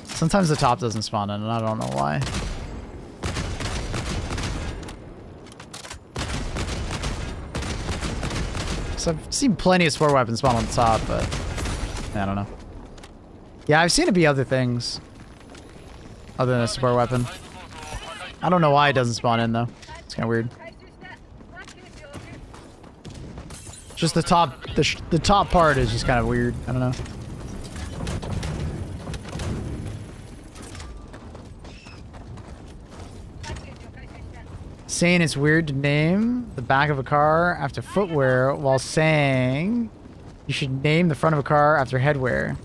Sometimes the top doesn't spawn in and I don't know why. So I've seen plenty of sport weapons spawn on the top, but I don't know. Yeah, I've seen it be other things. other than a support weapon. I don't know why it doesn't spawn in though. It's kind of weird. Just the top part is just kind of weird. I don't know. Saying it's weird to name the back of a car after footwear while saying you should name the front of a car after headwear.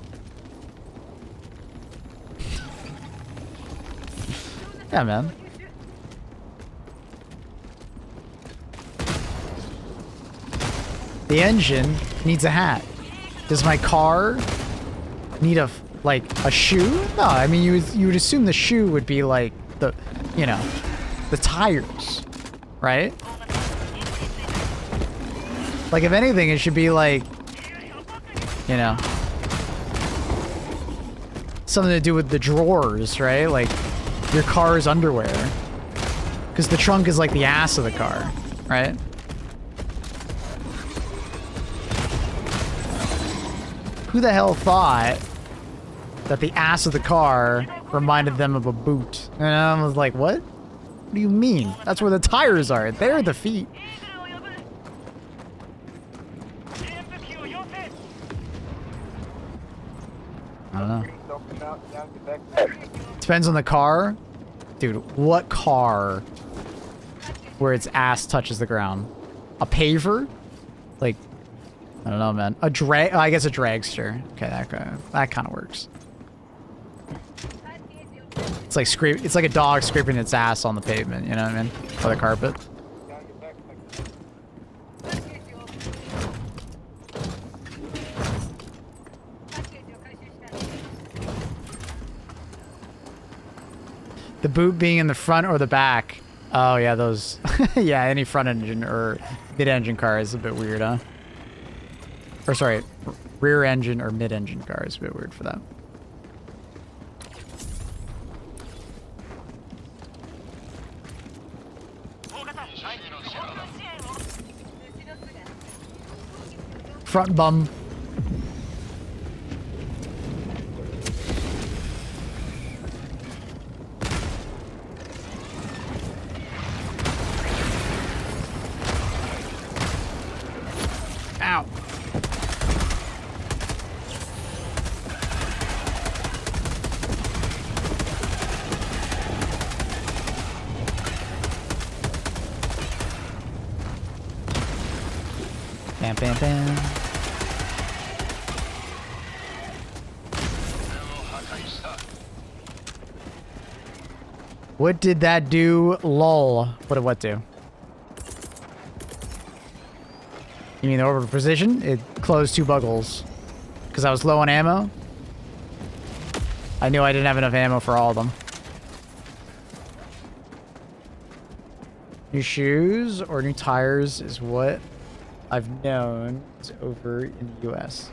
Yeah, man. The engine needs a hat. Does my car need a shoe? No, I mean you would assume the shoe would be like the, you know, the tires, right? Like if anything, it should be like, you know, something to do with the drawers, right? Like your car's underwear, because the trunk is like the ass of the car, right? Who the hell thought that the ass of the car reminded them of a boot? And I was like, what? What do you mean? That's where the tires are. They're the feet. I don't know. Depends on the car. Dude, what car where its ass touches the ground? A paver? Like, I don't know, man. I guess a dragster. Okay, that kind of works. It's like it's like a dog scraping its ass on the pavement, you know what I mean? Or the carpet. The boot being in the front or the back. Oh yeah, those. Yeah, any front engine or mid-engine car is a bit weird, huh? Or sorry, rear engine or mid-engine car is a bit weird for that. Front bum. Ow. Bam, bam, bam. What did that do? Lol. What did what do? You mean the orbital precision? It closed 2 buggles. Because I was low on ammo? I knew I didn't have enough ammo for all of them. New shoes or new tires is what I've known is over in the US.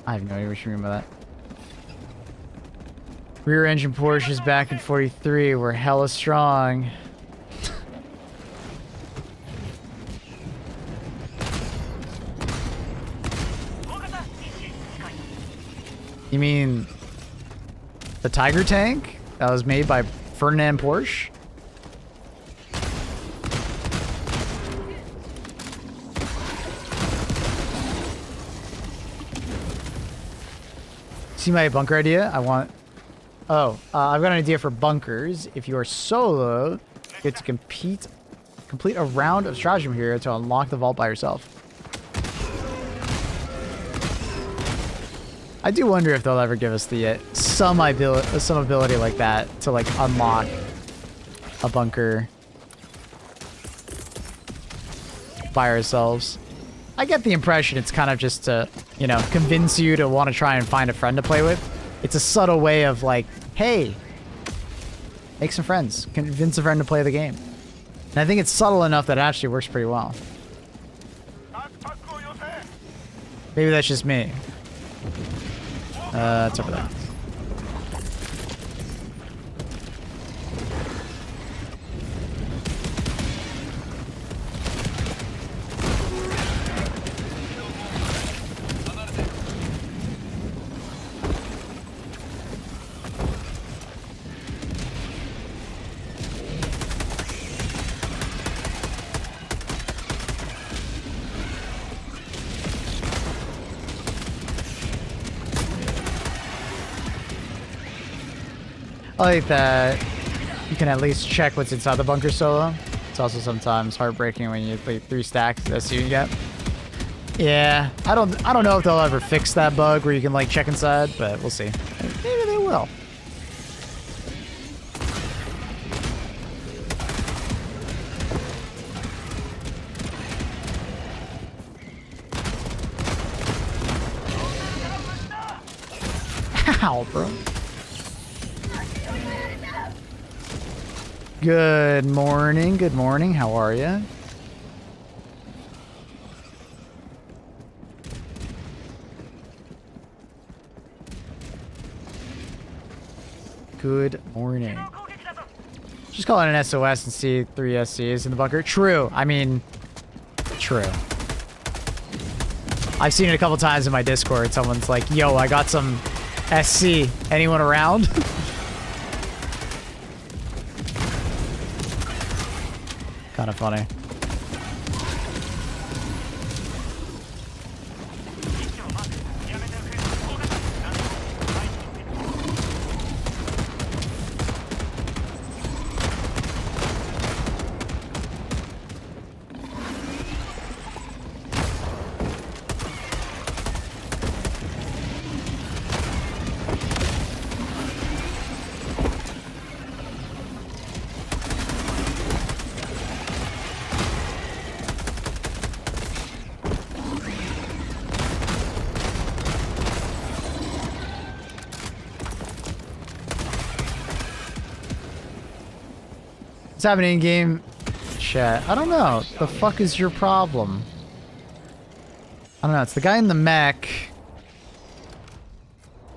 I have no idea what you mean by that. Rear engine Porsches back in 43 were hella strong. You mean the Tiger tank that was made by Ferdinand Porsche? See my bunker idea? I want... Oh, I've got an idea for bunkers. If you are solo, you get to complete a round of Stratagem here to unlock the vault by yourself. I do wonder if they'll ever give us the some ability like that to like unlock a bunker by ourselves. I get the impression it's kind of just to, you know, convince you to want to try and find a friend to play with. It's a subtle way of like, hey, make some friends, convince a friend to play the game. And I think it's subtle enough that it actually works pretty well. Maybe that's just me. It's over there. I like that you can at least check what's inside the bunker solo. It's also sometimes heartbreaking when you play 3 stacks. That's you get. Yeah, I don't know if they'll ever fix that bug where you can like check inside, but we'll see. Maybe they will. Ow, bro. Good morning. Good morning. How are you? Good morning. Just call it an SOS and see 3 SCs in the bunker. True. I mean, true. I've seen it a couple times in my Discord. Someone's like, yo, I got some SC. Anyone around? Kind of funny. What's happening in game chat? I don't know. The fuck is your problem? I don't know. It's the guy in the mech.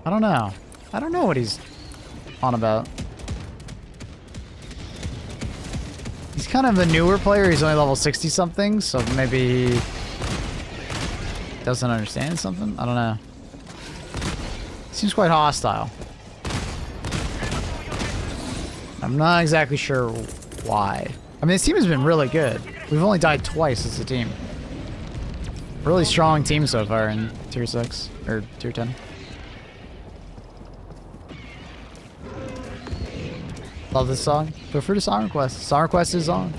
I don't know. I don't know what he's on about. He's kind of a newer player. He's only level 60 something, so maybe he doesn't understand something. I don't know. Seems quite hostile. I'm not exactly sure why. I mean, this team has been really good. We've only died twice as a team. Really strong team so far in tier 6 or tier 10. Love this song. Feel free to song request. Song request is on.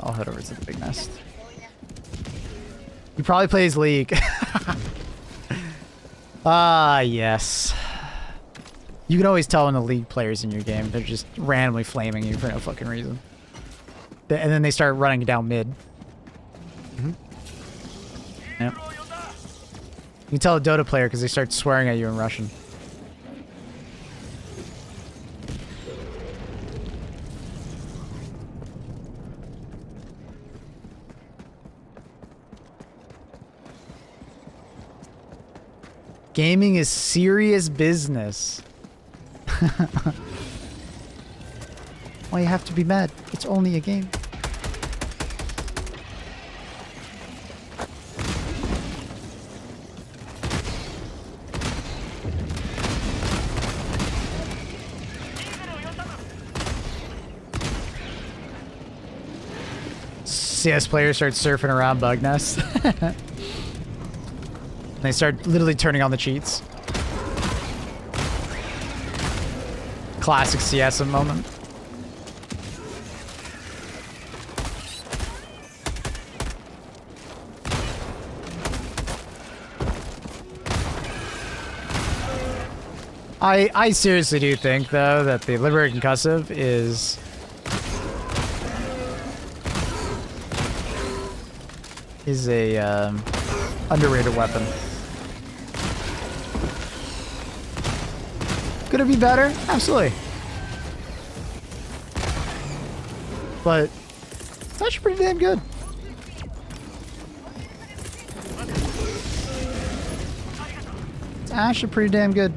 I'll head over to the big nest. He probably plays League. Ah, yes. You can always tell when the League players in your game, they're just randomly flaming you for no fucking reason. And then they start running down mid. Mm-hmm. Yep. You can tell a Dota player because they start swearing at you in Russian. Gaming is serious business. Why you have to be mad? It's only a game. CS players start surfing around bug nests. They start literally turning on the cheats. Classic CS moment. I seriously do think though that the Liberated Concussive is a underrated weapon. Could it be better? Absolutely. But it's actually pretty damn good. It's actually pretty damn good.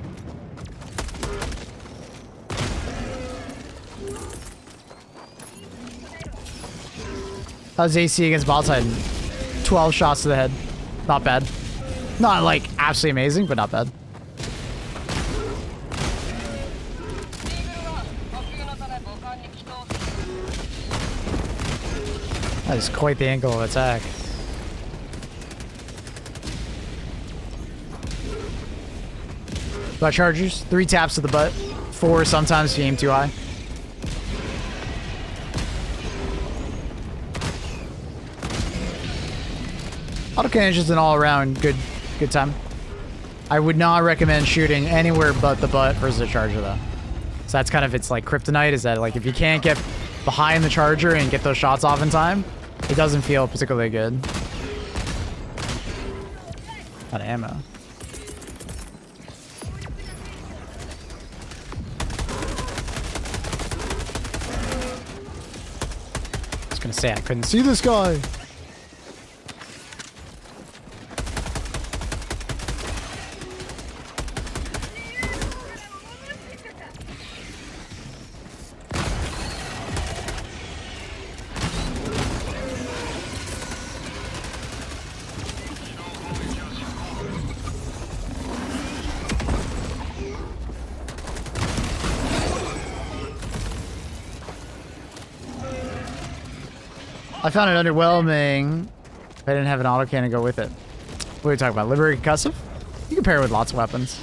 How's AC against Ball Titan? 12 shots to the head. Not bad. Not like absolutely amazing, but not bad. That is quite the angle of attack. Butt chargers, 3 taps to the butt, 4 sometimes if you aim too high. Autocannon is just an all-around good time. I would not recommend shooting anywhere but the butt versus the charger though. So that's kind of its like kryptonite, is that like if you can't get behind the charger and get those shots off in time, it doesn't feel particularly good. Out of ammo. I was gonna say I couldn't see this guy. I found it underwhelming if I didn't have an autocannon go with it. What are we talking about? Liberated Concussive? You can pair it with lots of weapons.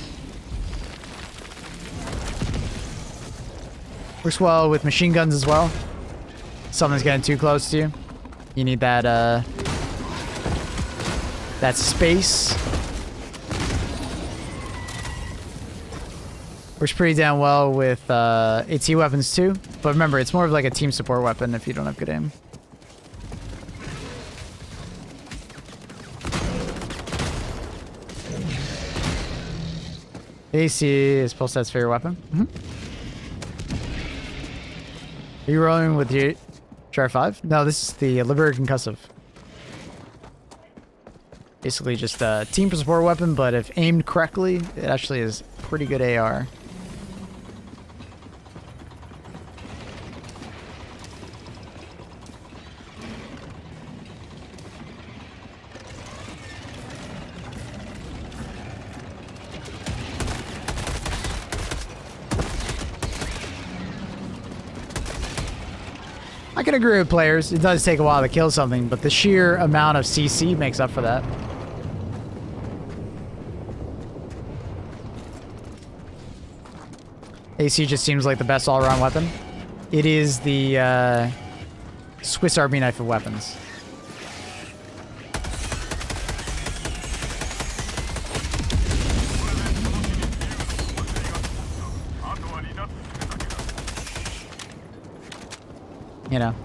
Works well with machine guns as well. Something's getting too close to you. You need that, that space. Works pretty damn well with AT weapons too. But remember, it's more of like a team support weapon if you don't have good aim. AC is Pulset's favorite weapon. Are you rolling with the HR5? No, this is the Liberated Concussive. Basically just a team support weapon, but if aimed correctly, it actually is pretty good AR. I can agree with players. It does take a while to kill something, but the sheer amount of CC makes up for that. AC just seems like the best all-around weapon. It is the Swiss Army knife of weapons. You know,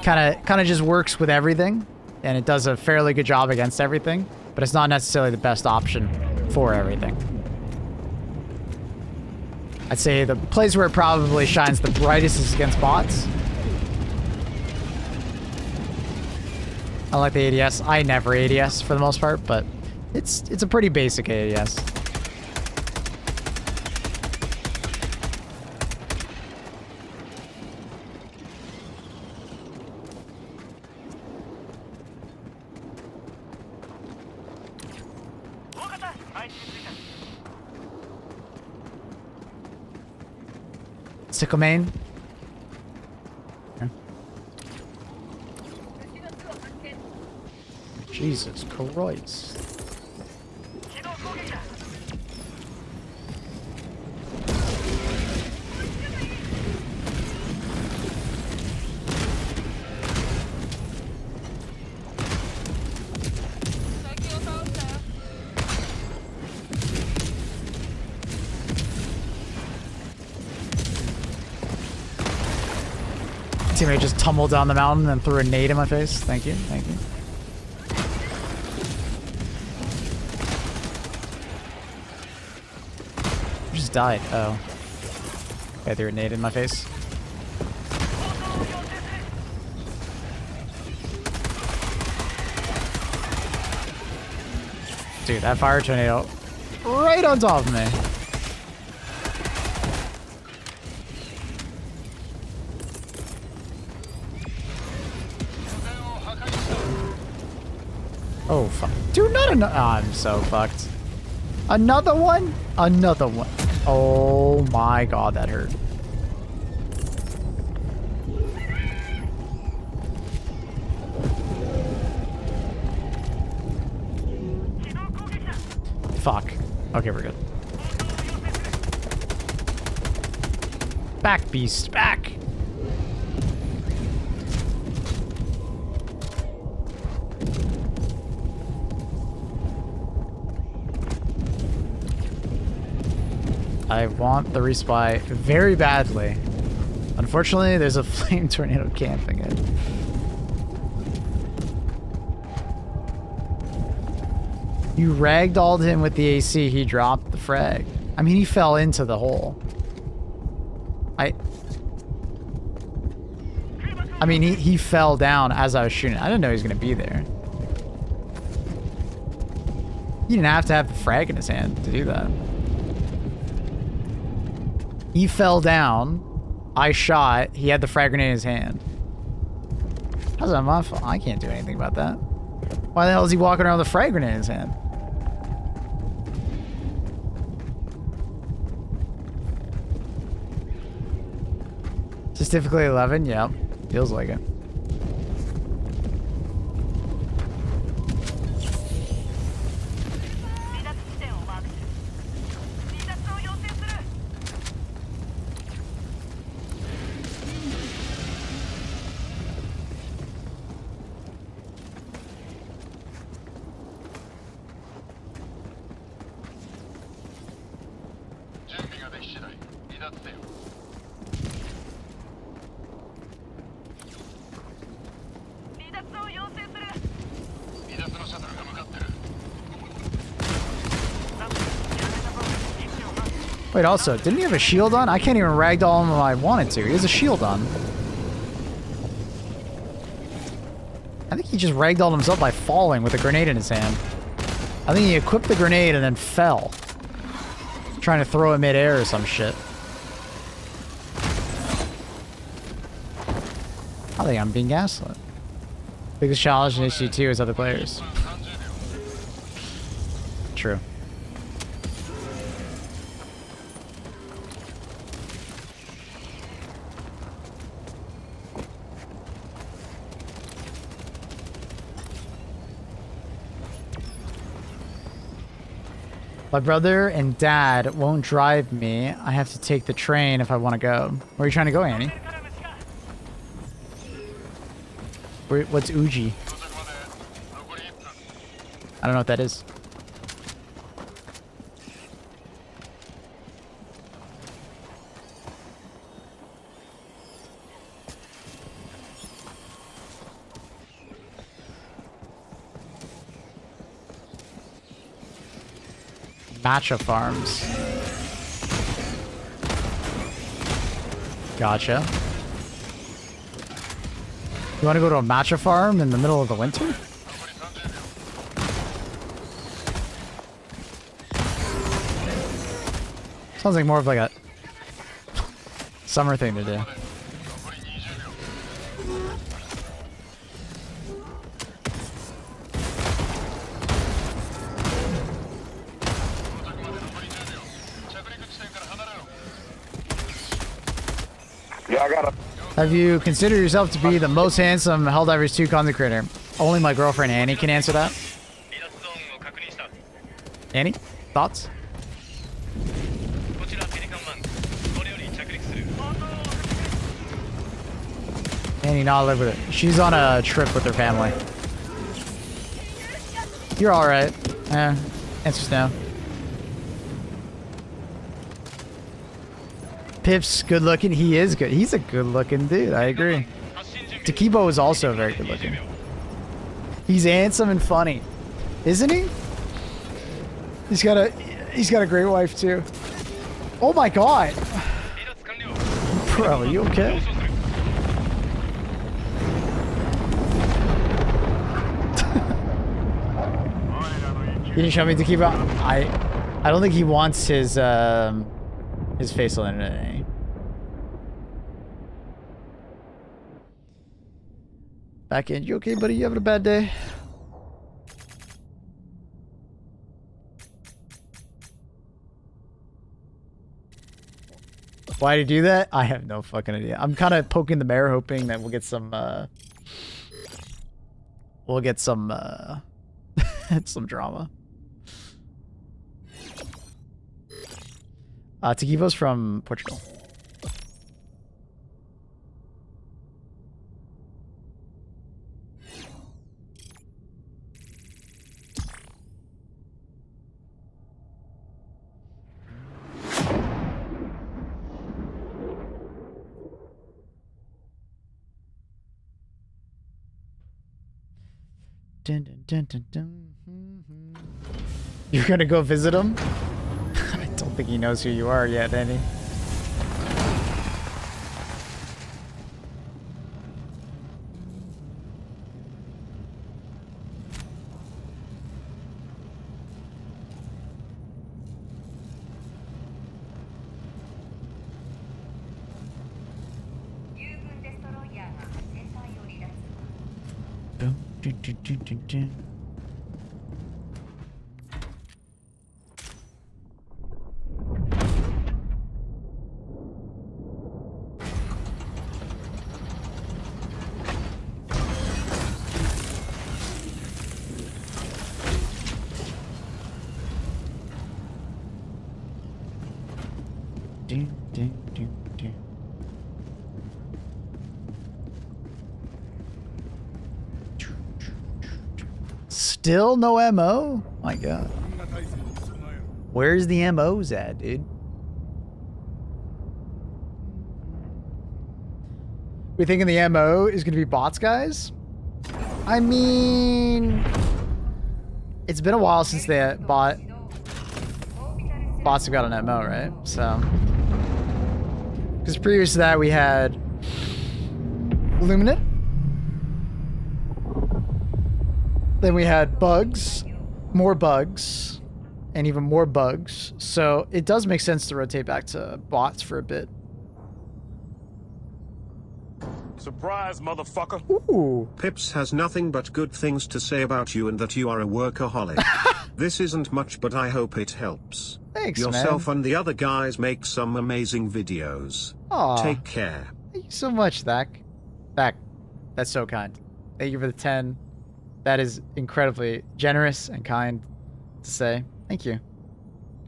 kind of just works with everything, and it does a fairly good job against everything, but it's not necessarily the best option for everything. I'd say the place where it probably shines the brightest is against bots. I like the ADS. I never ADS for the most part, but it's a pretty basic ADS. Sickle main. Okay. Jesus Christ. Teammate just tumbled down the mountain and threw a nade in my face. Thank you, thank you. I just died. Oh. I threw a nade in my face. Dude, that fire tornado right on top of me. Oh, fuck. Dude, not another. Oh, I'm so fucked. Another one? Another one. Oh my god, that hurt. Fuck. Okay, we're good. Back, beast, back! I want the resupply very badly. Unfortunately, there's a flame tornado camping it. You ragdolled him with the AC, he dropped the frag. I mean, he fell into the hole. I mean, he fell down as I was shooting. I didn't know he was going to be there. He didn't have to have the frag in his hand to do that. He fell down. I shot. He had the frag grenade in his hand. How's that my fault? I can't do anything about that. Why the hell is he walking around with a frag grenade in his hand? Specifically 11? Yep. Feels like it. Wait, also, didn't he have a shield on? I can't even ragdoll him if I wanted to. He has a shield on. I think he just ragdolled himself by falling with a grenade in his hand. I think he equipped the grenade and then fell. Trying to throw it mid-air or some shit. I think I'm being gaslit. Biggest challenge in HD2 is other players. True. My brother and dad won't drive me. I have to take the train if I want to go. Where are you trying to go, Annie? What's Uji? I don't know what that is. Matcha farms. Gotcha. You want to go to a matcha farm in the middle of the winter? Sounds like more of like a summer thing to do. Yeah, I got a. Have you considered yourself to be the most handsome Helldivers 2 content creator? Only my girlfriend Annie can answer that. Annie, thoughts? Annie, not live with it. She's on a trip with her family. You're all right. Answer's no. Pip's good looking. He is good. He's a good looking dude. I agree. Takibo is also very good looking. He's handsome and funny, isn't he? He's got a great wife too. Oh my god. Bro, are you okay? You didn't show me Takibo. I don't think he wants his face on the internet. Back in. You okay, buddy? You having a bad day? Why to do that? I have no fucking idea. I'm kind of poking the bear, hoping that we'll get some some drama. Taquivo's from Portugal. Dun, dun, dun, dun, dun. You're gonna go visit him? I don't think he knows who you are yet, any. Still no MO? My god. Where's the MOs at, dude? We thinking the MO is gonna be bots, guys? I mean, it's been a while since they bots have got an MO, right? So, because previous to that we had Luminate. Then we had bugs, more bugs, and even more bugs. So it does make sense to rotate back to bots for a bit. Surprise, motherfucker. Ooh. Pips has nothing but good things to say about you and that you are a workaholic. This isn't much, but I hope it helps. Thanks, Yourself man. and the other guys make some amazing videos. Aw. Take care. Thank you so much, Zach. Zach, that's so kind. Thank you for the 10. That is incredibly generous and kind to say. Thank you.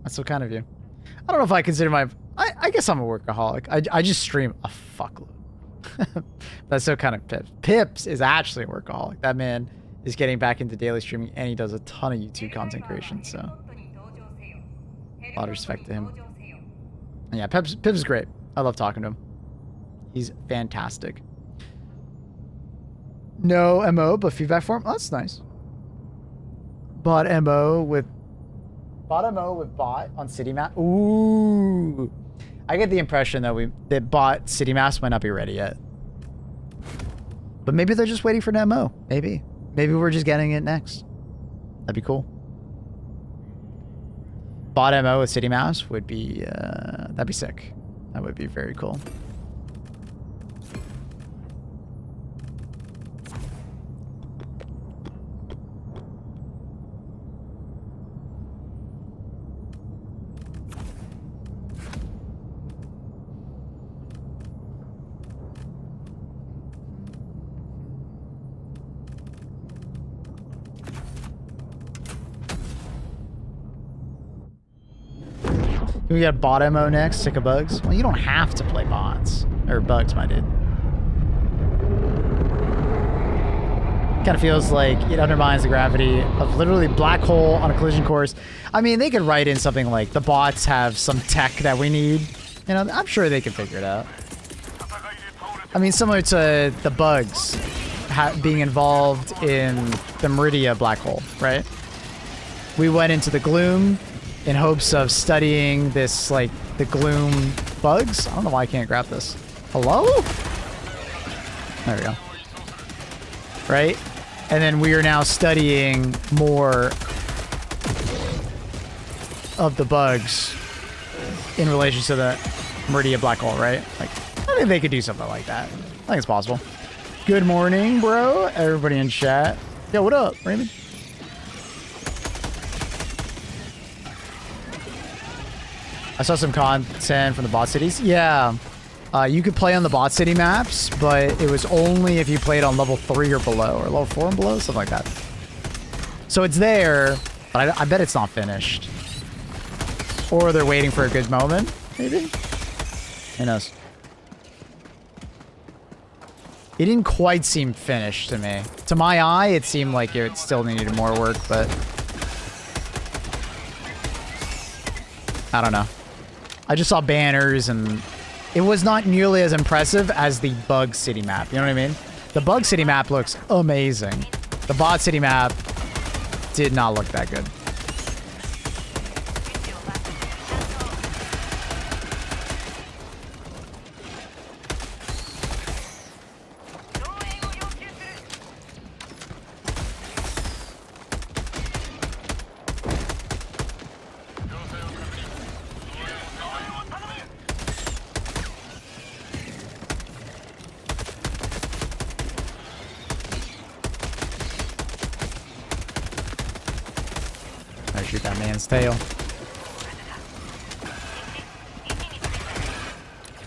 That's so kind of you. I don't know if I consider I guess I'm a workaholic. I just stream a fuckload. That's so kind of Pips. Pips is actually a workaholic. That man is getting back into daily streaming and he does a ton of YouTube content creation, so a lot of respect to him. And yeah, Pips is great. I love talking to him. He's fantastic. No MO, but feedback form. Oh, that's nice. Bot MO with bot on city map. Ooh, I get the impression that bot city maps might not be ready yet. But maybe they're just waiting for an MO. Maybe we're just getting it next. That'd be cool. Bot MO with city maps would be that'd be sick. That would be very cool. We got bot MO next, sick of bugs. Well, you don't have to play bots. Or bugs, my dude. Kind of feels like it undermines the gravity of literally black hole on a collision course. I mean, they could write in something like, the bots have some tech that we need. You know, I'm sure they can figure it out. I mean, similar to the bugs being involved in the Meridia black hole, right? We went into the gloom in hopes of studying this, like, the gloom bugs. I don't know why I can't grab this. Hello? There we go. Right? And then we are now studying more of the bugs in relation to the Meridia black hole, right? Like, I think they could do something like that. I think it's possible. Good morning, bro. Everybody in chat. Yo, what up, Raymond? I saw some content from the bot cities. Yeah. You could play on the bot city maps, but it was only if you played on level 3 or below, or level 4 and below, something like that. So it's there, but I bet it's not finished. Or they're waiting for a good moment, maybe? Who knows? It didn't quite seem finished to me. To my eye, it seemed like it still needed more work, but... I don't know. I just saw banners and... It was not nearly as impressive as the Bug City map. You know what I mean? The Bug City map looks amazing. The Bot City map did not look that good. Shoot that man's tail.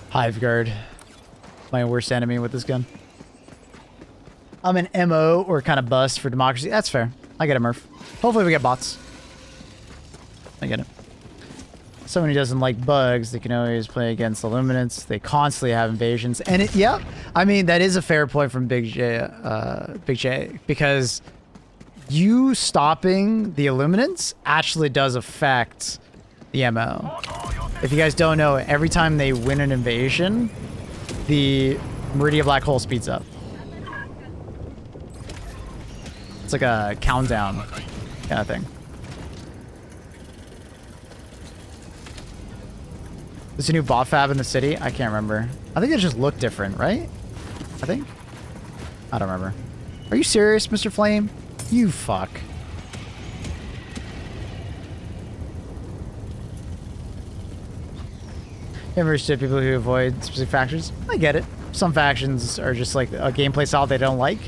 Hive guard. My worst enemy with this gun. I'm an MO or kind of bust for democracy. That's fair. I get it, Murph. Hopefully we get bots. I get it. Someone who doesn't like bugs, they can always play against the Luminants. They constantly have invasions. And it, yeah, I mean, that is a fair point from Big J, because you stopping the Illuminants actually does affect the MO. If you guys don't know, every time they win an invasion, the Meridian Black Hole speeds up. It's like a countdown kind of thing. There's a new bot fab in the city? I can't remember. I think it just looked different, right? I think? I don't remember. Are you serious, Mr. Flame? You fuck. You ever understood people who avoid specific factions? I get it. Some factions are just like a gameplay style they don't like.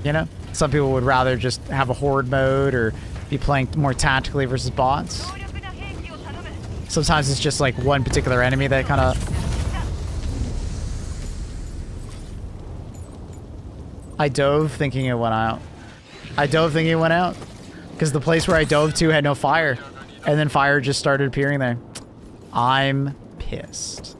You know? Some people would rather just have a horde mode or be playing more tactically versus bots. Sometimes it's just like one particular enemy that kind of... I dove thinking it went out. Because the place where I dove to had no fire. And then fire just started appearing there. I'm pissed.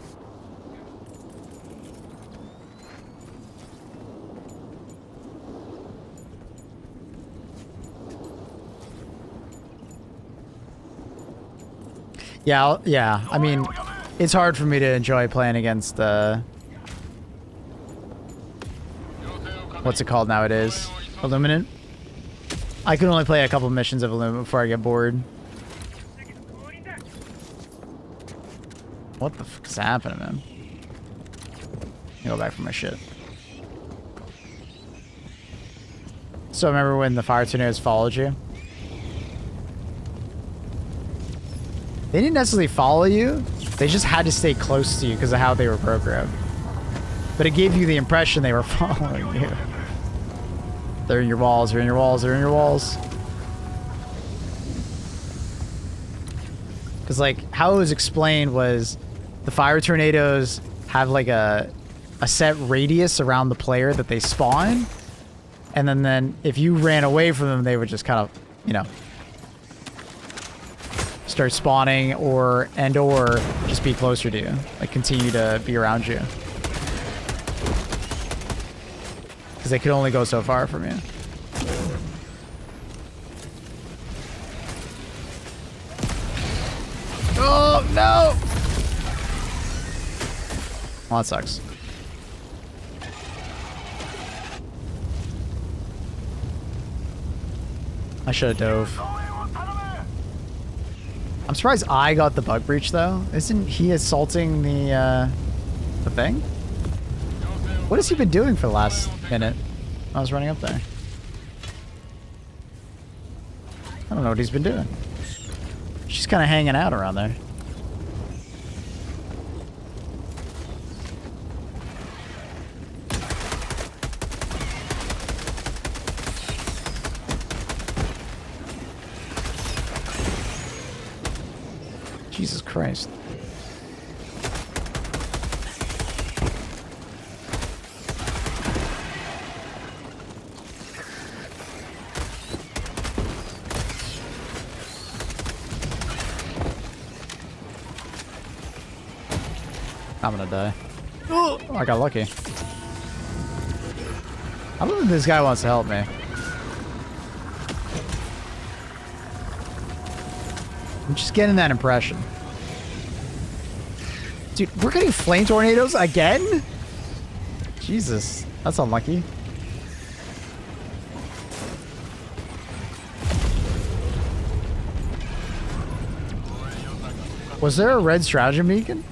Yeah, I mean, it's hard for me to enjoy playing against what's it called nowadays? Illuminant? I can only play a couple missions of Illuminant before I get bored. What the fuck is happening, man? Let me go back for my shit. So remember when the fire tornadoes followed you? They didn't necessarily follow you. They just had to stay close to you because of how they were programmed. But it gave you the impression they were following you. They're in your walls, they're in your walls, they're in your walls. Because, like, how it was explained was the fire tornadoes have, like, a set radius around the player that they spawn. And then if you ran away from them, they would just kind of, you know, start spawning or just be closer to you. Like, continue to be around you. Because they could only go so far from you. Oh, no! Well, that sucks. I should have dove. I'm surprised I got the bug breach, though. Isn't he assaulting the thing? What has he been doing for the last minute? I was running up there. I don't know what he's been doing. She's kind of hanging out around there. Jesus Christ. Christ. I'm gonna die. Oh, I got lucky. I don't think this guy wants to help me. I'm just getting that impression. Dude, we're getting flame tornadoes again? Jesus, that's unlucky. Was there a red stratagem beacon?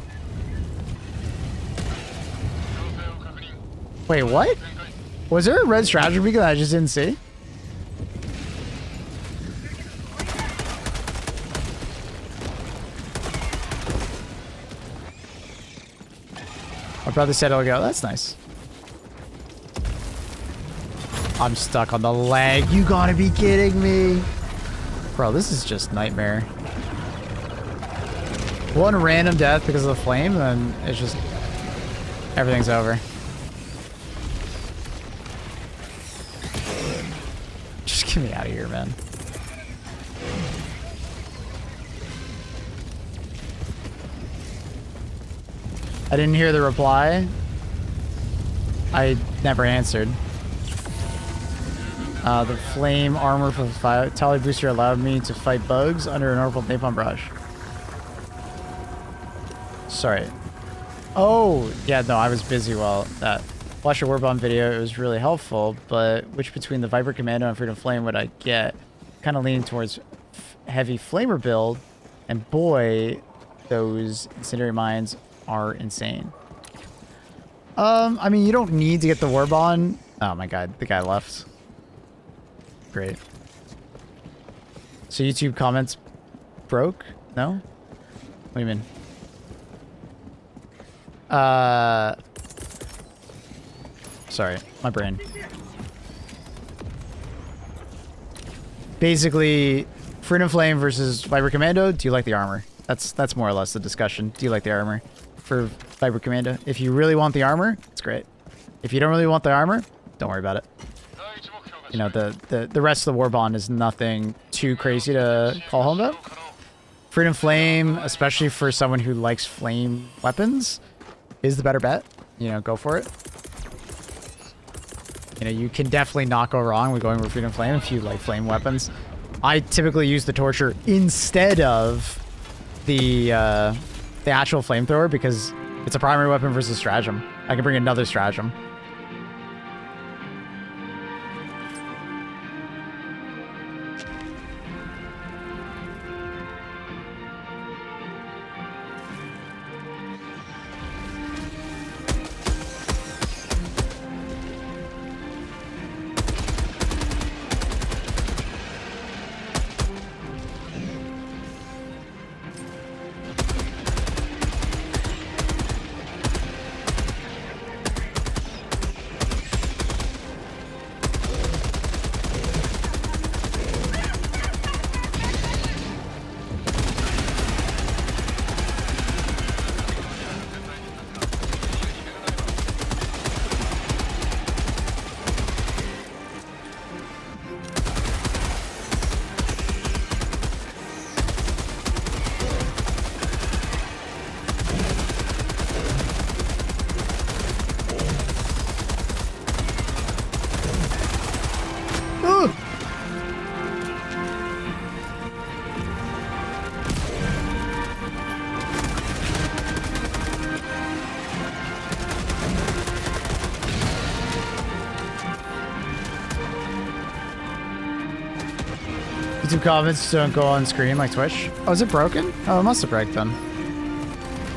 Wait, what? Was there a red stratagem beacon that I just didn't see? My brother said it'll go. That's nice. I'm stuck on the leg. You gotta be kidding me. Bro, this is just nightmare. One random death because of the flame, then it's just... everything's over. Just get me out of here, man. I didn't hear the reply. I never answered. The flame armor for the vitality booster allowed me to fight bugs under an orbital napalm brush. Sorry. Oh, yeah, no, I was busy while that. Watched your Warbond video. It was really helpful, but which between the Viper Commando and Freedom Flame would I get? Kind of leaning towards heavy flamer build, and boy, those incendiary mines are insane. I mean, you don't need to get the Warbond. Oh my god, the guy left. Great. So YouTube comments broke? No? What do you mean? Sorry, my brain. Basically, Freedom Flame versus Viper Commando. Do you like the armor? That's more or less the discussion. Do you like the armor for Viper Commando? If you really want the armor, it's great. If you don't really want the armor, don't worry about it. You know, the rest of the Warbond is nothing too crazy to call home about. Freedom Flame, especially for someone who likes flame weapons, is the better bet. You know, go for it. You know, you can definitely not go wrong with going with Freedom Flame if you like flame weapons. I typically use the Torture instead of the actual flamethrower because it's a primary weapon versus Stratagem. I can bring another Stratagem. YouTube comments don't go on screen like Twitch. Oh, is it broken? Oh, it must have broke then.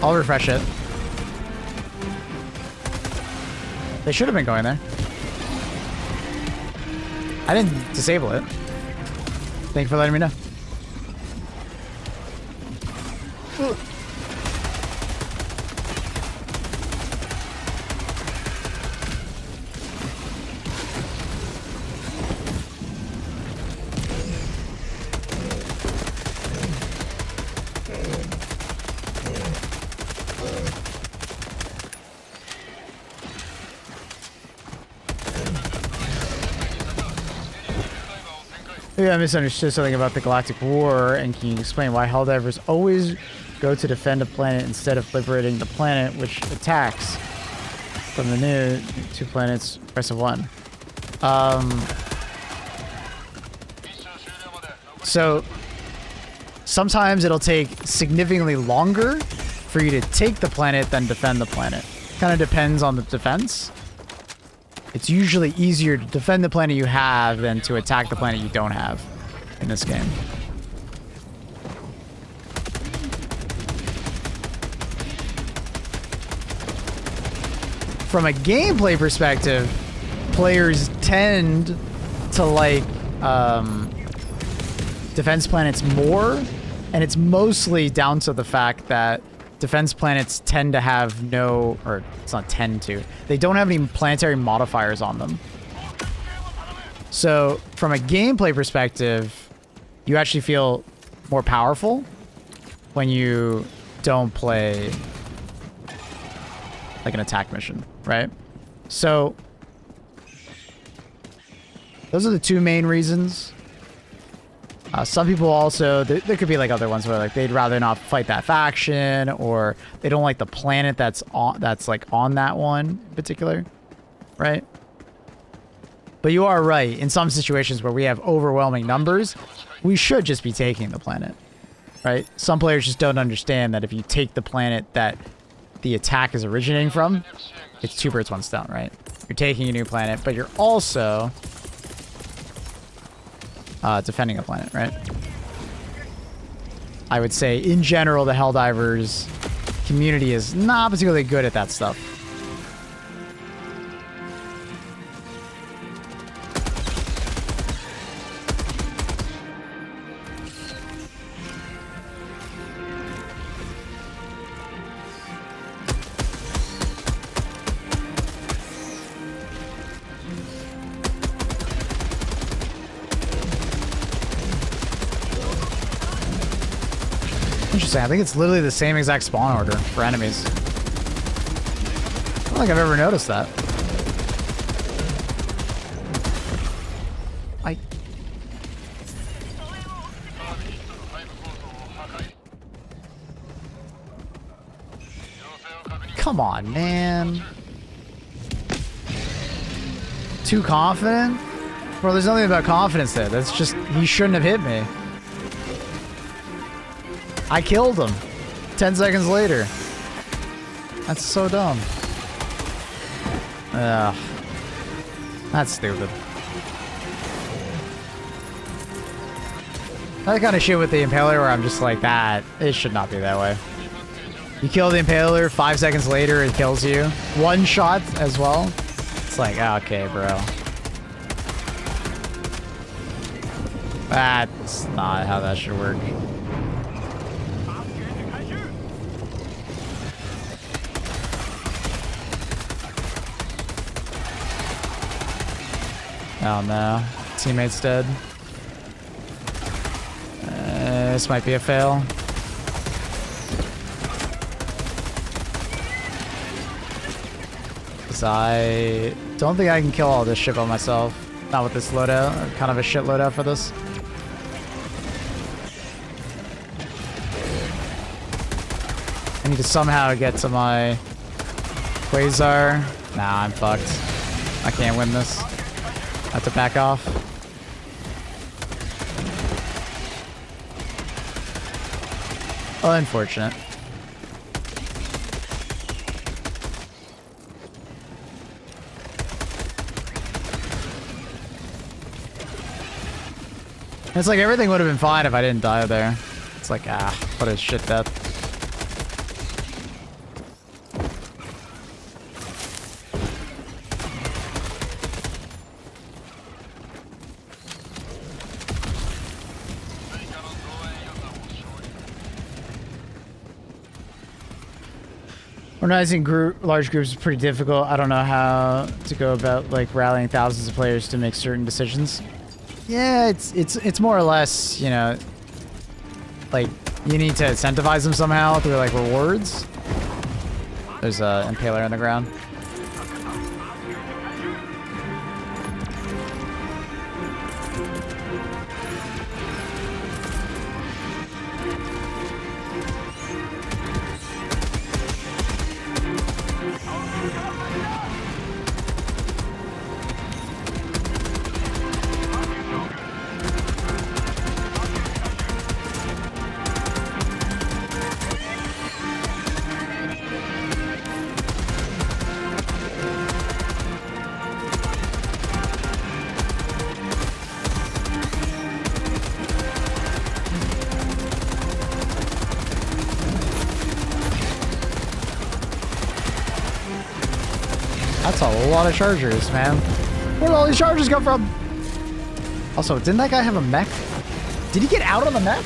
I'll refresh it. They should have been going there. I didn't disable it. Thank you for letting me know. Maybe I misunderstood something about the Galactic War, and can you explain why Helldivers always go to defend a planet instead of liberating the planet which attacks? From the new 2 planets, press of 1. So sometimes it'll take significantly longer for you to take the planet than defend the planet. Kind of depends on the defense. It's usually easier to defend the planet you have than to attack the planet you don't have in this game. From a gameplay perspective, players tend to like defense planets more, and it's mostly down to the fact that defense planets tend to have no, or it's not tend to, they don't have any planetary modifiers on them. So from a gameplay perspective, you actually feel more powerful when you don't play like an attack mission, right? So those are the 2 main reasons. Some people also, there could be like other ones where like they'd rather not fight that faction, or they don't like the planet that's like on that one in particular, right? But you are right. In some situations where we have overwhelming numbers, we should just be taking the planet, right? Some players just don't understand that if you take the planet that the attack is originating from, it's 2 birds, 1 stone, right? You're taking a new planet, but you're also defending a planet, right? I would say, in general, the Helldivers community is not particularly good at that stuff. Interesting. I think it's literally the same exact spawn order for enemies. I don't think I've ever noticed that. Come on, man. Too confident? Bro, there's nothing about confidence there. That's just, he shouldn't have hit me. I killed him 10 seconds later. That's so dumb. Ugh. That's stupid. That kind of shit with the Impaler where I'm just like, that, it should not be that way. You kill the Impaler, 5 seconds later it kills you. 1 shot as well. It's like, okay, bro. That's not how that should work. Oh no, teammate's dead. This might be a fail. Cause I don't think I can kill all this shit by myself. Not with this loadout. Kind of a shit loadout for this. I need to somehow get to my Quasar. Nah, I'm fucked. I can't win this. I have to back off. Oh, unfortunate. It's like everything would have been fine if I didn't die there. It's like, ah, what a shit death. Organizing large groups is pretty difficult. I don't know how to go about like rallying thousands of players to make certain decisions. Yeah, it's more or less, you know, like you need to incentivize them somehow through like rewards. There's a Impaler on the ground. That's a lot of chargers, man. Where did all these chargers come from? Also, didn't that guy have a mech? Did he get out on the mech?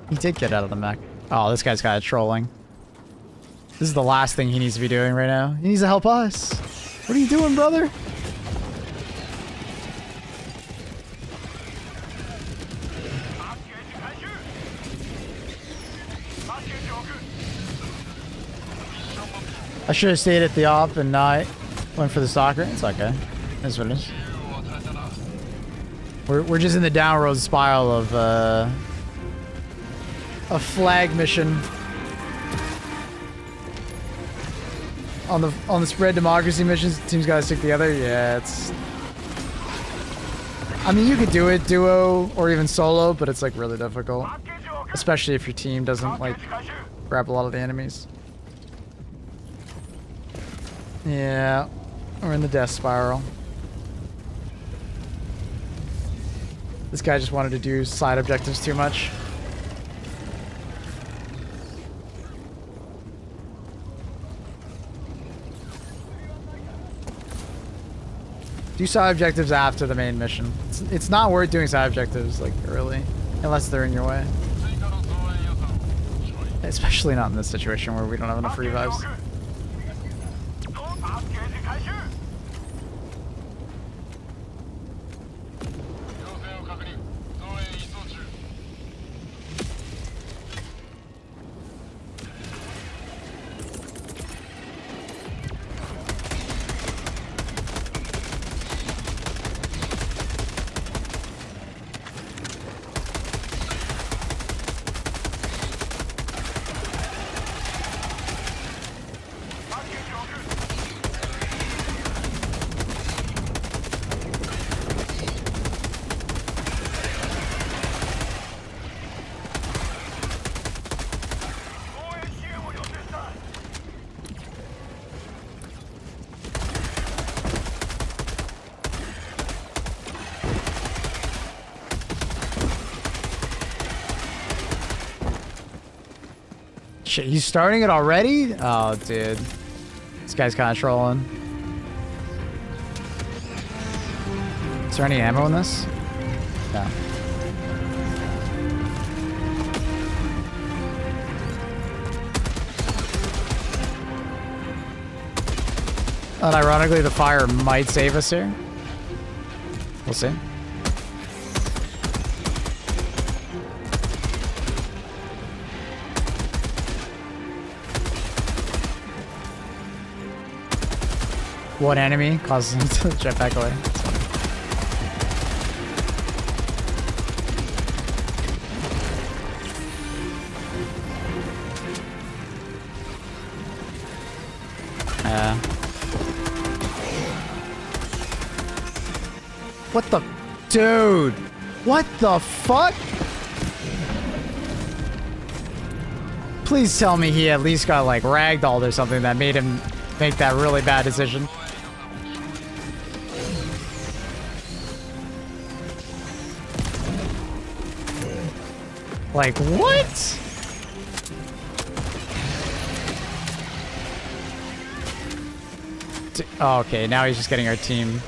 He did get out of the mech. Oh, this guy's kind of trolling. This is the last thing he needs to be doing right now. He needs to help us. What are you doing, brother? I should have stayed at the op and not went for the stalker. It's okay. That's what it is. We're just in the downward spiral of a flag mission on the spread democracy missions. Teams gotta stick together. Yeah, it's. I mean, you could do it duo or even solo, but it's like really difficult, especially if your team doesn't like grab a lot of the enemies. Yeah, we're in the death spiral. This guy just wanted to do side objectives too much. Do side objectives after the main mission. It's not worth doing side objectives like early, unless they're in your way. Especially not in this situation where we don't have enough revives. Shit, he's starting it already? Oh, dude. This guy's kind of trolling. Is there any ammo in this? No. Unironically, the fire might save us here. We'll see. One enemy causes him to jet back away. What the... Dude! What the fuck? Please tell me he at least got like ragdolled or something that made him make that really bad decision. Like, what? Oh, okay, now he's just getting our team.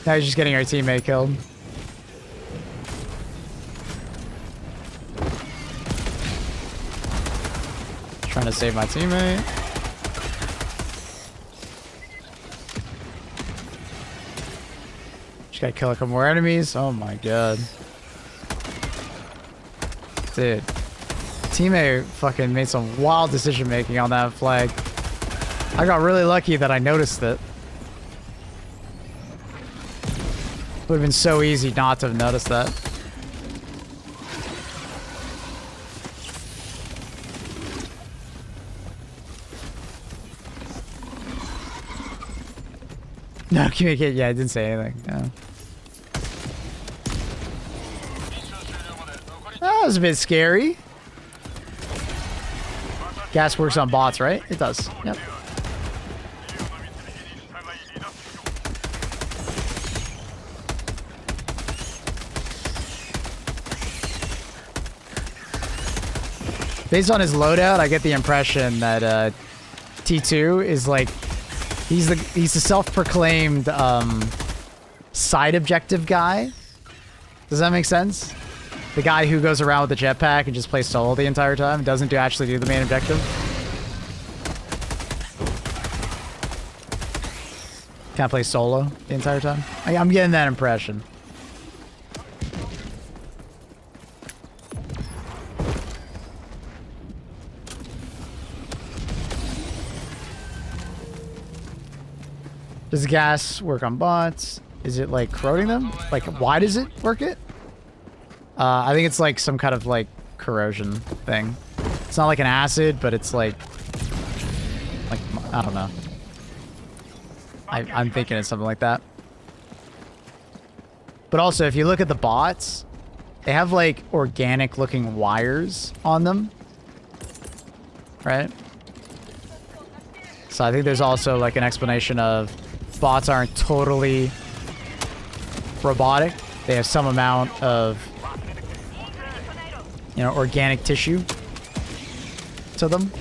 Now he's just getting our teammate killed. Trying to save my teammate. Just gotta kill a couple more enemies. Oh my god. Dude, teammate fucking made some wild decision making on that flag. I got really lucky that I noticed it. Would have been so easy not to have noticed that. No, communicate. Yeah, I didn't say anything. No. That was a bit scary. Gas works on bots, right? It does. Yep. Based on his loadout, I get the impression that T2 is like He's the self-proclaimed side objective guy. Does that make sense? The guy who goes around with the jetpack and just plays solo the entire time, doesn't actually do the main objective. Can't play solo the entire time. I'm getting that impression. Does gas work on bots? Is it like corroding them? Like, why does it work it? I think it's like some kind of like corrosion thing. It's not like an acid, but it's like I don't know. I'm thinking it's something like that. But also, if you look at the bots, they have like organic looking wires on them. Right? So I think there's also like an explanation of bots aren't totally robotic. They have some amount of, you know, organic tissue to them.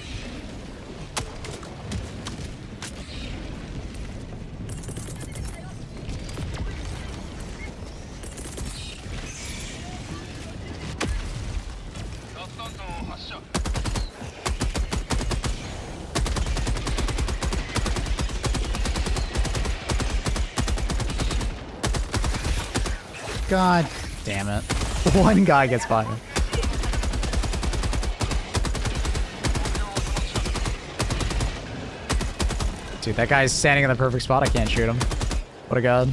God damn it. One guy gets by him. Dude, that guy's standing in the perfect spot. I can't shoot him. What a god.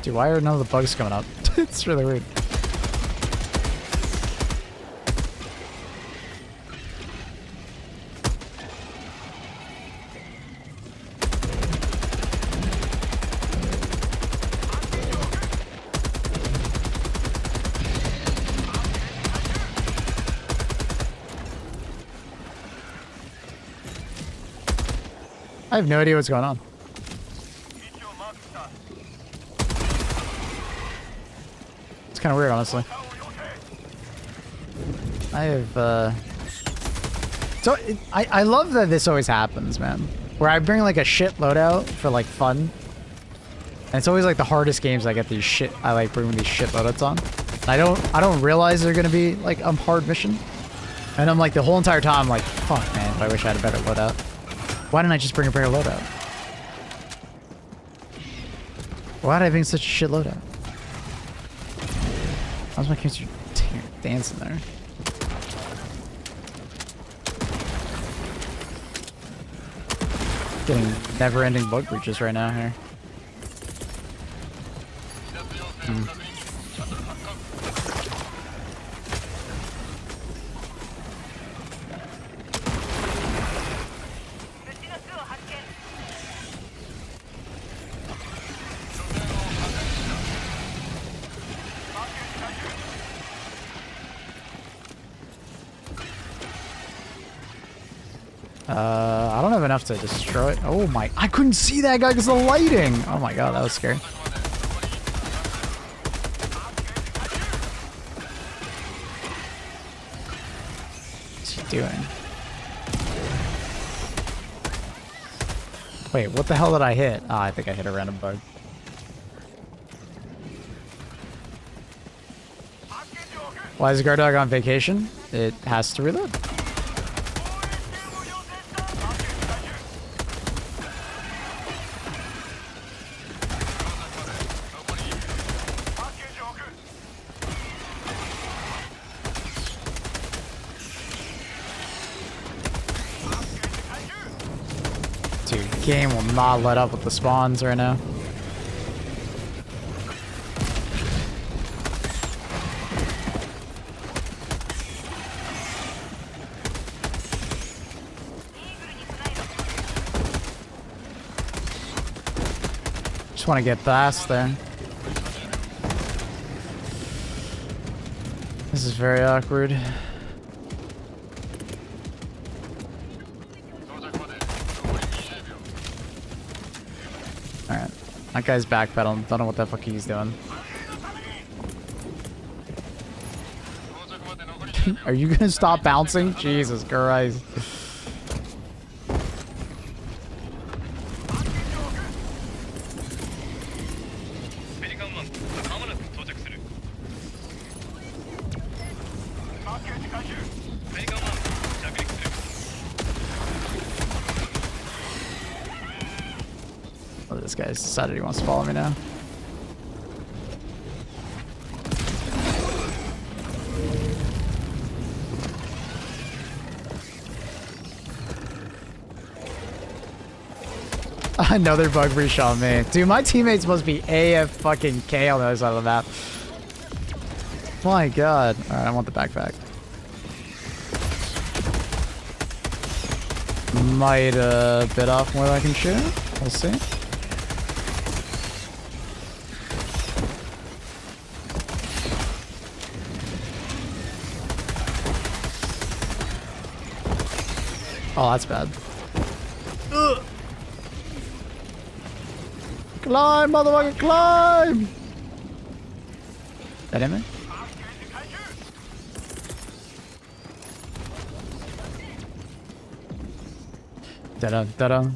Dude, why are none of the bugs coming up? It's really weird. I have no idea what's going on. It's kind of weird, honestly. I have, So, I love that this always happens, man. Where I bring, like, a shit loadout for, like, fun. And it's always, like, the hardest games I get these shit... I like bringing these shit loadouts on. I don't realize they're gonna be, like, a hard mission. And I'm, like, the whole entire time, I'm like, fuck, man, I wish I had a better loadout. Why didn't I just bring a better loadout? Why did I bring such a shit loadout? How's my character dancing there? Getting never-ending bug breaches right now here. I don't have enough to destroy it. Oh my, I couldn't see that guy because of the lighting. Oh my god, that was scary. What's he doing? Wait, what the hell did I hit? Ah, I think I hit a random bug. Why is the guard dog on vacation? It has to reload. Dude, game will not let up with the spawns right now. Just want to get past there. This is very awkward. Alright. That guy's backpedaling. Don't know what the fuck he's doing. Are you gonna stop bouncing? Jesus Christ. Oh, this guy's decided he wants to follow me now. Another bug breach on me. Dude, my teammates must be AF fucking K on the other side of the map. My god. Alright, I want the backpack. Might bit off more than I can shoot. We'll see. Oh, that's bad. Ugh. Climb, motherfucker, climb! That him? Da-da, da-da.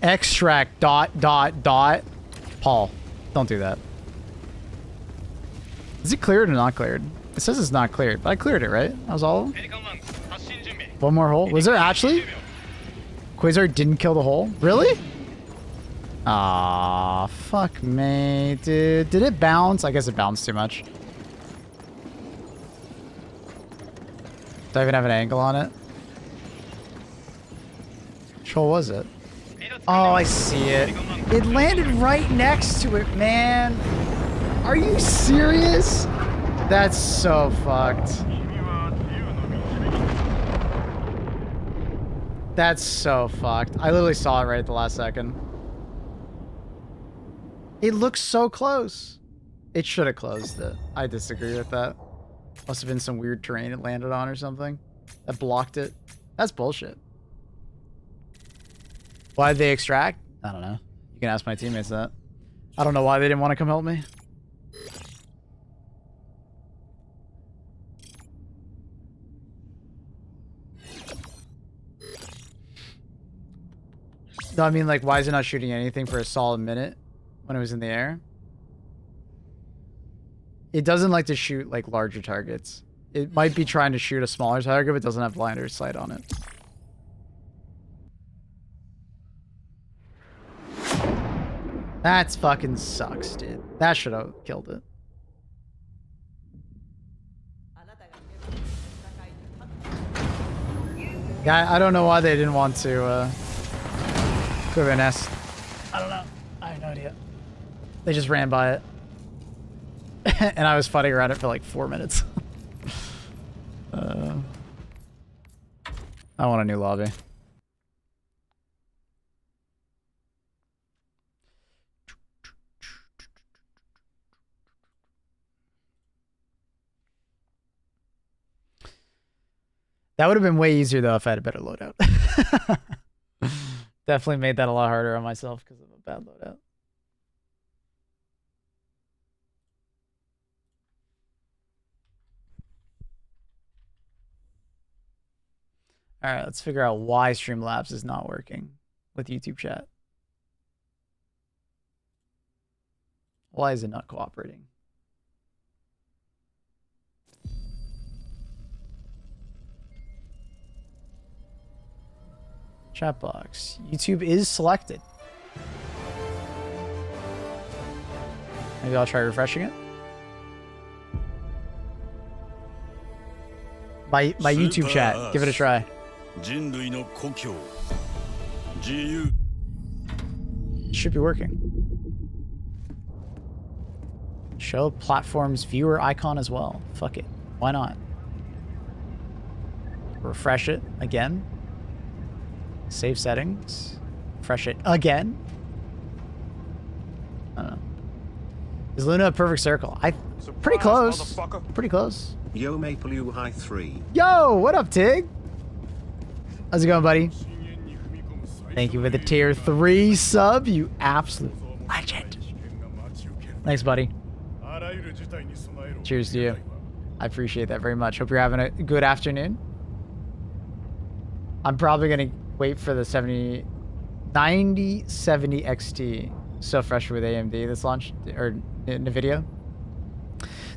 Extract dot dot dot. Paul, don't do that. Is it cleared or not cleared? It says it's not cleared, but I cleared it, right? That was all of them? One more hole? Was there actually? Quasar didn't kill the hole? Really? Ah, fuck me, dude. Did it bounce? I guess it bounced too much. Do I even have an angle on it? Which hole was it? Oh, I see it. It landed right next to it, man. Are you serious? That's so fucked. That's so fucked. I literally saw it right at the last second. It looks so close. It should have closed it. I disagree with that. Must have been some weird terrain it landed on or something that blocked it. That's bullshit. Why did they extract? I don't know. You can ask my teammates that. I don't know why they didn't want to come help me. No, I mean, like, why is it not shooting anything for a solid minute when it was in the air? It doesn't like to shoot, like, larger targets. It might be trying to shoot a smaller target, but doesn't have blinder sight on it. That's fucking sucks, dude. That should have killed it. Yeah, I don't know why they didn't want to, clear a nest. I don't know. I have no idea. They just ran by it. And I was fighting around it for like 4 minutes. I want a new lobby. That would have been way easier though if I had a better loadout. Definitely made that a lot harder on myself because of a bad loadout. Alright, let's figure out why Streamlabs is not working with YouTube chat. Why is it not cooperating? Chat box. YouTube is selected. Maybe I'll try refreshing it. My YouTube chat. Give it a try. Should be working. Show platform's viewer icon as well. Fuck it. Why not? Refresh it again. Save settings. Refresh it again. I don't know. Is Luna a perfect circle? Pretty close. Pretty close. Yo, Maple U High 3. Yo, what up, Tig? How's it going, buddy? Thank you for the tier 3 sub, you absolute legend. Thanks, buddy. Cheers to you. I appreciate that very much. Hope you're having a good afternoon. I'm probably going to wait for the 9070 XT. So fresh with AMD this launch, or NVIDIA.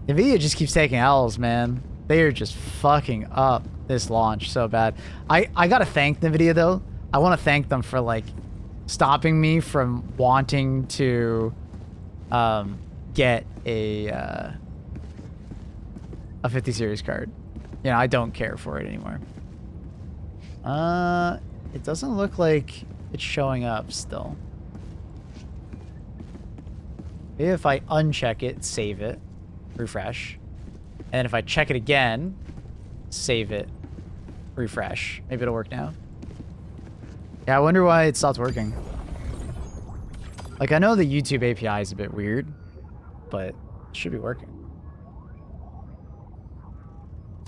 NVIDIA just keeps taking L's, man. They are just fucking up this launch so bad. I gotta thank NVIDIA though. I want to thank them for like stopping me from wanting to get a 50 series card. You know, I don't care for it anymore. It doesn't look like it's showing up still. Maybe if I uncheck it, save it, refresh. And then if I check it again, save it, refresh. Maybe it'll work now. Yeah, I wonder why it stopped working. Like, I know the YouTube API is a bit weird, but it should be working.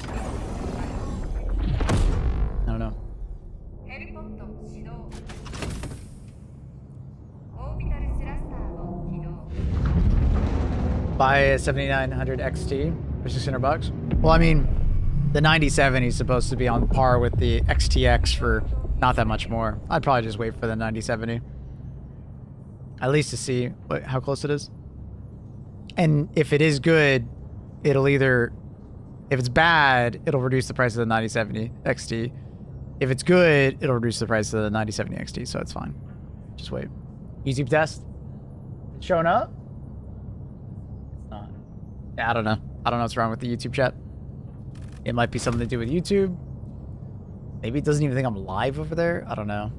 I don't know. Buy a 7900 XT for $600. Well, I mean, the 9070 is supposed to be on par with the XTX for not that much more. I'd probably just wait for the 9070. At least to see how close it is. And if it is good, it'll either... If it's bad, it'll reduce the price of the 9070 XT. If it's good, it'll reduce the price of the 9070 XT, so it's fine. Just wait. YouTube test? It's showing up? It's not. Yeah, I don't know. I don't know what's wrong with the YouTube chat. It might be something to do with YouTube. Maybe it doesn't even think I'm live over there. I don't know.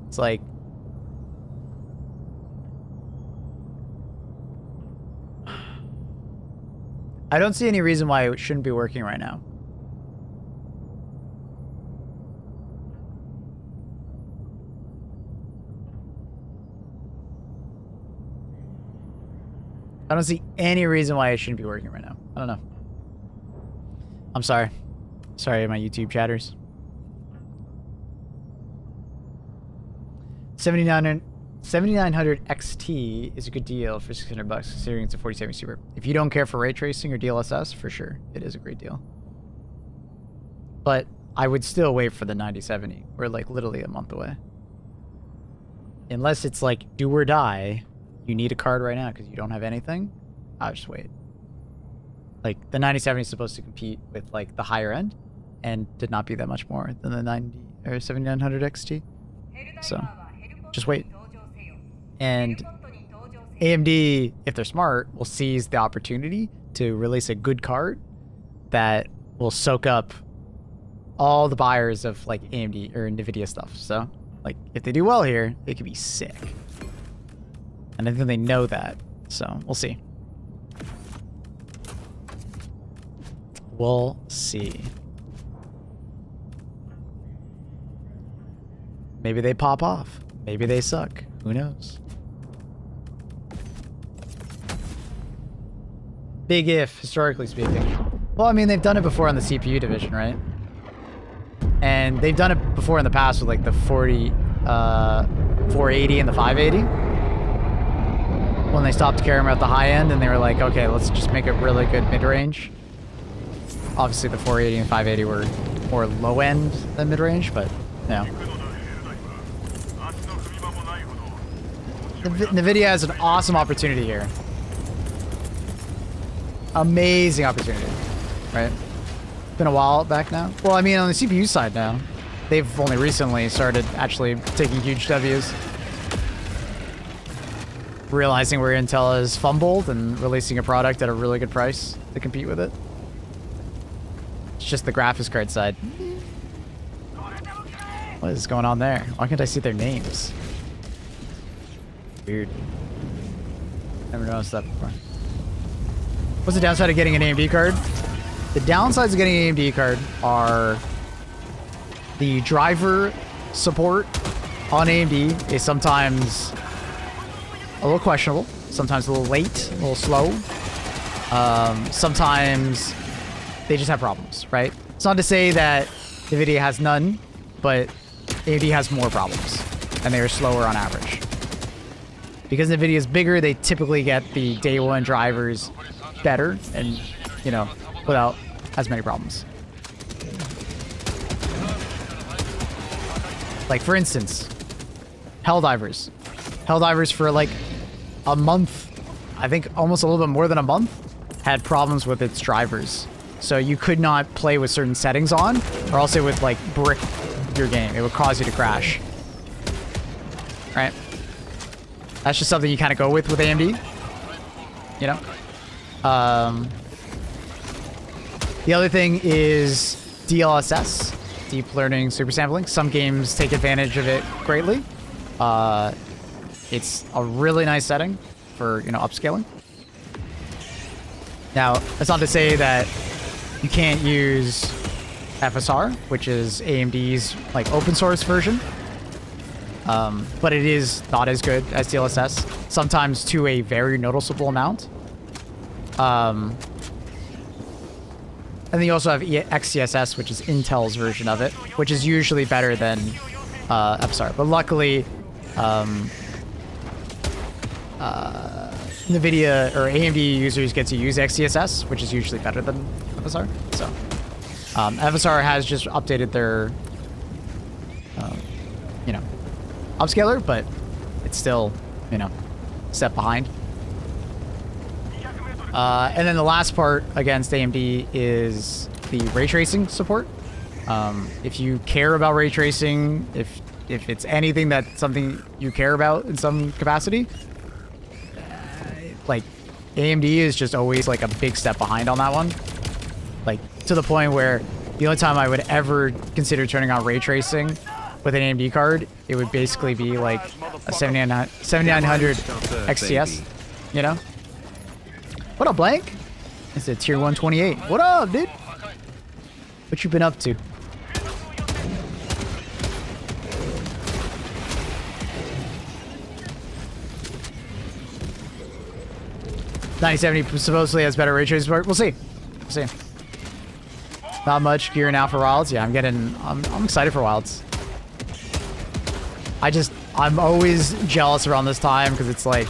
It's like... I don't see any reason why it shouldn't be working right now. I don't see any reason why it shouldn't be working right now. I don't know. I'm sorry. Sorry, my YouTube chatters. 7900 XT is a good deal for $600 considering it's a 4070 Super. If you don't care for ray tracing or DLSS, for sure, it is a great deal. But I would still wait for the 9070. We're like literally a month away. Unless it's like do or die, you need a card right now because you don't have anything, I'll just wait. Like the 9070 is supposed to compete with like the higher end and did not be that much more than the 7900 XT. So just wait. And AMD, if they're smart, will seize the opportunity to release a good card that will soak up all the buyers of like AMD or NVIDIA stuff. So like if they do well here, it could be sick. And I think they know that. So we'll see. We'll see. Maybe they pop off. Maybe they suck. Who knows? Big if, historically speaking. Well, I mean, they've done it before on the CPU division, right? And they've done it before in the past with like the 480 and the 580. When they stopped caring about the high end and they were like, okay, let's just make a really good mid-range. Obviously the 480 and 580 were more low end than mid-range, but yeah. NVIDIA has an awesome opportunity here. Amazing opportunity, right? Been a while back now. Well, I mean, on the CPU side now, they've only recently started actually taking huge W's. Realizing where Intel has fumbled and releasing a product at a really good price to compete with it. It's just the graphics card side. What is going on there? Why can't I see their names? Weird. Never noticed that before. What's the downside of getting an AMD card? The downsides of getting an AMD card are the driver support on AMD is sometimes a little questionable, sometimes a little late, a little slow. Sometimes they just have problems, right? It's not to say that NVIDIA has none, but AMD has more problems, and they are slower on average. Because NVIDIA is bigger, they typically get the day one drivers better, and, you know, without as many problems. Like, for instance, Helldivers. Helldivers for like a month, I think almost a little bit more than a month, had problems with its drivers. So you could not play with certain settings on, or else it would like brick your game. It would cause you to crash. Right? That's just something you kind of go with AMD. You know? The other thing is DLSS, deep learning super sampling. Some games take advantage of it greatly. It's a really nice setting for, you know, upscaling. Now, that's not to say that you can't use FSR, which is AMD's like open source version. But it is not as good as DLSS, sometimes to a very noticeable amount. And then you also have XCSS, which is Intel's version of it, which is usually better than FSR. But luckily, NVIDIA or AMD users get to use XCSS, which is usually better than FSR. So FSR has just updated their, you know, upscaler, but it's still, you know, a step behind. And then the last part against AMD is the ray tracing support. If you care about ray tracing, if it's anything that's something you care about in some capacity, like AMD is just always like a big step behind on that one. Like to the point where the only time I would ever consider turning on ray tracing with an AMD card, it would basically be like a 7900 XTS, you know? What up, Blank? It's a tier 128. What up, dude? What you been up to? $9070 supposedly has better ray tracing support. We'll see. We'll see. Not much gear now for Wilds. Yeah, I'm excited for Wilds. I'm always jealous around this time because it's like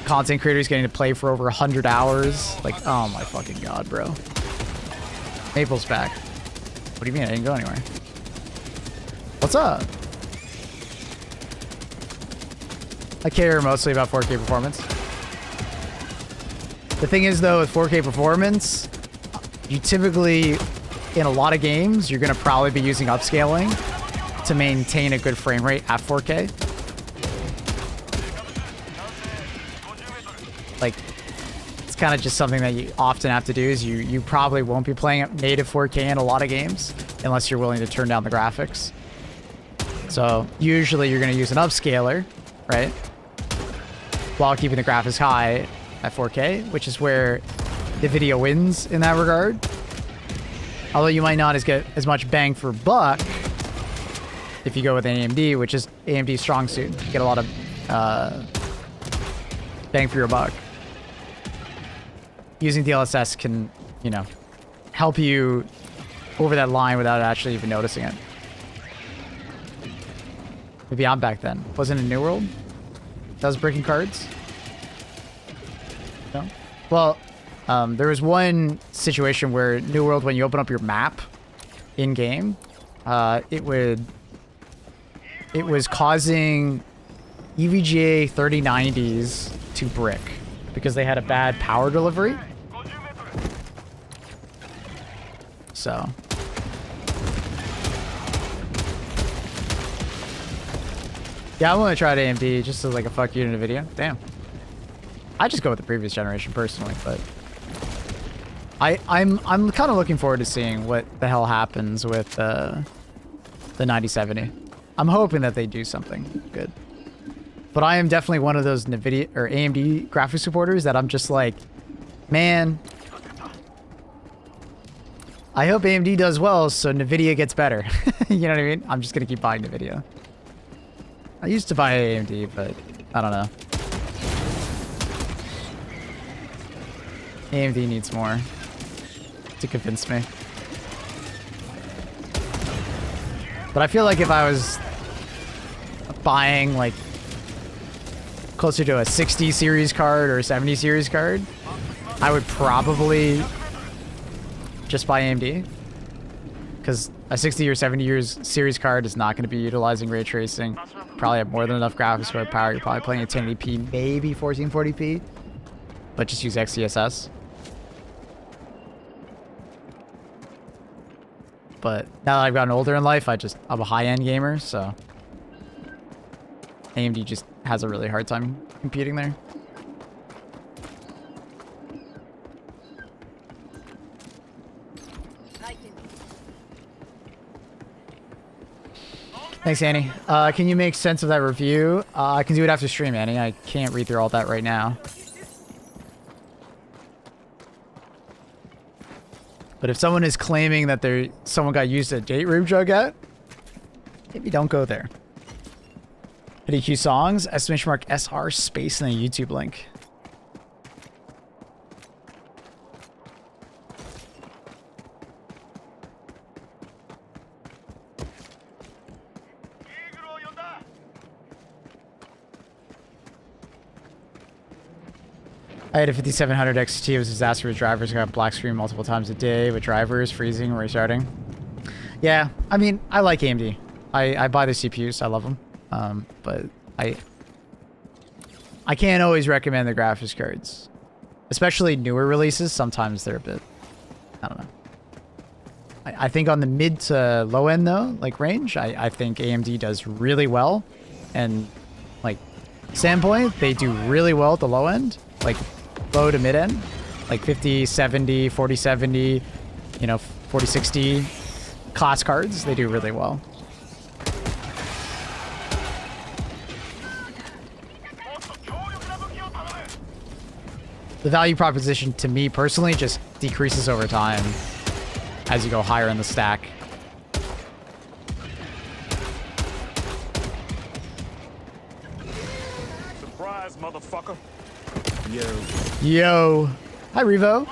content creators getting to play for over 100 hours. Like, oh my fucking god, bro. Maple's back. What do you mean? I didn't go anywhere. What's up? I care mostly about 4K performance. The thing is, though, with 4K performance, you typically, in a lot of games, you're going to probably be using upscaling to maintain a good frame rate at 4K. Like, it's kind of just something that you often have to do, is you probably won't be playing at native 4K in a lot of games unless you're willing to turn down the graphics. So usually you're going to use an upscaler, right? While keeping the graphics high at 4K, which is where the video wins in that regard. Although you might not get as much bang for buck if you go with AMD, which is AMD's strong suit. You get a lot of bang for your buck. Using DLSS can, you know, help you over that line without actually even noticing it. Maybe I'm back then. Wasn't it New World? That was breaking cards? No? Well, there was one situation where New World, when you open up your map in-game, it was causing EVGA 3090s to brick because they had a bad power delivery. So yeah, I want to try it AMD just as like a fuck you in a video. Damn. I just go with the previous generation personally, but I'm kind of looking forward to seeing what the hell happens with the 9070. I'm hoping that they do something good. But I am definitely one of those NVIDIA or AMD graphics supporters that I'm just like, man, I hope AMD does well so NVIDIA gets better. You know what I mean? I'm just going to keep buying NVIDIA. I used to buy AMD, but I don't know. AMD needs more to convince me. But I feel like if I was buying like closer to a 60 series card or a 70 series card, I would probably just buy AMD. Because a 60 or 70 years series card is not going to be utilizing ray tracing. Probably have more than enough graphics card power. You're probably playing at 1080p, maybe 1440p. But just use XeSS. But now that I've gotten older in life, I'm a high-end gamer, so AMD just has a really hard time competing there. Thanks, Annie. Can you make sense of that review? I can do it after stream, Annie. I can't read through all that right now. But if someone is claiming that someone got used a date rape drug at, maybe don't go there. HD2 songs, !SR space and a YouTube link. I had a 5700 XT. It was a disaster with drivers. I got black screen multiple times a day with drivers freezing, restarting. Yeah, I mean, I like AMD. I buy the CPUs. I love them. But I can't always recommend the graphics cards. Especially newer releases. Sometimes they're a bit... I don't know. I think on the mid to low end, though, like range, I think AMD does really well. And, like, standpoint, they do really well at the low end. Like, low to mid end, like 50, 70, 40, 70, you know, 40, 60 class cards. They do really well. The value proposition to me personally just decreases over time as you go higher in the stack. Surprise, motherfucker. Yo. Hi, Revo.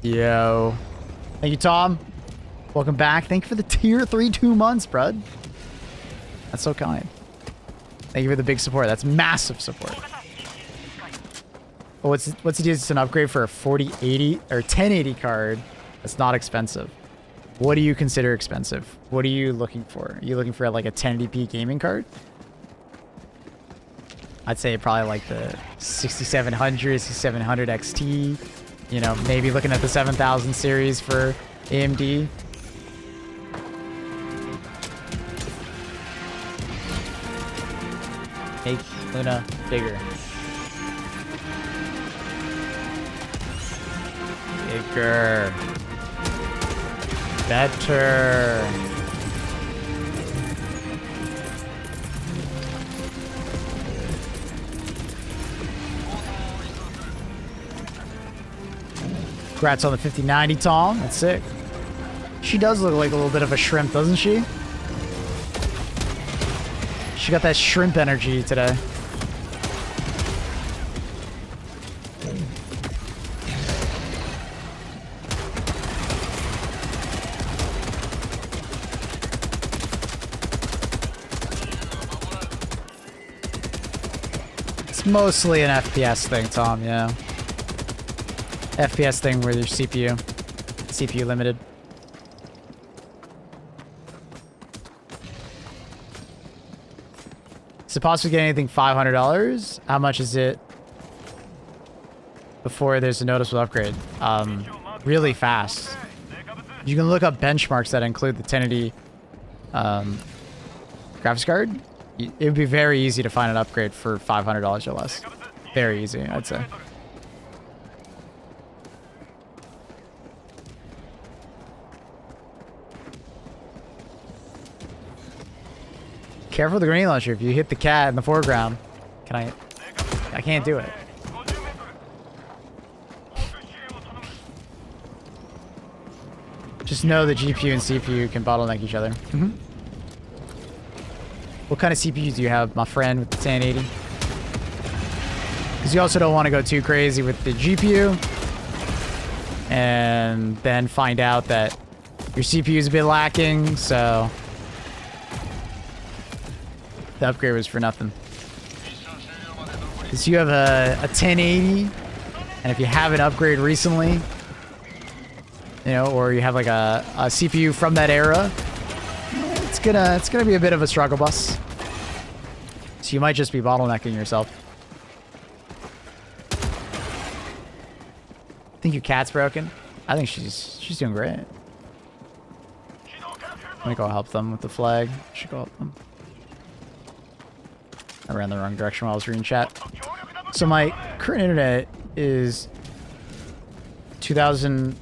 Yo. Thank you, Tom. Welcome back. Thank you for the tier 3 2 months, bud. That's so kind. Thank you for the big support. That's massive support. Oh, what's the deal? It's an upgrade for a 4080 or 1080 card. That's not expensive. What do you consider expensive? What are you looking for? Are you looking for like a 1080p gaming card? I'd say probably like the 6700, 6700 XT. You know, maybe looking at the 7000 series for AMD. Make Luna bigger. Bigger. Better. Congrats on the 5090, Tom. That's sick. She does look like a little bit of a shrimp, doesn't she? She got that shrimp energy today. It's mostly an FPS thing, Tom, yeah. FPS thing with your CPU limited. Is it possible to get anything $500? How much is it before there's a noticeable upgrade? Really fast. You can look up benchmarks that include the 1080 graphics card. It would be very easy to find an upgrade for $500 or less. Very easy, I'd say. Careful with the grenade launcher. If you hit the cat in the foreground, I can't do it. Just know that GPU and CPU can bottleneck each other. Mm-hmm. What kind of CPU do you have, my friend, with the 1080? Because you also don't want to go too crazy with the GPU. and then find out that your CPU is a bit lacking, so the upgrade was for nothing. Because you have a 1080, and if you have an upgrade recently, you know, or you have like a CPU from that era, it's gonna be a bit of a struggle bus. So you might just be bottlenecking yourself. Think your cat's broken? I think she's doing great. Let me go help them with the flag. Should go help them. I ran the wrong direction while I was reading chat. So my current internet is 2,000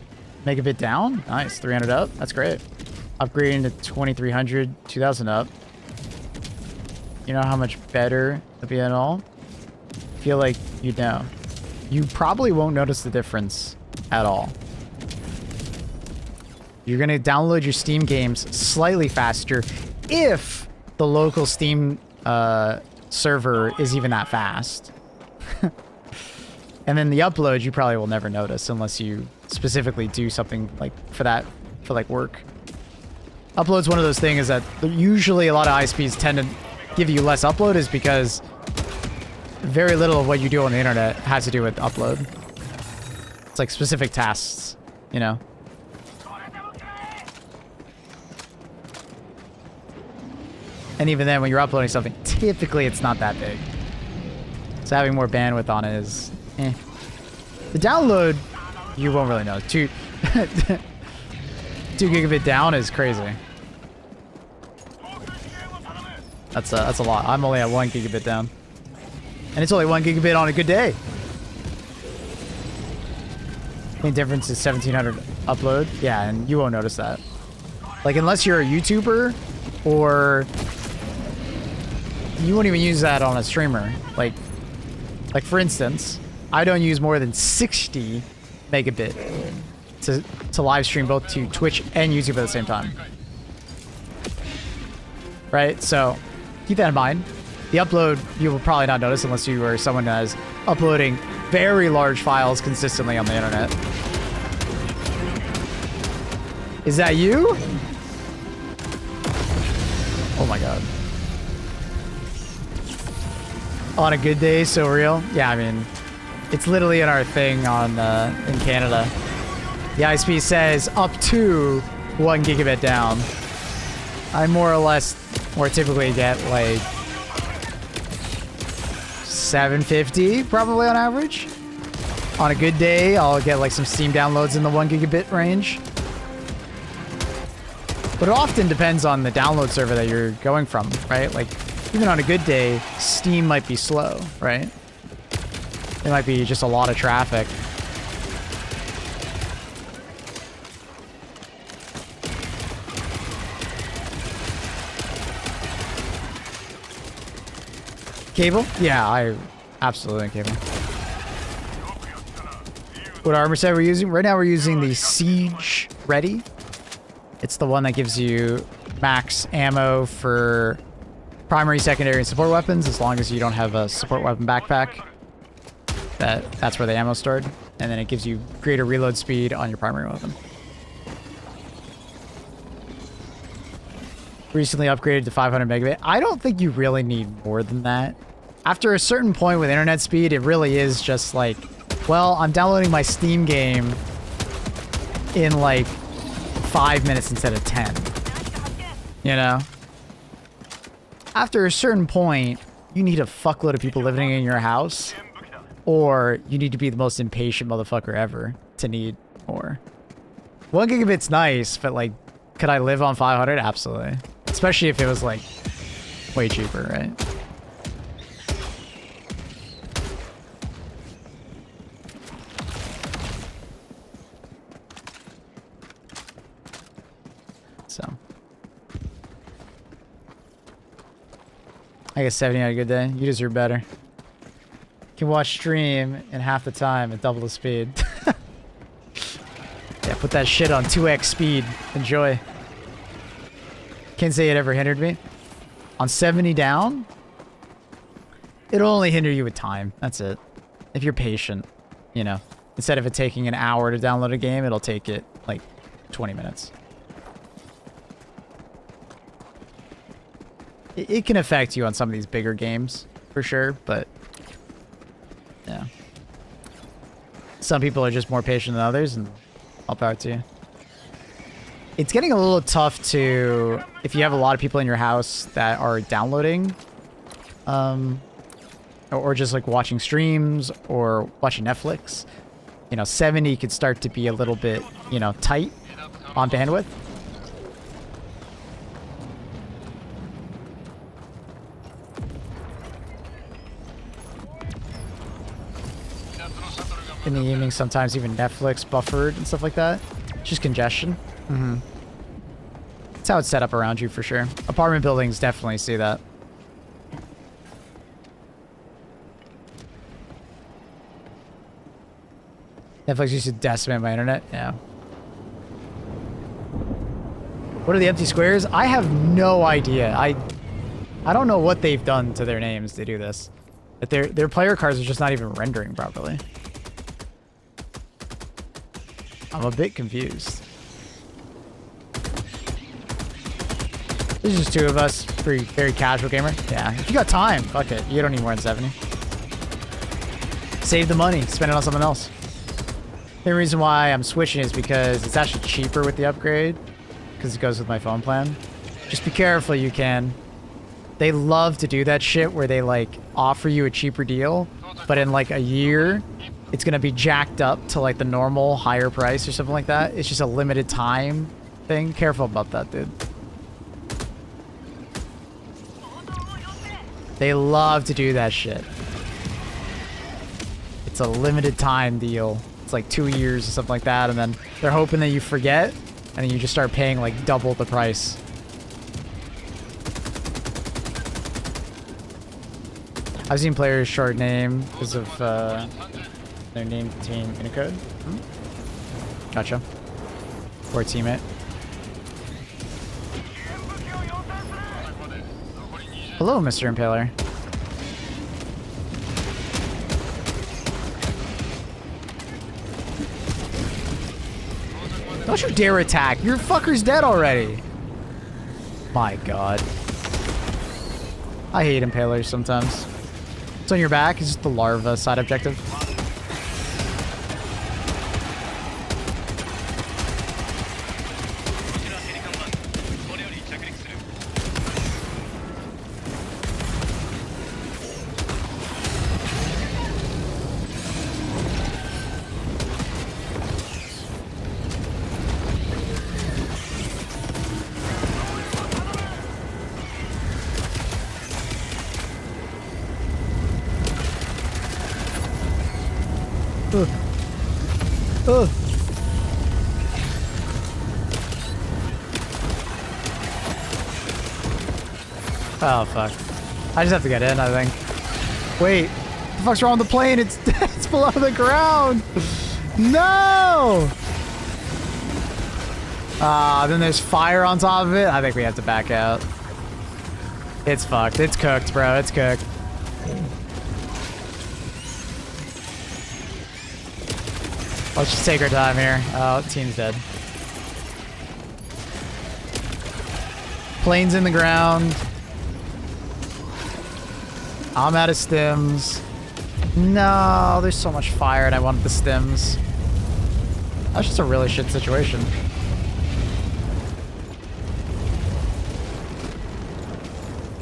megabit down. Nice, 300 up. That's great. Upgrading to 2,300, 2,000 up. You know how much better it'll be at all? Feel like you know. You probably won't notice the difference at all. You're gonna download your Steam games slightly faster if the local Steam server is even that fast. And then the upload you probably will never notice unless you specifically do something like for like work. Upload's one of those things that usually a lot of ISPs tend to give you less upload is because very little of what you do on the internet has to do with upload. It's like specific tasks, you know? And even then, when you're uploading something, typically it's not that big. So having more bandwidth on it is, eh. The download, you won't really know. 2 gigabit down is crazy. That's a lot. I'm only at 1 gigabit down. And it's only 1 gigabit on a good day. Main difference is 1700 upload. Yeah, and you won't notice that. Like, unless you're a YouTuber, or you won't even use that on a streamer. Like for instance, I don't use more than 60 megabit to live stream both to Twitch and YouTube at the same time. Right? So keep that in mind. The upload you will probably not notice unless you are someone that is uploading very large files consistently on the internet. Is that you? Oh my god. On a good day, so real? Yeah, I mean, it's literally in our thing on in Canada. The ISP says up to 1 gigabit down. I more typically get like 750 probably on average. On a good day, I'll get like some Steam downloads in the 1 gigabit range. But it often depends on the download server that you're going from, right? Like, even on a good day, Steam might be slow, right? It might be just a lot of traffic. Cable? Yeah, I absolutely cable. What armor set we're using? Right now we're using the Siege Ready. It's the one that gives you max ammo for primary, secondary, and support weapons, as long as you don't have a support weapon backpack. That's where the ammo's stored. And then it gives you greater reload speed on your primary weapon. Recently upgraded to 500 megabit. I don't think you really need more than that. After a certain point with internet speed, it really is just like, well, I'm downloading my Steam game in like 5 minutes instead of 10. You know? After a certain point, you need a fuckload of people living in your house, or you need to be the most impatient motherfucker ever to need more. 1 gigabit's nice, but like, could I live on 500? Absolutely. Especially if it was like way cheaper, right? So I guess 70 had a good day. You deserve better. You can watch stream in half the time at double the speed. Yeah, put that shit on 2x speed. Enjoy. Can't say it ever hindered me. On 70 down, it'll only hinder you with time. That's it. If you're patient, you know. Instead of it taking an hour to download a game, it'll take it like 20 minutes. It can affect you on some of these bigger games, for sure, but yeah. Some people are just more patient than others, and all power to you. It's getting a little tough to, if you have a lot of people in your house that are downloading, or just like watching streams or watching Netflix, you know, 70 could start to be a little bit, you know, tight on bandwidth. In the evening, sometimes even Netflix buffered and stuff like that. Just congestion. That's how it's set up around you for sure. Apartment buildings definitely see that. Netflix used to decimate my internet. Yeah. What are the empty squares? I have no idea. I don't know what they've done to their names to do this. But their player cards are just not even rendering properly. I'm a bit confused. There's just two of us. Very casual gamer. Yeah. If you got time, fuck it. You don't need more than 70. Save the money. Spend it on something else. The reason why I'm switching is because it's actually cheaper with the upgrade. Because it goes with my phone plan. Just be careful, you can. They love to do that shit where they like offer you a cheaper deal. But in like a year, it's going to be jacked up to like the normal higher price or something like that. It's just a limited time thing. Careful about that, dude. They love to do that shit. It's a limited time deal. It's like 2 years or something like that, and then they're hoping that you forget, and then you just start paying like double the price. I've seen players short name because of their name containing Unicode. Gotcha. Or teammate. Hello, Mr. Impaler. Don't you dare attack. Your fucker's dead already. My god. I hate Impalers sometimes. It's on your back. It's just the larva side objective. Oh, fuck. I just have to get in, I think. Wait. What the fuck's wrong with the plane? It's below the ground. No! Then there's fire on top of it. I think we have to back out. It's fucked. It's cooked, bro. It's cooked. Let's just take our time here. Oh, team's dead. Plane's in the ground. I'm out of stims. No, there's so much fire and I wanted the stims. That's just a really shit situation.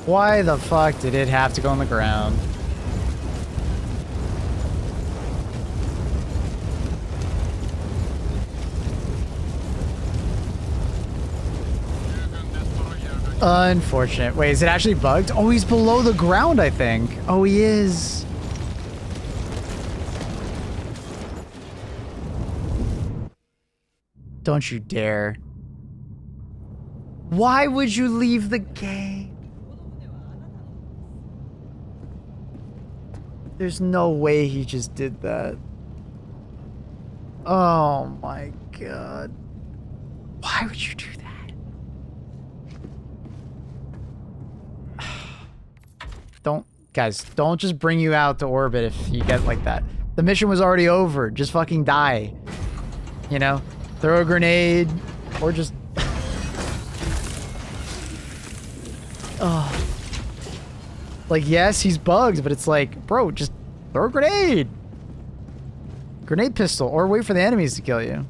Why the fuck did it have to go on the ground? Unfortunate. Wait, is it actually bugged? Oh, he's below the ground, I think. Oh, he is. Don't you dare. Why would you leave the game? There's no way he just did that. Oh my god. Why would you do that? Don't, guys, don't just bring you out to orbit if you get like that. The mission was already over. Just fucking die. You know? Throw a grenade or just... Oh. Like, yes, he's bugged, but it's like, bro, just throw a grenade. Grenade pistol, or wait for the enemies to kill you.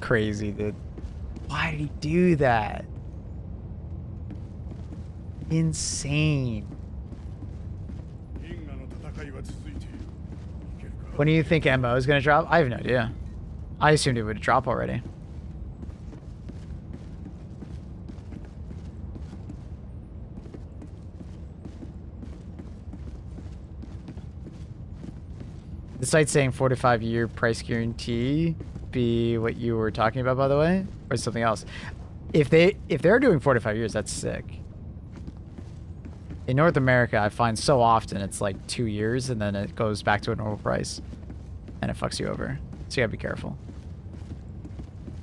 Crazy, dude. Why did he do that? Insane. When do you think MO is going to drop? I have no idea. I assumed it would drop already. The site's saying 45-year price guarantee be what you were talking about, by the way, or something else. If they're doing 45 years, that's sick. In North America, I find so often it's like 2 years and then it goes back to a normal price and it fucks you over. So you gotta be careful.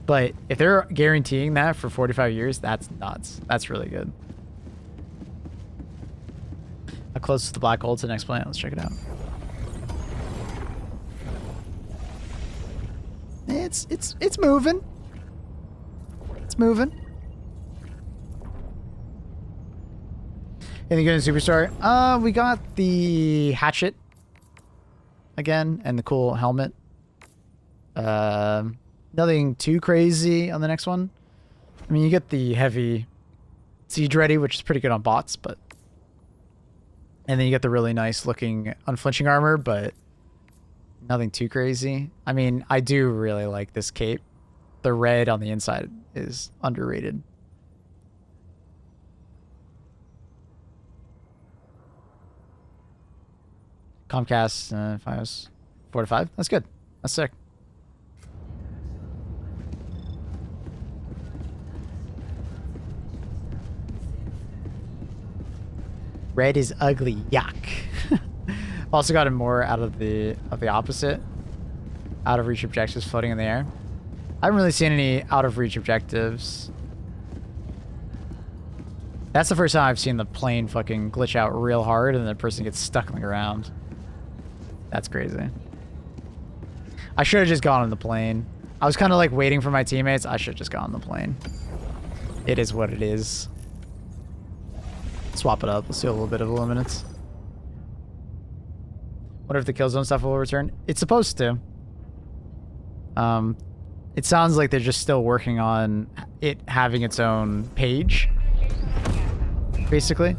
But if they're guaranteeing that for 45 years, that's nuts. That's really good. How close is the black hole to the next planet? Let's check it out. It's moving. It's moving. Anything good in Superstar? We got the hatchet again and the cool helmet. Nothing too crazy on the next one. I mean, you get the heavy siege ready, which is pretty good on bots, but and then you get the really nice looking unflinching armor, but nothing too crazy. I mean, I do really like this cape. The red on the inside is underrated. Comcast, Fios 4 to 5. That's good. That's sick. Red is ugly. Yuck. Also gotten more out of the opposite. Out of reach objectives floating in the air. I haven't really seen any out of reach objectives. That's the first time I've seen the plane fucking glitch out real hard and the person gets stuck on the ground. That's crazy. I should have just gone on the plane. I was kind of like waiting for my teammates. I should have just gone on the plane. It is what it is. Swap it up. Let's do a little bit of eliminates. Wonder if the kill zone stuff will return. It's supposed to. It sounds like they're just still working on it having its own page, basically.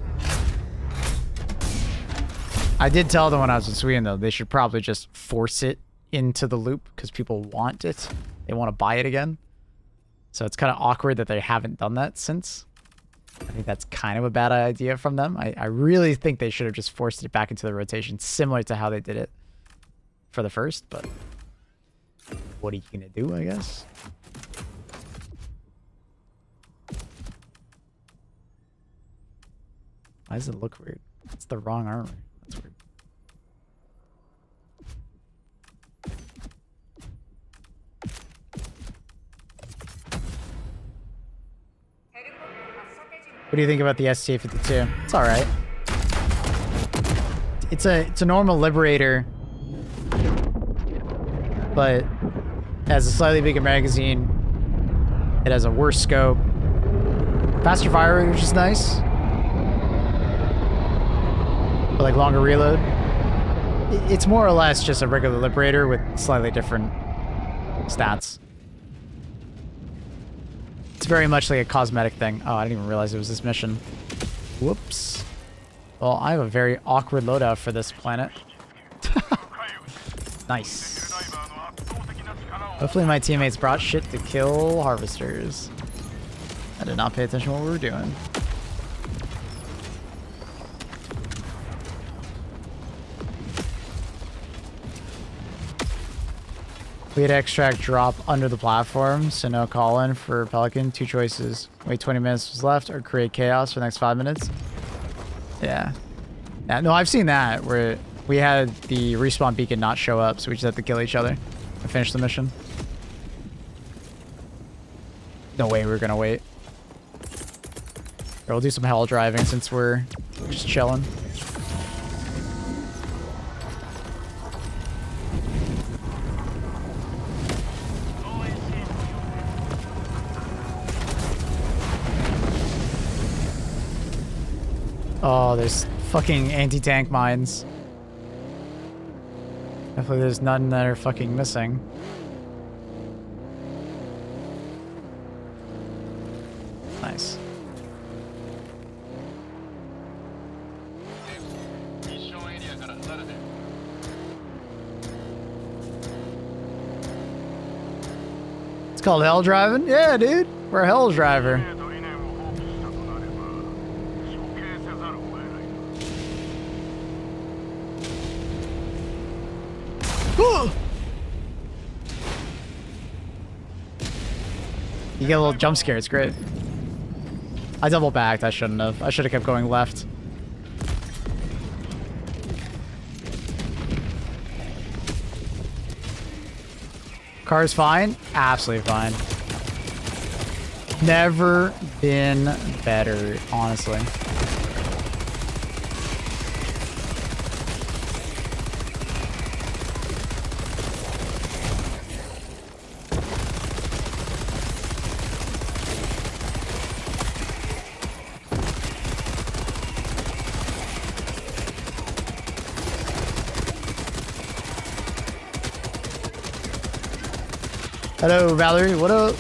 I did tell them when I was in Sweden, though, they should probably just force it into the loop because people want it. They want to buy it again. So it's kind of awkward that they haven't done that since. I think that's kind of a bad idea from them. I really think they should have just forced it back into the rotation, similar to how they did it for the first, but what are you going to do, I guess? Why does it look weird? It's the wrong armor. That's weird. What do you think about the STA-52? It's all right. It's a normal Liberator, but it has a slightly bigger magazine. It has a worse scope. Faster fire rate, which is nice. But like longer reload. It's more or less just a regular Liberator with slightly different stats. It's very much like a cosmetic thing. Oh, I didn't even realize it was this mission. Whoops. Well, I have a very awkward loadout for this planet. Nice. Hopefully my teammates brought shit to kill harvesters. I did not pay attention to what we were doing. We had extract drop under the platform, so no call-in for Pelican. 2 choices. Wait 20 minutes was left, or create chaos for the next 5 minutes. Yeah. No, I've seen that, where we had the respawn beacon not show up, so we just had to kill each other and finish the mission. No way we were gonna wait. Here, we'll do some hell driving since we're just chilling. Oh, there's fucking anti-tank mines. Definitely there's none that are fucking missing. Nice. It's called hell driving? Yeah, dude. We're a hell driver. You get a little jump scare, it's great. I double backed, I shouldn't have. I should have kept going left. Car's fine? Absolutely fine. Never been better, honestly. Hello, Valerie. What up?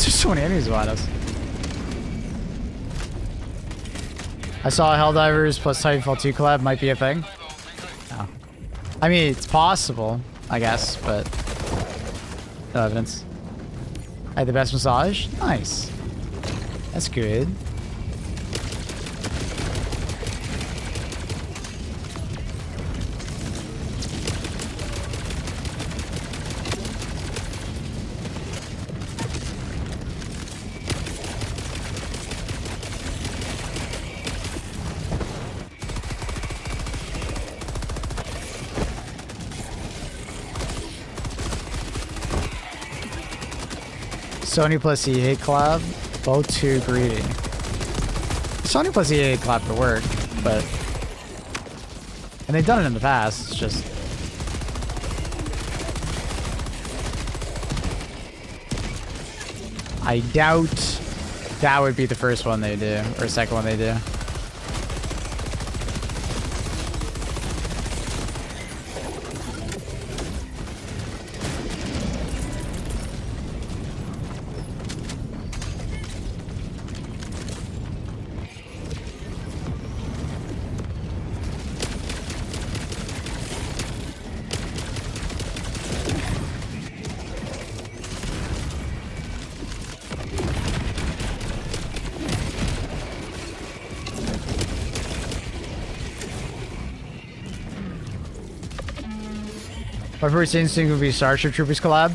There's so many enemies around us. I saw Helldivers plus Titanfall 2 collab might be a thing. No. I mean, it's possible, I guess, but no evidence. I had the best massage? Nice. That's good. Sony plus EA collab, both too greedy. Sony plus EA collab could work, but... And they've done it in the past, it's just... I doubt that would be the first one they do, or second one they do. My first instinct would be Starship Troopers collab.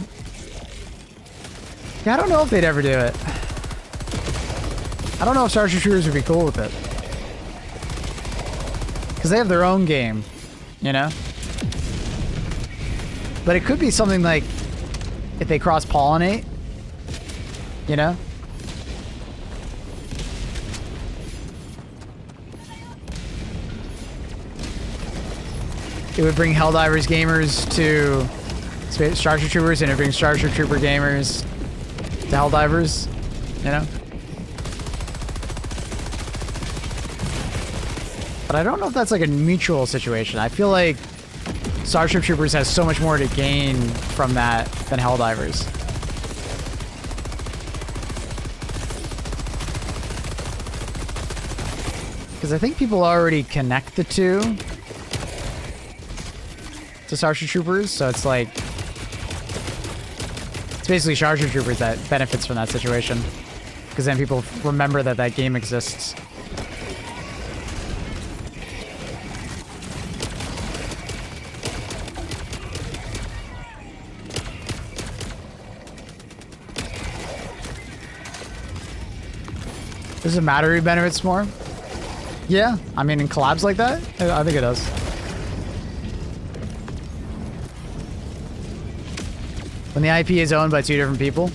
Yeah, I don't know if they'd ever do it. I don't know if Starship Troopers would be cool with it. Because they have their own game, you know? But it could be something like if they cross-pollinate, you know? It would bring Helldivers gamers to Starship Troopers, and it brings Starship Trooper gamers to Helldivers, you know? But I don't know if that's like a mutual situation. I feel like Starship Troopers has so much more to gain from that than Helldivers. Because I think people already connect the two to Starship Troopers, so it's like... It's basically Starship Troopers that benefits from that situation. Because then people remember that that game exists. Does it matter who benefits more? Yeah, I mean, in collabs like that, I think it does. When the IP is owned by two different people,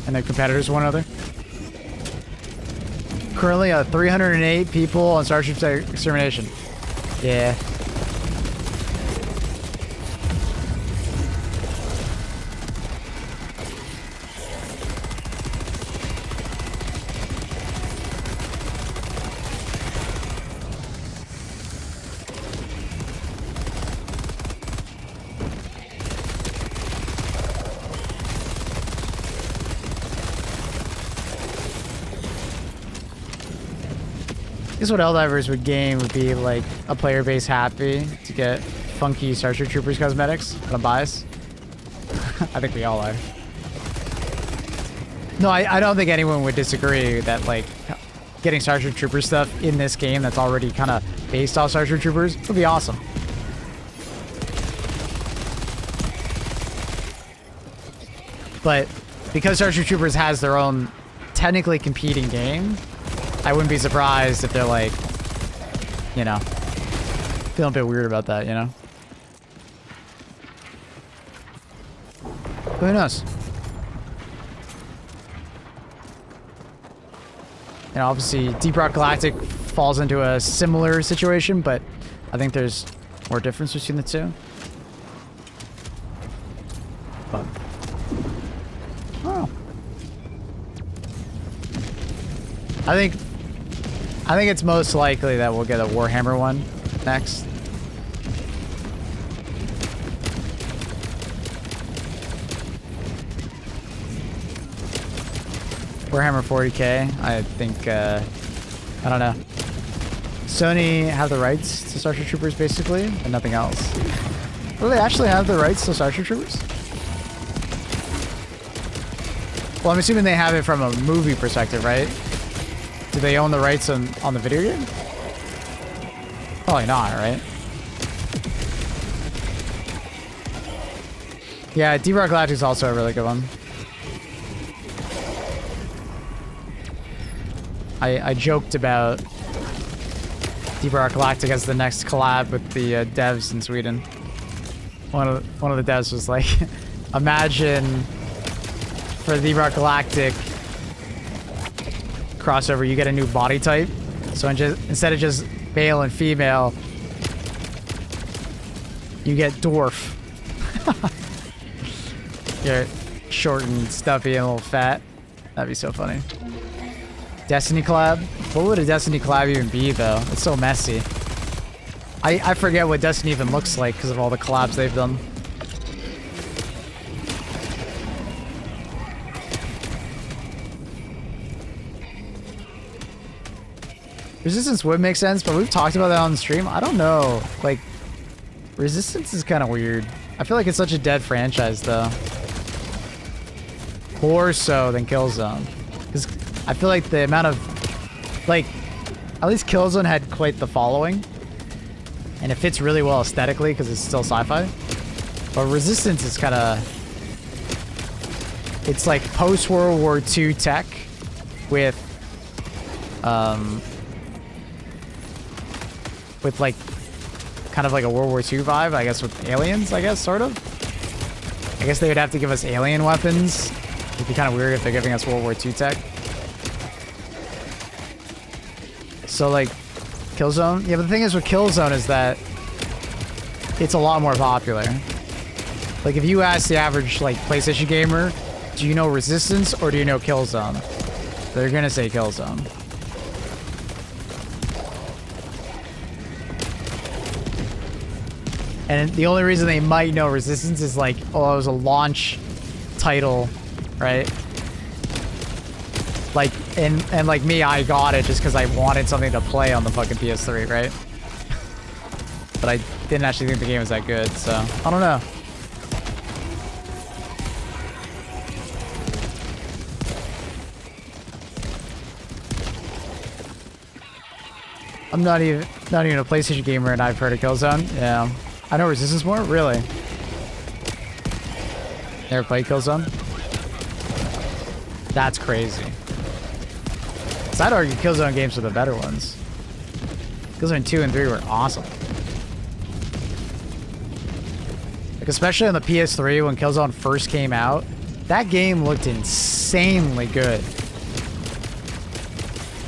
and they're competitors to one another. Currently, 308 people on Starship Extermination. Yeah. I guess what Helldivers would gain would be like a player base happy to get funky Starship Troopers cosmetics. But I'm biased. I think we all are. No, I don't think anyone would disagree that like getting Starship Troopers stuff in this game that's already kind of based off Starship Troopers would be awesome. But because Starship Troopers has their own technically competing game, I wouldn't be surprised if they're like, you know, feeling a bit weird about that, you know? Who knows? And obviously, Deep Rock Galactic falls into a similar situation, but I think there's more difference between the two. But, oh. I think it's most likely that we'll get a Warhammer one next. Warhammer 40k, I think, I don't know. Sony have the rights to Starship Troopers, basically, and nothing else. Do they actually have the rights to Starship Troopers? Well, I'm assuming they have it from a movie perspective, right? Do they own the rights on the video game? Probably not, right? Yeah, Deep Rock Galactic is also a really good one. I joked about Deep Rock Galactic as the next collab with the devs in Sweden. One of the devs was like, imagine for the Deep Rock Galactic crossover, you get a new body type. So instead of just male and female, you get dwarf. You're short and stuffy and a little fat. That'd be so funny. Destiny collab? What would a Destiny collab even be, though? It's so messy. I forget what Destiny even looks like because of all the collabs they've done. Resistance would make sense, but we've talked about that on the stream. I don't know. Like, Resistance is kind of weird. I feel like it's such a dead franchise, though. More so than Killzone. Because I feel like the amount of... Like, at least Killzone had quite the following. And it fits really well aesthetically because it's still sci-fi. But Resistance is kind of... It's like post-World War II tech with like kind of like a World War II vibe, I guess, with aliens, I guess, sort of. I guess they would have to give us alien weapons. It'd be kind of weird if they're giving us World War II tech. So like Killzone, yeah, but the thing is with Killzone is that it's a lot more popular. Like if you ask the average like PlayStation gamer, do you know Resistance or do you know Killzone? They're gonna say Killzone. And the only reason they might know Resistance is like, oh, it was a launch title, right? Like, and like me, I got it just because I wanted something to play on the fucking PS3, right? But I didn't actually think the game was that good, so I don't know. I'm not even a PlayStation gamer, and I've heard of Killzone. Yeah, I know Resistance more. Really? Never played Killzone? That's crazy. So I'd argue Killzone games are the better ones. Killzone 2 and 3 were awesome. Like, especially on the PS3 when Killzone first came out, that game looked insanely good.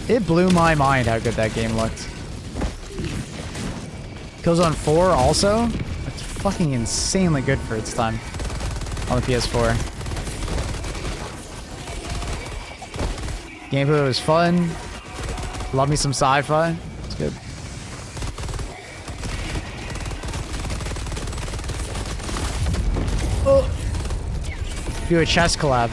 It blew my mind how good that game looked. Killzone 4 also, it's fucking insanely good for its time on the PS4. Gameplay was fun. Love me some sci-fi. It's good. Oh. Do a chess collab.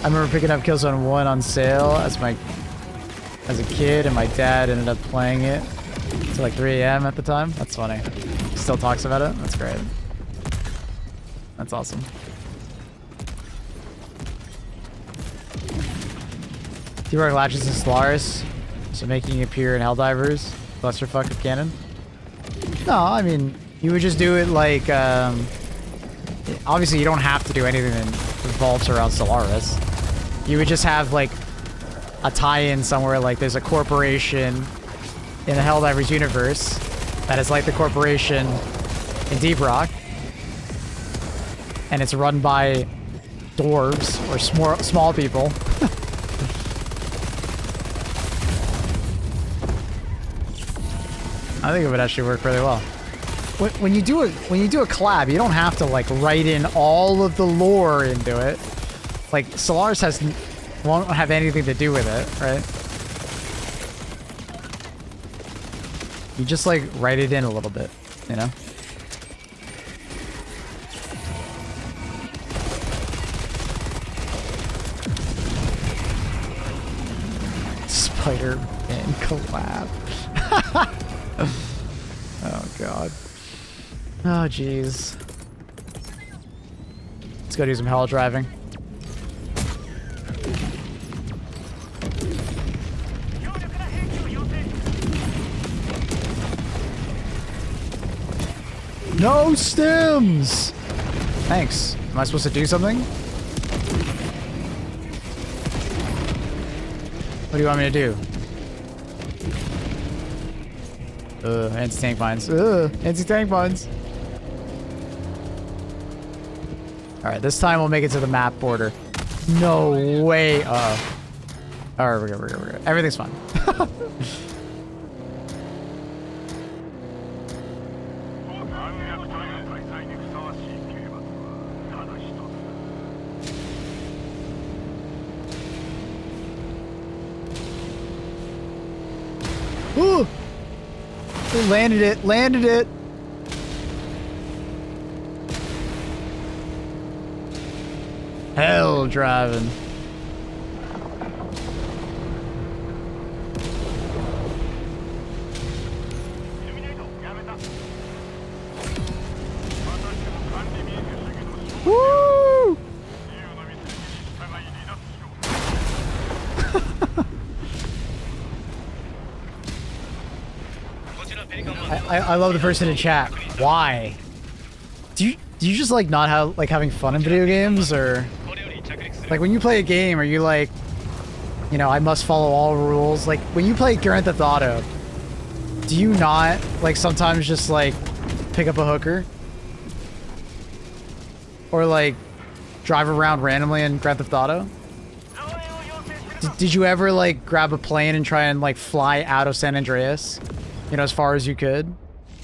I remember picking up Killzone 1 on sale as a kid, and my dad ended up playing it till like 3 a.m. at the time. That's funny. Still talks about it. That's great. That's awesome. Do you work Latches and Stellaris? So making it appear in Helldivers? Clusterfuck of canon? No, I mean, you would just do it like, obviously you don't have to do anything that revolves around Stellaris. You would just have like a tie-in somewhere, like there's a corporation in the Helldivers universe that is like the corporation in Deep Rock. And it's run by dwarves or small people. I think it would actually work really well. When you do a collab, you don't have to like write in all of the lore into it. Like Stellaris won't have anything to do with it, right? You just like write it in a little bit, you know? Spider-Man collab. Oh god. Oh jeez. Let's go do some hell driving. No stims! Thanks. Am I supposed to do something? What do you want me to do? Anti-tank mines. Anti-tank mines. Alright, this time we'll make it to the map border. No way. Alright, we're good. Everything's fine. Ooh! We landed it! Hell driving. Woo! I love the person in chat. Why? Do you just like not have like having fun in video games, or like when you play a game, are you like, you know, I must follow all rules? Like when you play Grand Theft Auto, do you not like sometimes just like pick up a hooker or like drive around randomly in Grand Theft Auto? Did you ever like grab a plane and try and like fly out of San Andreas? You know, as far as you could?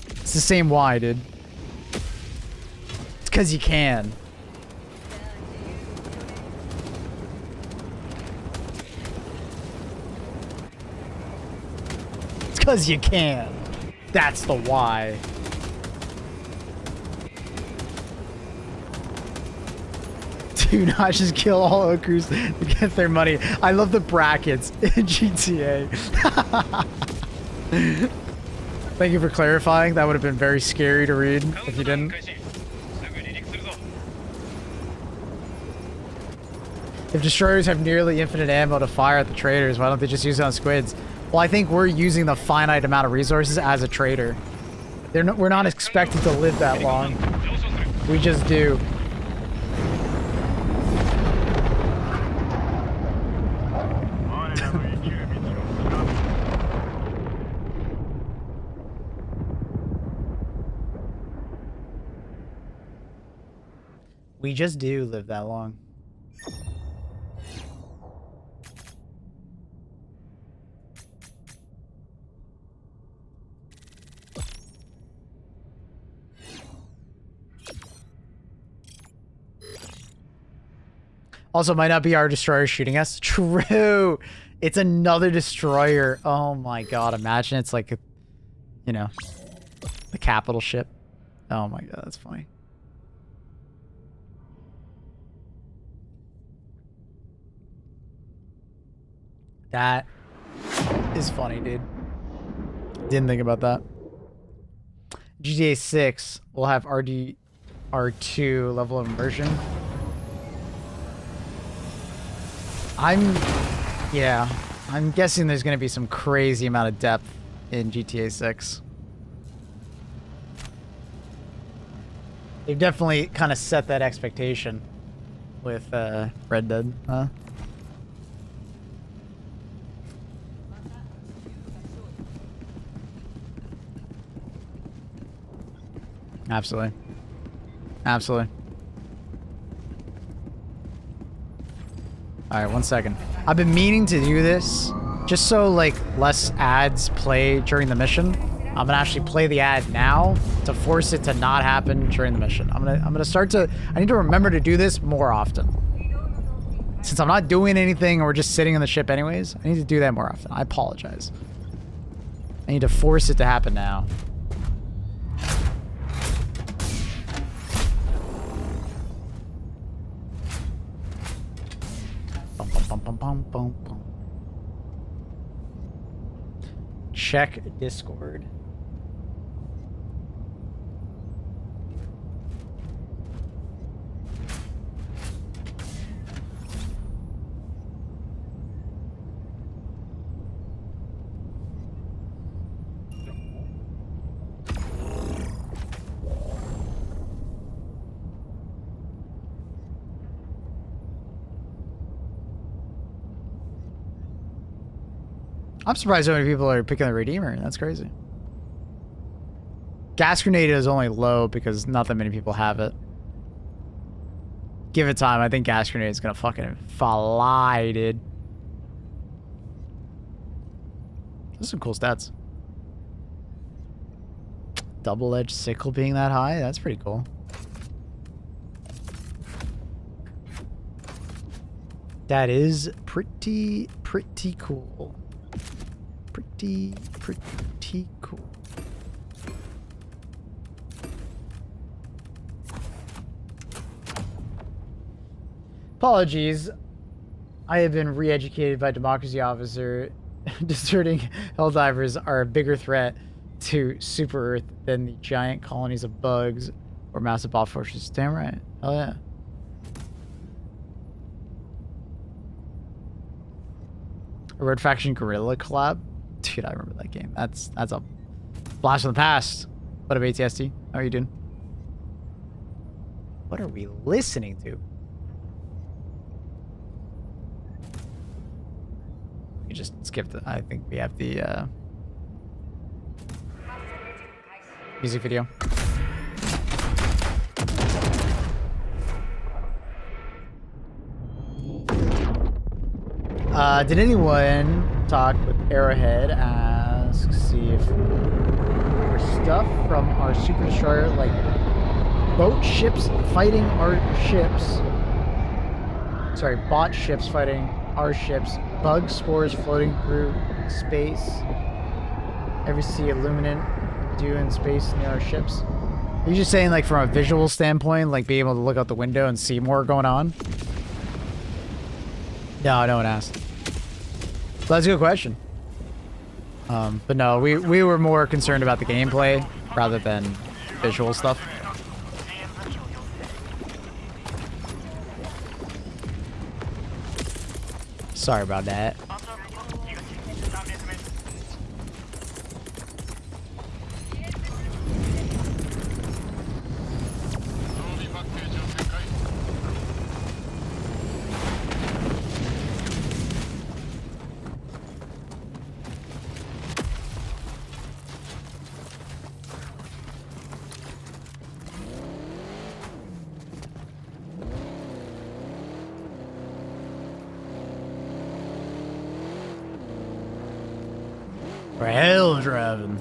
It's the same why, dude. It's because you can. It's because you can. That's the why. Do not just kill all Okers to get their money. I love the brackets in GTA. Thank you for clarifying. That would have been very scary to read if you didn't. If destroyers have nearly infinite ammo to fire at the traders, why don't they just use it on squids? Well, I think we're using the finite amount of resources as a trader. We're not expected to live that long. We just do. We just do live that long. Also, might not be our destroyer shooting us. True. It's another destroyer. Oh my god. Imagine it's like, you know, the capital ship. Oh my god, that's funny. That is funny, dude. Didn't think about that. GTA 6 will have RDR2 level of immersion. I'm guessing there's going to be some crazy amount of depth in GTA 6. They've definitely kind of set that expectation with Red Dead, huh? Absolutely. Absolutely. Alright, 1 second. I've been meaning to do this just so like less ads play during the mission. I'm gonna actually play the ad now to force it to not happen during the mission. I'm gonna start to, I need to remember to do this more often. Since I'm not doing anything and we're just sitting in the ship anyways, I need to do that more often. I apologize. I need to force it to happen now. Check Discord. I'm surprised so many people are picking the Redeemer. That's crazy. Gas Grenade is only low because not that many people have it. Give it time. I think Gas Grenade is going to fucking fly, dude. Those are some cool stats. Double-edged sickle being that high? That's pretty cool. That is pretty cool. Pretty cool. Apologies. I have been re-educated by Democracy Officer. Deserting Helldivers are a bigger threat to Super Earth than the giant colonies of bugs or massive bot forces. Damn right. Hell yeah. A Red Faction Guerrilla collab? Dude, I remember that game. That's a blast from the past. What up, ATST? How are you doing? What are we listening to? We just skipped it. I think we have the music video. Did anyone talk with Arrowhead? Ask, see if there's stuff from our Super Destroyer, like boat ships fighting our ships. Sorry, bot ships fighting our ships. Bug spores floating through space. Ever see a luminant do in space near our ships? Are you just saying, like, from a visual standpoint, like, being able to look out the window and see more going on? No, no one asked. Well, that's a good question. But no, we were more concerned about the gameplay rather than visual stuff. Sorry about that. For hell driving.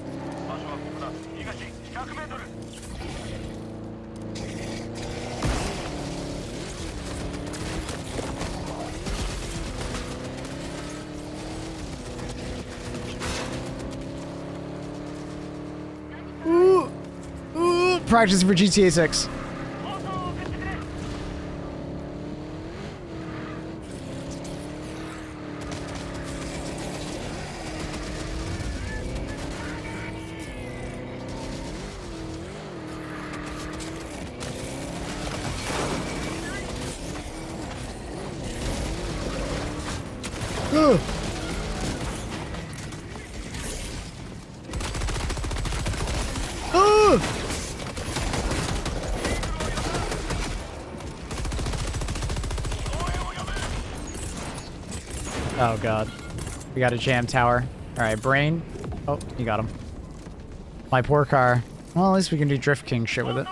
Ooh, ooh, practice for GTA 6. Ooh. Ooh. Oh god. We got a jam tower. Alright, brain. Oh, you got him. My poor car. Well, at least we can do Drift King shit with it.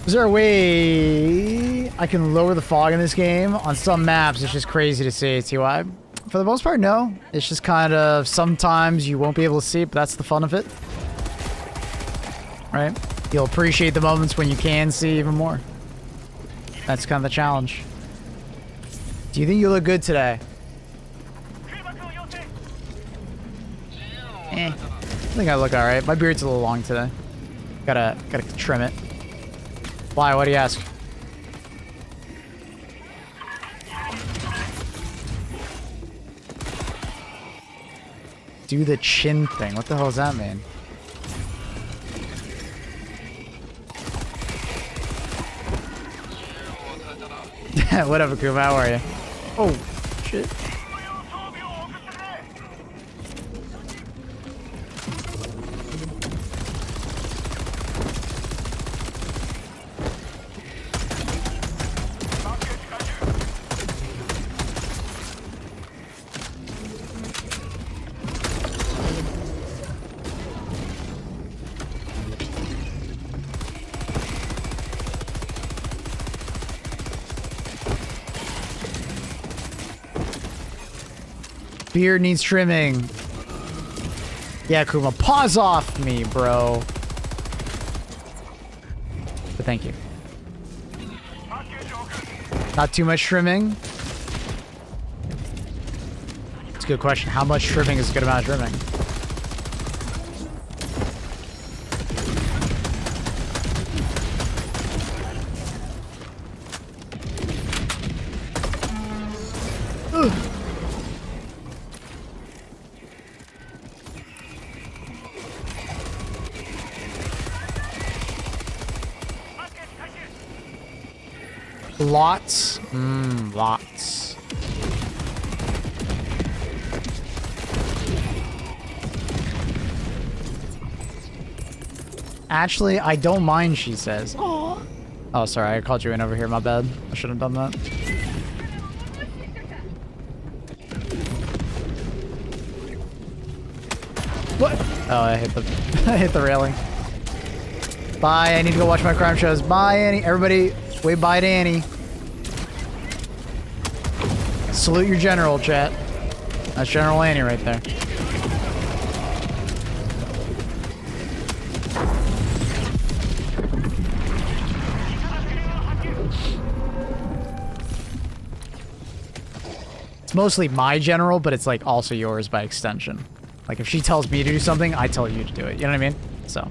Is there a way I can lower the fog in this game? On some maps, it's just crazy to see. TY. For the most part, no. It's just kind of sometimes you won't be able to see it, but that's the fun of it. Right? You'll appreciate the moments when you can see even more. That's kind of the challenge. Do you think you look good today? I think I look alright. My beard's a little long today. Gotta trim it. Why? What do you ask? Do the chin thing. What the hell does that mean? Whatever, Kuma. How are you? Oh, shit. Beard needs trimming. Yeah, Kuma, paws off me, bro. But thank you. Not too much trimming. It's a good question. How much trimming is a good amount of trimming? Lots. Lots. Actually, I don't mind, she says. Aww. Oh, sorry, I called you in over here. My bad. I should have done that. What? Oh, I hit the I hit the railing. Bye. I need to go watch my crime shows. Bye, Annie. Everybody, wave bye to Annie. Salute your general, chat. That's General Annie right there. It's mostly my general, but it's like also yours by extension. Like if she tells me to do something, I tell you to do it. You know what I mean? So,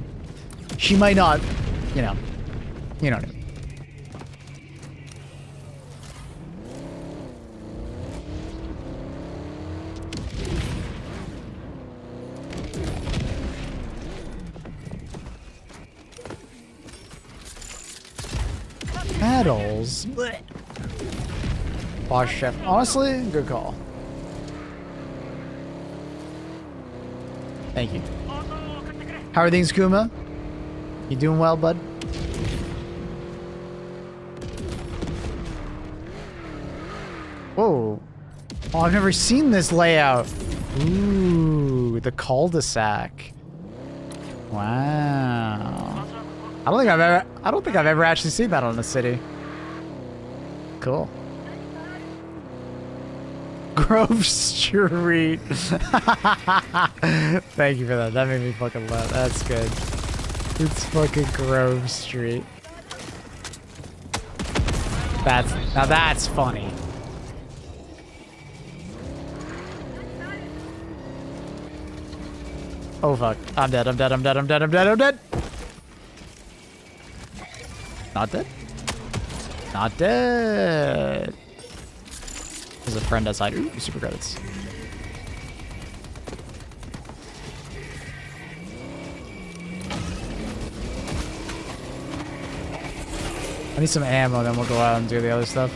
She might not, you know what I mean. Battles. Boss chef. Honestly, good call. Thank you. How are things, Kuma? You doing well, bud? Whoa. Oh, I've never seen this layout. Ooh, the cul-de-sac. Wow. I don't think I've ever actually seen that on the city. Cool. Grove Street. Thank you for that. That made me fucking laugh. That's good. It's fucking Grove Street. Now that's funny. Oh fuck. I'm dead. I'm dead. I'm dead. I'm dead. I'm dead. I'm dead. Not dead? Not dead. There's a friend outside. Ooh, super credits. I need some ammo, then we'll go out and do the other stuff.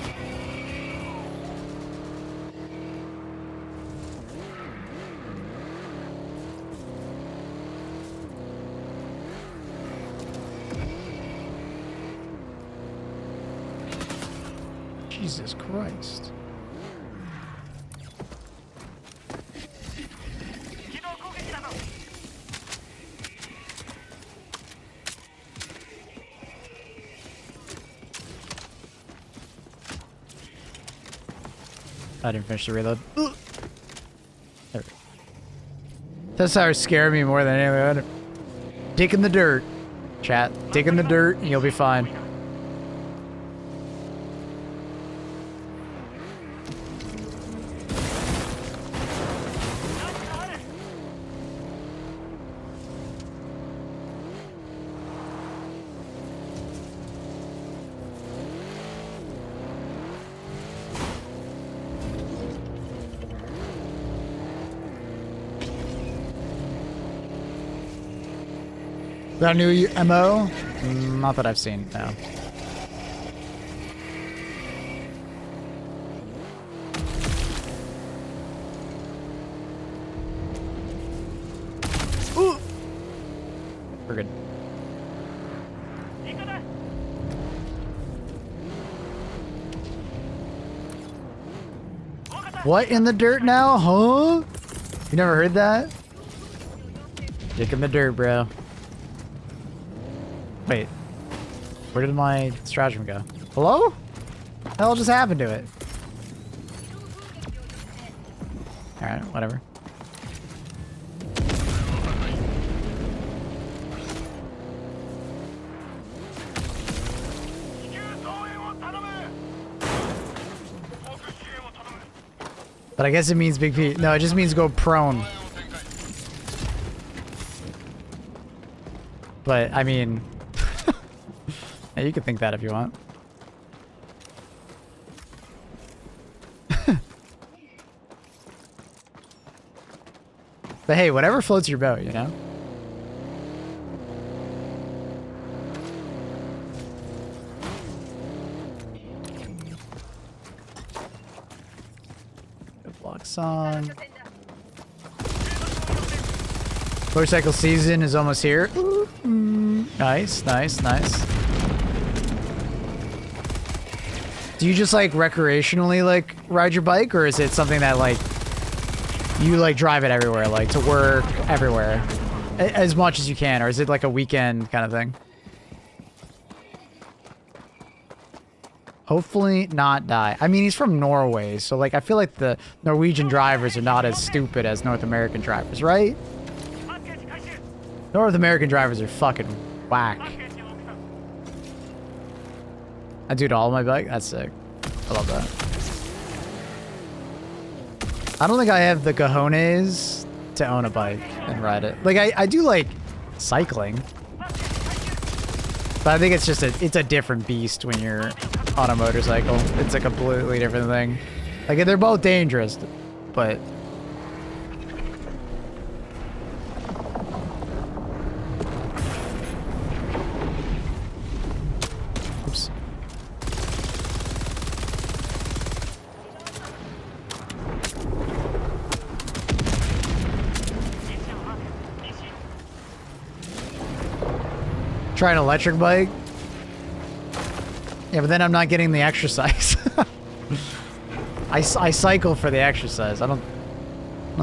Jesus Christ. I didn't finish the reload. There we go. That's how it scared me more than anything. Dig in the dirt. Chat. Dig in the dirt and you'll be fine. Is that a new MO? Not that I've seen, no. Ooh! We're good. What in the dirt now, huh? You never heard that? Dick in the dirt, bro. Wait, where did my stratagem go? Hello? What the hell just happened to it? Alright, whatever. But I guess it means Big P. No, it just means go prone. But, I mean... yeah, you can think that if you want. But hey, whatever floats your boat, you know? Good block song. Motorcycle season is almost here. Nice, nice, nice. Do you just like recreationally like ride your bike, or is it something that like you like drive it everywhere, like to work, everywhere, as much as you can, or is it like a weekend kind of thing? Hopefully not die. I mean, he's from Norway, so like I feel like the Norwegian drivers are not as stupid as North American drivers, right? North American drivers are fucking whack. I do it all on my bike? That's sick. I love that. I don't think I have the cojones to own a bike and ride it. Like, I do like cycling. But I think it's just it's a different beast when you're on a motorcycle. It's a completely different thing. Like, they're both dangerous, but... Oops. Try an electric bike. Yeah, but then I'm not getting the exercise. I cycle for the exercise. I don't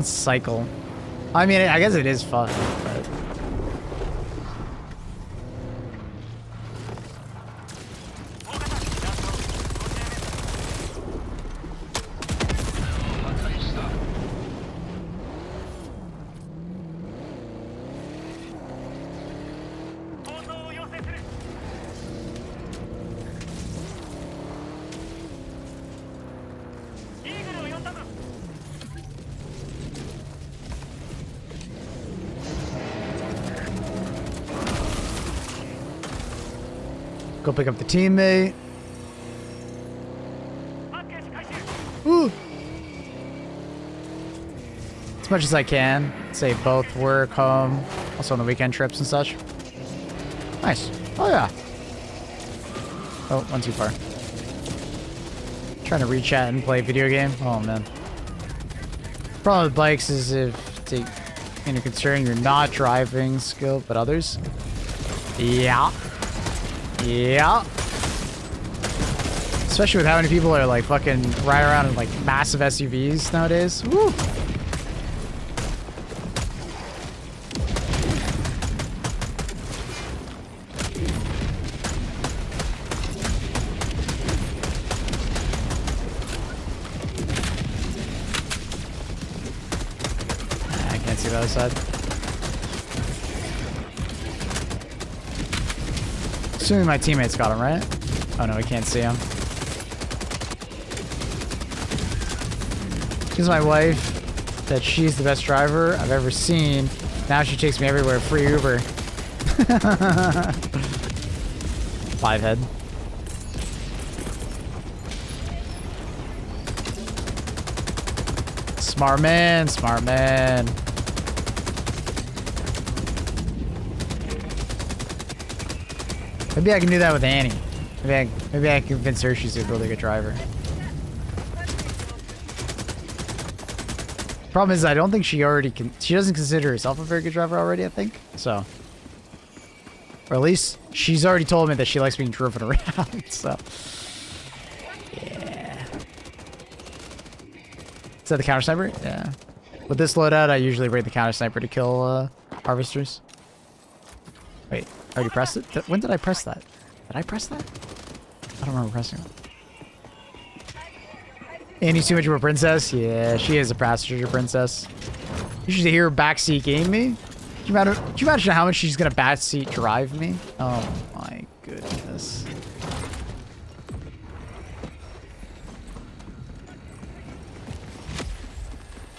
cycle. I mean, I guess it is fun, but... Go pick up the teammate. Woo! As much as I can. Say both work, home, also on the weekend trips and such. Nice. Oh yeah. Oh, one too far. Trying to re-chat and play video game. Oh man. Problem with bikes is if take into concern you're not driving skill, but others. Yeah. Yeah. Especially with how many people are like fucking riding around in like massive SUVs nowadays. Woo! I can't see the other side. Assuming my teammates got him, right? Oh no, we can't see him. Because my wife, that she's the best driver I've ever seen. Now she takes me everywhere, free Uber. 5 head. Smart man, smart man. Maybe I can do that with Annie. Maybe I can convince her she's a really good driver. Problem is, I don't think she doesn't consider herself a very good driver already, I think. So. Or at least, she's already told me that she likes being driven around, so. Yeah. Is that the counter sniper? Yeah. With this loadout, I usually bring the counter sniper to kill harvesters. Wait, I already pressed it? When did I press that? Did I press that? I don't remember pressing it. Annie's too much of a princess? Yeah, she is a passenger princess. You should hear her backseat game me. Do you imagine how much she's gonna backseat drive me? Oh my goodness.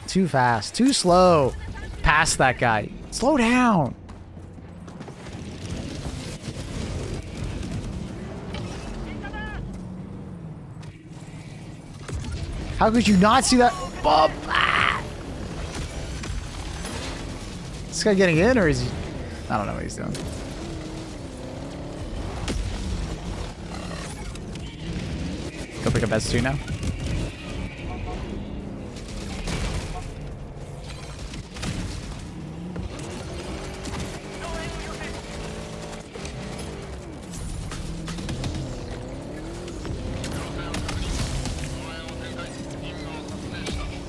Too fast, too slow. Past that guy. Slow down. How could you not see that? Bob! Ah! Is this guy getting in, or is he... I don't know what he's doing. Go pick up S2 now.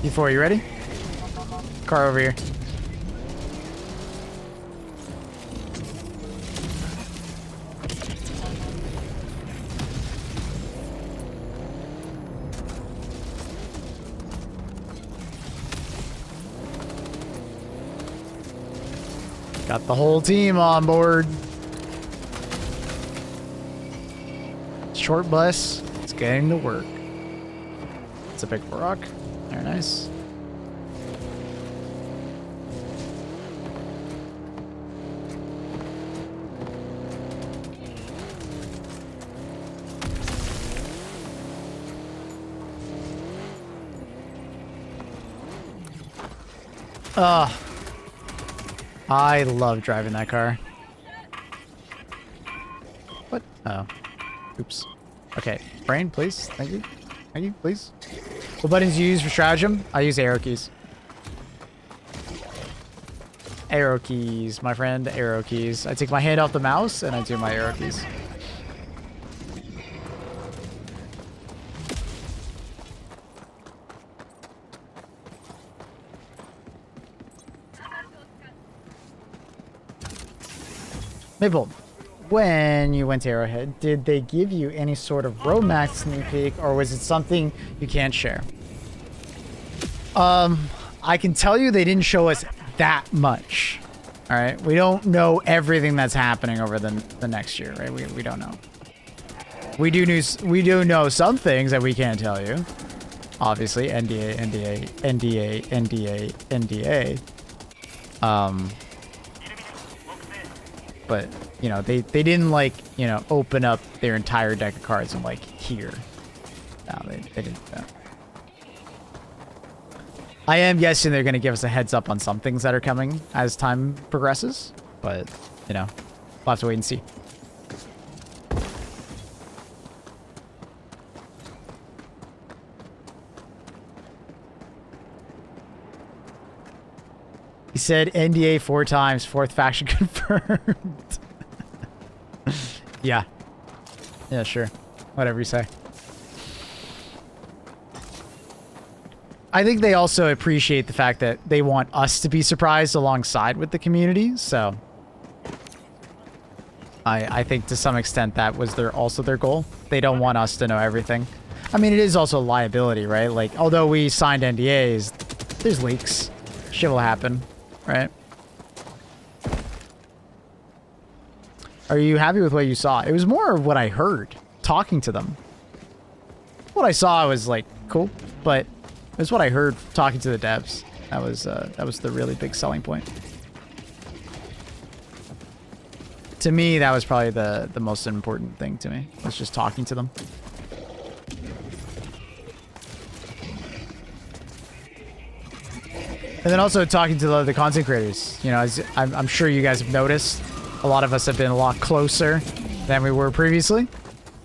E4, you ready? Car over here. Got the whole team on board. Short bus. It's getting to work. It's a big rock. Very nice. Ugh. I love driving that car. What? Oh. Oops. Okay. Brain, please. Thank you. Thank you, please. What buttons do you use for stratagem? I use arrow keys. Arrow keys, my friend. Arrow keys. I take my hand off the mouse and I do my arrow keys. Maple, when you went to Arrowhead, did they give you any sort of roadmap sneak peek, or was it something you can't share? I can tell you they didn't show us that much. All right, we don't know everything that's happening over the next year, right? We don't know. We do know some things that we can't tell you. Obviously, NDA, NDA, NDA, NDA, NDA. But, you know, they didn't, like, you know, open up their entire deck of cards and, like, here. No, they didn't do that. I am guessing they're going to give us a heads up on some things that are coming as time progresses. But, you know, we'll have to wait and see. He said NDA 4 times, 4th faction confirmed. Yeah. Yeah, sure. Whatever you say. I think they also appreciate the fact that they want us to be surprised alongside with the community, so I think to some extent that was also their goal. They don't want us to know everything. I mean, it is also a liability, right? Like, although we signed NDAs, there's leaks. Shit will happen. Right? Are you happy with what you saw? It was more of what I heard talking to them. What I saw was like cool, but it was what I heard talking to the devs. That was the really big selling point. To me, that was probably the most important thing to me. Was just talking to them. And then also talking to the content creators. You know, as I'm sure you guys have noticed, a lot of us have been a lot closer than we were previously.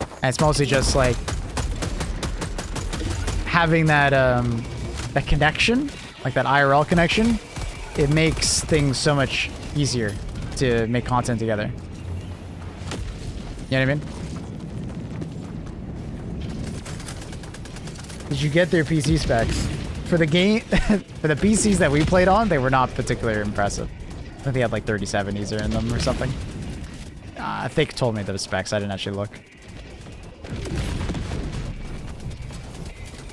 And it's mostly just like having that that connection, like that IRL connection. It makes things so much easier to make content together. You know what I mean? Did you get their PC specs? For the game, for the PCs that we played on, they were not particularly impressive. I think they had like 3070s in them or something. I think told me the specs. I didn't actually look.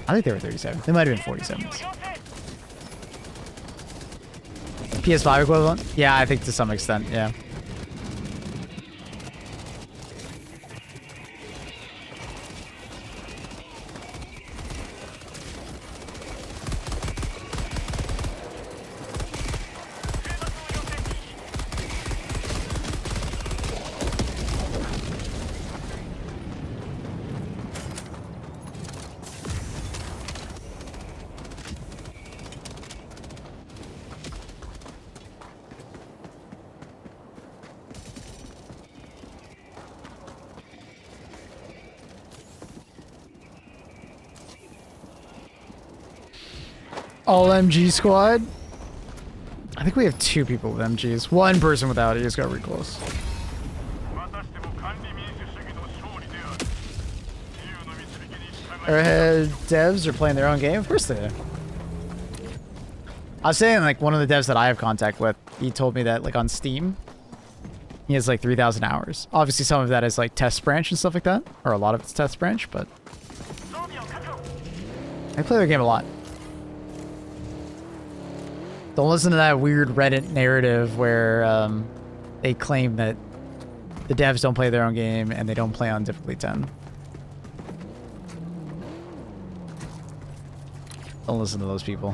I think they were 37. They might have been 47s. PS5 equivalent? Yeah, I think to some extent, yeah. All MG squad? I think we have 2 people with MGs. 1 person without it. He just got really close. Arrowhead devs are playing their own game? Of course they are. I was saying, like, one of the devs that I have contact with, he told me that, like, on Steam, he has, like, 3,000 hours. Obviously, some of that is, like, test branch and stuff like that. Or a lot of it's test branch, but I play their game a lot. Don't listen to that weird Reddit narrative where they claim that the devs don't play their own game and they don't play on difficulty 10. Don't listen to those people.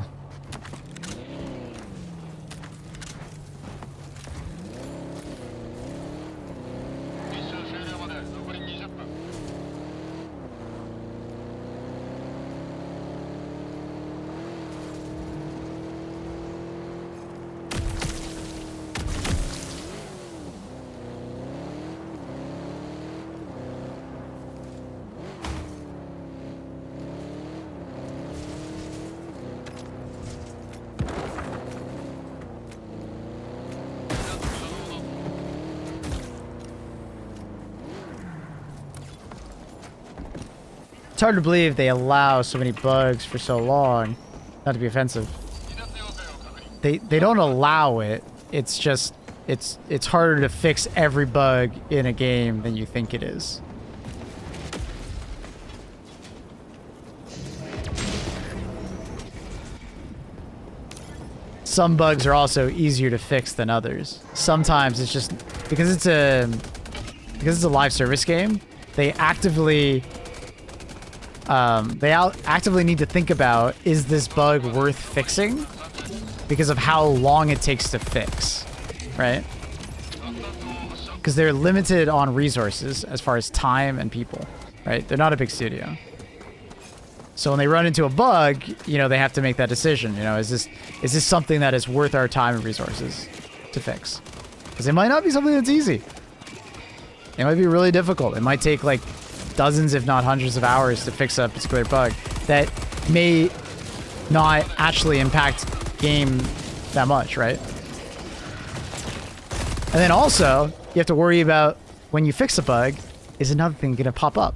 It's hard to believe they allow so many bugs for so long. Not to be offensive. They don't allow it. It's just it's harder to fix every bug in a game than you think it is. Some bugs are also easier to fix than others. Sometimes it's just because it's a live service game, they actively actively need to think about, is this bug worth fixing? Because of how long it takes to fix, right? Because they're limited on resources as far as time and people, right? They're not a big studio. So when they run into a bug, you know, they have to make that decision. You know, is this something that is worth our time and resources to fix? Because it might not be something that's easy. It might be really difficult. It might take like dozens, if not hundreds of hours to fix a particular bug that may not actually impact game that much, right? And then also, you have to worry about when you fix a bug, is another thing going to pop up?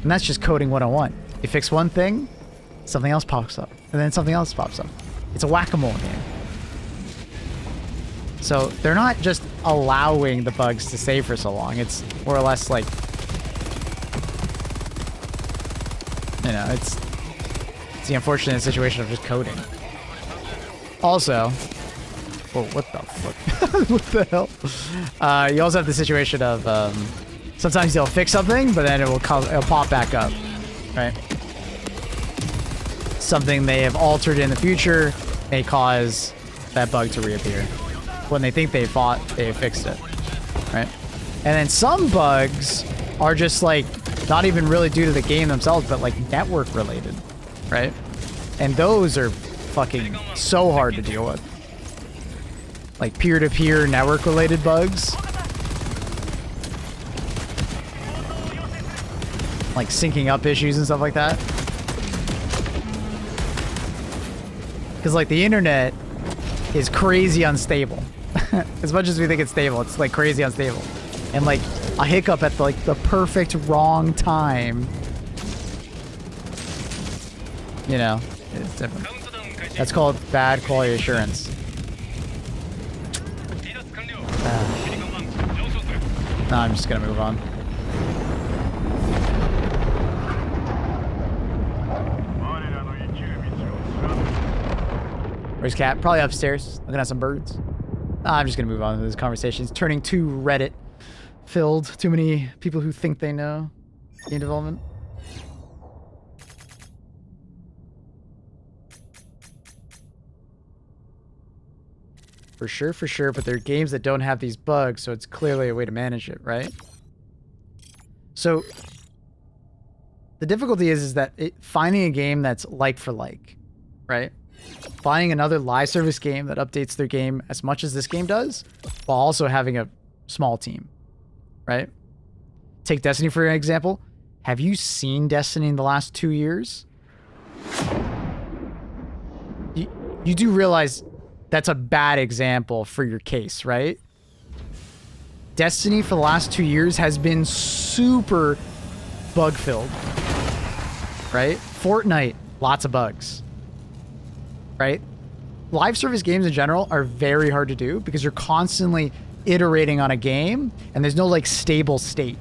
And that's just coding 101. You fix one thing, something else pops up, and then something else pops up. It's a whack-a-mole game. So they're not just allowing the bugs to stay for so long. It's more or less like, you know, it's the unfortunate situation of just coding. Also, whoa, what the fuck? What the hell? You also have the situation of sometimes they'll fix something, but then it'll pop back up, right? Something they have altered in the future may cause that bug to reappear when they think they fixed it, right? And then some bugs are just like not even really due to the game themselves, but like network related, right? And those are fucking so hard to deal with. Like peer-to-peer network related bugs. Like syncing up issues and stuff like that. Because like the internet is crazy unstable. As much as we think it's stable, it's like crazy unstable. And like a hiccup at like the perfect wrong time, you know, it's different. That's called bad quality assurance. No, I'm just gonna move on. Where's Cat? Probably upstairs, looking at some birds. I'm just gonna move on with this conversation. It's turning too Reddit filled. Too many people who think they know game development. For sure, but there are games that don't have these bugs, so it's clearly a way to manage it, right? So the difficulty is that finding a game that's like for like, right? Finding another live service game that updates their game as much as this game does, while also having a small team, right? Take Destiny for an example. Have you seen Destiny in the last 2 years? You do realize that's a bad example for your case, right? Destiny for the last 2 years has been super bug-filled, right? Fortnite, lots of bugs, right? Live service games in general are very hard to do because you're constantly iterating on a game and there's no like stable state.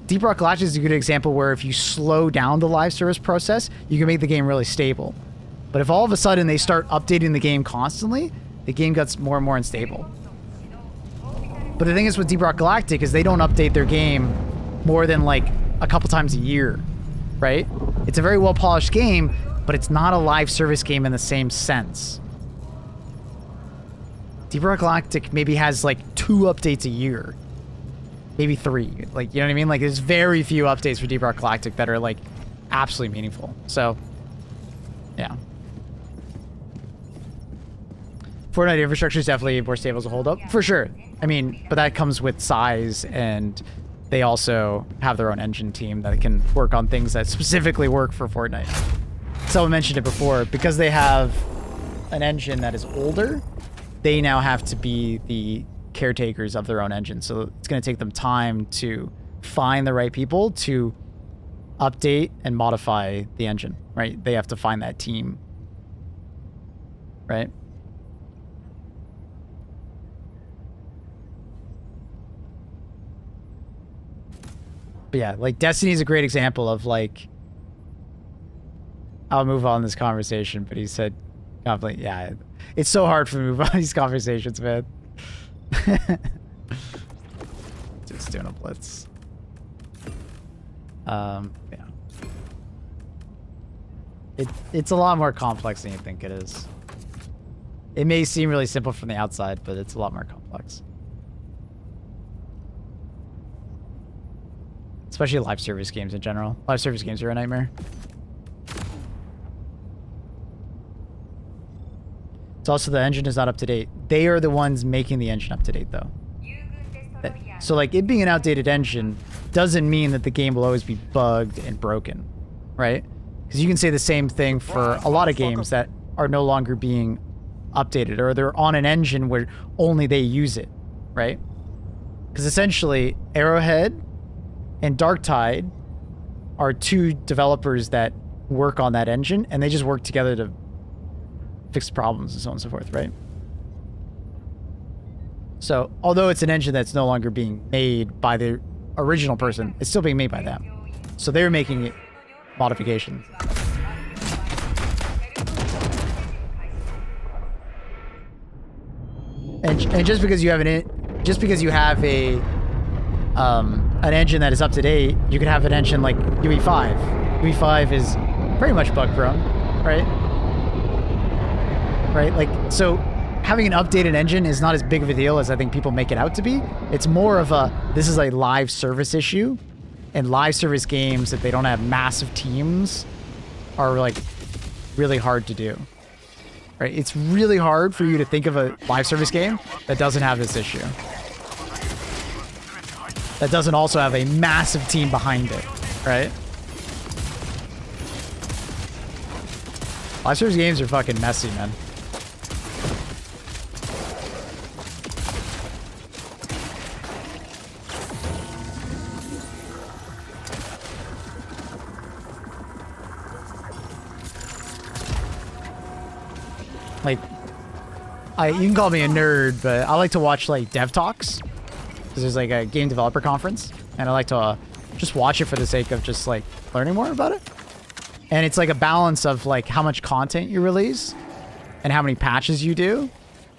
Deep Rock Galactic is a good example where if you slow down the live service process, you can make the game really stable. But if all of a sudden they start updating the game constantly, the game gets more and more unstable. But the thing is with Deep Rock Galactic is they don't update their game more than like a couple times a year, right? It's a very well polished game, but it's not a live service game in the same sense. Deep Rock Galactic maybe has like 2 updates a year. Maybe 3. Like, you know what I mean? Like there's very few updates for Deep Rock Galactic that are like absolutely meaningful. So, yeah. Fortnite infrastructure is definitely more stable to hold up, for sure. I mean, but that comes with size, and they also have their own engine team that can work on things that specifically work for Fortnite. Someone mentioned it before, because they have an engine that is older, they now have to be the caretakers of their own engine. So it's going to take them time to find the right people to update and modify the engine, right? They have to find that team, right? But yeah, like Destiny is a great example of like, I'll move on this conversation, but he said, yeah, it's so hard for me to move on these conversations, man. Just doing a blitz. Yeah. It's a lot more complex than you think it is. It may seem really simple from the outside, but it's a lot more complex. Especially live service games in general. Live service games are a nightmare. It's also the engine is not up to date. They are the ones making the engine up to date, though. So, like, it being an outdated engine doesn't mean that the game will always be bugged and broken, right? Because you can say the same thing for a lot of games that are no longer being updated, or they're on an engine where only they use it, right? Because essentially, Arrowhead and Darktide are two developers that work on that engine, and they just work together to fix problems and so on and so forth, right? So, although it's an engine that's no longer being made by the original person, it's still being made by them. So they're making modifications. And just because you have an engine that is up to date, you could have an engine like UE5. UE5 is pretty much bug prone, right? Right? Like, so having an updated engine is not as big of a deal as I think people make it out to be. It's more of this is a live service issue, and live service games, if they don't have massive teams, are like really hard to do. Right? It's really hard for you to think of a live service game that doesn't have this issue. That doesn't also have a massive team behind it, right? Live service games are fucking messy, man. Like, you can call me a nerd, but I like to watch like dev talks. Because there's like a game developer conference, and I like to just watch it for the sake of just like learning more about it. And it's like a balance of like how much content you release and how many patches you do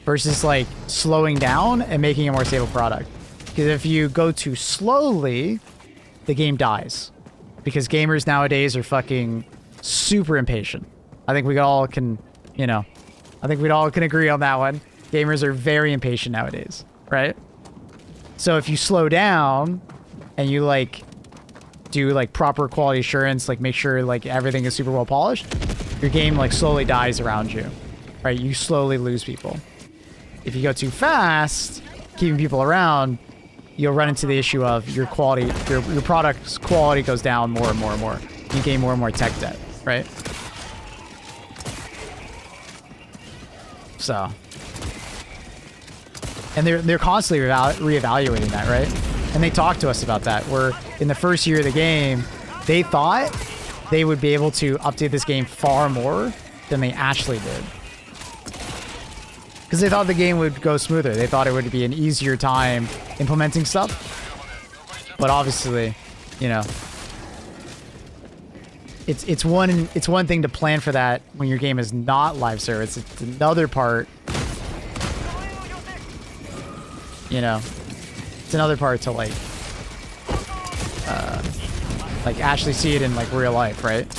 versus like slowing down and making a more stable product. Because if you go too slowly, the game dies. Because gamers nowadays are fucking super impatient. I think we all can, you know, I think we all can agree on that one. Gamers are very impatient nowadays, right? So if you slow down and you like do like proper quality assurance, like make sure like everything is super well polished, your game like slowly dies around you, right? You slowly lose people. If you go too fast, keeping people around, you'll run into the issue of your quality, your product's quality goes down more and more and more. You gain more and more tech debt, right? So, and they're constantly reevaluating that, right? And they talk to us about that. Where in the first year of the game, they thought they would be able to update this game far more than they actually did. Because they thought the game would go smoother. They thought it would be an easier time implementing stuff. But obviously, you know, it's one thing to plan for that when your game is not live service. It's another part, you know, it's another part to like actually see it in like real life, right?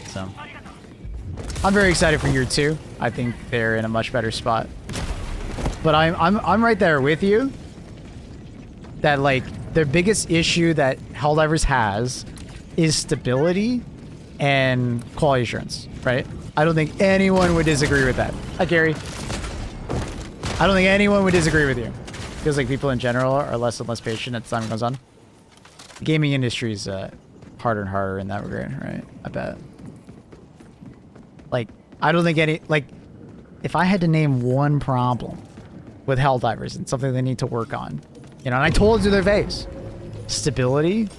So I'm very excited for year 2. I think they're in a much better spot. But I'm right there with you. That like their biggest issue that Helldivers has is stability and quality assurance, right? I don't think anyone would disagree with that. Hi, Gary. I don't think anyone would disagree with you. Feels like people in general are less and less patient as time goes on. The gaming industry is harder and harder in that regard, right? I bet. Like, I don't think if I had to name one problem with Helldivers and something they need to work on, you know, and I told it to their face, stability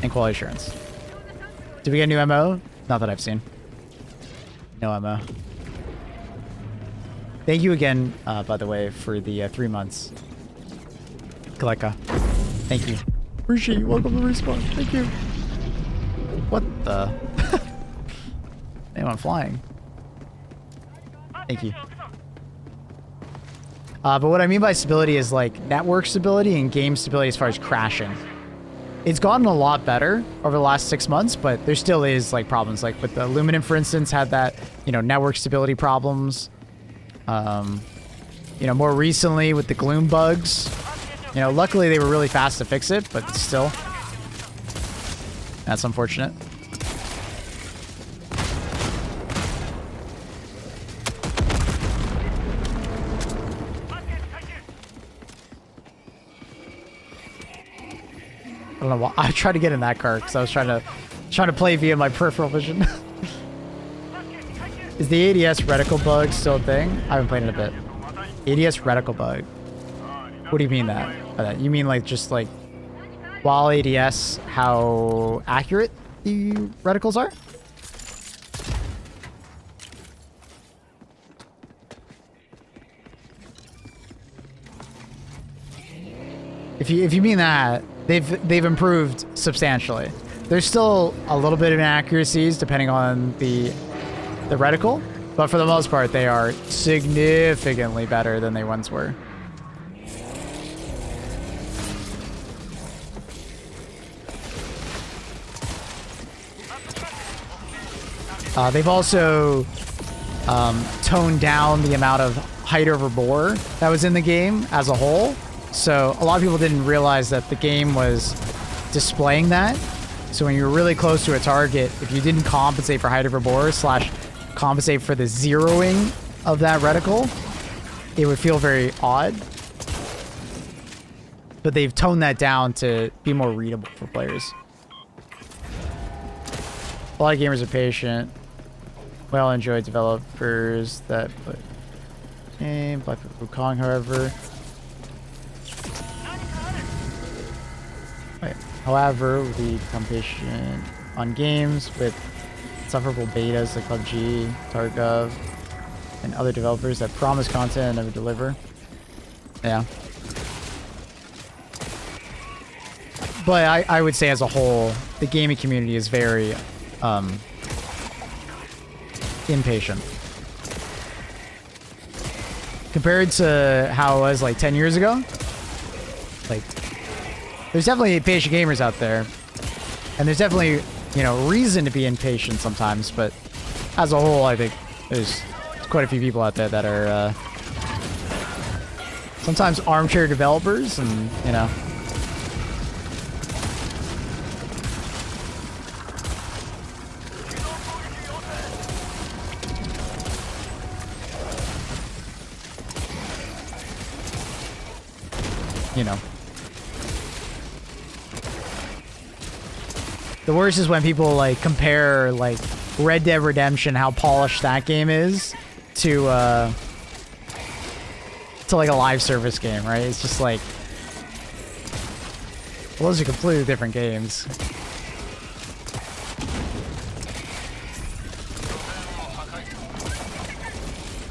and quality assurance. Did we get a new MO? Not that I've seen. No MO. Thank you again, by the way, for the 3 months. Kaleka. Thank you. Appreciate you. Welcome to Respawn. Thank you. What the? Damn, I'm flying. Thank you. But what I mean by stability is like network stability and game stability as far as crashing. It's gotten a lot better over the last 6 months, but there still is like problems. Like with the Luminant, for instance, had that, you know, network stability problems. You know, more recently with the Gloom bugs. You know, luckily they were really fast to fix it, but still. That's unfortunate. I don't know why. I tried to get in that car because I was trying to play via my peripheral vision. Is the ADS reticle bug still a thing? I haven't played in a bit. ADS reticle bug. What do you mean by that? You mean like just like while ADS, how accurate the reticles are? If you mean that, they've improved substantially. There's still a little bit of inaccuracies depending on the reticle, but for the most part, they are significantly better than they once were. They've also toned down the amount of height over bore that was in the game as a whole. So a lot of people didn't realize that the game was displaying that. So when you're really close to a target, if you didn't compensate for height over bore / compensate for the zeroing of that reticle, it would feel very odd. But they've toned that down to be more readable for players. A lot of gamers are patient. Well enjoyed developers that put game Black Wukong, however. However, we become patient on games with insufferable betas like PUBG, Tarkov, and other developers that promise content and never deliver. Yeah. But I would say as a whole, the gaming community is very impatient. Compared to how it was like 10 years ago, like there's definitely patient gamers out there, and there's definitely, you know, reason to be impatient sometimes, but as a whole, I think there's quite a few people out there that are sometimes armchair developers, and, you know. You know. The worst is when people like compare like Red Dead Redemption, how polished that game is, to like a live service game, right? It's just like, well, those are completely different games.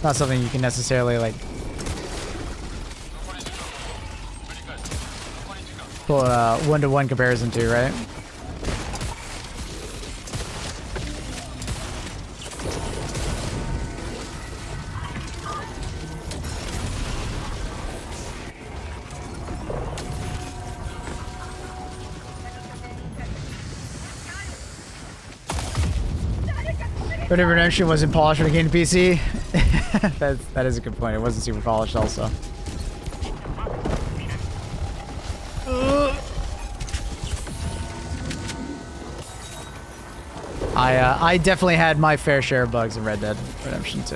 Not something you can necessarily like pull a one-to-one comparison to, right? Red Dead Redemption wasn't polished when it came to PC. that is a good point. It wasn't super polished also. I definitely had my fair share of bugs in Red Dead Redemption 2.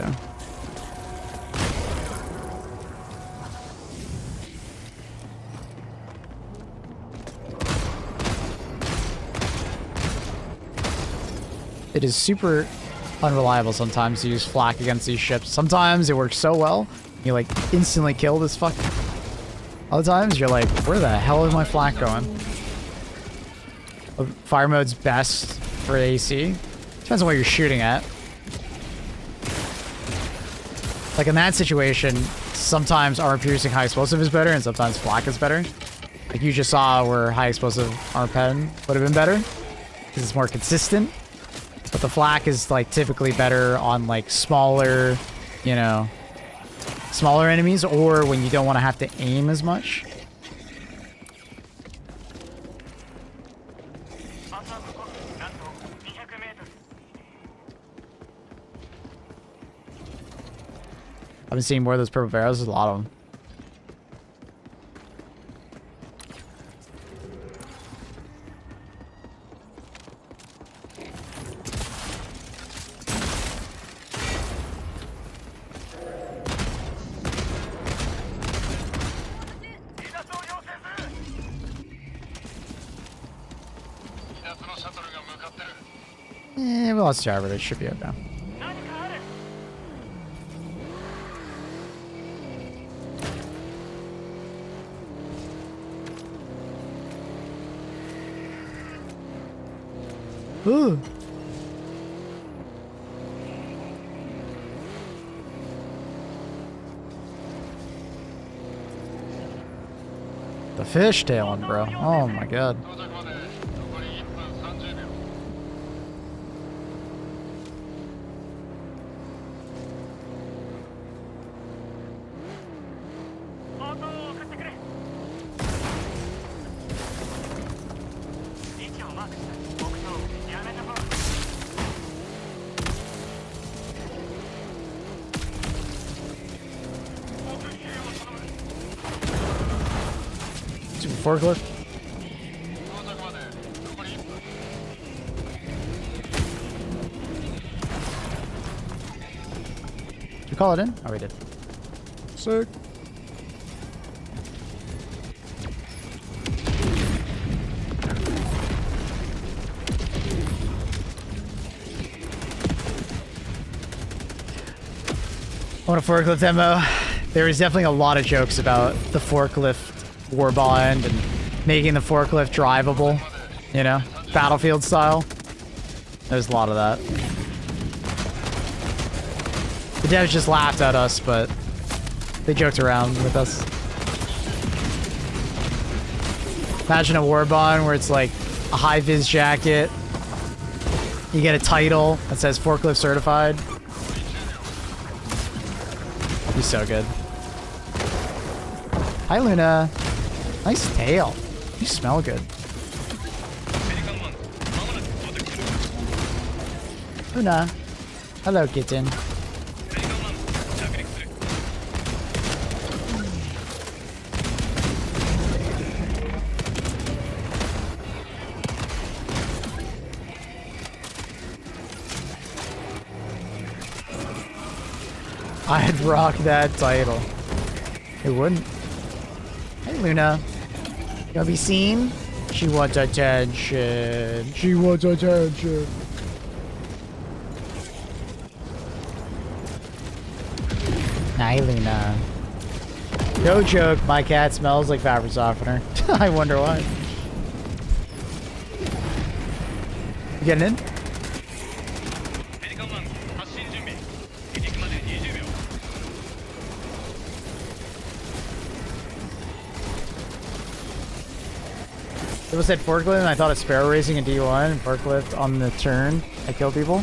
It is super unreliable sometimes to use flak against these ships. Sometimes it works so well, you like instantly kill this fuck. Other times you're like, where the hell is my flak going? Fire mode's best for AC. Depends on what you're shooting at. Like in that situation, sometimes armor piercing high explosive is better and sometimes flak is better. Like you just saw where high explosive armor pen would have been better because it's more consistent. But the flak is like typically better on like smaller, you know, smaller enemies or when you don't want to have to aim as much. I've been seeing more of those purple barrels. There's a lot of them. We lost Java, but it should be okay. Ooh. The fishtailing, bro. Oh my god. Forklift. Did you call it in? Oh, we did. Sick. I want a forklift demo. There was definitely a lot of jokes about the forklift Warbond and making the forklift drivable, you know, Battlefield style. There's a lot of that. The devs just laughed at us, but they joked around with us. Imagine a Warbond where it's like a high-vis jacket. You get a title that says forklift certified. He's so good. Hi, Luna. Nice tail. You smell good. Luna. Hello, kitten. I'd rock that title. It wouldn't. Hey, Luna. You wanna be seen? She wants attention. She wants attention. Hi, Luna. No joke, my cat smells like fabric softener. I wonder why. You getting in? People said forklift and I thought of sparrow racing in D1 and forklift on the turn. I kill people.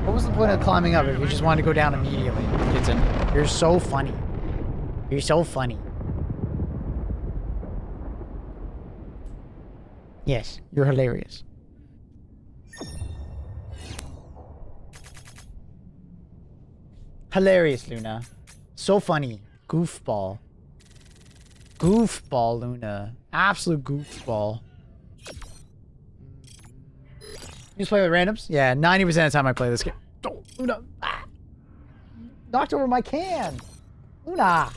What was the point of climbing up if you just wanted to go down immediately? You're so funny. You're so funny. Yes, you're hilarious. Hilarious, Luna. So funny. Goofball. Goofball, Luna. Absolute goofball. You just play with randoms? Yeah, 90% of the time I play this game. Oh, Luna. Ah. Knocked over my can. Luna.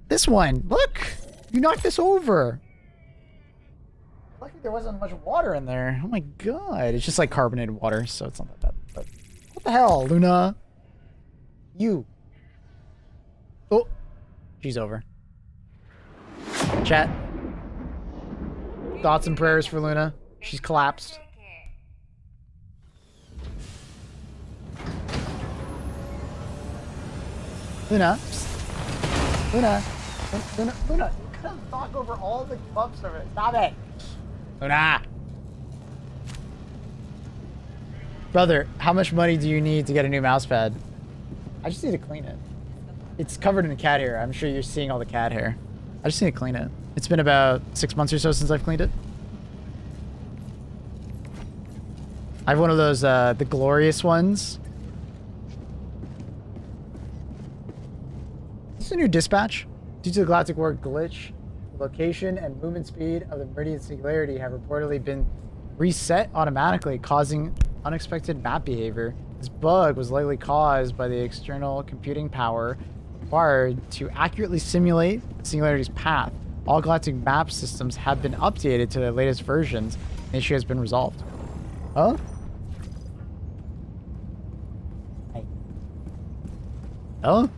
This one. Look. You knocked this over. lucky there wasn't much water in there. Oh my god. It's just like carbonated water, so it's not that bad. But what the hell, Luna? You. Oh. She's over. Chat. Thoughts and prayers for Luna. She's collapsed. Luna. Luna. Luna. You couldn't knock over all the bumps of it. Stop it. Luna. Brother, how much money do you need to get a new mouse pad? I just need to clean it. It's covered in cat hair. I'm sure you're seeing all the cat hair. I just need to clean it. It's been about 6 months or so since I've cleaned it. I have one of those, the glorious ones. Is this a new dispatch? Due to the Galactic War glitch, the location and movement speed of the Meridian Singularity have reportedly been reset automatically, causing unexpected map behavior. This bug was likely caused by the external computing power required to accurately simulate Singularity's path. All Galactic map systems have been updated to their latest versions. The issue has been resolved. Huh? Hey. Oh?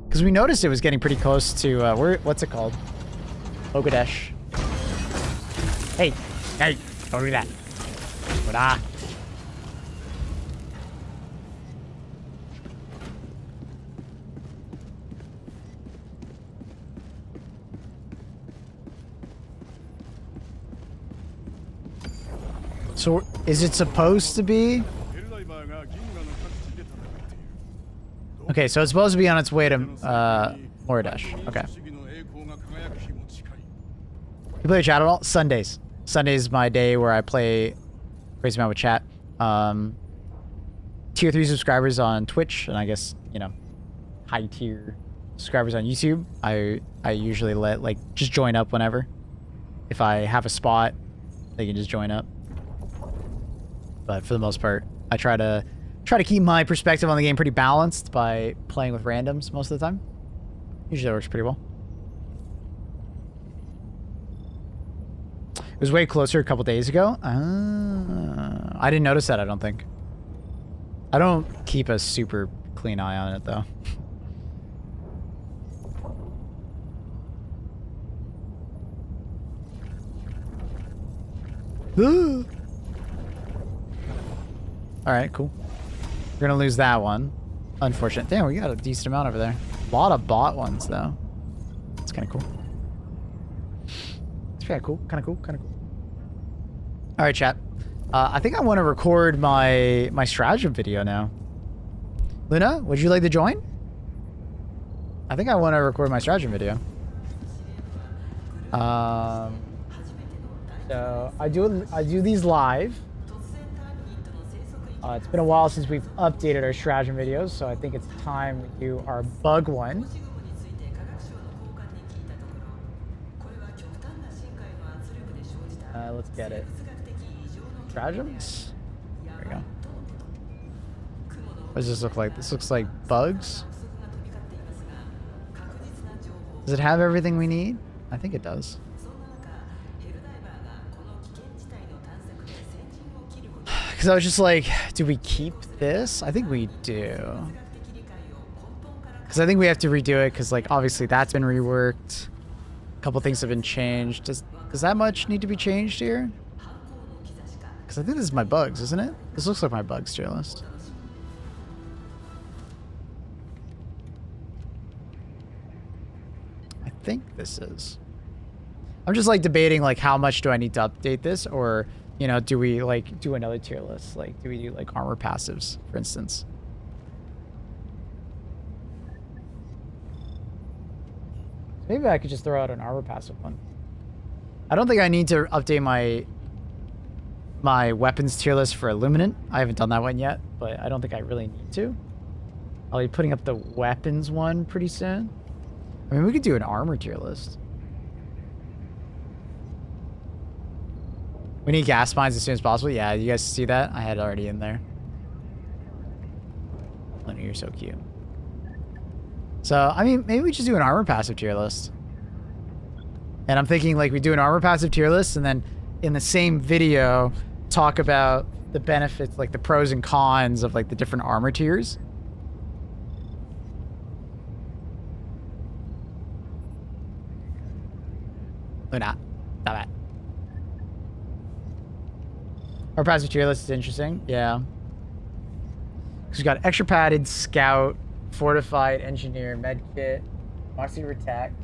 Because we noticed it was getting pretty close to, what's it called? Ogadesh. Hey! Hey! Don't do that. What? So, is it supposed to be? Okay, so it's supposed to be on its way to, Moridash. Okay. You play chat at all? Sundays. Sundays is my day where I play Crazy Man with chat. Tier 3 subscribers on Twitch, and I guess, you know, high tier subscribers on YouTube. I usually let, like, just join up whenever. If I have a spot, they can just join up. But for the most part, I try to keep my perspective on the game pretty balanced by playing with randoms most of the time. Usually that works pretty well. It was way closer a couple days ago. I didn't notice that, I don't think. I don't keep a super clean eye on it, though. Alright, cool. We're gonna lose that one. Unfortunate. Damn, we got a decent amount over there. A lot of bot ones, though. It's kind of cool. It's kind of cool. Kind of cool. Kind of cool. All right, chat. I think I want to record my Stratagem video now. Luna, would you like to join? I think I want to record my Stratagem video. So I do these live. It's been a while since we've updated our Stratagem videos, so I think it's time we do our bug one. Let's get it. Stratagems? There we go. What does this look like? This looks like bugs. Does it have everything we need? I think it does. Because I was just like, do we keep this? I think we do. Because I think we have to redo it because, like, obviously that's been reworked. A couple things have been changed. Does that much need to be changed here? Because I think this is my bugs, isn't it? This looks like my bugs tier list. I think this is. I'm just, like, debating, like, how much do I need to update this, or... You know, do we, like, do another tier list? Like, do we do, like, armor passives, for instance? Maybe I could just throw out an armor passive one. I don't think I need to update my weapons tier list for Illuminant. I haven't done that one yet, but I don't think I really need to. I'll be putting up the weapons one pretty soon. I mean, we could do an armor tier list. We need gas mines as soon as possible. Yeah, you guys see that? I had it already in there. Lenny, you're so cute. So, I mean, maybe we just do an armor passive tier list. And I'm thinking like we do an armor passive tier list and then in the same video talk about the benefits, like the pros and cons of like the different armor tiers. Luna, stop it. Our passive tier list is interesting, yeah. Because we've got extra padded, scout, fortified, engineer, medkit, moxie protect.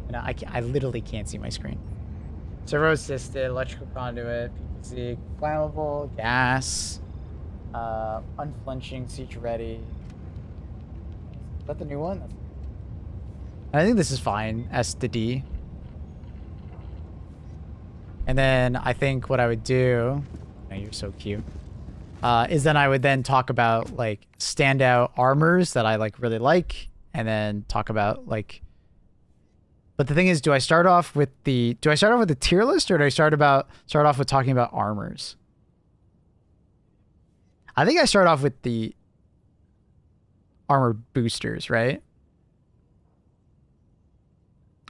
And I literally can't see my screen. Servo assisted, electrical conduit, PPC, flammable, gas, unflinching, siege ready. Is that the new one? I think this is fine. S to D. And then I think what I would do, oh, you're so cute, is then I would then talk about like standout armors that I like really like, and then talk about like. But the thing is, do I start off with the tier list, or do I start off with talking about armors? I think I start off with the armor boosters, right?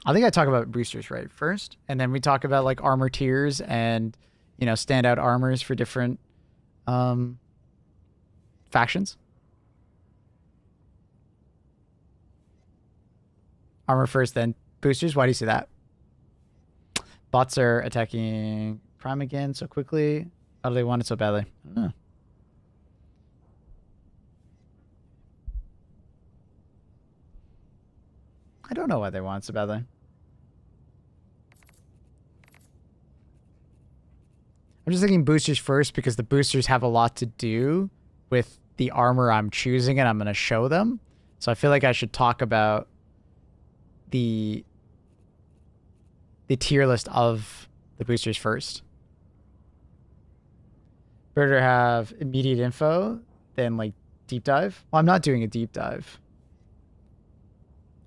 I think I talk about boosters right first, and then we talk about like armor tiers and, you know, standout armors for different factions. Armor first, then boosters. Why do you say that? Bots are attacking Prime again so quickly. How do they want it so badly? I don't know. I don't know why they want it so badly. I'm just thinking boosters first because the boosters have a lot to do with the armor I'm choosing and I'm going to show them. So I feel like I should talk about the tier list of the boosters first. Better to have immediate info than like deep dive. Well, I'm not doing a deep dive.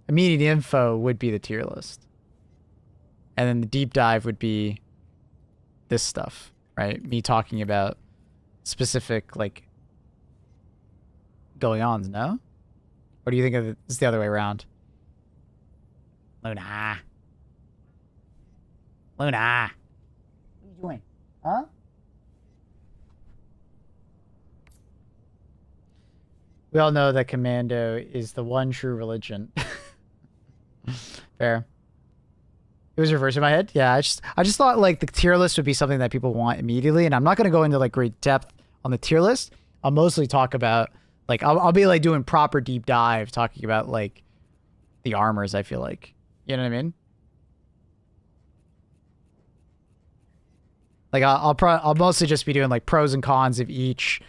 Immediate info would be the tier list. And then the deep dive would be this stuff, right? Me talking about specific, like, going ons, no? Or do you think of it as the other way around? Luna. Luna. What are you doing? Huh? We all know that Commando is the one true religion. Fair. It was reversed in my head. Yeah, I just thought like the tier list would be something that people want immediately, and I'm not gonna go into like great depth on the tier list. I'll mostly talk about like I'll be like doing proper deep dive, talking about like the armors. I feel like, you know what I mean? Like I'll mostly just be doing like pros and cons of each.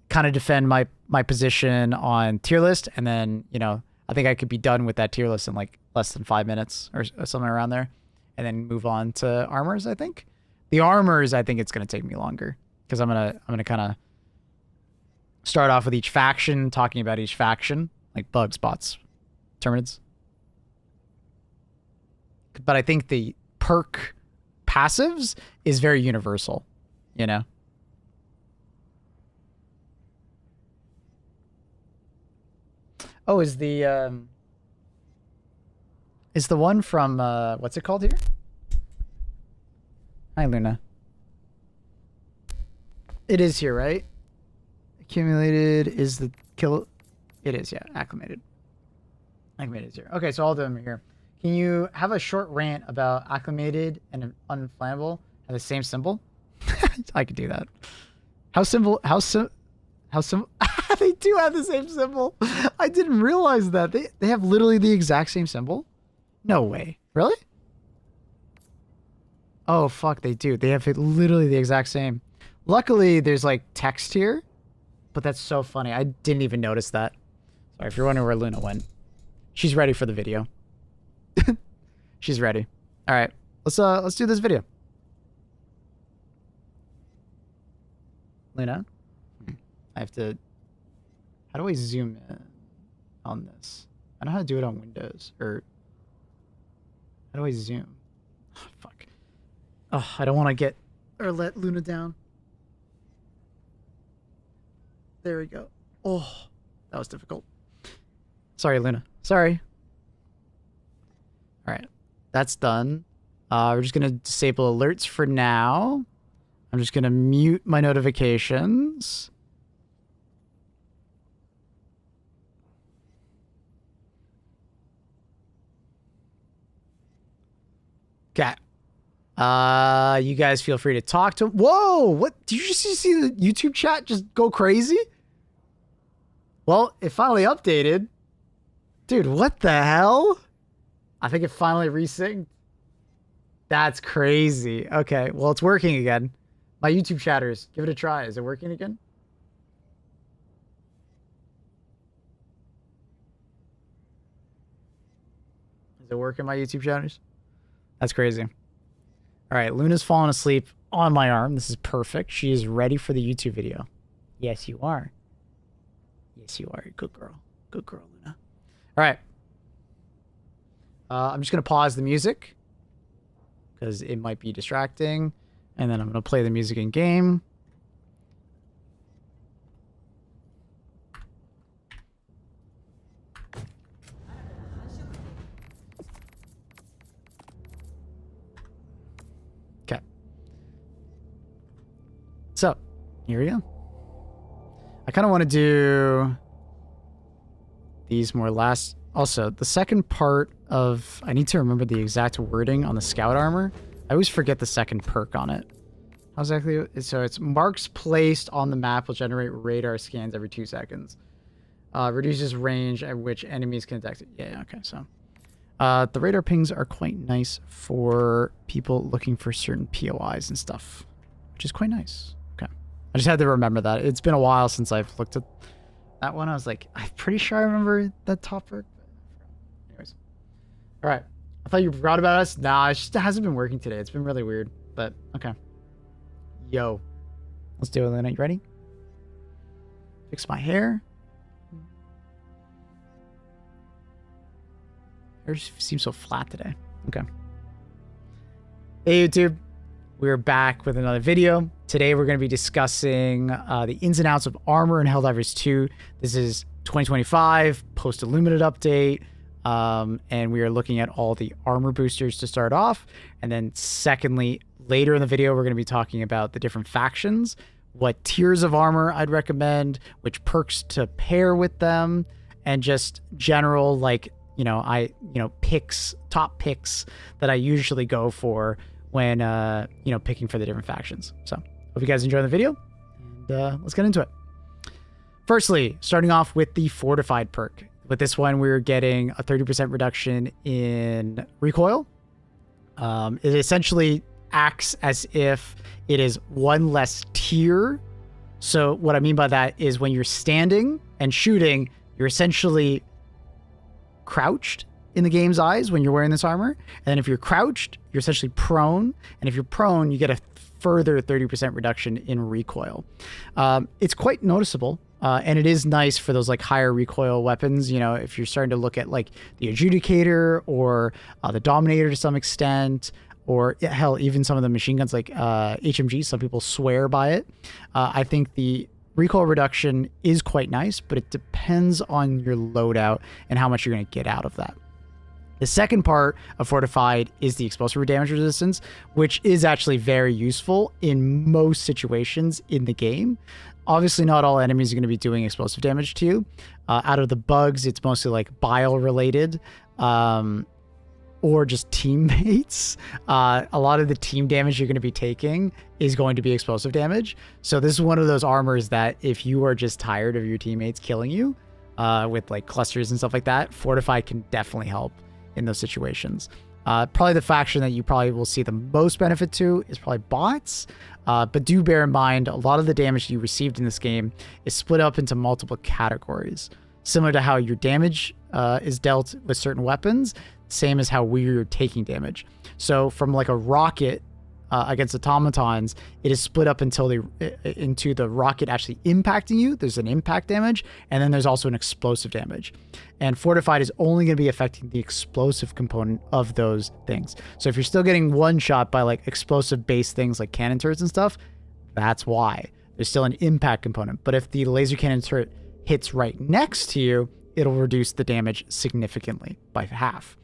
Kind of defend my position on tier list, and then, you know, I think I could be done with that tier list in like less than 5 minutes or something around there, and then move on to armors. I think the armors, I think it's going to take me longer because I'm gonna kind of start off with each faction, talking about each faction, like bugs, bots, terminids. But I think the perk passives is very universal, you know. Oh, is the one from what's it called here? Hi, Luna. It is here, right? Accumulated is the kill. It is, yeah. Acclimated. Acclimated is here. Okay, so all of them are here. Can you have a short rant about acclimated and unflammable have the same symbol? I could do that. How simple? How simple? They do have the same symbol. I didn't realize that. They have literally the exact same symbol? No way. Really? Oh, fuck, they do. They have literally the exact same. Luckily, there's like text here, but that's so funny. I didn't even notice that. Sorry, if you're wondering where Luna went. She's ready for the video. She's ready. All right, let's do this video. Luna? I have to... How do I zoom in on this? I know how to do it on Windows. Or... How do I zoom? Oh, fuck. Oh, I don't want to get... Or let Luna down. There we go. Oh, that was difficult. Sorry, Luna. Sorry. All right. That's done. We're just going to disable alerts for now. I'm just going to mute my notifications. Okay. You guys feel free to talk to him. Whoa! What? Did you just see the YouTube chat just go crazy? Well, it finally updated. Dude, what the hell? I think it finally resynced. That's crazy. Okay, well, it's working again. My YouTube chatters, give it a try. Is it working again? Is it working, my YouTube chatters? That's crazy. All right, Luna's fallen asleep on my arm. This is perfect. She is ready for the YouTube video. Yes, you are. Yes, you are. Good girl. Good girl, Luna. All right. I'm just going to pause the music because it might be distracting. And then I'm going to play the music in game. Okay. So, here we go. I kind of want to do these more last. Also, the second part of... I need to remember the exact wording on the scout armor. I always forget the second perk on it. How exactly? So it's marks placed on the map will generate radar scans every 2 seconds. Reduces range at which enemies can detect it. Yeah, okay, so... the radar pings are quite nice for people looking for certain POIs and stuff. Which is quite nice. Okay. I just had to remember that. It's been a while since I've looked at that one. I was like, I'm pretty sure I remember that top perk. Anyways. Alright. I thought you forgot about us. Nah, it just hasn't been working today. It's been really weird. But, okay. Yo. Let's do it, Luna. You ready? Fix my hair. Hair seems so flat today. Okay. Hey, YouTube. We're back with another video. Today, we're going to be discussing the ins and outs of Armor in Helldivers 2. This is 2025, post-Illuminate update. And we are looking at all the armor boosters to start off. And then secondly, later in the video, we're going to be talking about the different factions, what tiers of armor I'd recommend, which perks to pair with them, and just general, like, picks, top picks that I usually go for when, picking for the different factions. So hope you guys enjoy the video, and let's get into it. Firstly, starting off with the Fortified perk. With this one, we're getting a 30% reduction in recoil. It essentially acts as if it is one less tier. So what I mean by that is when you're standing and shooting, you're essentially crouched in the game's eyes when you're wearing this armor. And then if you're crouched, you're essentially prone. And if you're prone, you get a further 30% reduction in recoil. It's quite noticeable. And it is nice for those like higher recoil weapons. You know, if you're starting to look at like the Adjudicator or the Dominator to some extent, or hell, even some of the machine guns like HMG, some people swear by it. I think the recoil reduction is quite nice, but it depends on your loadout and how much you're going to get out of that. The second part of Fortified is the explosive damage resistance, which is actually very useful in most situations in the game. Obviously, not all enemies are going to be doing explosive damage to you. Out of the bugs, it's mostly like bile related or just teammates. A lot of the team damage you're going to be taking is going to be explosive damage. So this is one of those armors that if you are just tired of your teammates killing you with like clusters and stuff like that, Fortified can definitely help in those situations. Probably the faction that you probably will see the most benefit to is probably bots. But do bear in mind, a lot of the damage you received in this game is split up into multiple categories. Similar to how your damage is dealt with certain weapons, same as how we're taking damage. So from like a rocket against automatons, it is split up into the rocket actually impacting you. There's an impact damage, and then there's also an explosive damage. And Fortified is only going to be affecting the explosive component of those things. So if you're still getting one shot by like explosive based things like cannon turrets and stuff, that's why. There's still an impact component. But if the laser cannon turret hits right next to you, it'll reduce the damage significantly by half.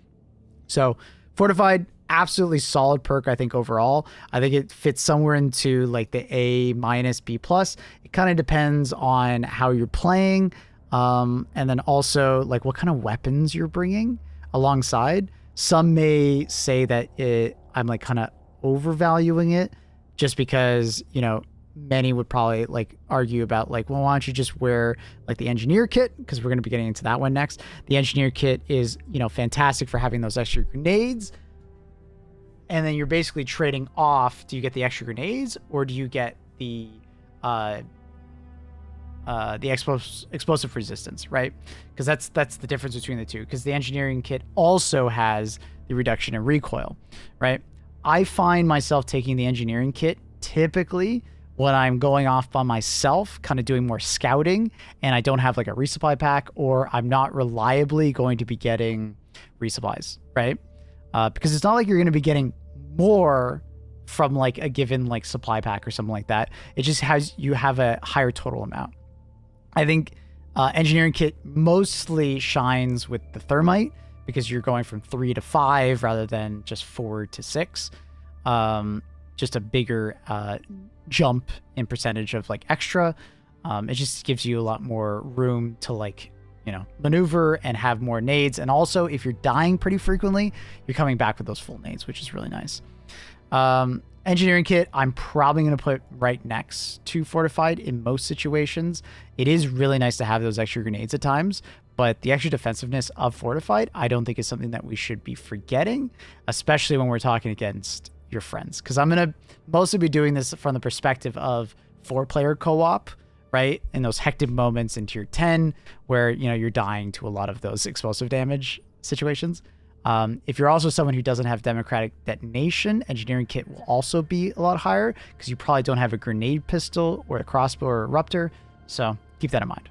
So Fortified, absolutely solid perk, I think, overall. I think it fits somewhere into like the A-, B+. It kind of depends on how you're playing, and then also like what kind of weapons you're bringing alongside. Some may say that I'm like kind of overvaluing it just because, you know, many would probably like argue about like, well, why don't you just wear like the engineer kit? Because we're going to be getting into that one next. The engineer kit is, you know, fantastic for having those extra grenades. And then you're basically trading off. Do you get the extra grenades or do you get the explosive resistance, right? Because that's the difference between the two. Because the engineering kit also has the reduction in recoil, right? I find myself taking the engineering kit typically when I'm going off by myself, kind of doing more scouting, and I don't have like a resupply pack, or I'm not reliably going to be getting resupplies, right? Because it's not like you're going to be getting more from like a given like supply pack or something like that. It just has, you have a higher total amount. I think engineering kit mostly shines with the thermite because you're going from 3 to 5 rather than just 4 to 6. Just a bigger jump in percentage of like extra. It just gives you a lot more room to like, you know, maneuver and have more nades. And also if you're dying pretty frequently, you're coming back with those full nades, which is really nice. Engineering kit, I'm probably going to put right next to Fortified in most situations. It is really nice to have those extra grenades at times, but the extra defensiveness of Fortified, I don't think is something that we should be forgetting, especially when we're talking against your friends. Because I'm going to mostly be doing this from the perspective of 4-player co-op, right? In those hectic moments in tier 10 where, you know, you're dying to a lot of those explosive damage situations. If you're also someone who doesn't have democratic detonation, engineering kit will also be a lot higher because you probably don't have a grenade pistol or a crossbow or a eruptor. So keep that in mind.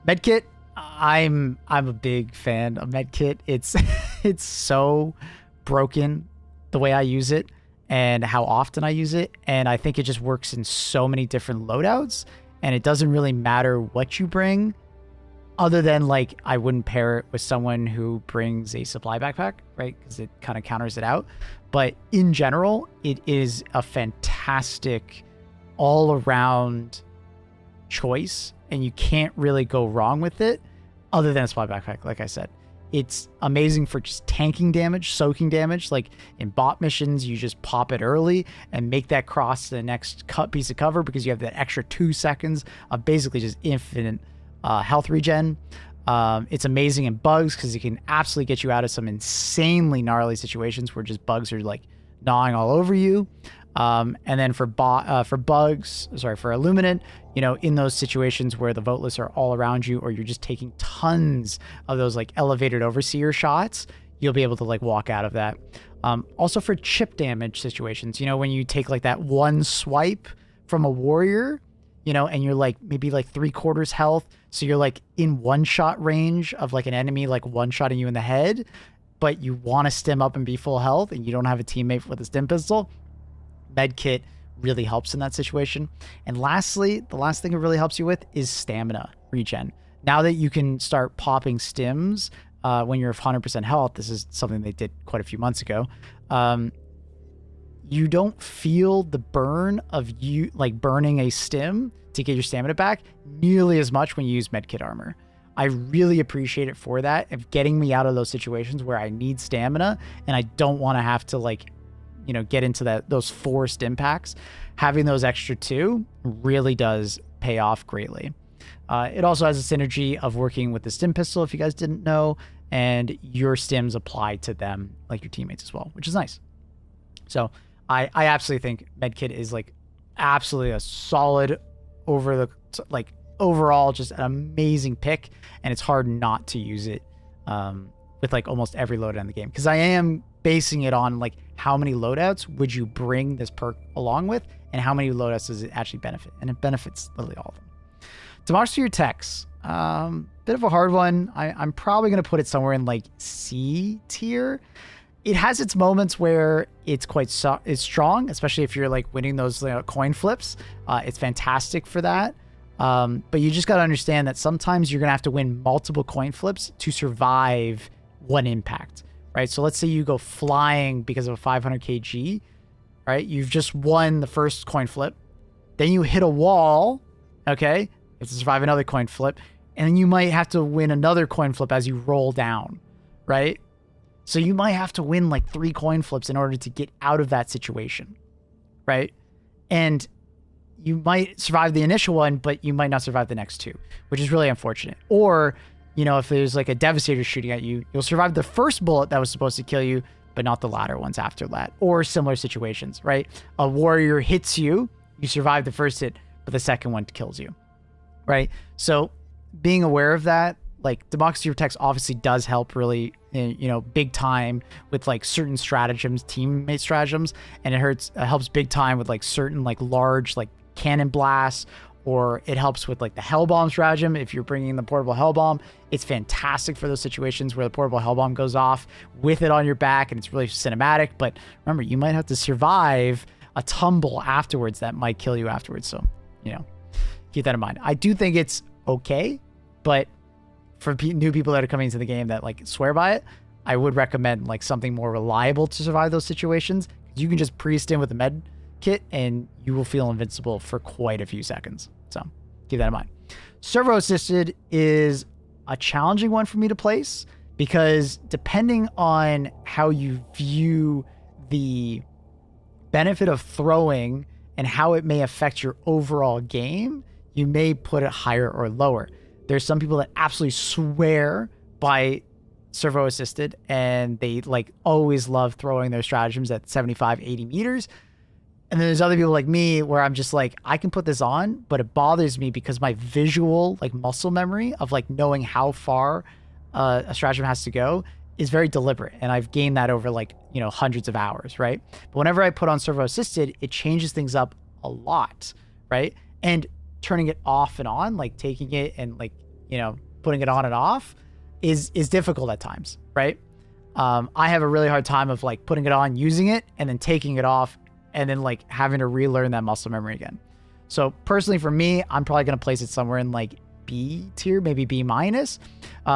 Medkit, I'm a big fan of medkit. It's it's so broken the way I use it and how often I use it, and I think it just works in so many different loadouts, and it doesn't really matter what you bring. Other than like, I wouldn't pair it with someone who brings a supply backpack, right? Because it kind of counters it out. But in general, it is a fantastic all-around choice, and you can't really go wrong with it other than a supply backpack, like I said. It's amazing for just tanking damage, soaking damage. Like in bot missions, you just pop it early and make that cross to the next piece of cover because you have that extra 2 seconds of basically just infinite health regen. It's amazing in bugs because it can absolutely get you out of some insanely gnarly situations where just bugs are like gnawing all over you. And then for Illuminant, you know, in those situations where the vote lists are all around you, or you're just taking tons of those like elevated overseer shots, you'll be able to like walk out of that. Also for chip damage situations, you know, when you take like that one swipe from a warrior, you know, and you're like maybe like 3/4 health, so you're like in one-shot range of like an enemy like one-shotting you in the head, but you want to stim up and be full health and you don't have a teammate with a stim pistol. Medkit really helps in that situation. And lastly, the last thing it really helps you with is stamina regen. Now that you can start popping stims when you're 100% health, this is something they did quite a few months ago. You don't feel the burn of you like burning a stim to get your stamina back nearly as much when you use medkit armor. I really appreciate it for that, of getting me out of those situations where I need stamina and I don't want to have to like, you know, get into those forced impacts. Having those extra 2 really does pay off greatly. It also has a synergy of working with the stim pistol, if you guys didn't know, and your stims apply to them like your teammates as well, which is nice. So I absolutely think medkit is like absolutely a solid overall just an amazing pick, and it's hard not to use it with like almost every loadout in the game, because I am basing it on like how many loadouts would you bring this perk along with, and how many loadouts does it actually benefit, and it benefits literally all of them. Democracy or Techs, bit of a hard one. I'm probably going to put it somewhere in like C tier. It has its moments where it's quite it's strong, especially if you're like winning those coin flips. It's fantastic for that. But you just got to understand that sometimes you're going to have to win multiple coin flips to survive one impact, right? So let's say you go flying because of a 500 kg, right? You've just won the first coin flip. Then you hit a wall, okay? You have to survive another coin flip. And then you might have to win another coin flip as you roll down, right? So you might have to win like 3 coin flips in order to get out of that situation, right? And you might survive the initial one, but you might not survive the next 2, which is really unfortunate. Or, you know, if there's like a devastator shooting at you, you'll survive the first bullet that was supposed to kill you, but not the latter ones after that. Or similar situations, right? A warrior hits you, you survive the first hit, but the second one kills you, right? So being aware of that, like Democracy Protects obviously does help really, you know, big time with like certain stratagems, teammate stratagems, and it helps big time with like certain like large like cannon blasts, or it helps with like the hell bomb stratagem. If you're bringing the portable hell bomb, it's fantastic for those situations where the portable hell bomb goes off with it on your back and it's really cinematic. But remember, you might have to survive a tumble afterwards that might kill you afterwards. So, you know, keep that in mind. I do think it's okay, but for new people that are coming into the game that like swear by it, I would recommend like something more reliable to survive those situations. You can just priest in with a med kit and you will feel invincible for quite a few seconds. So keep that in mind. Servo assisted is a challenging one for me to place because depending on how you view the benefit of throwing and how it may affect your overall game, you may put it higher or lower. There's some people that absolutely swear by servo assisted and they like always love throwing their stratagems at 75, 80 meters. And then there's other people like me where I'm just like, I can put this on, but it bothers me because my visual like muscle memory of like knowing how far a stratagem has to go is very deliberate. And I've gained that over like, you know, hundreds of hours, right? But whenever I put on servo assisted, it changes things up a lot, right? And turning it off and on, like taking it and like, you know, putting it on and off is difficult at times, right? I have a really hard time of like putting it on, using it, and then taking it off, and then like having to relearn that muscle memory again. So personally for me, I'm probably going to place it somewhere in like B tier, maybe B minus,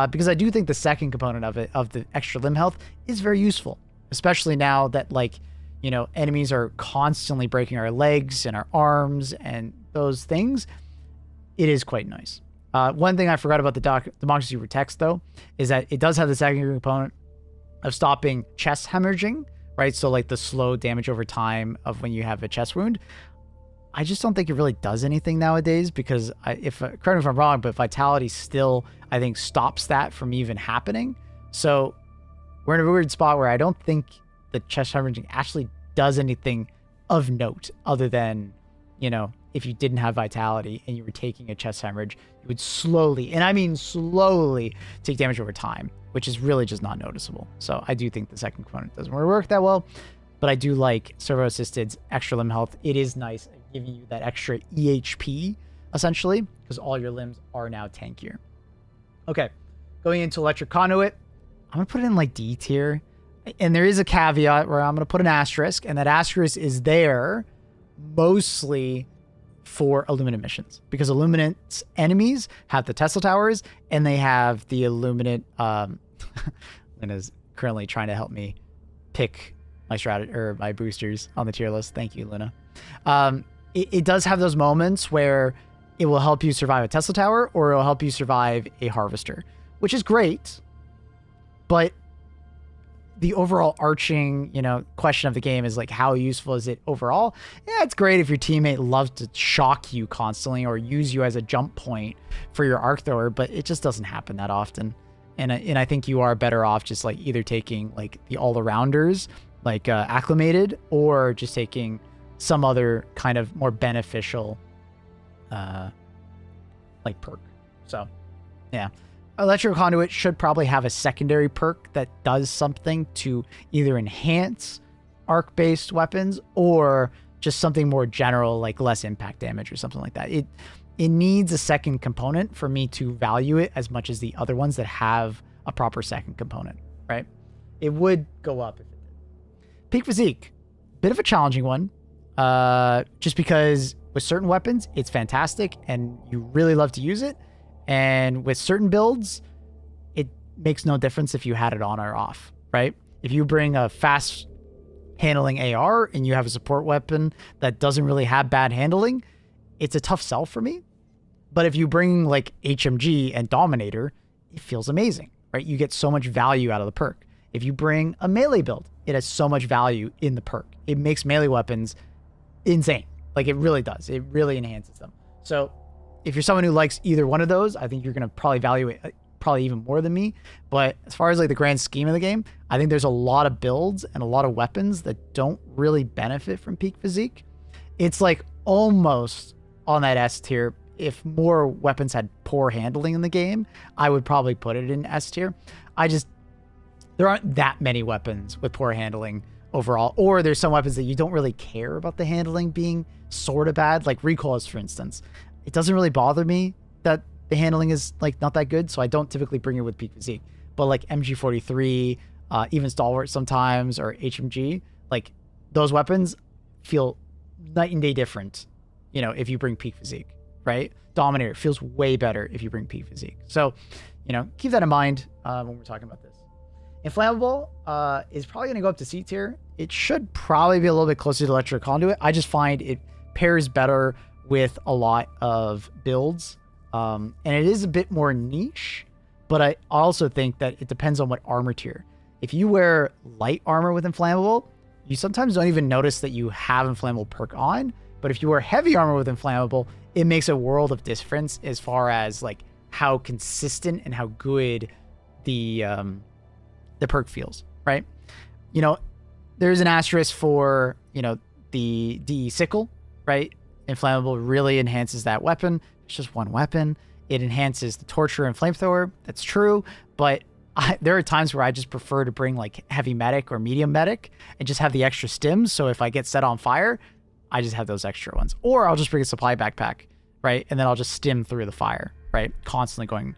because I do think the second component of it, of the extra limb health, is very useful, especially now that like, you know, enemies are constantly breaking our legs and our arms and those things. It is quite nice. One thing I forgot about the Democracy Protects though, is that it does have the second component of stopping chest hemorrhaging, right? So like the slow damage over time of when you have a chest wound. I just don't think it really does anything nowadays because correct me if I'm wrong, but Vitality still, I think, stops that from even happening. So we're in a weird spot where I don't think the chest hemorrhaging actually does anything of note other than, you know, if you didn't have Vitality and you were taking a chest hemorrhage, you would slowly, and I mean slowly, take damage over time, which is really just not noticeable. So I do think the second component doesn't really work that well, but I do like servo assisted's extra limb health. It is nice at giving you that extra EHP essentially, because all your limbs are now tankier. Okay, going into electric conduit, I'm gonna put it in like D tier, and there is a caveat where I'm gonna put an asterisk, and that asterisk is there mostly for Illuminate missions, because Illuminate's enemies have the Tesla towers and they have the Illuminate. Luna's currently trying to help me pick my my boosters on the tier list. Thank you, Luna. It does have those moments where it will help you survive a Tesla tower or it will help you survive a harvester, which is great. But the overall arching, you know, question of the game is like, how useful is it overall? Yeah, it's great if your teammate loves to shock you constantly or use you as a jump point for your arc thrower, but it just doesn't happen that often. And I think you are better off just like either taking like the all-arounders, like acclimated, or just taking some other kind of more beneficial like perk. So yeah. Electrical Conduit should probably have a secondary perk that does something to either enhance arc-based weapons or just something more general, like less impact damage or something like that. It needs a second component for me to value it as much as the other ones that have a proper second component, right? It would go up if it did. Peak Physique, bit of a challenging one, just because with certain weapons, it's fantastic and you really love to use it. And with certain builds, it makes no difference if you had it on or off, right? If you bring a fast handling AR and you have a support weapon that doesn't really have bad handling, it's a tough sell for me. But if you bring like HMG and Dominator, it feels amazing, right? You get so much value out of the perk. If you bring a melee build, it has so much value in the perk. It makes melee weapons insane. Like it really does. It really enhances them. So if you're someone who likes either one of those, I think you're going to probably value it probably even more than me. But as far as like the grand scheme of the game, I think there's a lot of builds and a lot of weapons that don't really benefit from peak physique. It's like almost on that S tier. If more weapons had poor handling in the game, I would probably put it in S tier. There aren't that many weapons with poor handling overall, or there's some weapons that you don't really care about the handling being sort of bad, like recoils, for instance. It doesn't really bother me that the handling is like not that good, so I don't typically bring it with peak physique. But like MG43, even Stalwart sometimes, or HMG, like those weapons feel night and day different, you know, if you bring peak physique, right? Dominator feels way better if you bring peak physique. So, you know, keep that in mind when we're talking about this. Inflammable is probably going to go up to C tier. It should probably be a little bit closer to Electric Conduit. I just find it pairs better with a lot of builds. And it is a bit more niche, but I also think that it depends on what armor tier. If you wear light armor with Inflammable, you sometimes don't even notice that you have Inflammable perk on. But if you wear heavy armor with Inflammable, it makes a world of difference as far as like how consistent and how good the perk feels, right? You know, there's an asterisk for, you know, the DE sickle, right? Inflammable really enhances that weapon. It's just one weapon. It enhances the torture and flamethrower. That's true. But there are times where I just prefer to bring like heavy medic or medium medic and just have the extra stims. So if I get set on fire, I just have those extra ones. Or I'll just bring a supply backpack, right? And then I'll just stim through the fire, right? Constantly going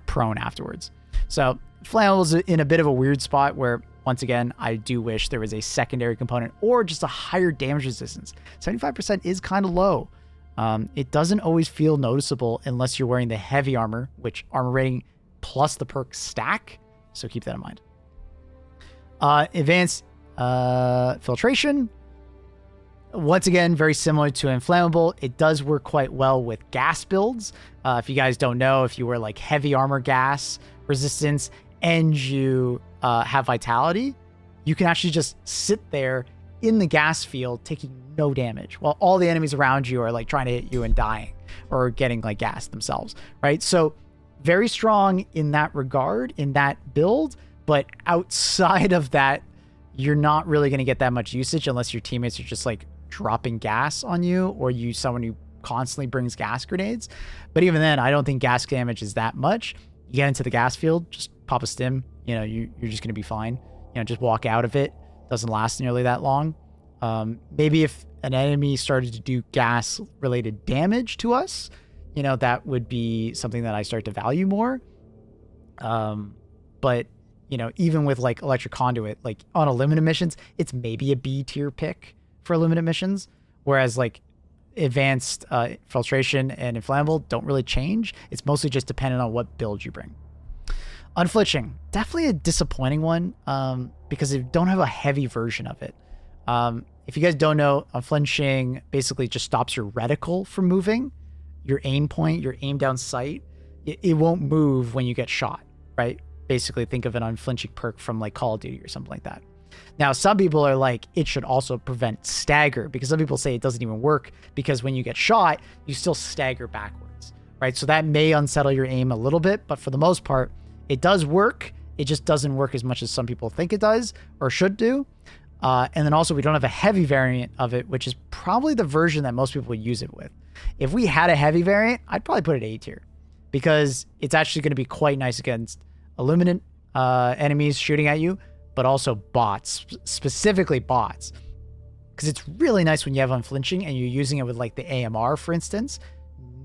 prone afterwards. So Flammable's in a bit of a weird spot where, once again, I do wish there was a secondary component or just a higher damage resistance. 75% is kind of low. It doesn't always feel noticeable unless you're wearing the heavy armor, which armor rating plus the perk stack. So keep that in mind. Advanced filtration. Once again, very similar to Inflammable. It does work quite well with gas builds. If you guys don't know, if you wear like heavy armor gas resistance and you have vitality, you can actually just sit there in the gas field taking no damage while all the enemies around you are like trying to hit you and dying or getting like gassed themselves, right? So very strong in that regard, in that build, but outside of that, you're not really going to get that much usage unless your teammates are just like dropping gas on you or you someone who constantly brings gas grenades. But even then, I don't think gas damage is that much. You get into the gas field, just pop a stim, you know, you're just going to be fine. You know, just walk out of it. Doesn't last nearly that long. Maybe if an enemy started to do gas related damage to us, you know, that would be something that I start to value more. But, you know, even with like Electric Conduit, like on limited missions, it's maybe a B tier pick for limited missions. Whereas like advanced filtration and inflammable don't really change. It's mostly just dependent on what build you bring. Unflinching, definitely a disappointing one because they don't have a heavy version of it. If you guys don't know, unflinching basically just stops your reticle from moving, your aim point, your aim down sight. It won't move when you get shot, right? Basically think of an unflinching perk from like Call of Duty or something like that. Now, some people are like, it should also prevent stagger because some people say it doesn't even work because when you get shot, you still stagger backwards, right? So that may unsettle your aim a little bit, but for the most part, it does work. It just doesn't work as much as some people think it does or should do. And then also we don't have a heavy variant of it, which is probably the version that most people use it with. If we had a heavy variant, I'd probably put it A tier because it's actually going to be quite nice against Illuminant enemies shooting at you, but also bots, specifically bots. Because it's really nice when you have unflinching and you're using it with like the AMR, for instance.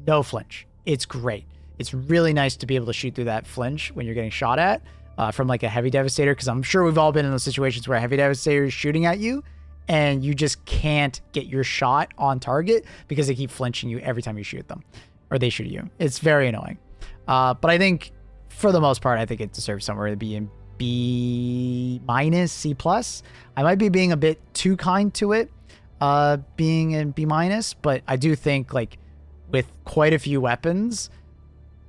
No flinch. It's great. It's really nice to be able to shoot through that flinch when you're getting shot at from like a heavy devastator, because I'm sure we've all been in those situations where a heavy devastator is shooting at you and you just can't get your shot on target because they keep flinching you every time you shoot them, or they shoot you. It's very annoying. But I think for the most part, I think it deserves somewhere to be in B-, C+. I might be being a bit too kind to it, being in B-, but I do think like with quite a few weapons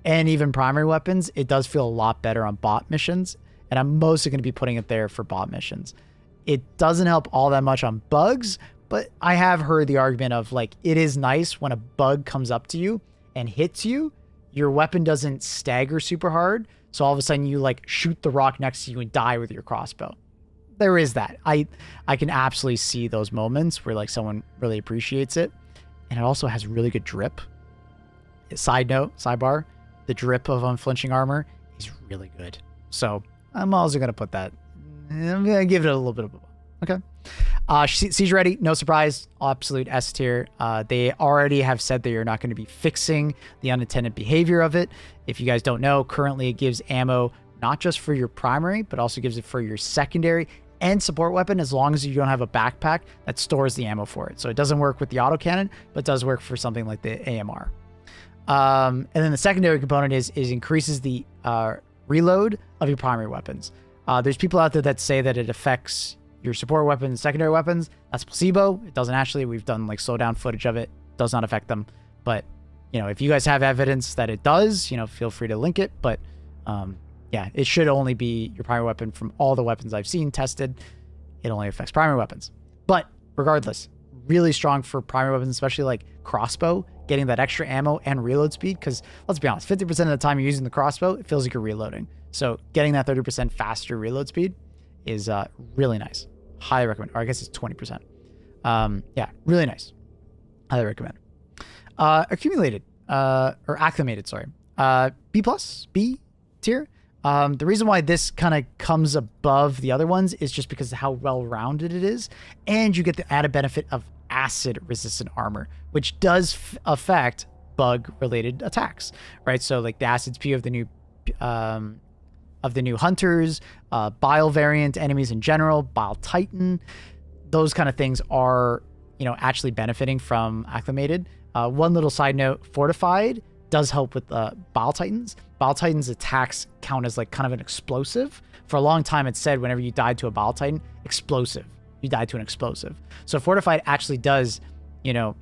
and even primary weapons, it does feel a lot better on bot missions, and I'm mostly going to be putting it there for bot missions. It doesn't help all that much on bugs, but I have heard the argument of like, it is nice when a bug comes up to you and hits you, your weapon doesn't stagger super hard, so all of a sudden you like shoot the rock next to you and die with your crossbow. There is that. I can absolutely see those moments where like someone really appreciates it. And it also has really good drip. Side note, sidebar, the drip of unflinching armor is really good. So I'm also going to put that. I'm going to give it a little bit of a... Okay. Siege Ready, no surprise, absolute S tier. They already have said that you're not going to be fixing the unintended behavior of it. If you guys don't know, currently it gives ammo not just for your primary, but also gives it for your secondary and support weapon, as long as you don't have a backpack that stores the ammo for it. So it doesn't work with the autocannon, but does work for something like the AMR. And then the secondary component is increases the reload of your primary weapons. There's people out there that say that it affects your support weapons and secondary weapons. That's placebo. It doesn't actually. We've done like slowdown footage of it. Does not affect them. But, you know, if you guys have evidence that it does, you know, feel free to link it. But, yeah, it should only be your primary weapon. From all the weapons I've seen tested, it only affects primary weapons. But regardless, really strong for primary weapons, especially like crossbow, getting that extra ammo and reload speed. Because let's be honest, 50% of the time you're using the crossbow, it feels like you're reloading. So getting that 30% faster reload speed is really nice. Highly recommend. Or I guess it's 20%. Yeah, really nice. Highly recommend. Accumulated, or acclimated, sorry. B+, B tier. The reason why this kind of comes above the other ones is just because of how well-rounded it is. And you get the added benefit of acid-resistant armor, which does affect bug-related attacks, right? So like the acid P of the new hunters, bile variant enemies in general, bile titan, those kind of things are, you know, actually benefiting from acclimated. One little side note, fortified does help with bile titans. Bile titans attacks count as like kind of an explosive. For a long time it said whenever you died to a bile titan, explosive. You died to an explosive. So fortified actually does, you know,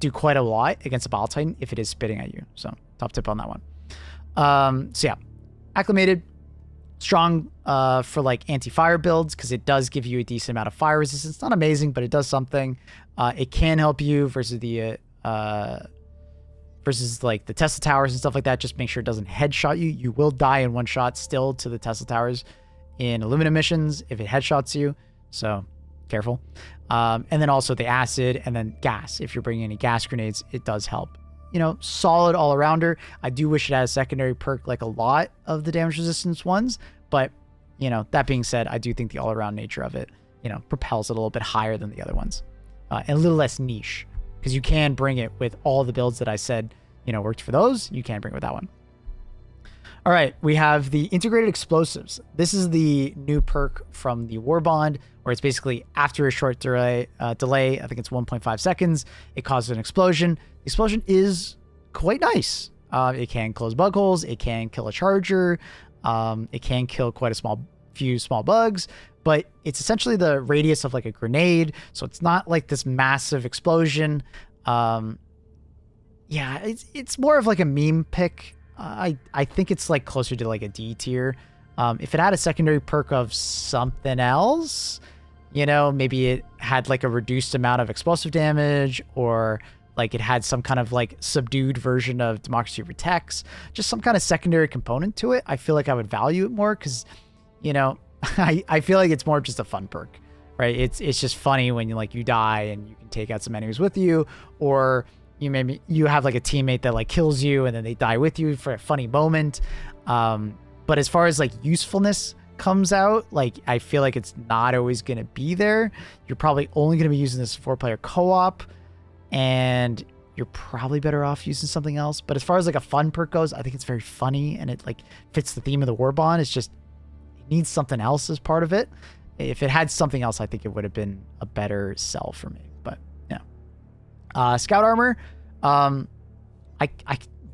do quite a lot against a bile titan if it is spitting at you. So top tip on that one. So yeah, acclimated, strong for like anti-fire builds because it does give you a decent amount of fire resistance. Not amazing, but it does something. It can help you versus the versus like the Tesla towers and stuff like that. Just make sure it doesn't headshot you. You will die in one shot still to the Tesla towers in aluminum missions if it headshots you. So careful. And then also the acid and then gas. If you're bringing any gas grenades, it does help. You know, solid all-arounder. I do wish it had a secondary perk like a lot of the damage resistance ones. But, you know, that being said, I do think the all-around nature of it, you know, propels it a little bit higher than the other ones. And a little less niche. Because you can bring it with all the builds that I said, you know, worked for those. You can bring it with that one. All right, we have the integrated explosives. This is the new perk from the Warbond, where it's basically after a short delay, I think it's 1.5 seconds, it causes an explosion. The explosion is quite nice. It can close bug holes. It can kill a charger. It can kill quite a few small bugs, but it's essentially the radius of like a grenade. So it's not like this massive explosion. Yeah, it's more of like a meme pick. I think it's like closer to like a D tier. If it had a secondary perk of something else, you know, maybe it had like a reduced amount of explosive damage, or like it had some kind of like subdued version of Democracy Protects, just some kind of secondary component to it, I feel like I would value it more because, you know, I feel like it's more just a fun perk, right? It's just funny when you die and you can take out some enemies with you, or you have like a teammate that like kills you and then they die with you for a funny moment. But as far as like usefulness comes out, like I feel like it's not always going to be there. You're probably only going to be using this 4-player co-op, and you're probably better off using something else. But as far as like a fun perk goes, I think it's very funny and it like fits the theme of the Warbond. It's just, it needs something else as part of it. If it had something else, I think it would have been a better sell for me. But yeah. Scout armor. I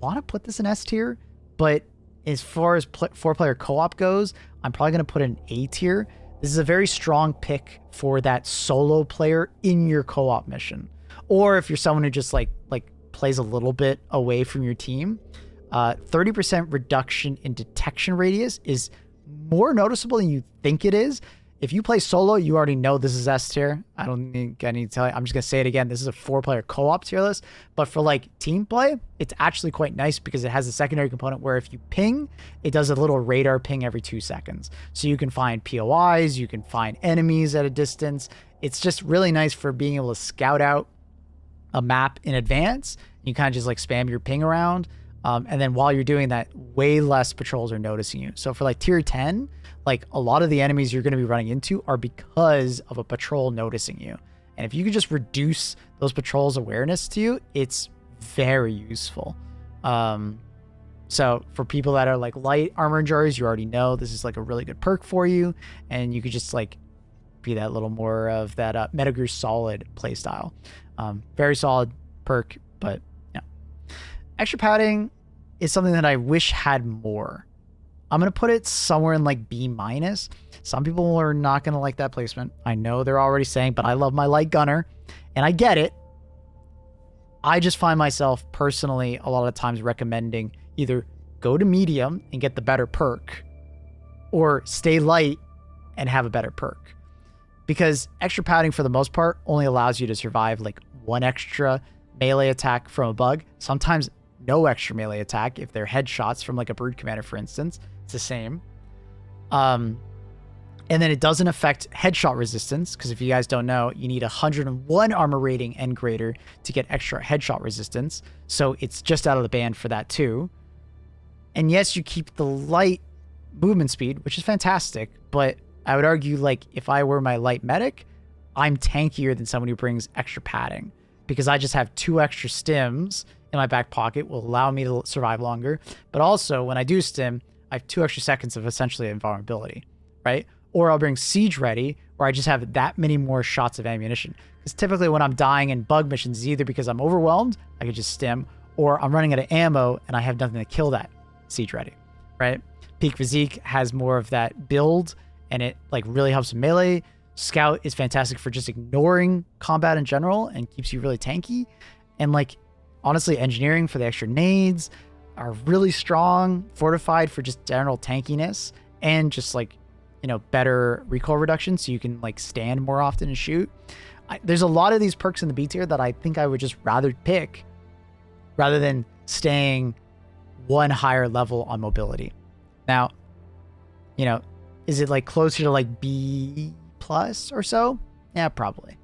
want to put this in S tier, but as far as 4-player co-op goes, I'm probably going to put it in A tier. This is a very strong pick for that solo player in your co-op mission. Or if you're someone who just like plays a little bit away from your team, 30% reduction in detection radius is more noticeable than you think it is. If you play solo, you already know this is S tier. I don't think I need to tell you. I'm just going to say it again. This is a 4-player co-op tier list. But for like team play, it's actually quite nice because it has a secondary component where if you ping, it does a little radar ping every 2 seconds. So you can find POIs, you can find enemies at a distance. It's just really nice for being able to scout out a map in advance. You kind of just like spam your ping around. And then while you're doing that, way less patrols are noticing you. So for like tier 10, like a lot of the enemies you're going to be running into are because of a patrol noticing you. And if you could just reduce those patrols' awareness to you, it's very useful. So for people that are like light armor enjoyers, you already know this is like a really good perk for you. And you could just like be that little more of that Metal Gear Solid playstyle. Very solid perk, but yeah. Extra padding is something that I wish had more. I'm going to put it somewhere in like B-. Some people are not going to like that placement. I know they're already saying, but I love my light gunner and I get it. I just find myself personally a lot of times recommending either go to medium and get the better perk or stay light and have a better perk, because extra padding for the most part only allows you to survive like 1 extra melee attack from a bug. Sometimes no extra melee attack if they're headshots from like a brood commander, for instance. It's the same. And then it doesn't affect headshot resistance, because if you guys don't know, you need 101 armor rating and greater to get extra headshot resistance. So it's just out of the ban for that too. And yes, you keep the light movement speed, which is fantastic, but I would argue like if I were my light medic, I'm tankier than someone who brings extra padding, because I just have 2 extra stims in my back pocket, will allow me to survive longer. But also when I do stim, I have 2 extra seconds of essentially invulnerability, right? Or I'll bring siege ready, where I just have that many more shots of ammunition. Because typically when I'm dying in bug missions, either because I'm overwhelmed, I could just stim, or I'm running out of ammo and I have nothing to kill that siege ready, right? Peak Physique has more of that build, and it like really helps with melee. Scout is fantastic for just ignoring combat in general and keeps you really tanky. And like honestly, engineering for the extra nades are really strong. Fortified for just general tankiness and just like, you know, better recoil reduction, so you can like stand more often and shoot. There's a lot of these perks in the B tier that I think I would just rather pick rather than staying 1 higher level on mobility. Now, you know, is it like closer to like B+ or so? Yeah, probably.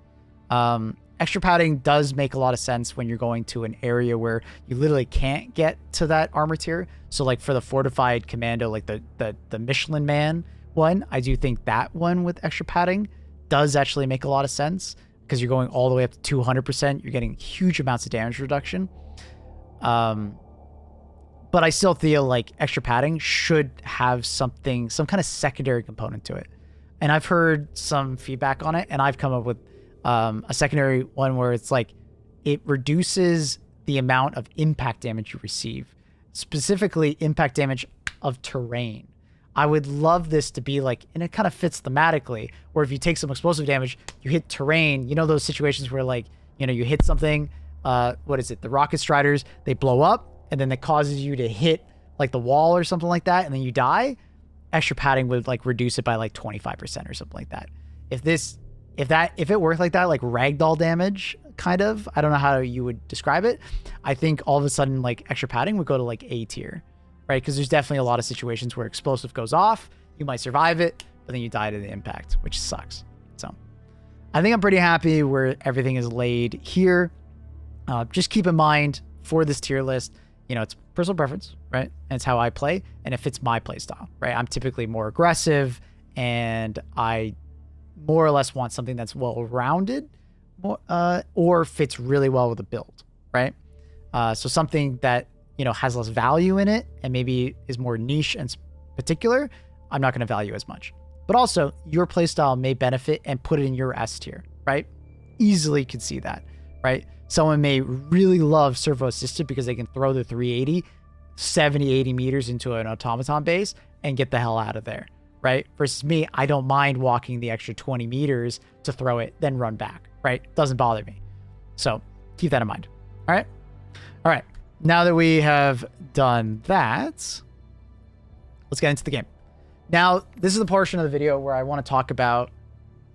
Extra padding does make a lot of sense when you're going to an area where you literally can't get to that armor tier. So like for the fortified commando, like the Michelin Man one, I do think that one with extra padding does actually make a lot of sense, because you're going all the way up to 200%. You're getting huge amounts of damage reduction. But I still feel like extra padding should have some kind of secondary component to it. And I've heard some feedback on it, and I've come up with a secondary one where it's like it reduces the amount of impact damage you receive, specifically impact damage of terrain. I would love this to be like, and it kind of fits thematically, where if you take some explosive damage, you hit terrain, you know, those situations where like, you know, you hit something, what is it? The rocket striders, they blow up and then that causes you to hit like the wall or something like that. And then you die. Extra padding would like reduce it by like 25% or something like that. If it worked like that, like ragdoll damage, kind of, I don't know how you would describe it. I think all of a sudden like extra padding would go to like A tier, right? Because there's definitely a lot of situations where explosive goes off, you might survive it, but then you die to the impact, which sucks. So I think I'm pretty happy where everything is laid here. Just keep in mind for this tier list, you know, it's personal preference, right? And it's how I play, and it fits my play style, right? I'm typically more aggressive, and I more or less want something that's well-rounded, or fits really well with a build, right? So something that, you know, has less value in it and maybe is more niche and particular, I'm not going to value as much. but also your playstyle may benefit and put it in your S tier, right? Easily could see that, right? Someone may really love servo assisted because they can throw the 380 70, 80 meters into an automaton base and get the hell out of there, right? Versus me, I don't mind walking the extra 20 meters to throw it, then run back, right? Doesn't bother me. So keep that in mind. All right. All right. Now that we have done that, let's get into the game. Now, this is the portion of the video where I want to talk about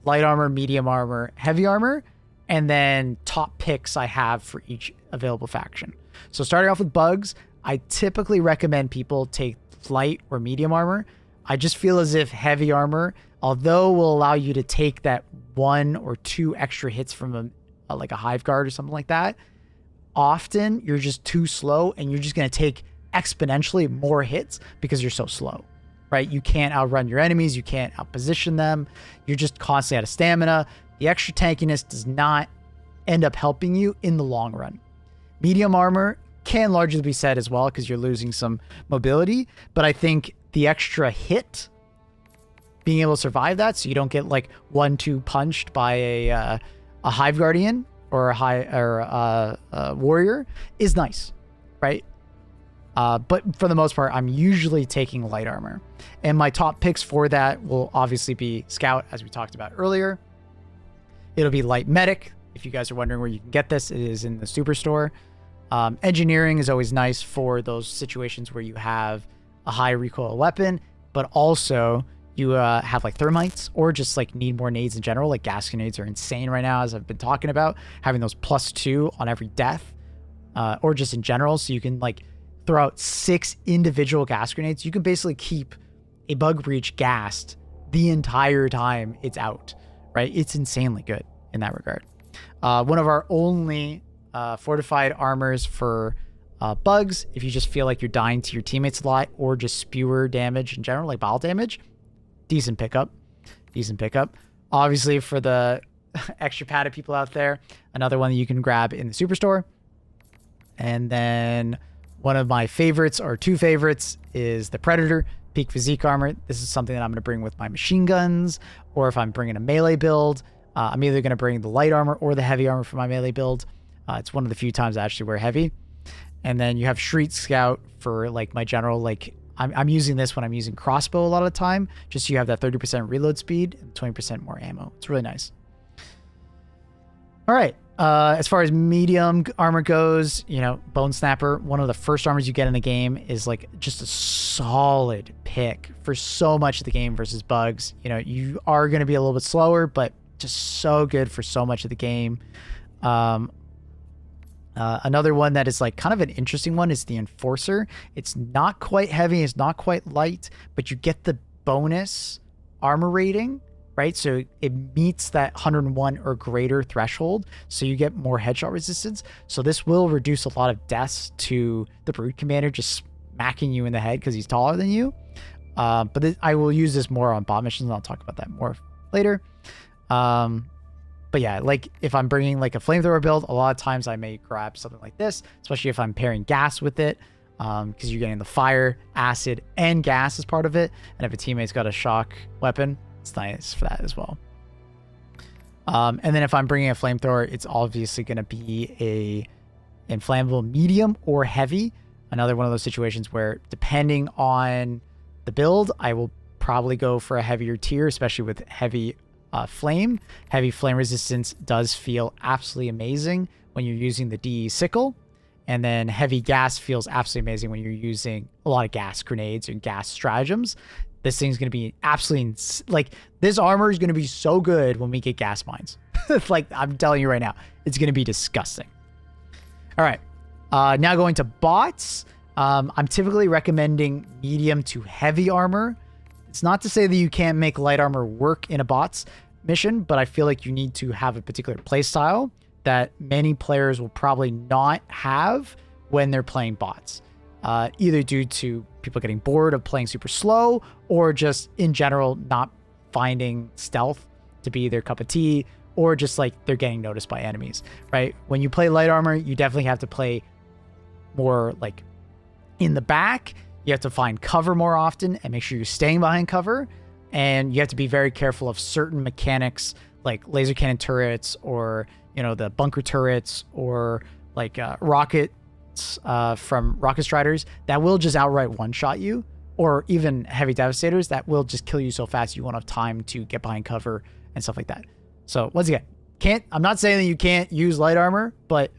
light armor, medium armor, heavy armor, and then top picks I have for each available faction. So starting off with bugs, I typically recommend people take light or medium armor. I just feel as if heavy armor, although will allow you to take that 1 or 2 extra hits from like a hive guard or something like that, often you're just too slow and you're just going to take exponentially more hits because you're so slow, right? You can't outrun your enemies. You can't outposition them. You're just constantly out of stamina. The extra tankiness does not end up helping you in the long run. Medium armor can largely be said as well because you're losing some mobility, but I think the extra hit, being able to survive that so you don't get like 1-2 punched by a hive guardian or a warrior is nice, right? But for the most part, I'm usually taking light armor. And my top picks for that will obviously be Scout, as we talked about earlier. It'll be light medic. If you guys are wondering where you can get this, it is in the Superstore. Engineering is always nice for those situations where you have a high recoil weapon, but also you have like thermites or just like need more nades in general. Like gas grenades are insane right now, as I've been talking about, having those +2 on every death, or just in general. So you can like throw out 6 individual gas grenades. You can basically keep a bug breach gassed the entire time it's out, right? It's insanely good in that regard. One of our only fortified armors for bugs, if you just feel like you're dying to your teammates a lot or just spewer damage in general, like bottle damage, decent pickup. Obviously, for the extra padded people out there, another one that you can grab in the Superstore. And then one of my favorites, or 2 favorites, is the Predator Peak Physique Armor. This is something that I'm going to bring with my machine guns, or if I'm bringing a melee build, I'm either going to bring the light armor or the heavy armor for my melee build. It's one of the few times I actually wear heavy. And then you have Street Scout for like my general, like I'm using this when I'm using crossbow a lot of the time, just so you have that 30% reload speed and 20% more ammo. It's really nice. All right. As far as medium armor goes, you know, Bone Snapper, one of the first armors you get in the game, is like just a solid pick for so much of the game versus bugs. You know, you are going to be a little bit slower, but just so good for so much of the game. Another one that is like kind of an interesting one is the Enforcer. It's not quite heavy, it's not quite light, but you get the bonus armor rating, right? So it meets that 101 or greater threshold, so you get more headshot resistance. So this will reduce a lot of deaths to the Brood Commander just smacking you in the head because he's taller than you. But I will use this more on bot missions, and I'll talk about that more later. But yeah, like if I'm bringing like a flamethrower build, a lot of times I may grab something like this, especially if I'm pairing gas with it, because you're getting the fire, acid, and gas as part of it. And if a teammate's got a shock weapon, it's nice for that as well. And then if I'm bringing a flamethrower, it's obviously going to be a inflammable medium or heavy. Another one of those situations where, depending on the build, I will probably go for a heavier tier, especially with heavy flame. Heavy flame resistance does feel absolutely amazing when you're using the DE sickle, and then heavy gas feels absolutely amazing when you're using a lot of gas grenades and gas stratagems. This thing's going to be absolutely like, this armor is going to be so good when we get gas mines. Like, I'm telling you right now, it's going to be disgusting. All right, now going to bots. I'm typically recommending medium to heavy armor. It's not to say that you can't make light armor work in a bots mission, but I feel like you need to have a particular play style that many players will probably not have when they're playing bots. Either due to people getting bored of playing super slow, or just in general not finding stealth to be their cup of tea, or just like they're getting noticed by enemies, right? When you play light armor, you definitely have to play more like in the back. You have to find cover more often and make sure you're staying behind cover. And you have to be very careful of certain mechanics like laser cannon turrets or, you know, the bunker turrets or like rockets from rocket striders that will just outright one-shot you, or even heavy devastators that will just kill you so fast you won't have time to get behind cover and stuff like that. So once again, I'm not saying that you can't use light armor, but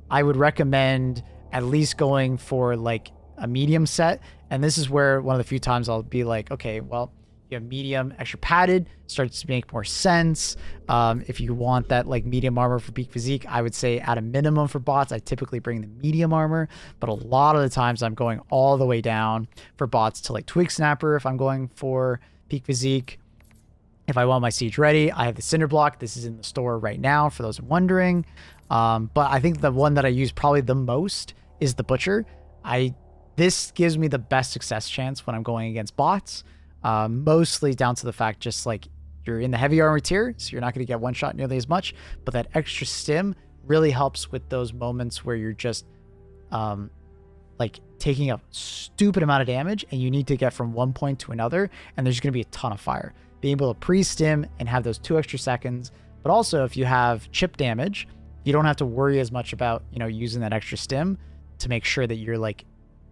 I would recommend at least going for like a medium set. And this is where one of the few times I'll be like, okay, well, you have medium extra padded, starts to make more sense. If you want that like medium armor for peak physique, I would say at a minimum for bots, I typically bring the medium armor, but a lot of the times I'm going all the way down for bots to like twig snapper if I'm going for peak physique. If I want my siege ready, I have the cinder block. This is in the store right now for those wondering. But I think the one that I use probably the most is the butcher. This gives me the best success chance when I'm going against bots. Mostly down to the fact just like you're in the heavy armor tier, so you're not going to get one shot nearly as much, but that extra stim really helps with those moments where you're just like taking a stupid amount of damage and you need to get from one point to another, and there's going to be a ton of fire. Being able to pre-stim and have those 2 extra seconds, but also if you have chip damage, you don't have to worry as much about, you know, using that extra stim to make sure that you're like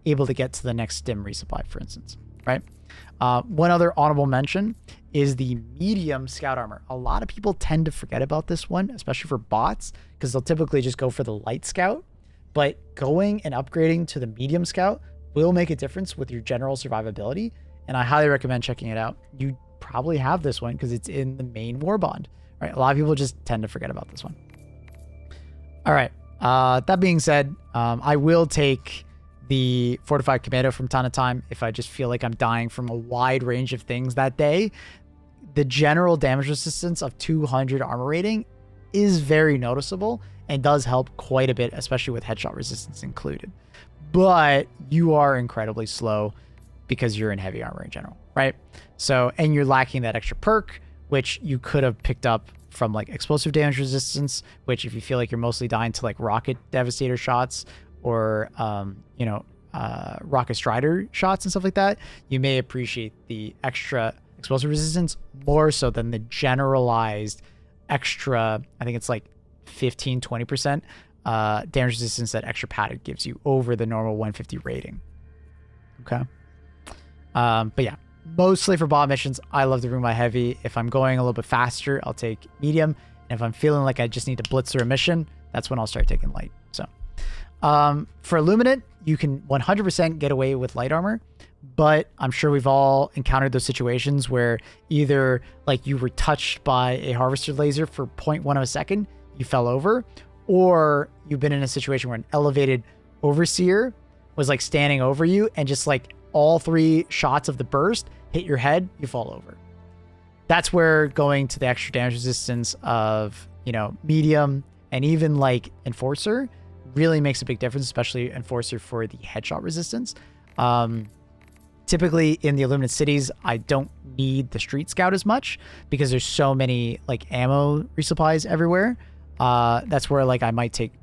able to get to the next stim resupply, for instance, right? One other honorable mention is the medium scout armor. A lot of people tend to forget about this one, especially for bots, because they'll typically just go for the light scout, but going and upgrading to the medium scout will make a difference with your general survivability. And I highly recommend checking it out. You probably have this one because it's in the main Warbond, right? A lot of people just tend to forget about this one. All right. That being said, I will take the fortified commando from time to time if I just feel like I'm dying from a wide range of things that day. The general damage resistance of 200 armor rating is very noticeable and does help quite a bit, especially with headshot resistance included. But you are incredibly slow because you're in heavy armor in general, right? So, and you're lacking that extra perk, which you could have picked up from like explosive damage resistance, which if you feel like you're mostly dying to like rocket devastator shots or, you know, rocket strider shots and stuff like that, you may appreciate the extra explosive resistance more so than the generalized extra, I think it's like 15-20% damage resistance that extra padded gives you over the normal 150 rating. Okay. But yeah, mostly for bot missions, I love to bring my heavy. If I'm going a little bit faster, I'll take medium. And if I'm feeling like I just need to blitz through a mission, that's when I'll start taking light. So for Illuminate, you can 100% get away with light armor, but I'm sure we've all encountered those situations where either like you were touched by a harvester laser for 0.1 of a second, you fell over, or you've been in a situation where an elevated overseer was like standing over you and just like all 3 shots of the burst hit your head, you fall over. That's where going to the extra damage resistance of, you know, medium and even like enforcer really makes a big difference, especially enforcer for the headshot resistance. Typically in the Illuminate cities, I don't need the street scout as much because there's so many like ammo resupplies everywhere. That's where like I might take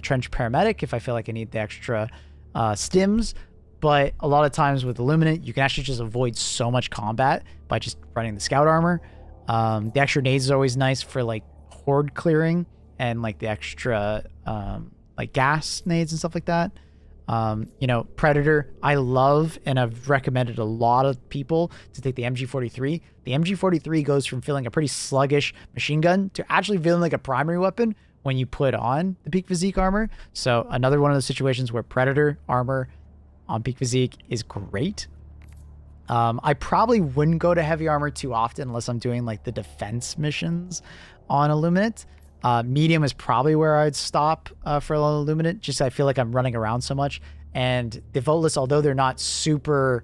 trench paramedic if I feel like I need the extra stims. But a lot of times with Illuminate, you can actually just avoid so much combat by just running the scout armor. The extra nades is always nice for like horde clearing and like the extra like gas nades and stuff like that. You know, Predator, I love, and I've recommended a lot of people to take the MG43. The MG43 goes from feeling a pretty sluggish machine gun to actually feeling like a primary weapon when you put on the peak physique armor. So another one of those situations where Predator armor on peak physique is great. I probably wouldn't go to heavy armor too often unless I'm doing like the defense missions on Illuminate. Medium is probably where I'd stop for Illuminate. Just I feel like I'm running around so much. And the voteless, although they're not super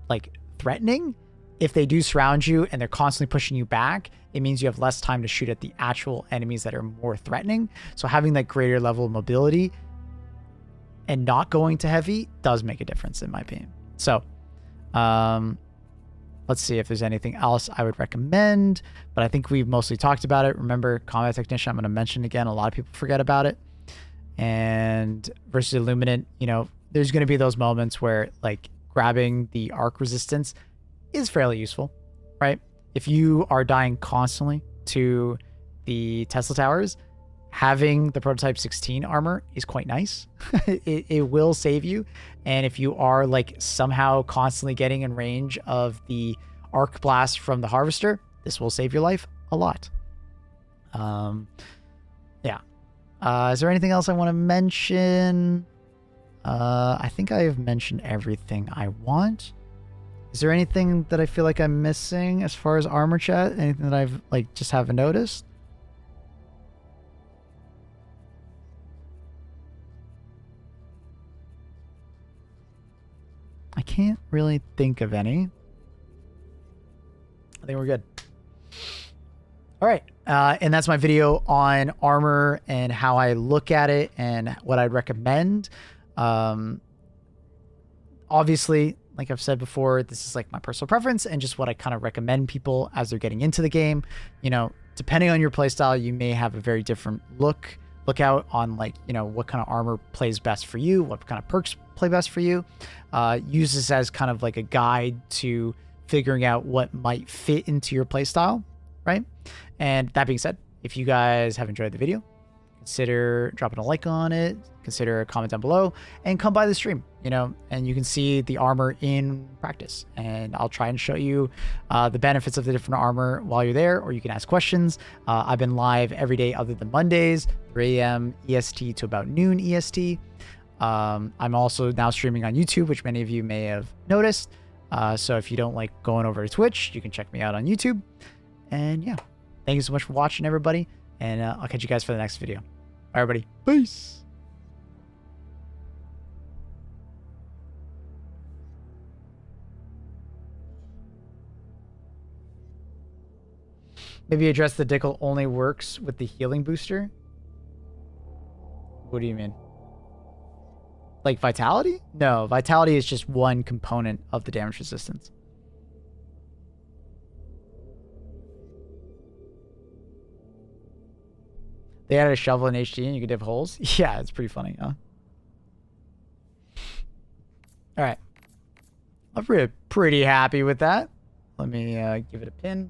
like threatening, if they do surround you and they're constantly pushing you back, it means you have less time to shoot at the actual enemies that are more threatening. So having that greater level of mobility and not going to heavy does make a difference in my opinion. So let's see if there's anything else I would recommend, but I think we've mostly talked about it. Remember, Combat Technician, I'm going to mention again, a lot of people forget about it. And versus Illuminate, you know, there's going to be those moments where like grabbing the arc resistance is fairly useful, right? If you are dying constantly to the Tesla towers, having the prototype 16 armor is quite nice. it will save you. And if you are like somehow constantly getting in range of the arc blast from the harvester, this will save your life a lot. Yeah. Is there anything else I want to mention? I think I have mentioned everything I want. Is there anything that I feel like I'm missing as far as armor chat? Anything that I've like just haven't noticed? I can't really think of any. I think we're good. All right. And that's my video on armor and how I look at it and what I'd recommend. Obviously, like I've said before, this is like my personal preference and just what I kind of recommend people as they're getting into the game. You know, depending on your playstyle, you may have a very different look out on like, you know, what kind of armor plays best for you, what kind of perks play best for you. Use this as kind of like a guide to figuring out what might fit into your playstyle, right? And that being said, if you guys have enjoyed the video, consider dropping a like on it, consider a comment down below, and come by the stream, you know, and you can see the armor in practice. And I'll try and show you the benefits of the different armor while you're there, or you can ask questions. I've been live every day other than Mondays, 3 a.m. EST to about noon EST. I'm also now streaming on YouTube, which many of you may have noticed. So if you don't like going over to Twitch, you can check me out on YouTube. And yeah, thank you so much for watching, everybody. And I'll catch you guys for the next video. Bye, everybody. Peace. Maybe address the Dickle only works with the healing booster. What do you mean? Like Vitality? No, Vitality is just one component of the damage resistance. They added a shovel in HD and you could dip holes. Yeah, it's pretty funny, huh? All right. I'm pretty happy with that. Let me give it a pin.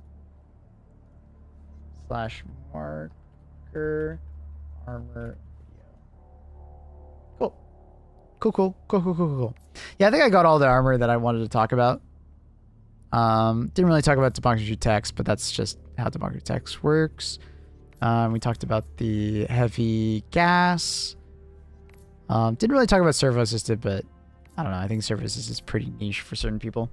/ marker armor video. Cool. Yeah, I think I got all the armor that I wanted to talk about. Didn't really talk about democracy text, but that's just how democracy text works. We talked about the heavy gas. Didn't really talk about servo assisted, but I don't know. I think servo assisted is pretty niche for certain people.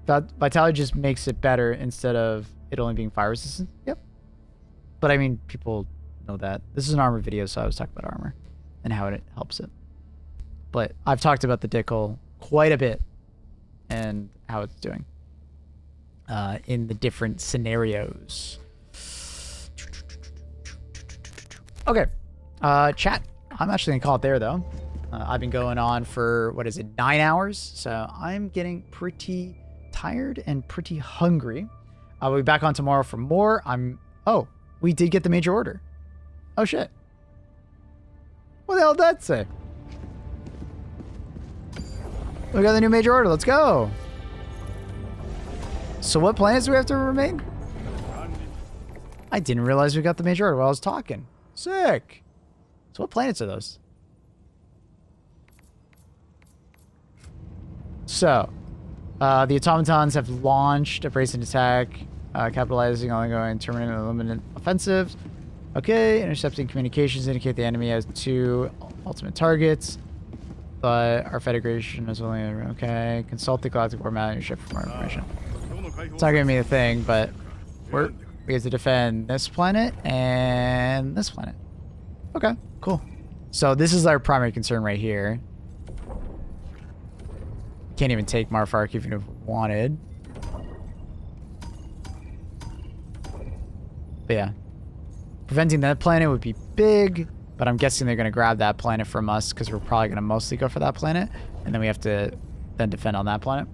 Vitality just makes it better instead of it only being fire resistant. Yep. But I mean, people know that. This is an armor video, so I was talking about armor and how it helps it. But I've talked about the Dickle quite a bit and how it's doing in the different scenarios. Okay. Chat. I'm actually going to call it there, though. I've been going on for, 9 hours? So I'm getting pretty tired and pretty hungry. I'll be back on tomorrow for more. Oh, we did get the major order. Oh, shit. What the hell did that say? We got the new major order. Let's go. So what planets do we have to remain? I didn't realize we got the major order while I was talking. Sick. So what planets are those? So, the automatons have launched a bracing attack, capitalizing on ongoing terminating and limited offensives. Okay, intercepting communications indicate the enemy has 2 ultimate targets, but our Federation is only okay. Consult the Galactic Warbond ship for more information. It's not giving me a thing, but we have to defend this planet and this planet. Okay, cool. So this is our primary concern right here. Can't even take Marfark even if we wanted. But yeah. Preventing that planet would be big, but I'm guessing they're going to grab that planet from us because we're probably going to mostly go for that planet. And then we have to then defend on that planet.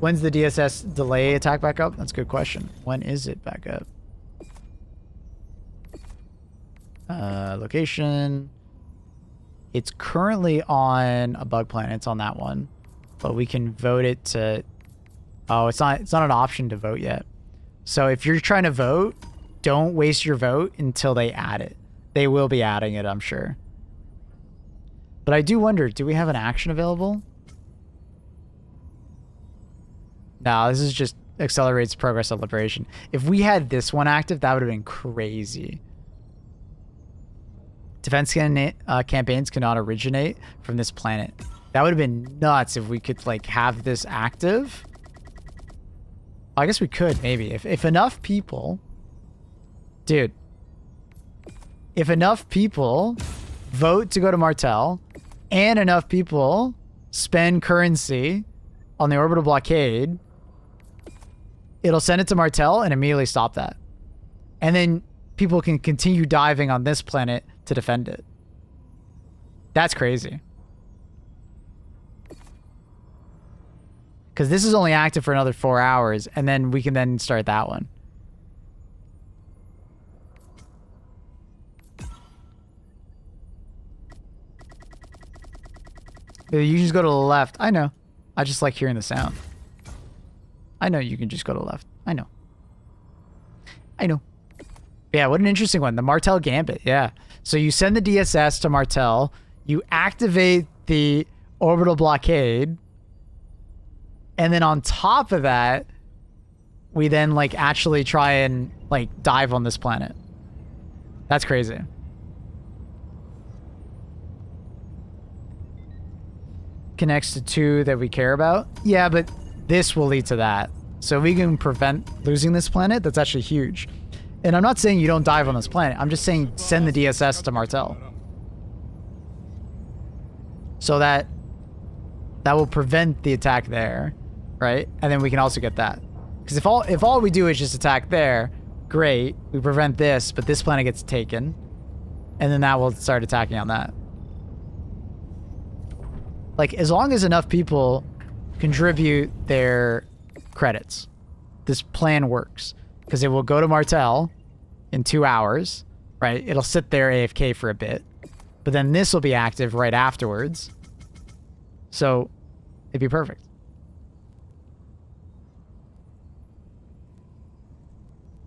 When's the DSS delay attack back up? That's a good question. When is it back up? Location. It's currently on a bug planet. It's on that one. But we can vote it to... Oh, it's not an option to vote yet. So if you're trying to vote, don't waste your vote until they add it. They will be adding it, I'm sure. But I do wonder, do we have an action available? No, this is just accelerates progress of liberation. If we had this one active, that would have been crazy. Defense campaigns cannot originate from this planet. That would have been nuts if we could like have this active. I guess we could maybe if enough people, dude. If enough people vote to go to Martel, and enough people spend currency on the orbital blockade, it'll send it to Martel and immediately stop that. And then people can continue diving on this planet to defend it. That's crazy. Because this is only active for another 4 hours, and then we can then start that one. You just go to the left. I know. I just like hearing the sound. I know you can just go to the left. I know. I know. Yeah, what an interesting one. The Martel Gambit. Yeah. So you send the DSS to Martel. You activate the orbital blockade. And then on top of that, we then like actually try and like dive on this planet. That's crazy. Connects to 2 that we care about. Yeah, but this will lead to that. So we can prevent losing this planet. That's actually huge. And I'm not saying you don't dive on this planet. I'm just saying send the DSS to Martel. So that will prevent the attack there, right? And then we can also get that. Because if all we do is just attack there, great. We prevent this, but this planet gets taken. And then that will start attacking on that. Like, as long as enough people contribute their credits, this plan works. Because it will go to Martel in 2 hours, right? It'll sit there AFK for a bit. But then this will be active right afterwards. So, it'd be perfect.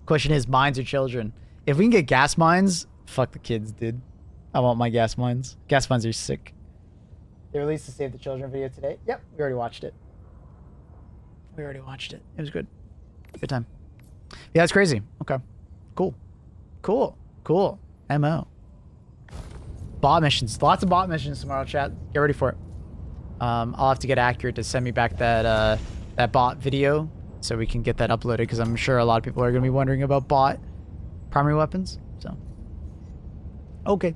Question is, mines or children? If we can get gas mines, fuck the kids, dude. I want my gas mines. Gas mines are sick. They released the Save the Children video today. Yep, we already watched it. We already watched it. It was good. Good time. Yeah, that's crazy. Okay. Cool. Cool. Cool. MO. Bot missions. Lots of bot missions tomorrow, chat. Get ready for it. I'll have to get Accurate to send me back that that bot video so we can get that uploaded, because I'm sure a lot of people are going to be wondering about bot primary weapons. So. Okay.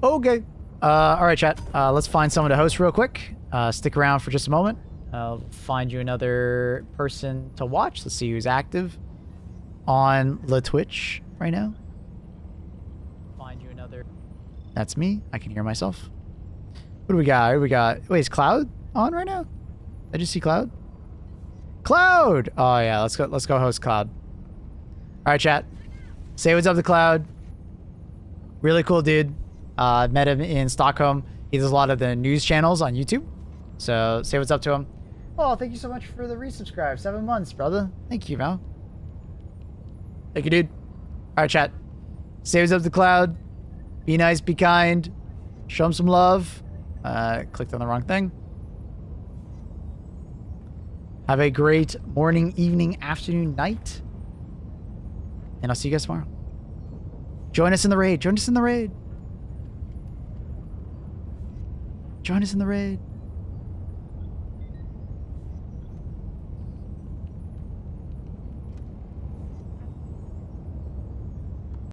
Okay. All right, chat. Let's find someone to host real quick. Stick around for just a moment. I'll find you another person to watch. Let's see who's active on the Twitch right now. Find you another. That's me. I can hear myself. What do we got? What do we got? Wait, is Cloud on right now? I just see Cloud. Cloud! Oh yeah, let's go host Cloud. All right, chat. Say what's up to Cloud. Really cool dude. Met him in Stockholm. He does a lot of the news channels on YouTube. So say what's up to him. Oh, thank you so much for the resubscribe. 7 months, brother. Thank you, Val. Thank you, dude. All right, chat. Say what's up to Cloud. Be nice, be kind. Show him some love. Clicked on the wrong thing. Have a great morning, evening, afternoon, night. And I'll see you guys tomorrow. Join us in the raid. Join us in the raid. Join us in the raid.